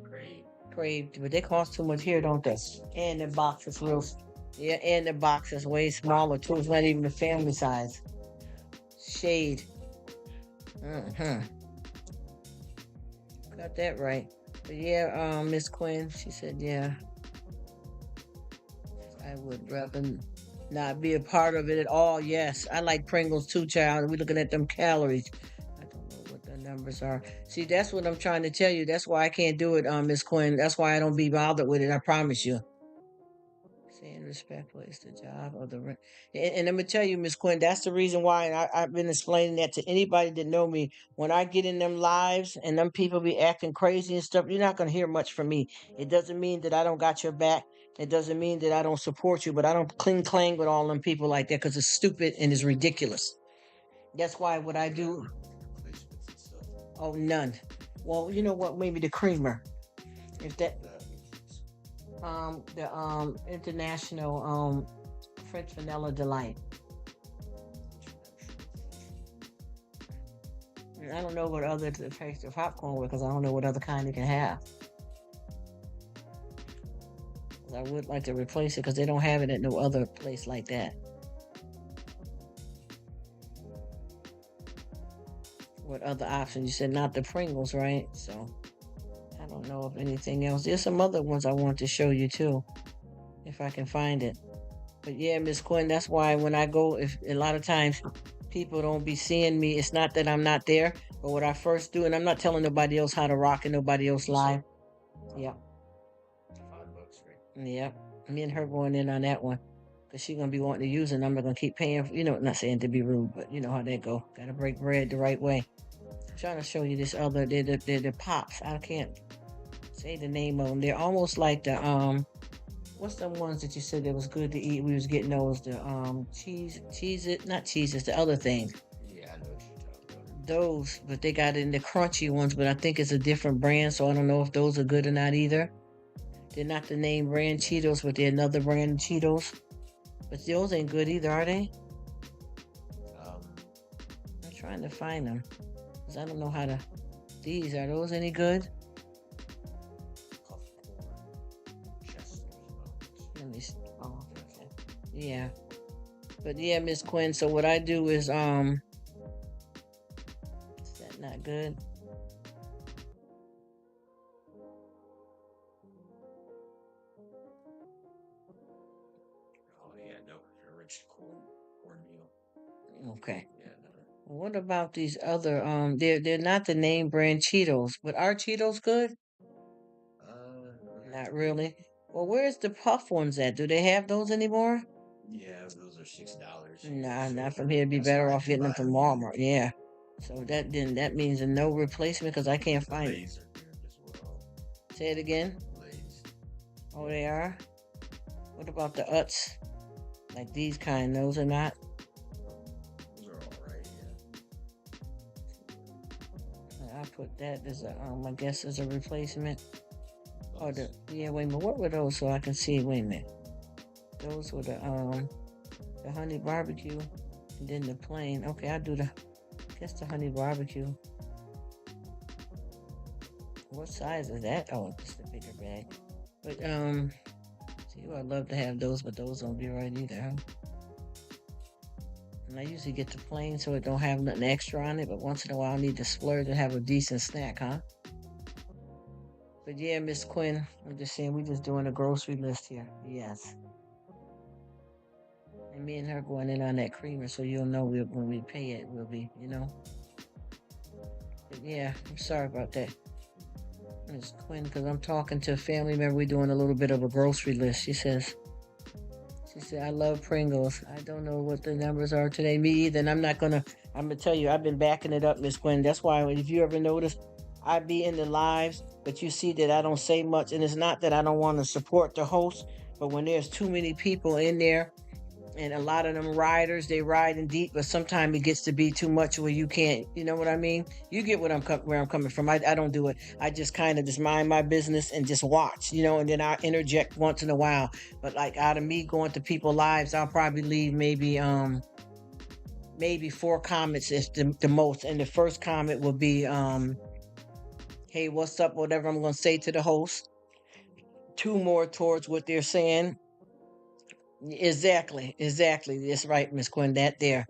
Great. Crave, but they cost too much here, don't they? And the box is real. Yeah, and the box is way smaller too. It's not even the family size. Shade. Mm-hmm. Got that right. But yeah, Miss Quinn, she said, yeah, I would rather not be a part of it at all. Yes, I like Pringles too, child. We're looking at them calories. I don't know what the number numbers are. See, that's what I'm trying to tell you. That's why I can't do it, Miss Quinn. That's why I don't be bothered with it. I promise you. Saying respectful is the job of the and I'm gonna tell you, Miss Quinn, that's the reason why, and I've been explaining that to anybody that know me. When I get in them lives and them people be acting crazy and stuff, you're not gonna hear much from me. It doesn't mean that I don't got your back. It doesn't mean that I don't support you, but I don't cling clang with all them people like that because it's stupid and it's ridiculous. That's why what I do. Replacements and stuff. Oh, none. Well, you know what? Maybe the creamer. If that the international French vanilla delight. And I don't know what other to taste of popcorn with because I don't know what other kind you can have. 'Cause I would like to replace it because they don't have it at no other place like that. What other options? You said not the Pringles, right? So I don't know if anything else. There's some other ones I want to show you too, if I can find it. But yeah, Miss Quinn, that's why when I go, if a lot of times people don't be seeing me, it's not that I'm not there, but what I first do, and I'm not telling nobody else how to rock and nobody else live. Yep, $5, right? yep. Me and her going in on that one. Cause she gonna be wanting to use it and I'm not gonna keep paying for, not saying to be rude, but you know how that go. Gotta break bread the right way. I'm trying to show you this other, they're the pops. I can't say the name of them. They're almost like the what's the ones that you said that was good to eat? We was getting those the cheese it not cheeses the other things. Yeah, I know what you're talking about. Those, but they got in the crunchy ones, but I think it's a different brand, so I don't know if those are good or not either. They're not the name brand Cheetos, but they're another brand of Cheetos. But those ain't good either, are they? Um, I'm trying to find them because I don't know how to. These are those any good? Puffcorn, Chester's Mountains. Let me. Oh, okay. Yeah. But yeah, Miss Quinn. So what I do is is that not good? Oh yeah, no, enriched cornmeal. Okay. Yeah, no. What about these other they're not the name brand Cheetos, but are Cheetos good? Not really. Well, where's the puff ones at? Do they have those anymore? Yeah, those are $6 here. Nah, So not from here. It'd be that's where better I off can getting them buy from them. Walmart. Yeah. So that means a no replacement because I can't The find it. Lay's are good as well. Say it again. Lay's. Oh, they are. What about the Utz? Like these kind? Those are not. Those are alright, yeah. I put that as a I guess as a replacement. Oh, Those- yeah. Wait a minute. What were those? So I can see. Wait a minute. Those were the honey barbecue, and then the plain. Okay, I'll do the. Guess the honey barbecue. What size is that? Oh, it's the bigger bag. But see, I'd love to have those, but those don't be right either, huh? And I usually get the plain so it don't have nothing extra on it, but once in a while I need to splurge and have a decent snack, huh? But yeah, Miss Quinn, I'm just saying we just doing a grocery list here. Yes. And me and her going in on that creamer so you'll know when we pay it, we'll be, But yeah, I'm sorry about that. Miss Quinn, because I'm talking to a family member. We're doing a little bit of a grocery list. She said, I love Pringles. I don't know what the numbers are today. Me either. And I'm gonna tell you, I've been backing it up, Miss Quinn. That's why if you ever notice, I be in the lives, but you see that I don't say much. And it's not that I don't want to support the host, but when there's too many people in there, and a lot of them riders, they ride in deep, but sometimes it gets to be too much where you can't, you know what I mean? You get where I'm coming from. I don't do it. I just kind of just mind my business and just watch, and then I interject once in a while. But like out of me going to people's lives, I'll probably leave maybe 4 comments if the most. And the first comment will be hey, what's up, whatever I'm gonna say to the host. 2 more towards what they're saying. Exactly. That's right, Miss Quinn. That there.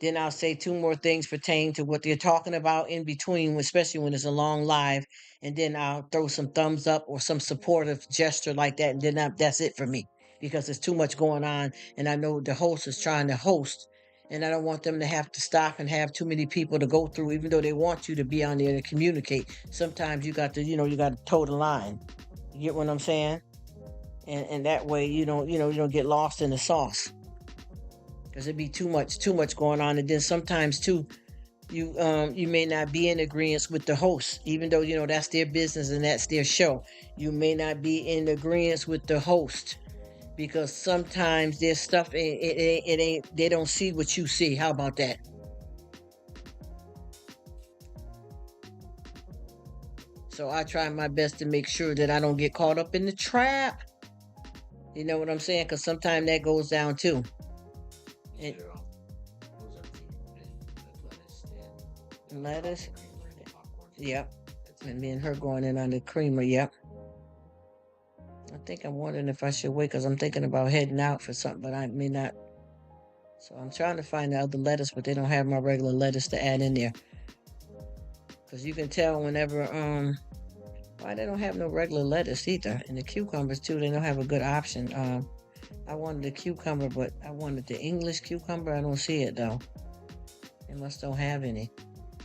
Then I'll say 2 more things pertaining to what they're talking about in between, especially when it's a long live. And then I'll throw some thumbs up or some supportive gesture like that. And then that's it for me because there's too much going on. And I know the host is trying to host. and I don't want them to have to stop and have too many people to go through, even though they want you to be on there to communicate. Sometimes you got to, you got to toe the line. You get what I'm saying? And that way you don't get lost in the sauce, because it'd be too much going on. And then sometimes too, you may not be in agreement with the host, even though that's their business and that's their show. You may not be in agreement with the host, because sometimes their stuff it ain't they don't see what you see. How about that? So I try my best to make sure that I don't get caught up in the trap. You know what I'm saying? Because sometimes that goes down too. You And should close everything and lettuce and lettuce, creamer and popcorn. yep. That's it. And me and her going in on the creamer, yep. I think I'm wondering if I should wait, because I'm thinking about heading out for something, but I may not. So I'm trying to find the other lettuce, but they don't have my regular lettuce to add in there. Because you can tell whenever why they don't have no regular lettuce either. And the cucumbers too, they don't have a good option. I wanted the cucumber, but I wanted the English cucumber. I don't see it though. They must don't have any.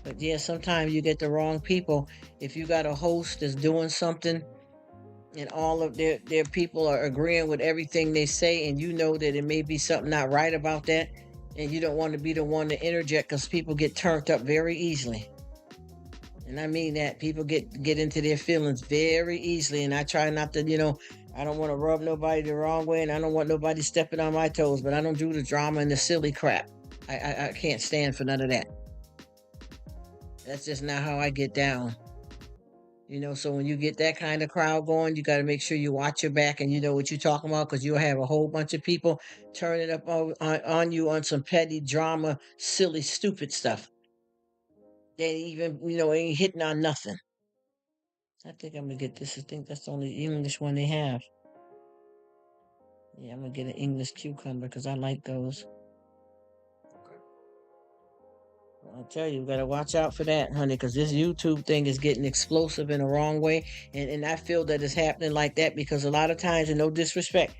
But yeah, sometimes you get the wrong people. If you got a host that's doing something and all of their people are agreeing with everything they say, and you know that it may be something not right about that, and you don't want to be the one to interject, because people get turned up very easily. And I mean that people get into their feelings very easily, and I try not to, I don't want to rub nobody the wrong way, and I don't want nobody stepping on my toes, but I don't do the drama and the silly crap. I can't stand for none of that. That's just not how I get down. So when you get that kind of crowd going, you got to make sure you watch your back and you know what you're talking about, because you'll have a whole bunch of people turning up on you on some petty drama, silly, stupid stuff. They even, ain't hitting on nothing. I think I'm gonna get this. I think that's the only English one they have. Yeah, I'm gonna get an English cucumber because I like those. Okay. I'll tell you, you gotta watch out for that, honey, because this YouTube thing is getting explosive in the wrong way, and I feel that it's happening like that because a lot of times, and no disrespect,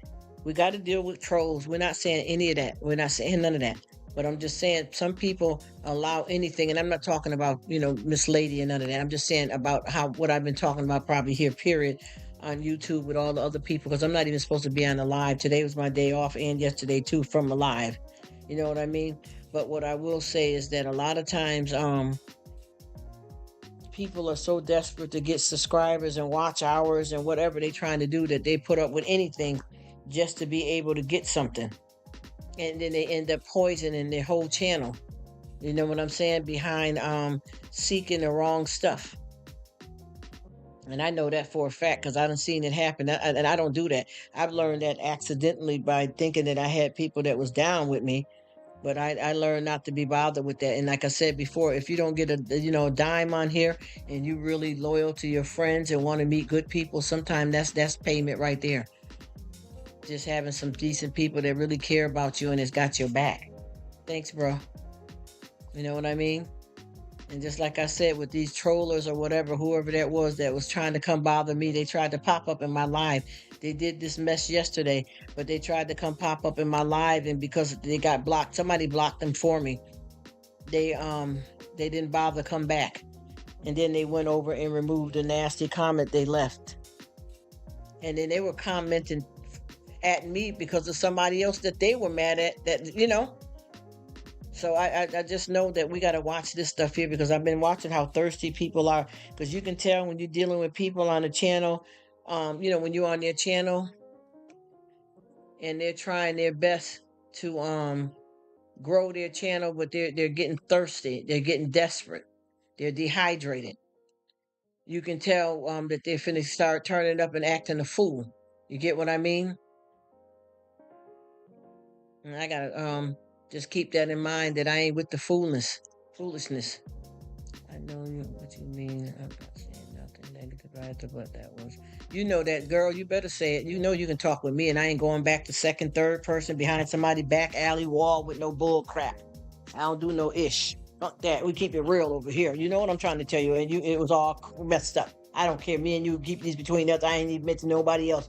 we got to deal with trolls. We're not saying any of that. We're not saying none of that. But I'm just saying some people allow anything, and I'm not talking about Miss Lady and none of that. I'm just saying about how what I've been talking about probably here, period, on YouTube with all the other people, because I'm not even supposed to be on the live. Today was my day off, and yesterday too from a live. You know what I mean? But what I will say is that a lot of times, people are so desperate to get subscribers and watch hours and whatever they're trying to do, that they put up with anything just to be able to get something. And then they end up poisoning their whole channel. You know what I'm saying? Behind seeking the wrong stuff. And I know that for a fact because I done seen it happen. And I don't do that. I've learned that accidentally by thinking that I had people that was down with me. But I learned not to be bothered with that. And like I said before, if you don't get a dime on here and you really loyal to your friends and want to meet good people, sometimes that's payment right there. Just having some decent people that really care about you and has got your back. Thanks, bro. You know what I mean? And just like I said, with these trollers or whatever, whoever that was trying to come bother me, they tried to pop up in my live. They did this mess yesterday, but they tried to come pop up in my live, and because they got blocked, somebody blocked them for me. They didn't bother come back. And then they went over and removed the nasty comment they left. And then they were commenting at me because of somebody else that they were mad at, that. So I just know that we got to watch this stuff here, because I've been watching how thirsty people are. Because you can tell when you're dealing with people on the channel, when you're on their channel and they're trying their best to grow their channel, but they're getting thirsty, they're getting desperate, they're dehydrated. You can tell that they're finna start turning up and acting a fool. You get what I mean? And I gotta just keep that in mind, that I ain't with the foolishness. I know what you mean. I'm not saying nothing negative either, but that was, that, girl. You better say it. You can talk with me, and I ain't going back to second, third person behind somebody back alley wall with no bull crap. I don't do no ish. Fuck that. We keep it real over here. You know what I'm trying to tell you, and it was all messed up. I don't care. Me and you keep these between us. I ain't even mention nobody else.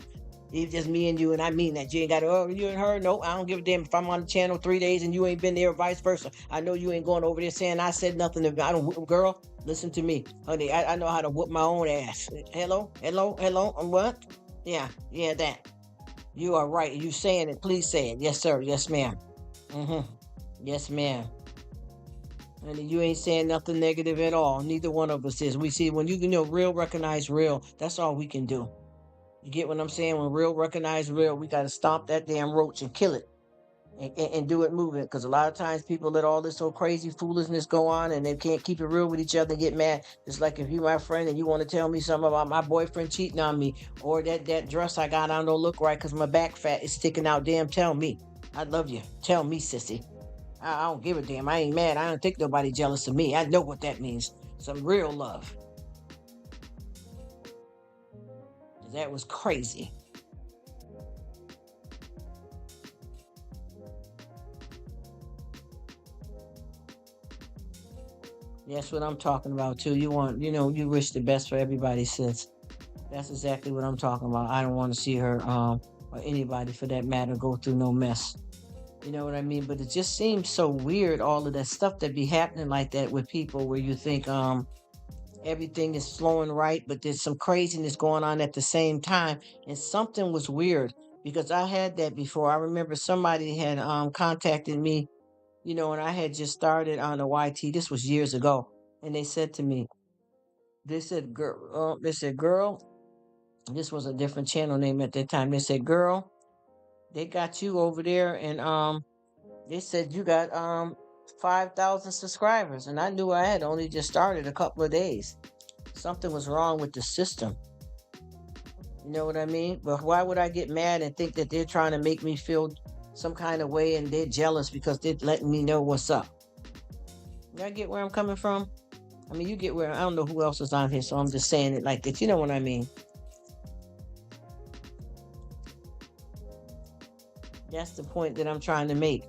It's just me and you, and I mean that. You ain't got to, oh, you and her. No, I don't give a damn if I'm on the channel 3 days and you ain't been there, or vice versa. I know you ain't going over there saying I said nothing. I don't, girl, listen to me, honey. I know how to whoop my own ass. Hello, hello, hello. What? Yeah, yeah, that. You are right. You saying it. Please say it. Yes, sir. Yes, ma'am. Mm-hmm. Yes, ma'am. And you ain't saying nothing negative at all. Neither one of us is. We see when you know real recognize real. That's all we can do. You get what I'm saying? When real recognize real, we got to stomp that damn roach and kill it and do it moving. Because a lot of times people let all this old crazy foolishness go on and they can't keep it real with each other and get mad. It's like if you my friend and you want to tell me something about my boyfriend cheating on me or that dress I got on don't look right because my back fat is sticking out. Damn, tell me. I love you. Tell me, sissy. I don't give a damn. I ain't mad. I don't think nobody jealous of me. I know what that means. Some real love. That was crazy. That's what I'm talking about too. You want, you wish the best for everybody, sis. That's exactly what I'm talking about. I don't want to see her, or anybody for that matter, go through no mess. You know what I mean? But it just seems so weird, all of that stuff that be happening like that with people where you think everything is flowing right, but there's some craziness going on at the same time. And something was weird because I had that before. I remember somebody had contacted me, and I had just started on the YT. This was years ago. And they said to me, girl, this was a different channel name at that time. They said, girl, they got you over there, and they said you got 5,000 subscribers, and I knew I had only just started a couple of days. Something was wrong with the system. You know what I mean? But why would I get mad and think that they're trying to make me feel some kind of way and they're jealous because they're letting me know what's up? Y'all get where I'm coming from? I mean, you get where, I don't know who else is on here, so I'm just saying it like that. You know what I mean? That's the point that I'm trying to make.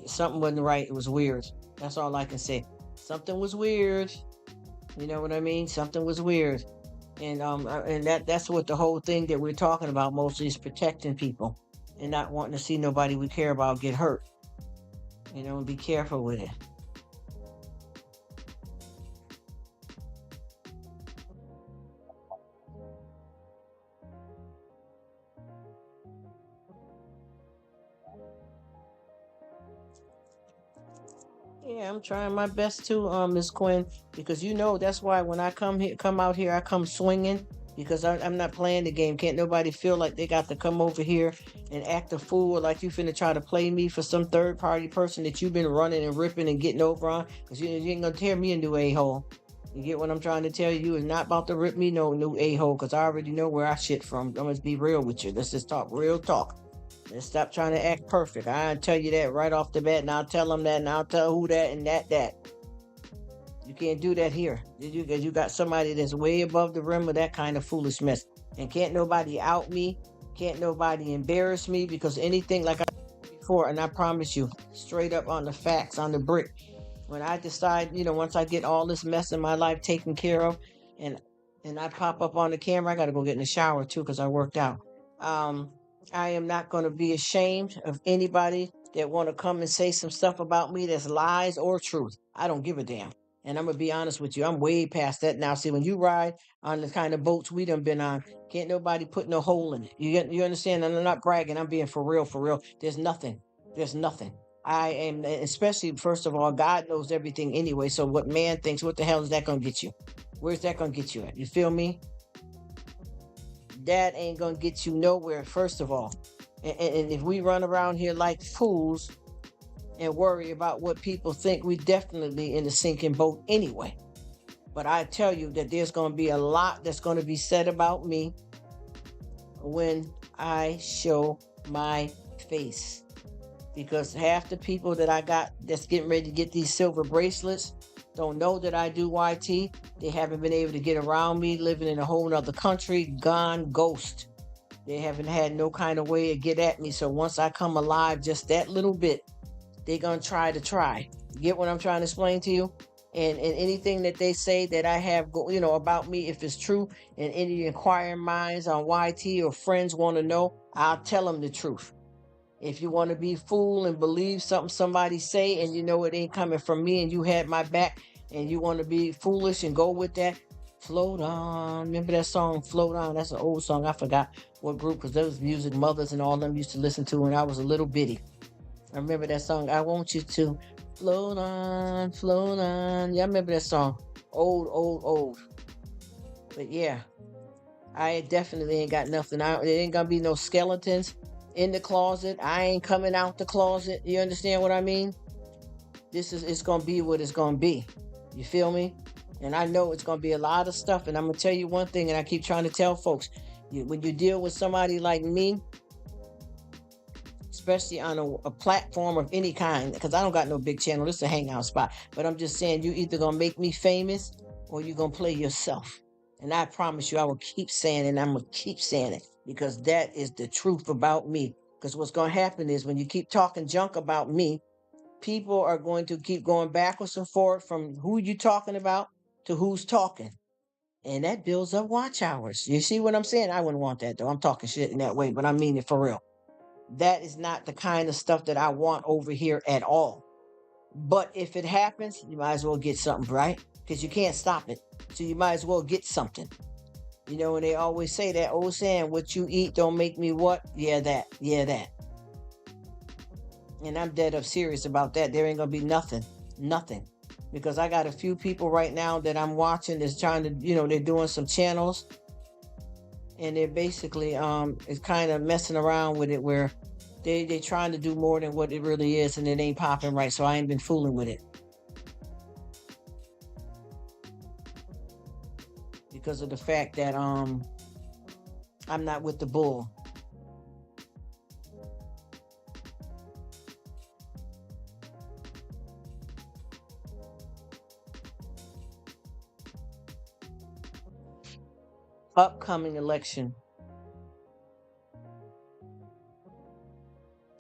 Something wasn't right. It was weird. That's all I can say. Something was weird. You know what I mean? Something was weird. And that's what the whole thing that we're talking about mostly is protecting people and not wanting to see nobody we care about get hurt. And be careful with it. Yeah, I'm trying my best too, Miss Quinn, because that's why when I come out here, I come swinging because I'm not playing the game. Can't nobody feel like they got to come over here and act a fool like you finna try to play me for some third party person that you've been running and ripping and getting over on, because you ain't gonna tear me a new a-hole. You get what I'm trying to tell you? You is not about to rip me no new a-hole, because I already know where I shit from. I'm gonna be real with you. Let's just talk real talk. Let's stop trying to act perfect. I'll tell you that right off the bat, and I'll tell them that, and I'll tell who that and that. You can't do that here. You got somebody that's way above the rim of that kind of foolishness. And can't nobody out me. Can't nobody embarrass me, because anything, like I said before, and I promise you, straight up on the facts, on the brick. When I decide, once I get all this mess in my life taken care of, and I pop up on the camera, I got to go get in the shower too because I worked out. I am not going to be ashamed of anybody that want to come and say some stuff about me that's lies or truth. I don't give a damn. And I'm going to be honest with you. I'm way past that now. See, when you ride on the kind of boats we done been on, can't nobody put no hole in it. You understand? And I'm not bragging. I'm being for real, for real. There's nothing. There's nothing. I am, especially, first of all, God knows everything anyway. So what man thinks, what the hell is that going to get you? Where's that going to get you at? You feel me? That ain't gonna get you nowhere, first of all. And if we run around here like fools and worry about what people think, we definitely in the sinking boat anyway. But I tell you that there's gonna be a lot that's gonna be said about me when I show my face. Because half the people that I got that's getting ready to get these silver bracelets don't know that I do YT. They haven't been able to get around me, living in a whole nother country, gone ghost. They haven't had no kind of way to get at me. So once I come alive just that little bit, they're going to try. Get what I'm trying to explain to you? and anything that they say that I have about me, if it's true, and any inquiring minds on YT or friends want to know, I'll tell them the truth. If you want to be fool and believe something somebody say and you know it ain't coming from me and you had my back and you want to be foolish and go with that, float on. Remember that song, Float On? That's an old song. I forgot what group, because those music mothers and all them used to listen to when I was a little bitty. I remember that song, I Want You To Float On, Float On. Yeah, I remember that song. Old, old, old. But yeah, I definitely ain't got nothing. There ain't gonna be no skeletons in the closet. I ain't coming out the closet. You understand what I mean? It's gonna be what it's gonna be. You feel me? And I know it's gonna be a lot of stuff. And I'm gonna tell you one thing, and I keep trying to tell folks, when you deal with somebody like me, especially on a platform of any kind, because I don't got no big channel. This is a hangout spot. But I'm just saying, you either gonna make me famous or you gonna play yourself. And I promise you, I will keep saying it, and I'm gonna keep saying it, because that is the truth about me. Because what's gonna happen is, when you keep talking junk about me, people are going to keep going backwards and forward from who you talking about to who's talking. And that builds up watch hours. You see what I'm saying? I wouldn't want that though. I'm talking shit in that way, but I mean it for real. That is not the kind of stuff that I want over here at all. But if it happens, you might as well get something, right? Because you can't stop it. So you might as well get something. You know, and they always say that old saying, what you eat don't make me what? Yeah, that. Yeah, that. And I'm dead up serious about that. There ain't gonna be nothing. Nothing. Because I got a few people right now that I'm watching that's trying to, they're doing some channels, and they're basically it's kind of messing around with it, where they trying to do more than what it really is, and it ain't popping right. So I ain't been fooling with it, because of the fact that I'm not with the bull. Upcoming election.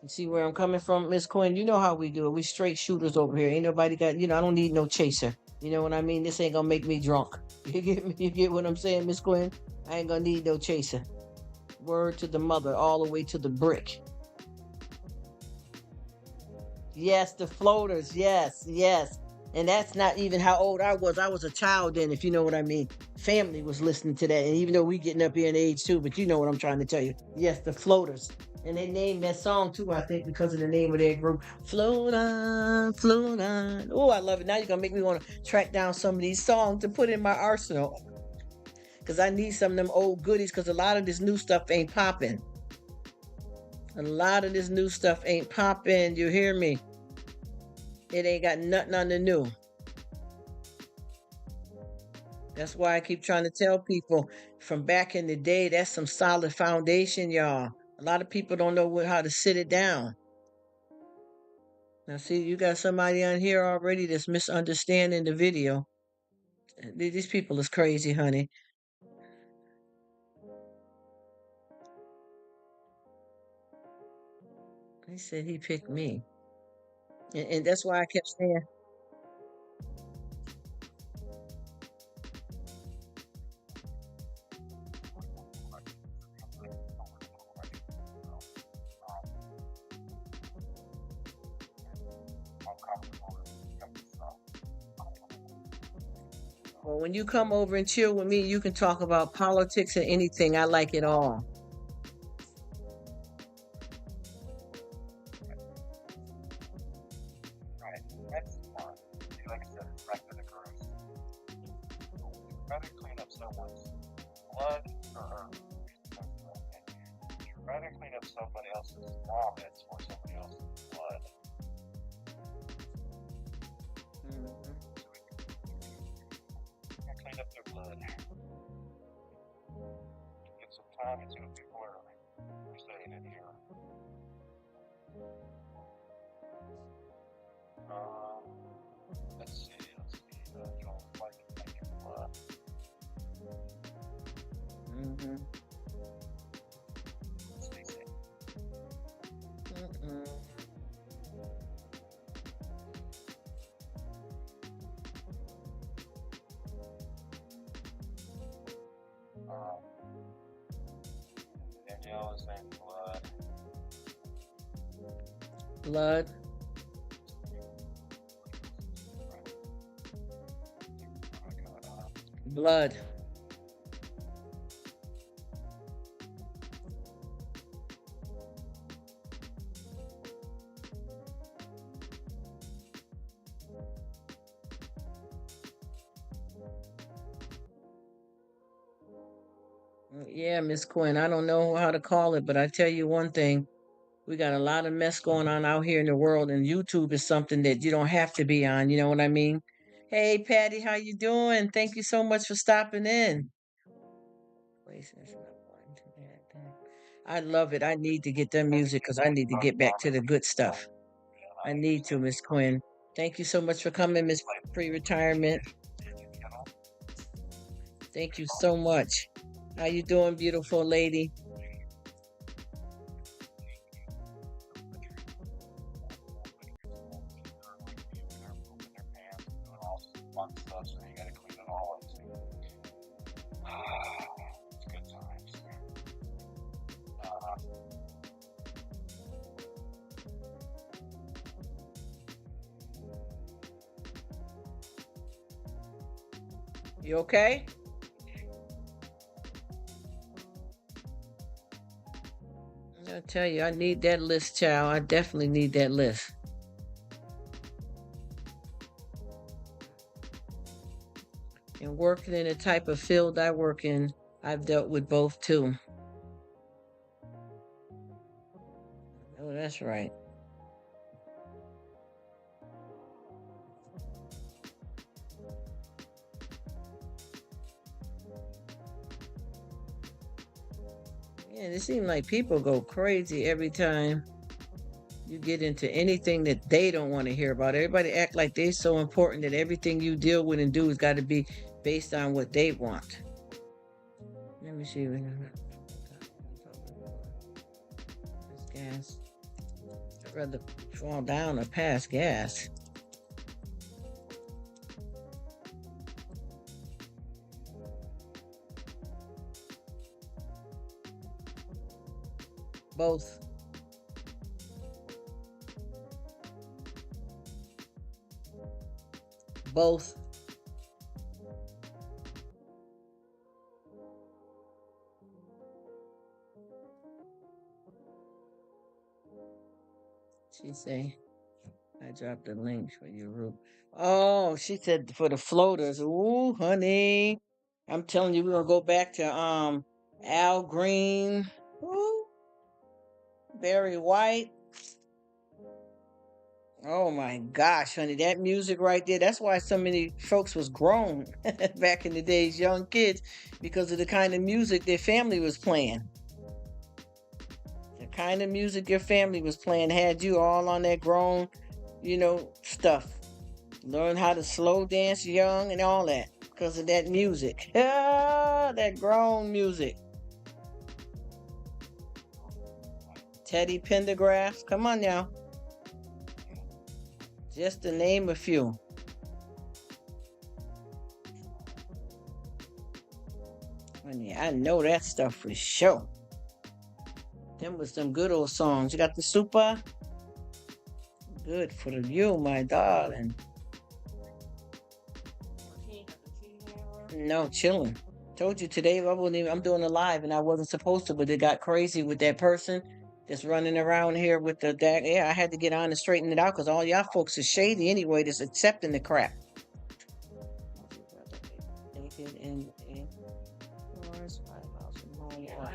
You see where I'm coming from, Miss Quinn? You know how we do it. We straight shooters over here. Ain't nobody got, I don't need no chaser. You know what I mean? This ain't gonna make me drunk. You get me? You get what I'm saying, Miss Quinn? I ain't gonna need no chaser. Word to the mother, all the way to the brick. Yes, the floaters. Yes, yes. And that's not even how old I was. I was a child then, if you know what I mean. Family was listening to that. And even though we getting up here in age too, but you know what I'm trying to tell you. Yes, the floaters. And they named that song too, I think, because of the name of their group. Float on, float on. Oh, I love it. Now you're gonna make me want to track down some of these songs to put in my arsenal. Cause I need some of them old goodies, because a lot of this new stuff ain't popping. A lot of this new stuff ain't popping. You hear me? It ain't got nothing on the new. That's why I keep trying to tell people, from back in the day, that's some solid foundation, y'all. A lot of people don't know how to sit it down. Now, see, you got somebody on here already that's misunderstanding the video. These people is crazy, honey. He said he picked me. And that's why I kept saying, well, when you come over and chill with me, you can talk about politics and anything. I like it all. Mhm. Mhm. Mm-mm. Blood. Blood. Yeah, Miss Quinn. I don't know how to call it, but I tell you one thing. We got a lot of mess going on out here in the world, and YouTube is something that you don't have to be on. You know what I mean? Hey, Patty, how you doing? Thank you so much for stopping in. I love it. I need to get that music because I need to get back to the good stuff. I need to, Miss Quinn. Thank you so much for coming, Miss Pre-Retirement. Thank you so much. How you doing, beautiful lady? You okay? I tell you, I need that list, child. I definitely need that list. And working in the type of field I work in, I've dealt with both too. Oh, that's right. Yeah, it seems like people go crazy every time you get into anything that they don't want to hear about. Everybody act like they're so important that everything you deal with and do has got to be based on what they want. Let me see. This gas. I'd rather fall down or pass gas. Both. Both. She say, I dropped the link for your room. Oh, she said for the floaters. Ooh, honey. I'm telling you, we're gonna go back to Al Green. Ooh, Barry White. Oh my gosh, honey, that music right there. That's why so many folks was grown back in the days, young kids, because of the kind of music their family was playing. The kind of music your family was playing had you all on that grown, stuff. Learn how to slow dance young and all that because of that music. Ah, that grown music. Teddy Pendergrass. Come on now. Just to name a few. Honey, I know that stuff for sure. Them was some good old songs. You got the super? Good for you, my darling. No, chilling. Told you today I wasn't even, I'm doing a live and I wasn't supposed to, but it got crazy with that person that's running around here with the yeah, I had to get on and straighten it out because all y'all folks is shady anyway, that's accepting the crap.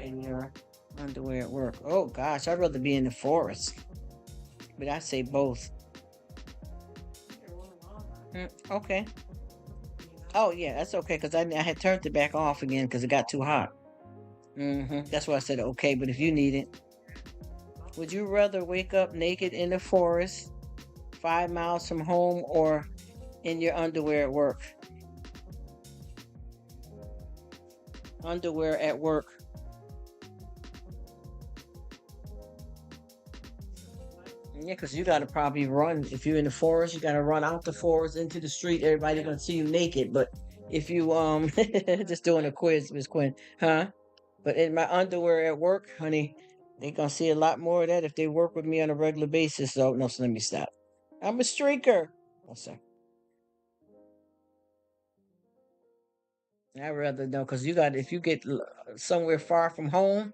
In your underwear at work. Oh gosh, I'd rather be in the forest. But I say both. Okay. Oh yeah, that's okay because I had turned it back off again because it got too hot. That's why I said okay. But if you need it, would you rather wake up naked in the forest, 5 miles from home, or in your underwear at work? Underwear at work. Yeah, because you got to probably run. If you're in the forest, you got to run out the forest into the street. Everybody gonna see you naked. But if you just doing a quiz, Miss Quinn, huh? But in my underwear at work, honey, They're gonna see a lot more of that if they work with me on a regular basis. So no, so let me stop. I'm a streaker. Oh, sorry. I'd rather know because you got if you get somewhere far from home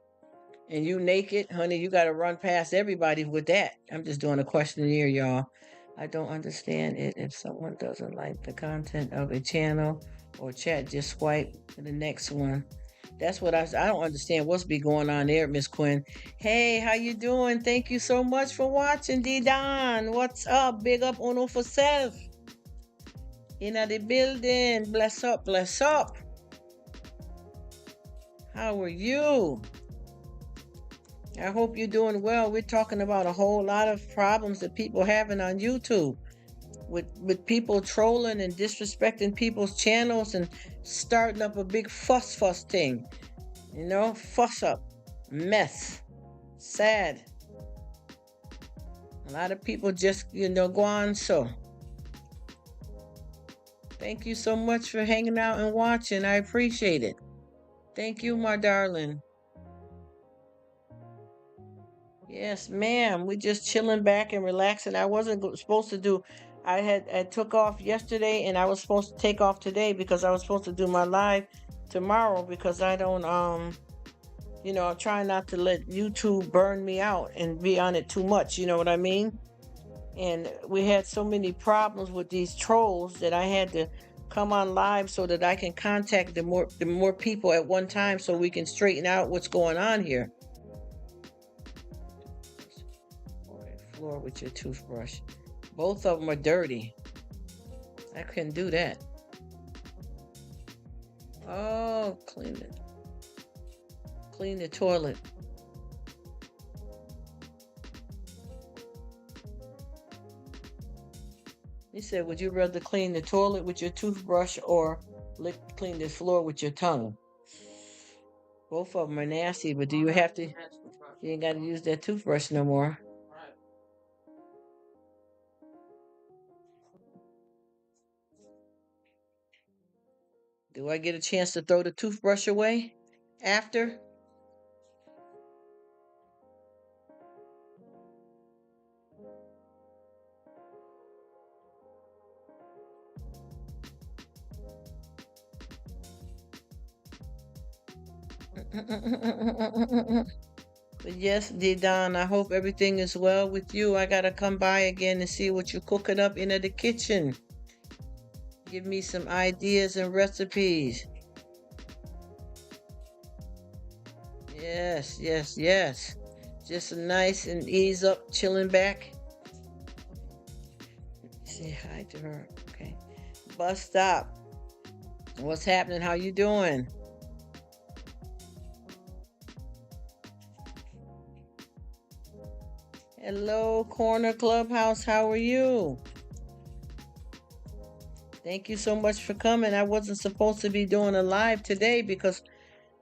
and you naked, honey, you got to run past everybody with that. I'm just doing a questionnaire, y'all. I don't understand it if someone doesn't like the content of a channel or chat, just swipe to the next one. That's what I don't understand what's be going on there, Miss Quinn. Hey, how you doing? Thank you so much for watching, D Don. What's up? Big up Uno for self. In the building. Bless up, bless up. How are you? I hope you're doing well. We're talking about a whole lot of problems that people having on YouTube with people trolling and disrespecting people's channels and starting up a big fuss thing. You know, fuss up, mess, sad. A lot of people just, go on. So, thank you so much for hanging out and watching. I appreciate it. Thank you, my darling. Yes, ma'am. We're just chilling back and relaxing. I wasn't supposed to do. I took off yesterday, and I was supposed to take off today because I was supposed to do my live tomorrow because I don't I'm trying not to let YouTube burn me out and be on it too much. You know what I mean? And we had so many problems with these trolls that I had to come on live so that I can contact the more people at one time so we can straighten out what's going on here. Floor with your toothbrush. Both of them are dirty. I couldn't do that. Oh, clean it. Clean the toilet. He said, would you rather clean the toilet with your toothbrush or clean the floor with your tongue? Both of them are nasty, but do you have to? You ain't got to use that toothbrush no more. Do I get a chance to throw the toothbrush away after? But yes, Don, I hope everything is well with you. I gotta come by again and see what you're cooking up in the kitchen. Give me some ideas and recipes. Yes, yes, yes. Just nice and ease up, chilling back. Say hi to her. Okay. Bus stop. What's happening? How you doing? Hello, Corner Clubhouse. How are you? Thank you so much for coming. I wasn't supposed to be doing a live today because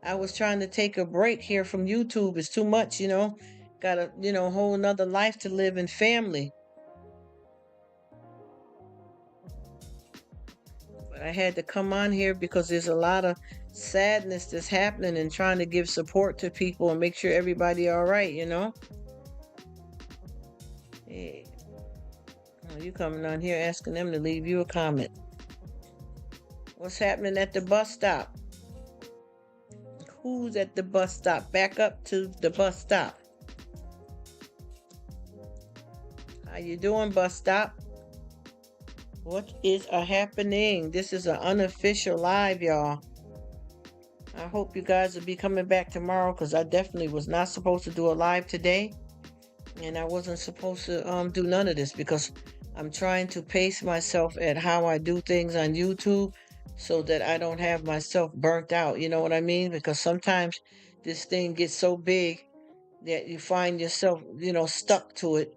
I was trying to take a break here from YouTube. It's too much, Got a, whole nother life to live and family. But I had to come on here because there's a lot of sadness that's happening and trying to give support to people and make sure everybody all right, Hey. Oh, you coming on here asking them to leave you a comment. What's happening at the bus stop? Who's at the bus stop? Back up to the bus stop. How you doing, bus stop? What is happening? This is an unofficial live, y'all. I hope you guys will be coming back tomorrow because I definitely was not supposed to do a live today. And I wasn't supposed to do none of this because I'm trying to pace myself at how I do things on YouTube so that I don't have myself burnt out. You know what I mean? Because sometimes this thing gets so big that you find yourself, stuck to it.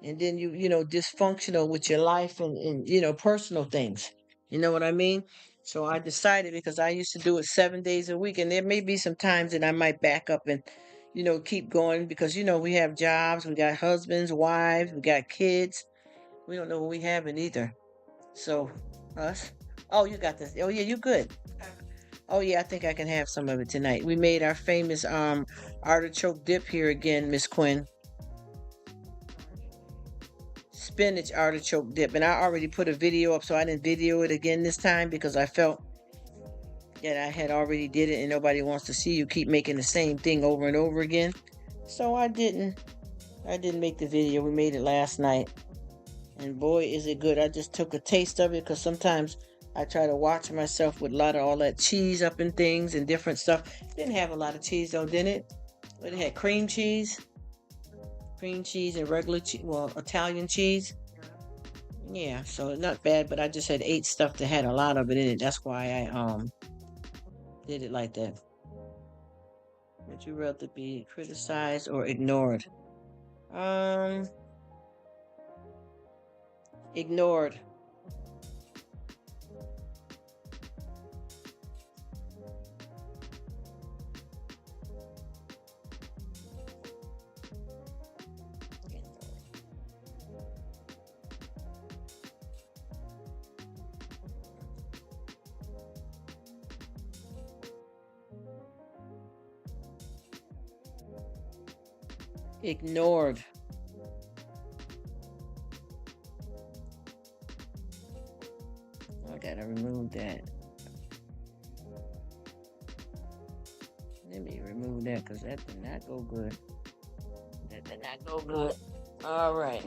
And then dysfunctional with your life and personal things. You know what I mean? So I decided because I used to do it 7 days a week, and there may be some times that I might back up and, keep going because, we have jobs, we got husbands, wives, we got kids. We don't know what we have in either. So, us. Oh, you got this. Oh, yeah, you good. Oh yeah, I think I can have some of it tonight. We made our famous artichoke dip here again, Miss Quinn. Spinach artichoke dip, and I already put a video up, so I didn't video it again this time because I felt that I had already did it and nobody wants to see you keep making the same thing over and over again. So I didn't make the video. We made it last night. And boy, is it good. I just took a taste of it because sometimes I try to watch myself with a lot of all that cheese up and things and different stuff. Didn't have a lot of cheese though, didn't it? But it had cream cheese and regular cheese, well, Italian cheese. Yeah, so not bad, but I just had ate stuff that had a lot of it in it. That's why I did it like that. Would you rather be criticized or ignored? Um, ignored. Ignored. I gotta remove that. Let me remove that because that did not go good. That did not go good. All right.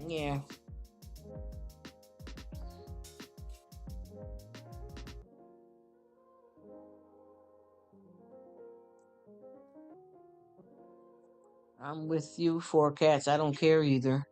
Yeah. I'm with you, four cats. I don't care either.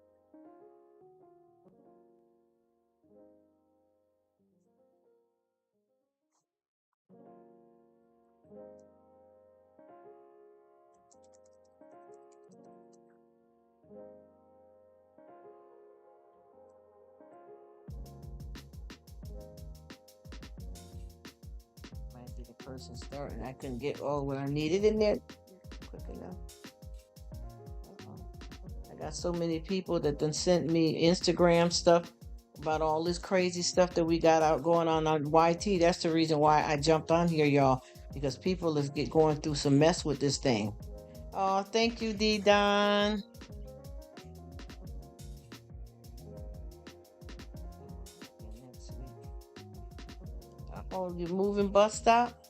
Might be the person starting. I couldn't get all what I needed in there quick enough. I got so many people that done sent me Instagram stuff about all this crazy stuff that we got out going on YT. That's the reason why I jumped on here, y'all, because people is going through some mess with this thing. Oh, thank you, D Don. Oh, you moving bus stop?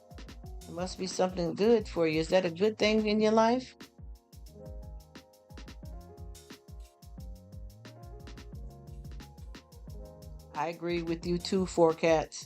It must be something good for you. Is that a good thing in your life? I agree with you too, four cats.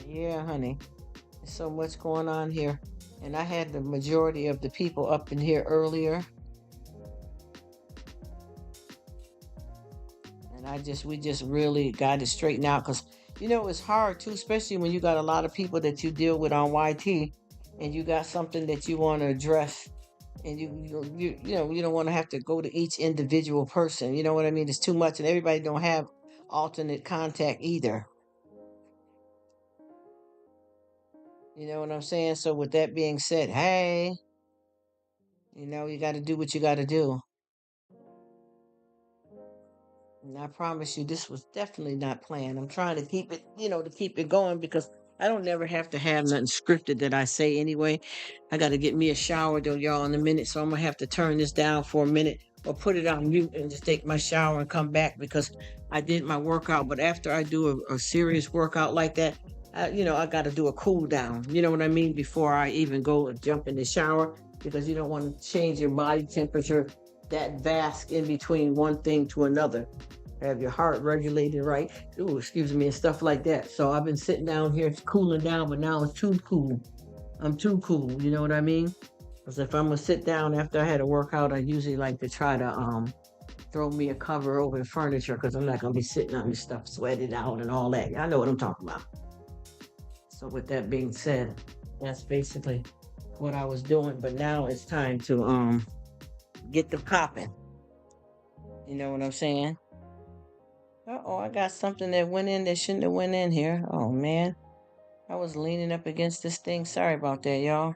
Yeah, honey. There's so much going on here. And I had the majority of the people up in here earlier. And we just really got it straightened out because, it's hard too, especially when you got a lot of people that you deal with on YT and you got something that you want to address and you don't want to have to go to each individual person. You know what I mean? It's too much and everybody don't have alternate contact either. You know what I'm saying? So with that being said, hey, you got to do what you got to do. And I promise you, this was definitely not planned. I'm trying to keep it, to keep it going because I don't never have to have nothing scripted that I say anyway. I got to get me a shower though, y'all, in a minute. So I'm going to have to turn this down for a minute or put it on mute and just take my shower and come back because I did my workout. But after I do a serious workout like that, I got to do a cool down. You know what I mean? Before I even go and jump in the shower because you don't want to change your body temperature that vast in between one thing to another. Have your heart regulated right. Ooh, excuse me, and stuff like that. So I've been sitting down here cooling down, but now it's too cool. I'm too cool, you know what I mean? Because if I'm gonna sit down after I had a workout, I usually like to try to throw me a cover over the furniture because I'm not gonna be sitting on this stuff sweated out and all that. I know what I'm talking about. So with that being said, that's basically what I was doing. But now it's time to get the popping. You know what I'm saying? Uh-oh, I got something that went in that shouldn't have went in here. Oh man. I was leaning up against this thing. Sorry about that, y'all.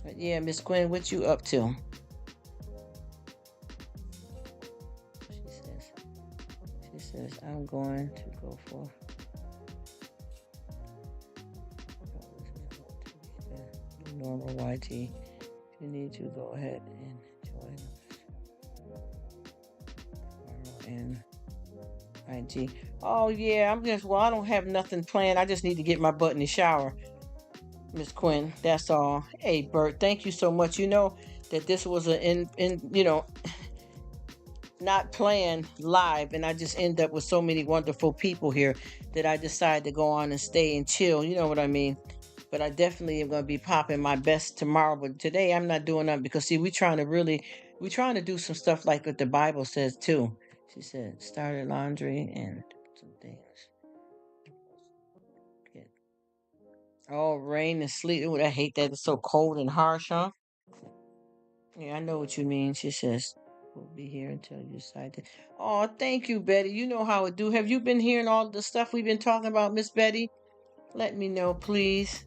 But yeah, Miss Quinn, what you up to? She says, I'm going to go for the normal YT. You need to go ahead and join and IG. Oh yeah, I don't have nothing planned. I just need to get my butt in the shower, Miss Quinn. That's all. Hey Bert, thank you so much. You know that this was a in not planned live, and I just end up with so many wonderful people here that I decide to go on and stay and chill. You know what I mean? But I definitely am gonna be popping my best tomorrow. But today I'm not doing that because see, we trying to do some stuff like what the Bible says too. She said, started laundry and some things. Get oh, rain and sleet. Ooh, I hate that. It's so cold and harsh, huh? Yeah, I know what you mean. She says, we'll be here until you decide to. Oh, thank you, Betty. You know how it do. Have you been hearing all the stuff we've been talking about, Miss Betty? Let me know, please.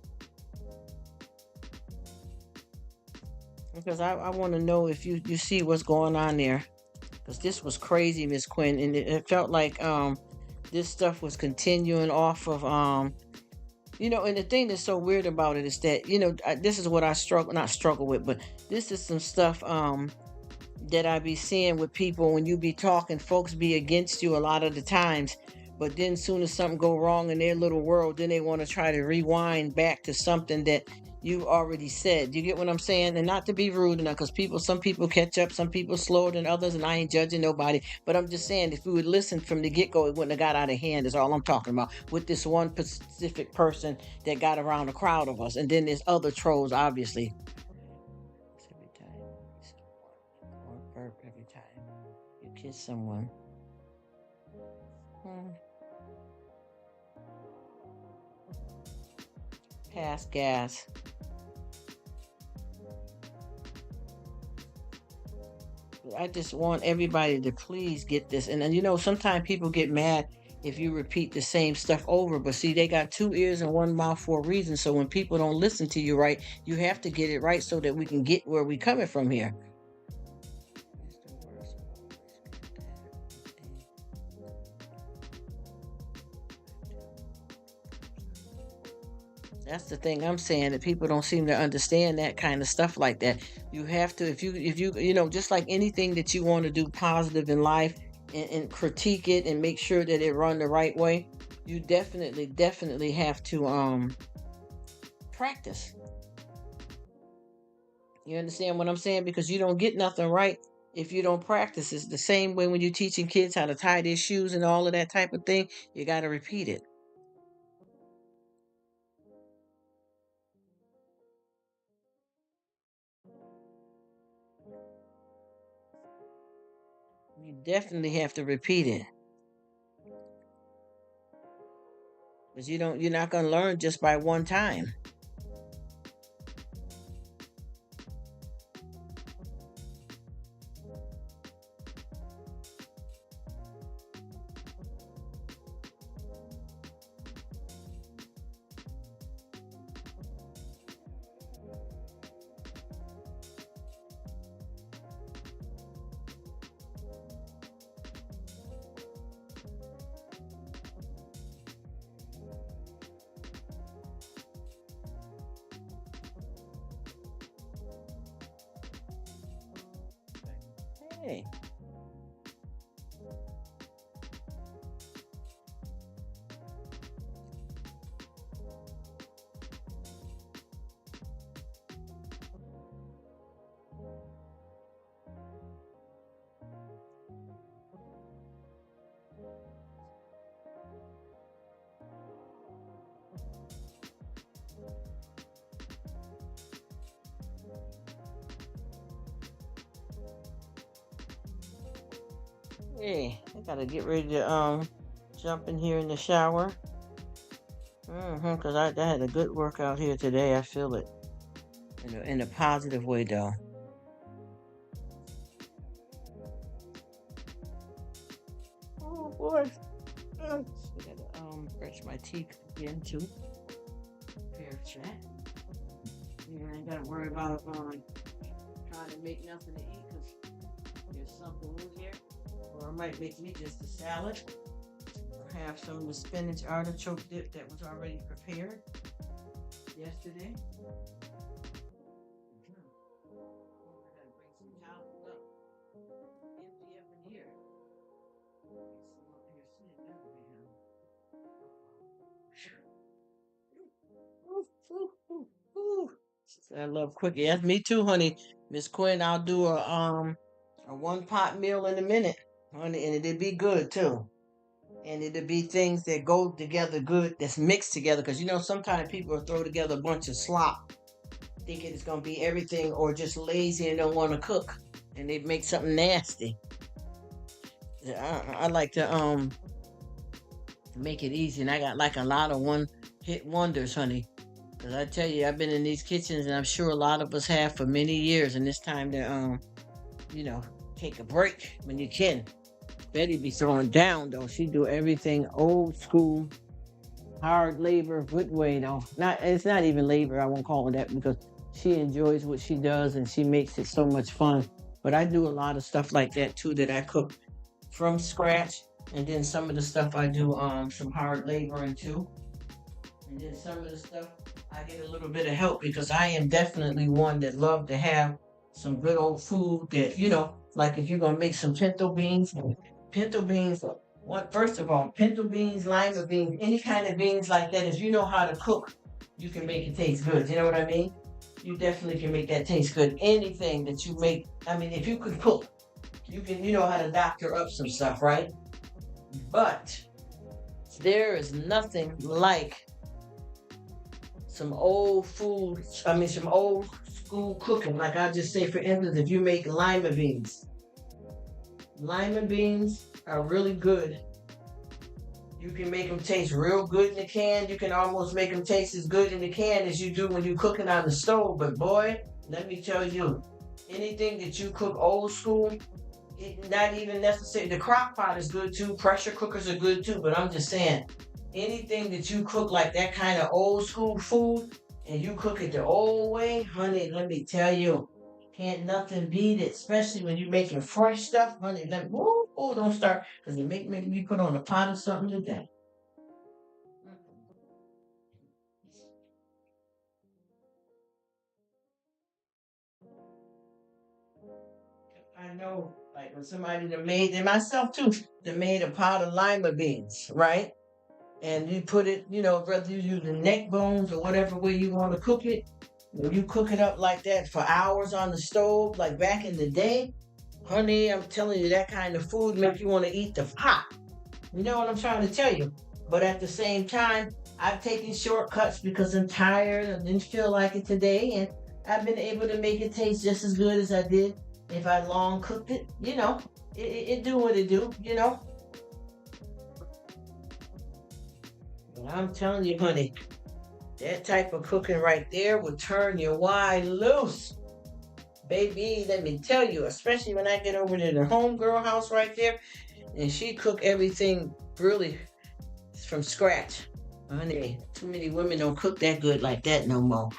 Because I want to know if you see what's going on there. Because this was crazy, Miss Quinn. And it felt like this stuff was continuing off of and the thing that's so weird about it is that, this is what I not struggle with, but this is some stuff that I be seeing with people when you be talking, folks be against you a lot of the times. But then soon as something go wrong in their little world, then they want to try to rewind back to something that you already said. You get what I'm saying? And not to be rude enough, because some people catch up, some people slower than others, and I ain't judging nobody. But I'm just saying, if we would listen from the get go, it wouldn't have got out of hand. Is all I'm talking about. With this one specific person that got around a crowd of us, and then there's other trolls, obviously. Every time, or burp every time you kiss someone. Hmm. Pass gas. I just want everybody to please get this. And sometimes people get mad if you repeat the same stuff over. But see, they got two ears and one mouth for a reason. So when people don't listen to you right, you have to get it right so that we can get where we coming from here. That's the thing I'm saying, that people don't seem to understand that kind of stuff like that. You have to, if you just like anything that you want to do positive in life, and critique it and make sure that it run the right way, you definitely have to practice. You understand what I'm saying? Because you don't get nothing right if you don't practice. It's the same way when you're teaching kids how to tie their shoes and all of that type of thing. You got to repeat it. You definitely have to repeat it. Because you're not going to learn just by one time. Hey. Hey, I gotta get ready to jump in here in the shower. Cause I had a good workout here today. I feel it in a positive way though. Oh boy. I gotta brush my teeth again too. Prepare for that. Yeah, I ain't gotta worry about trying to make nothing to eat because there's something in here. Or I might make me just a salad. Or have some of the spinach artichoke dip that was already prepared yesterday. I gotta bring some towels up. Empty up in here. Get some up here sitting down there. Ooh, ooh, ooh, ooh. I love cooking. Yes, me too, honey. Miss Quinn, I'll do a one pot meal in a minute, honey, and it'll be good too. And it'll be things that go together good, that's mixed together. Because sometimes people will throw together a bunch of slop, thinking it's gonna be everything, or just lazy and don't want to cook, and they make something nasty. Yeah, I like to make it easy, and I got like a lot of one hit wonders, honey. Because I tell you, I've been in these kitchens, and I'm sure a lot of us have for many years, and it's time to you know, take a break when you can. Betty be throwing down though. She do everything old school, hard labor, good way though. Not it's not even labor. I won't call it that because she enjoys what she does and she makes it so much fun. But I do a lot of stuff like that too that I cook from scratch, and then some of the stuff I do some hard laboring too. And then some of the stuff I get a little bit of help because I am definitely one that love to have some good old food that, like if you're gonna make some pinto beans, what first of all, pinto beans, lima beans, any kind of beans like that, if you know how to cook, you can make it taste good. You know what I mean? You definitely can make that taste good. Anything that you make, I mean, if you could cook, you know how to doctor up some stuff, right? But there is nothing like some old food, I mean, some old school cooking. Like I just say, for instance, if you make lima beans are really good. You can make them taste real good in the can. You can almost make them taste as good in the can as you do when you're cooking on the stove. But boy, let me tell you, anything that you cook old school, not even necessarily, the crock pot is good too. Pressure cookers are good too. But I'm just saying, anything that you cook like that kind of old school food and you cook it the old way, honey, let me tell you, can't nothing beat it, especially when you're making fresh stuff, honey. Don't start, because it make me put on a pot or something today. I know, like when somebody that made, and myself too, that made a pot of lima beans, right? And you put it, whether you use the neck bones or whatever way you want to cook it, when you cook it up like that for hours on the stove, like back in the day, honey, I'm telling you, that kind of food makes you want to eat the pot. You know what I'm trying to tell you? But at the same time, I've taken shortcuts because I'm tired and didn't feel like it today, and I've been able to make it taste just as good as I did if I long cooked it. It do what it do. But I'm telling you, honey, that type of cooking right there will turn your wine loose. Baby, let me tell you, especially when I get over to the homegirl house right there, and she cook everything really from scratch. Honey, too many women don't cook that good like that no more.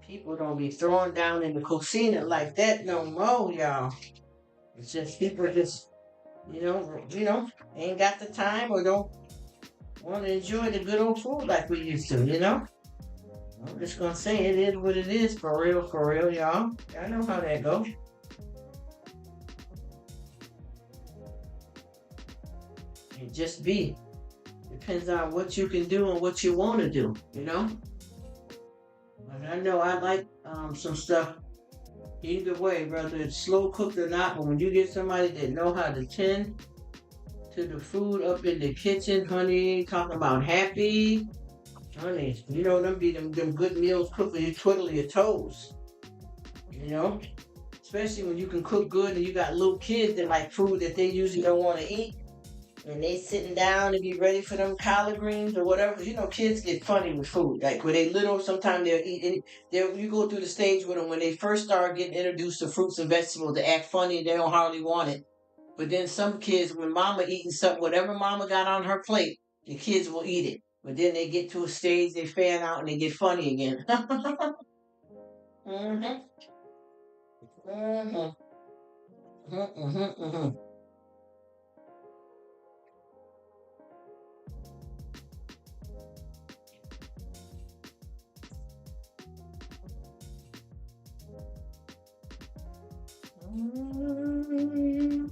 People don't be throwing down in the cocina like that no more, y'all. It's just people just, ain't got the time or don't want to enjoy the good old food like we used to. I'm just gonna say it is what it is, for real, y'all. I know how that goes. It just be. Depends on what you can do and what you want to do. But I know I like some stuff either way, whether it's slow cooked or not. But when you get somebody that know how to tend to the food up in the kitchen, honey, talking about happy, honey, them be them good meals cooked when you twiddle your toes. especially when you can cook good and you got little kids that like food that they usually don't want to eat. And they sitting down to be ready for them collard greens or whatever. 'Cause, kids get funny with food. Like when they little, sometimes they'll eat. You go through the stage with them when they first start getting introduced to fruits and vegetables. They act funny. They don't hardly want it. But then some kids, when mama eating something, whatever mama got on her plate, the kids will eat it. But then they get to a stage, they fan out and they get funny again. hmm hmm hmm hmm hmm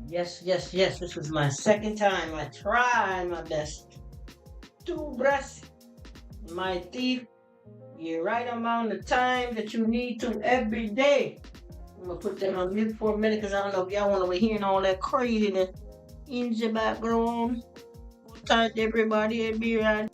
Yes, yes, yes. This was my second time. I tried my best to brush my teeth the right amount of time that you need to every day. I'm gonna put that on mute for a minute because I don't know if y'all want to be hearing all that craziness in the background. Good tight, everybody, and be right.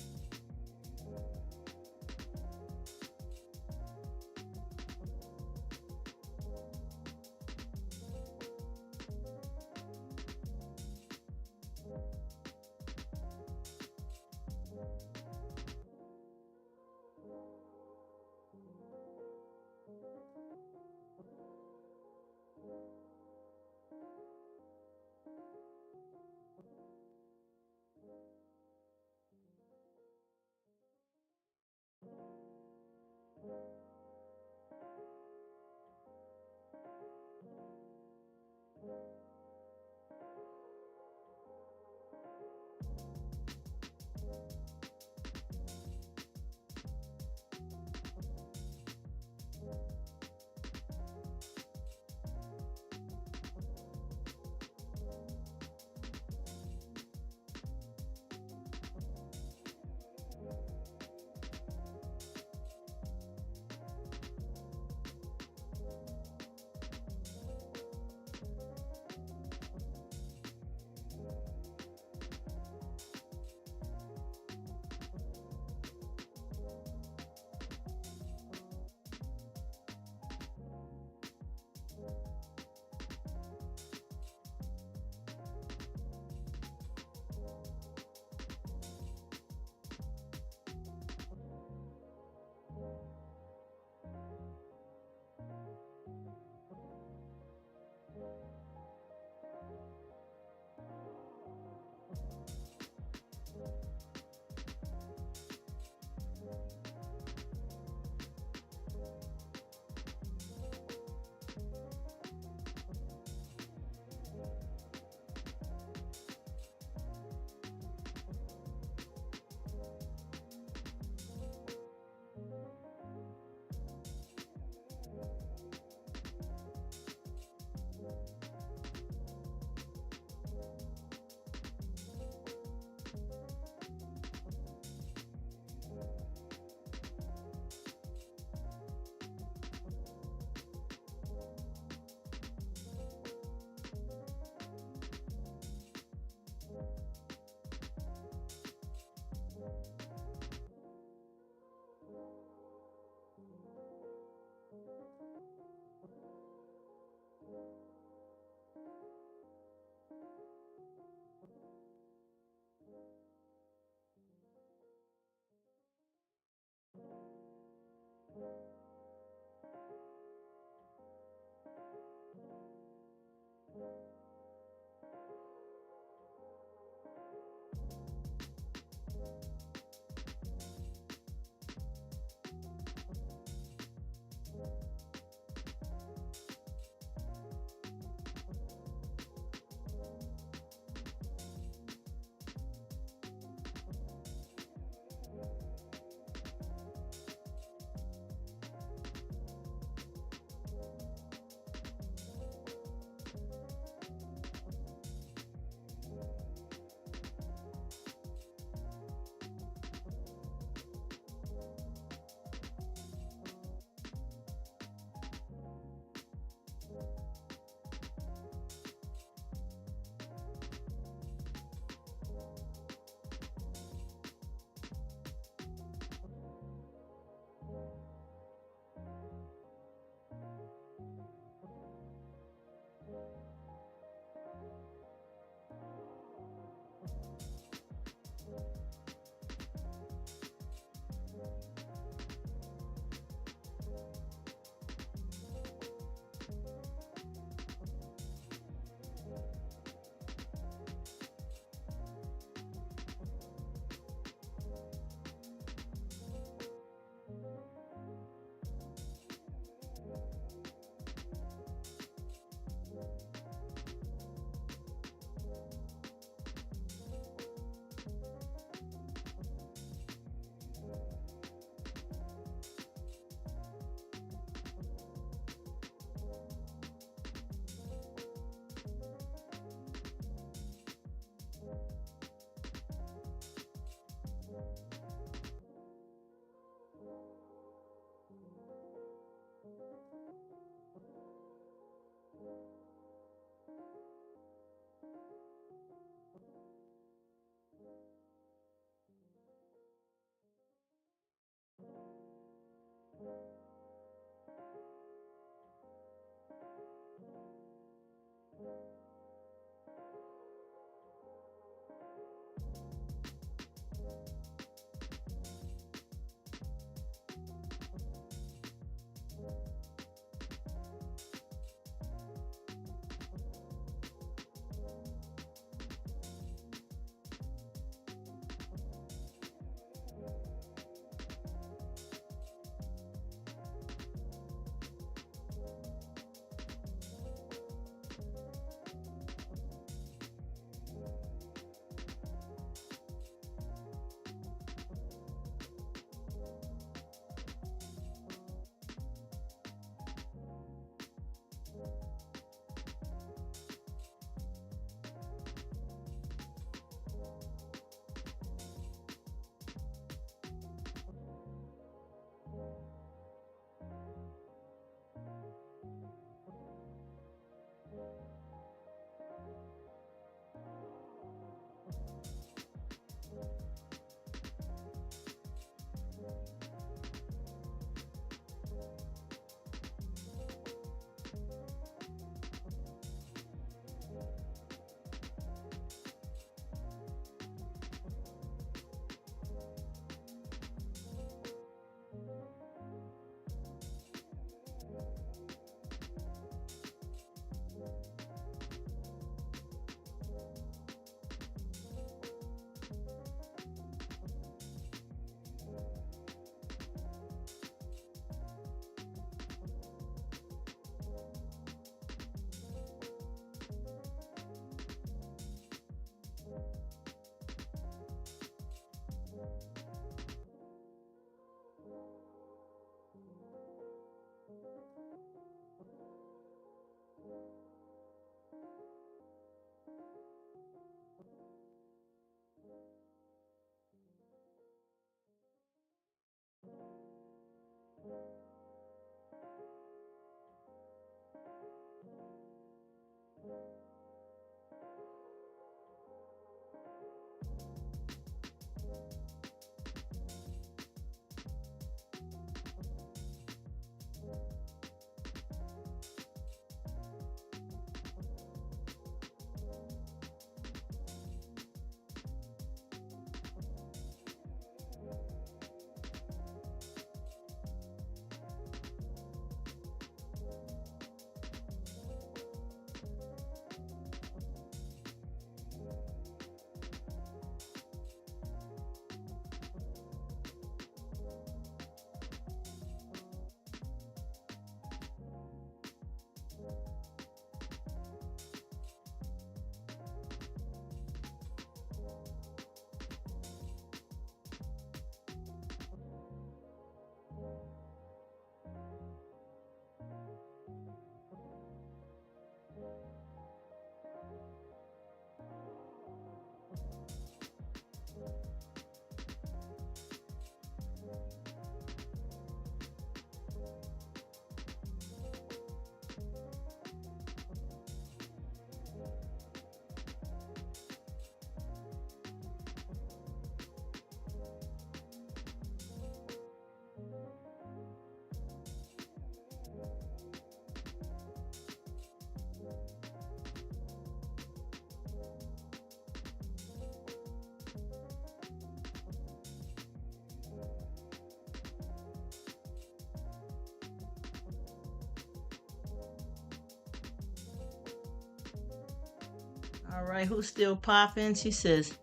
All right, who's still popping? She says,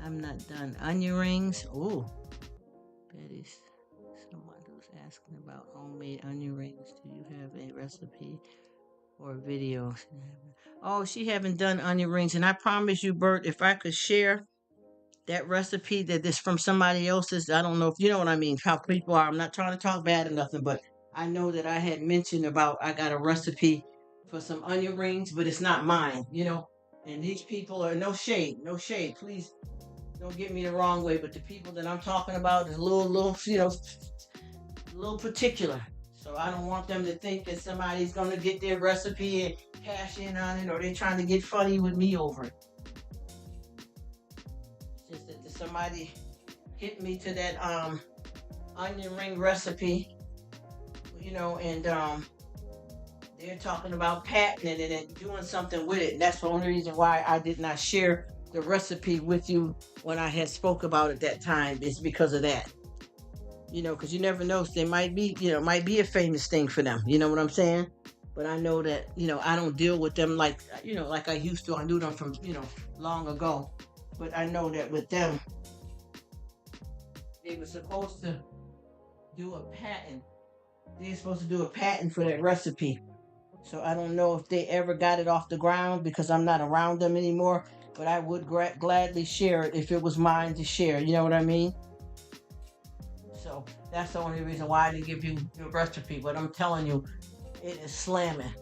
I'm not done. Onion rings. Ooh, Betty's. Someone who's asking about homemade onion rings. Do you have a recipe or video? Oh, she haven't done onion rings, and I promise you, Bert, if I could share that recipe that is from somebody else's, I don't know if you know what I mean. How people are. I'm not trying to talk bad or nothing, but I know that I had mentioned about I got a recipe for some onion rings, but it's not mine. And these people are no shade, no shade. Please don't get me the wrong way, but the people that I'm talking about is a little particular. So I don't want them to think that somebody's gonna get their recipe and cash in on it, or they're trying to get funny with me over it. It's just that somebody hit me to that onion ring recipe, and they're talking about patenting it and doing something with it. And that's the only reason why I did not share the recipe with you when I had spoke about it that time, is because of that. Because you never know, they might be a famous thing for them. You know what I'm saying? But I know that I don't deal with them like I used to. I knew them from long ago. But I know that with them, they were supposed to do a patent. They're supposed to do a patent for that recipe. So I don't know if they ever got it off the ground because I'm not around them anymore. But I would gladly share it if it was mine to share. You know what I mean? So that's the only reason why I didn't give you the recipe. But I'm telling you, it is slamming.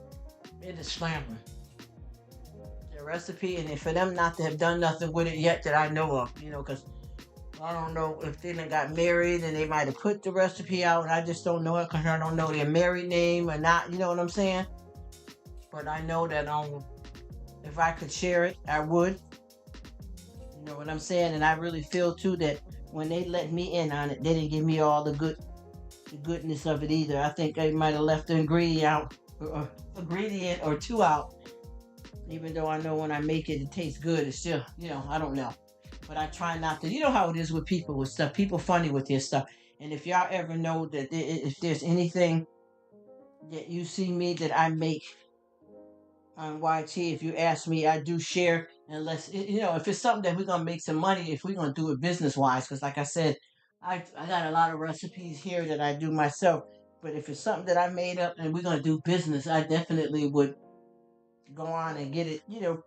It is slamming. The recipe, and for them not to have done nothing with it yet that I know of, because I don't know if they done got married and they might have put the recipe out. I just don't know it because I don't know their married name or not. You know what I'm saying? But I know that if I could share it, I would. You know what I'm saying? And I really feel too that when they let me in on it, they didn't give me all the goodness of it either. I think they might have left the ingredient or two out. Even though I know when I make it, it tastes good. It's still, I don't know. But I try not to. You know how it is with people with stuff. People funny with their stuff. And if y'all ever know that if there's anything that you see me that I make on YT, if you ask me, I do share. Unless if it's something that we're gonna make some money, if we're gonna do it business wise, because like I said, I got a lot of recipes here that I do myself. But if it's something that I made up and we're gonna do business, I definitely would go on and get it,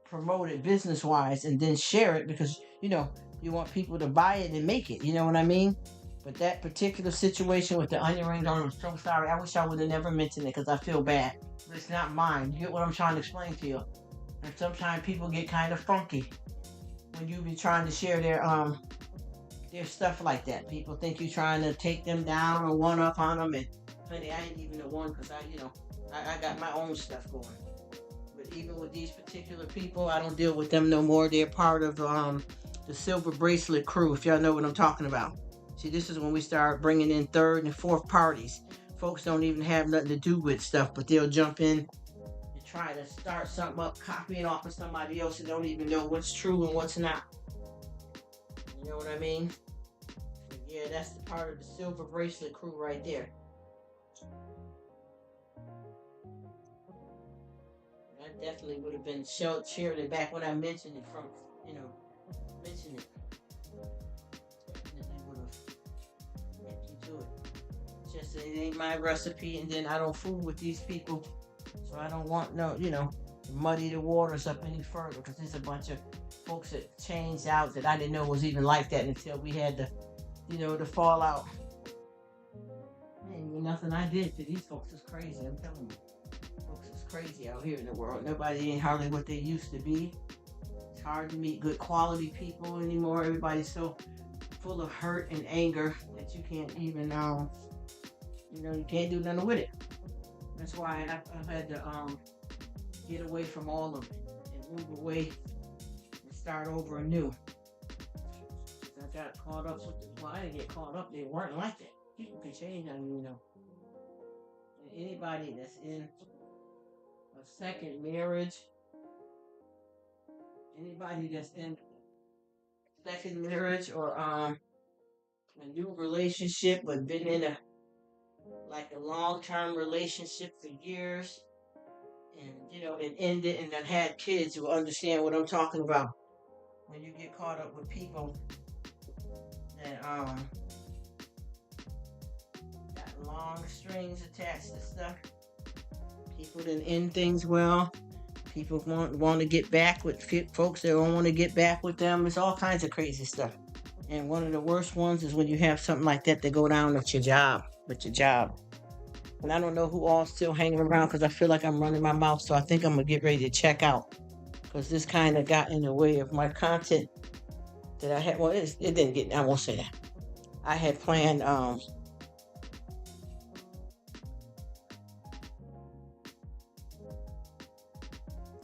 promote it business wise and then share it because, you want people to buy it and make it. You know what I mean? But that particular situation with the onion rings, I'm so sorry. I wish I would have never mentioned it because I feel bad. But it's not mine. You get what I'm trying to explain to you? And sometimes people get kind of funky when you be trying to share their stuff like that. People think you're trying to take them down or one up on them. And honey, I ain't even the one because I got my own stuff going. But even with these particular people, I don't deal with them no more. They're part of the Silver Bracelet crew, if y'all know what I'm talking about. See, this is when we start bringing in third and fourth parties. Folks don't even have nothing to do with stuff, but they'll jump in and try to start something up, copying off of somebody else and don't even know what's true and what's not. You know what I mean? But yeah, that's the part of the Silver Bracelet crew right there. I definitely would have been cheering it back when I mentioned it mentioned it. Definitely would have helped you to it. Just that it ain't my recipe, and then I don't fool with these people, so I don't want to muddy the waters up any further because there's a bunch of folks that changed out that I didn't know was even like that until we had the fallout. Ain't nothing I did to these folks is crazy. I'm telling you. Crazy out here in the world. Nobody ain't hardly what they used to be. It's hard to meet good quality people anymore. Everybody's so full of hurt and anger that you can't even you can't do nothing with it. That's why I've had to get away from all of it and move away and start over anew. I got caught up with I didn't get caught up. They weren't like that. People can change. And anybody that's in a second marriage, anybody that's in second marriage or a new relationship but been in a long-term relationship for years and it ended, and then had kids who understand what I'm talking about. When you get caught up with people that got long strings attached to stuff, people didn't end things well. People want to get back with folks that don't want to get back with them. It's all kinds of crazy stuff. And one of the worst ones is when you have something like that go down with your job. And I don't know who all still hanging around because I feel like I'm running my mouth. So I think I'm gonna get ready to check out because this kind of got in the way of my content that I had. Well, it didn't get. I won't say that. I had planned.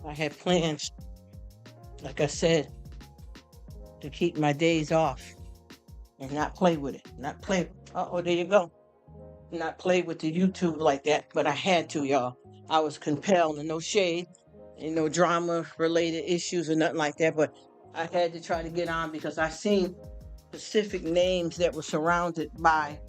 I had plans, like I said, to keep my days off and not play with it. Not play. Oh, there you go. Not play with the YouTube like that, but I had to, y'all. I was compelled, and no shade, and no drama related issues or nothing like that, but I had to try to get on because I seen specific names that were surrounded by,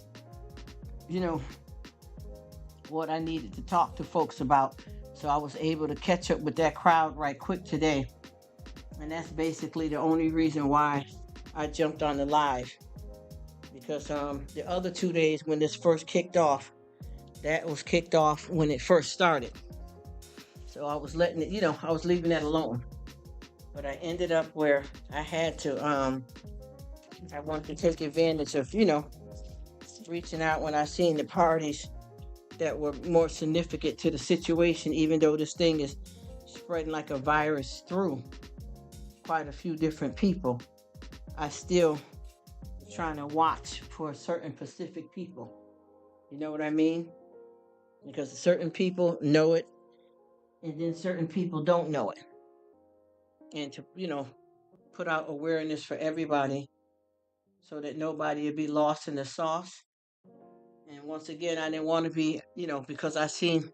what I needed to talk to folks about. So I was able to catch up with that crowd right quick today. And that's basically the only reason why I jumped on the live. Because the other 2 days when this first kicked off, that was kicked off when it first started. So I was letting it, I was leaving that alone. But I ended up where I had to, I wanted to take advantage of, reaching out when I seen the parties that were more significant to the situation, even though this thing is spreading like a virus through quite a few different people. I still trying to watch for certain specific people. You know what I mean? Because certain people know it, and then certain people don't know it. And to, put out awareness for everybody so that nobody would be lost in the sauce. And once again, I didn't want to be, because I seen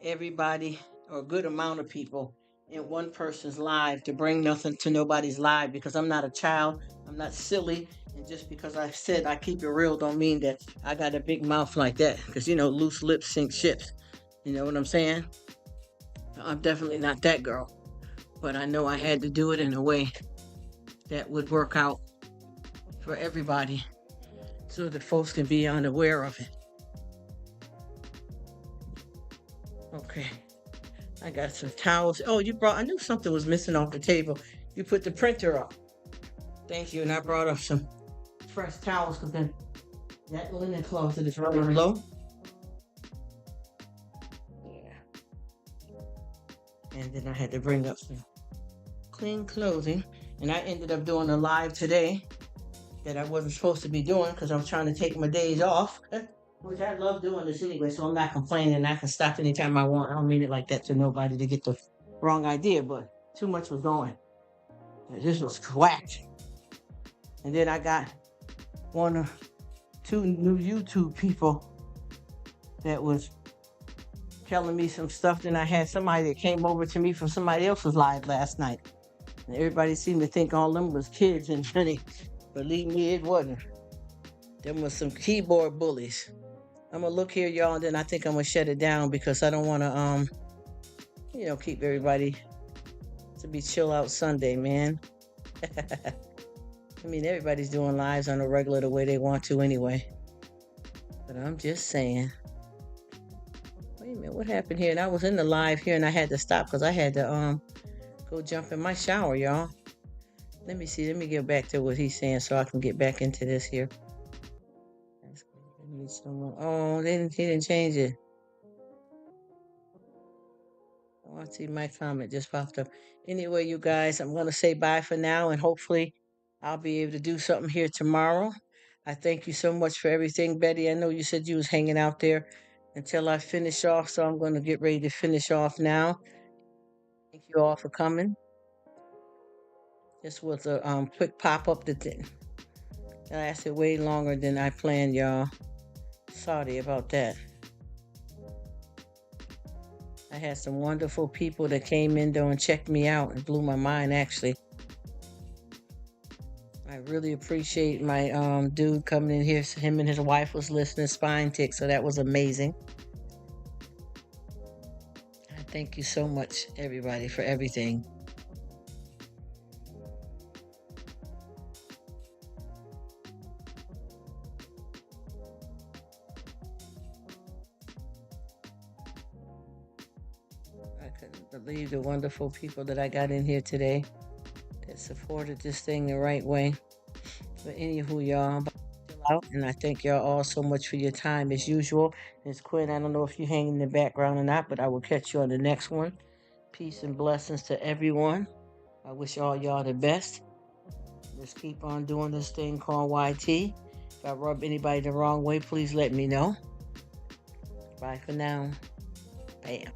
everybody or a good amount of people in one person's life to bring nothing to nobody's life because I'm not a child. I'm not silly. And just because I said I keep it real don't mean that I got a big mouth like that. Because, loose lips sink ships. You know what I'm saying? I'm definitely not that girl. But I know I had to do it in a way that would work out for everybody so that folks can be unaware of it. Okay. I got some towels. Oh, I knew something was missing off the table. You put the printer up. Thank you. And I brought up some fresh towels because then that linen closet is running low. Yeah. And then I had to bring up some clean clothing. And I ended up doing a live today that I wasn't supposed to be doing because I'm trying to take my days off. Which I love doing this anyway, so I'm not complaining. I can stop anytime I want. I don't mean it like that to nobody to get the wrong idea, but too much was going. This was whacked. And then I got 1 or 2 new YouTube people that was telling me some stuff. Then I had somebody that came over to me from somebody else's live last night. And everybody seemed to think all them was kids, and honey, believe me, it wasn't. Them was some keyboard bullies. I'm gonna look here, y'all, and then I think I'm gonna shut it down because I don't want to, keep everybody to be chill out Sunday, man. I mean, everybody's doing lives on a regular the way they want to anyway. But I'm just saying. Wait a minute, what happened here? And I was in the live here, and I had to stop because I had to go jump in my shower, y'all. Let me see. Let me get back to what he's saying so I can get back into this here. Oh, he didn't change it. Oh, I see my comment just popped up. Anyway, you guys, I'm going to say bye for now, and hopefully I'll be able to do something here tomorrow. I thank you so much for everything, Betty. I know you said you was hanging out there until I finish off, so I'm going to get ready to finish off now. Thank you all for coming. This was a quick pop-up that lasted way longer than I planned, y'all. Sorry about that. I had some wonderful people that came in though and checked me out and blew my mind, actually. I really appreciate my dude coming in here. Him and his wife was listening, Spine Tick, so that was amazing. I Thank you so much, everybody, for everything. I couldn't believe the wonderful people that I got in here today that supported this thing the right way. But anywho, y'all, I'm about to chill out, and I thank y'all all so much for your time as usual. Ms. Quinn, I don't know if you hang in the background or not, but I will catch you on the next one. Peace and blessings to everyone. I wish all y'all the best. Let's keep on doing this thing called YT. If I rub anybody the wrong way, please let me know. Bye for now. Bam.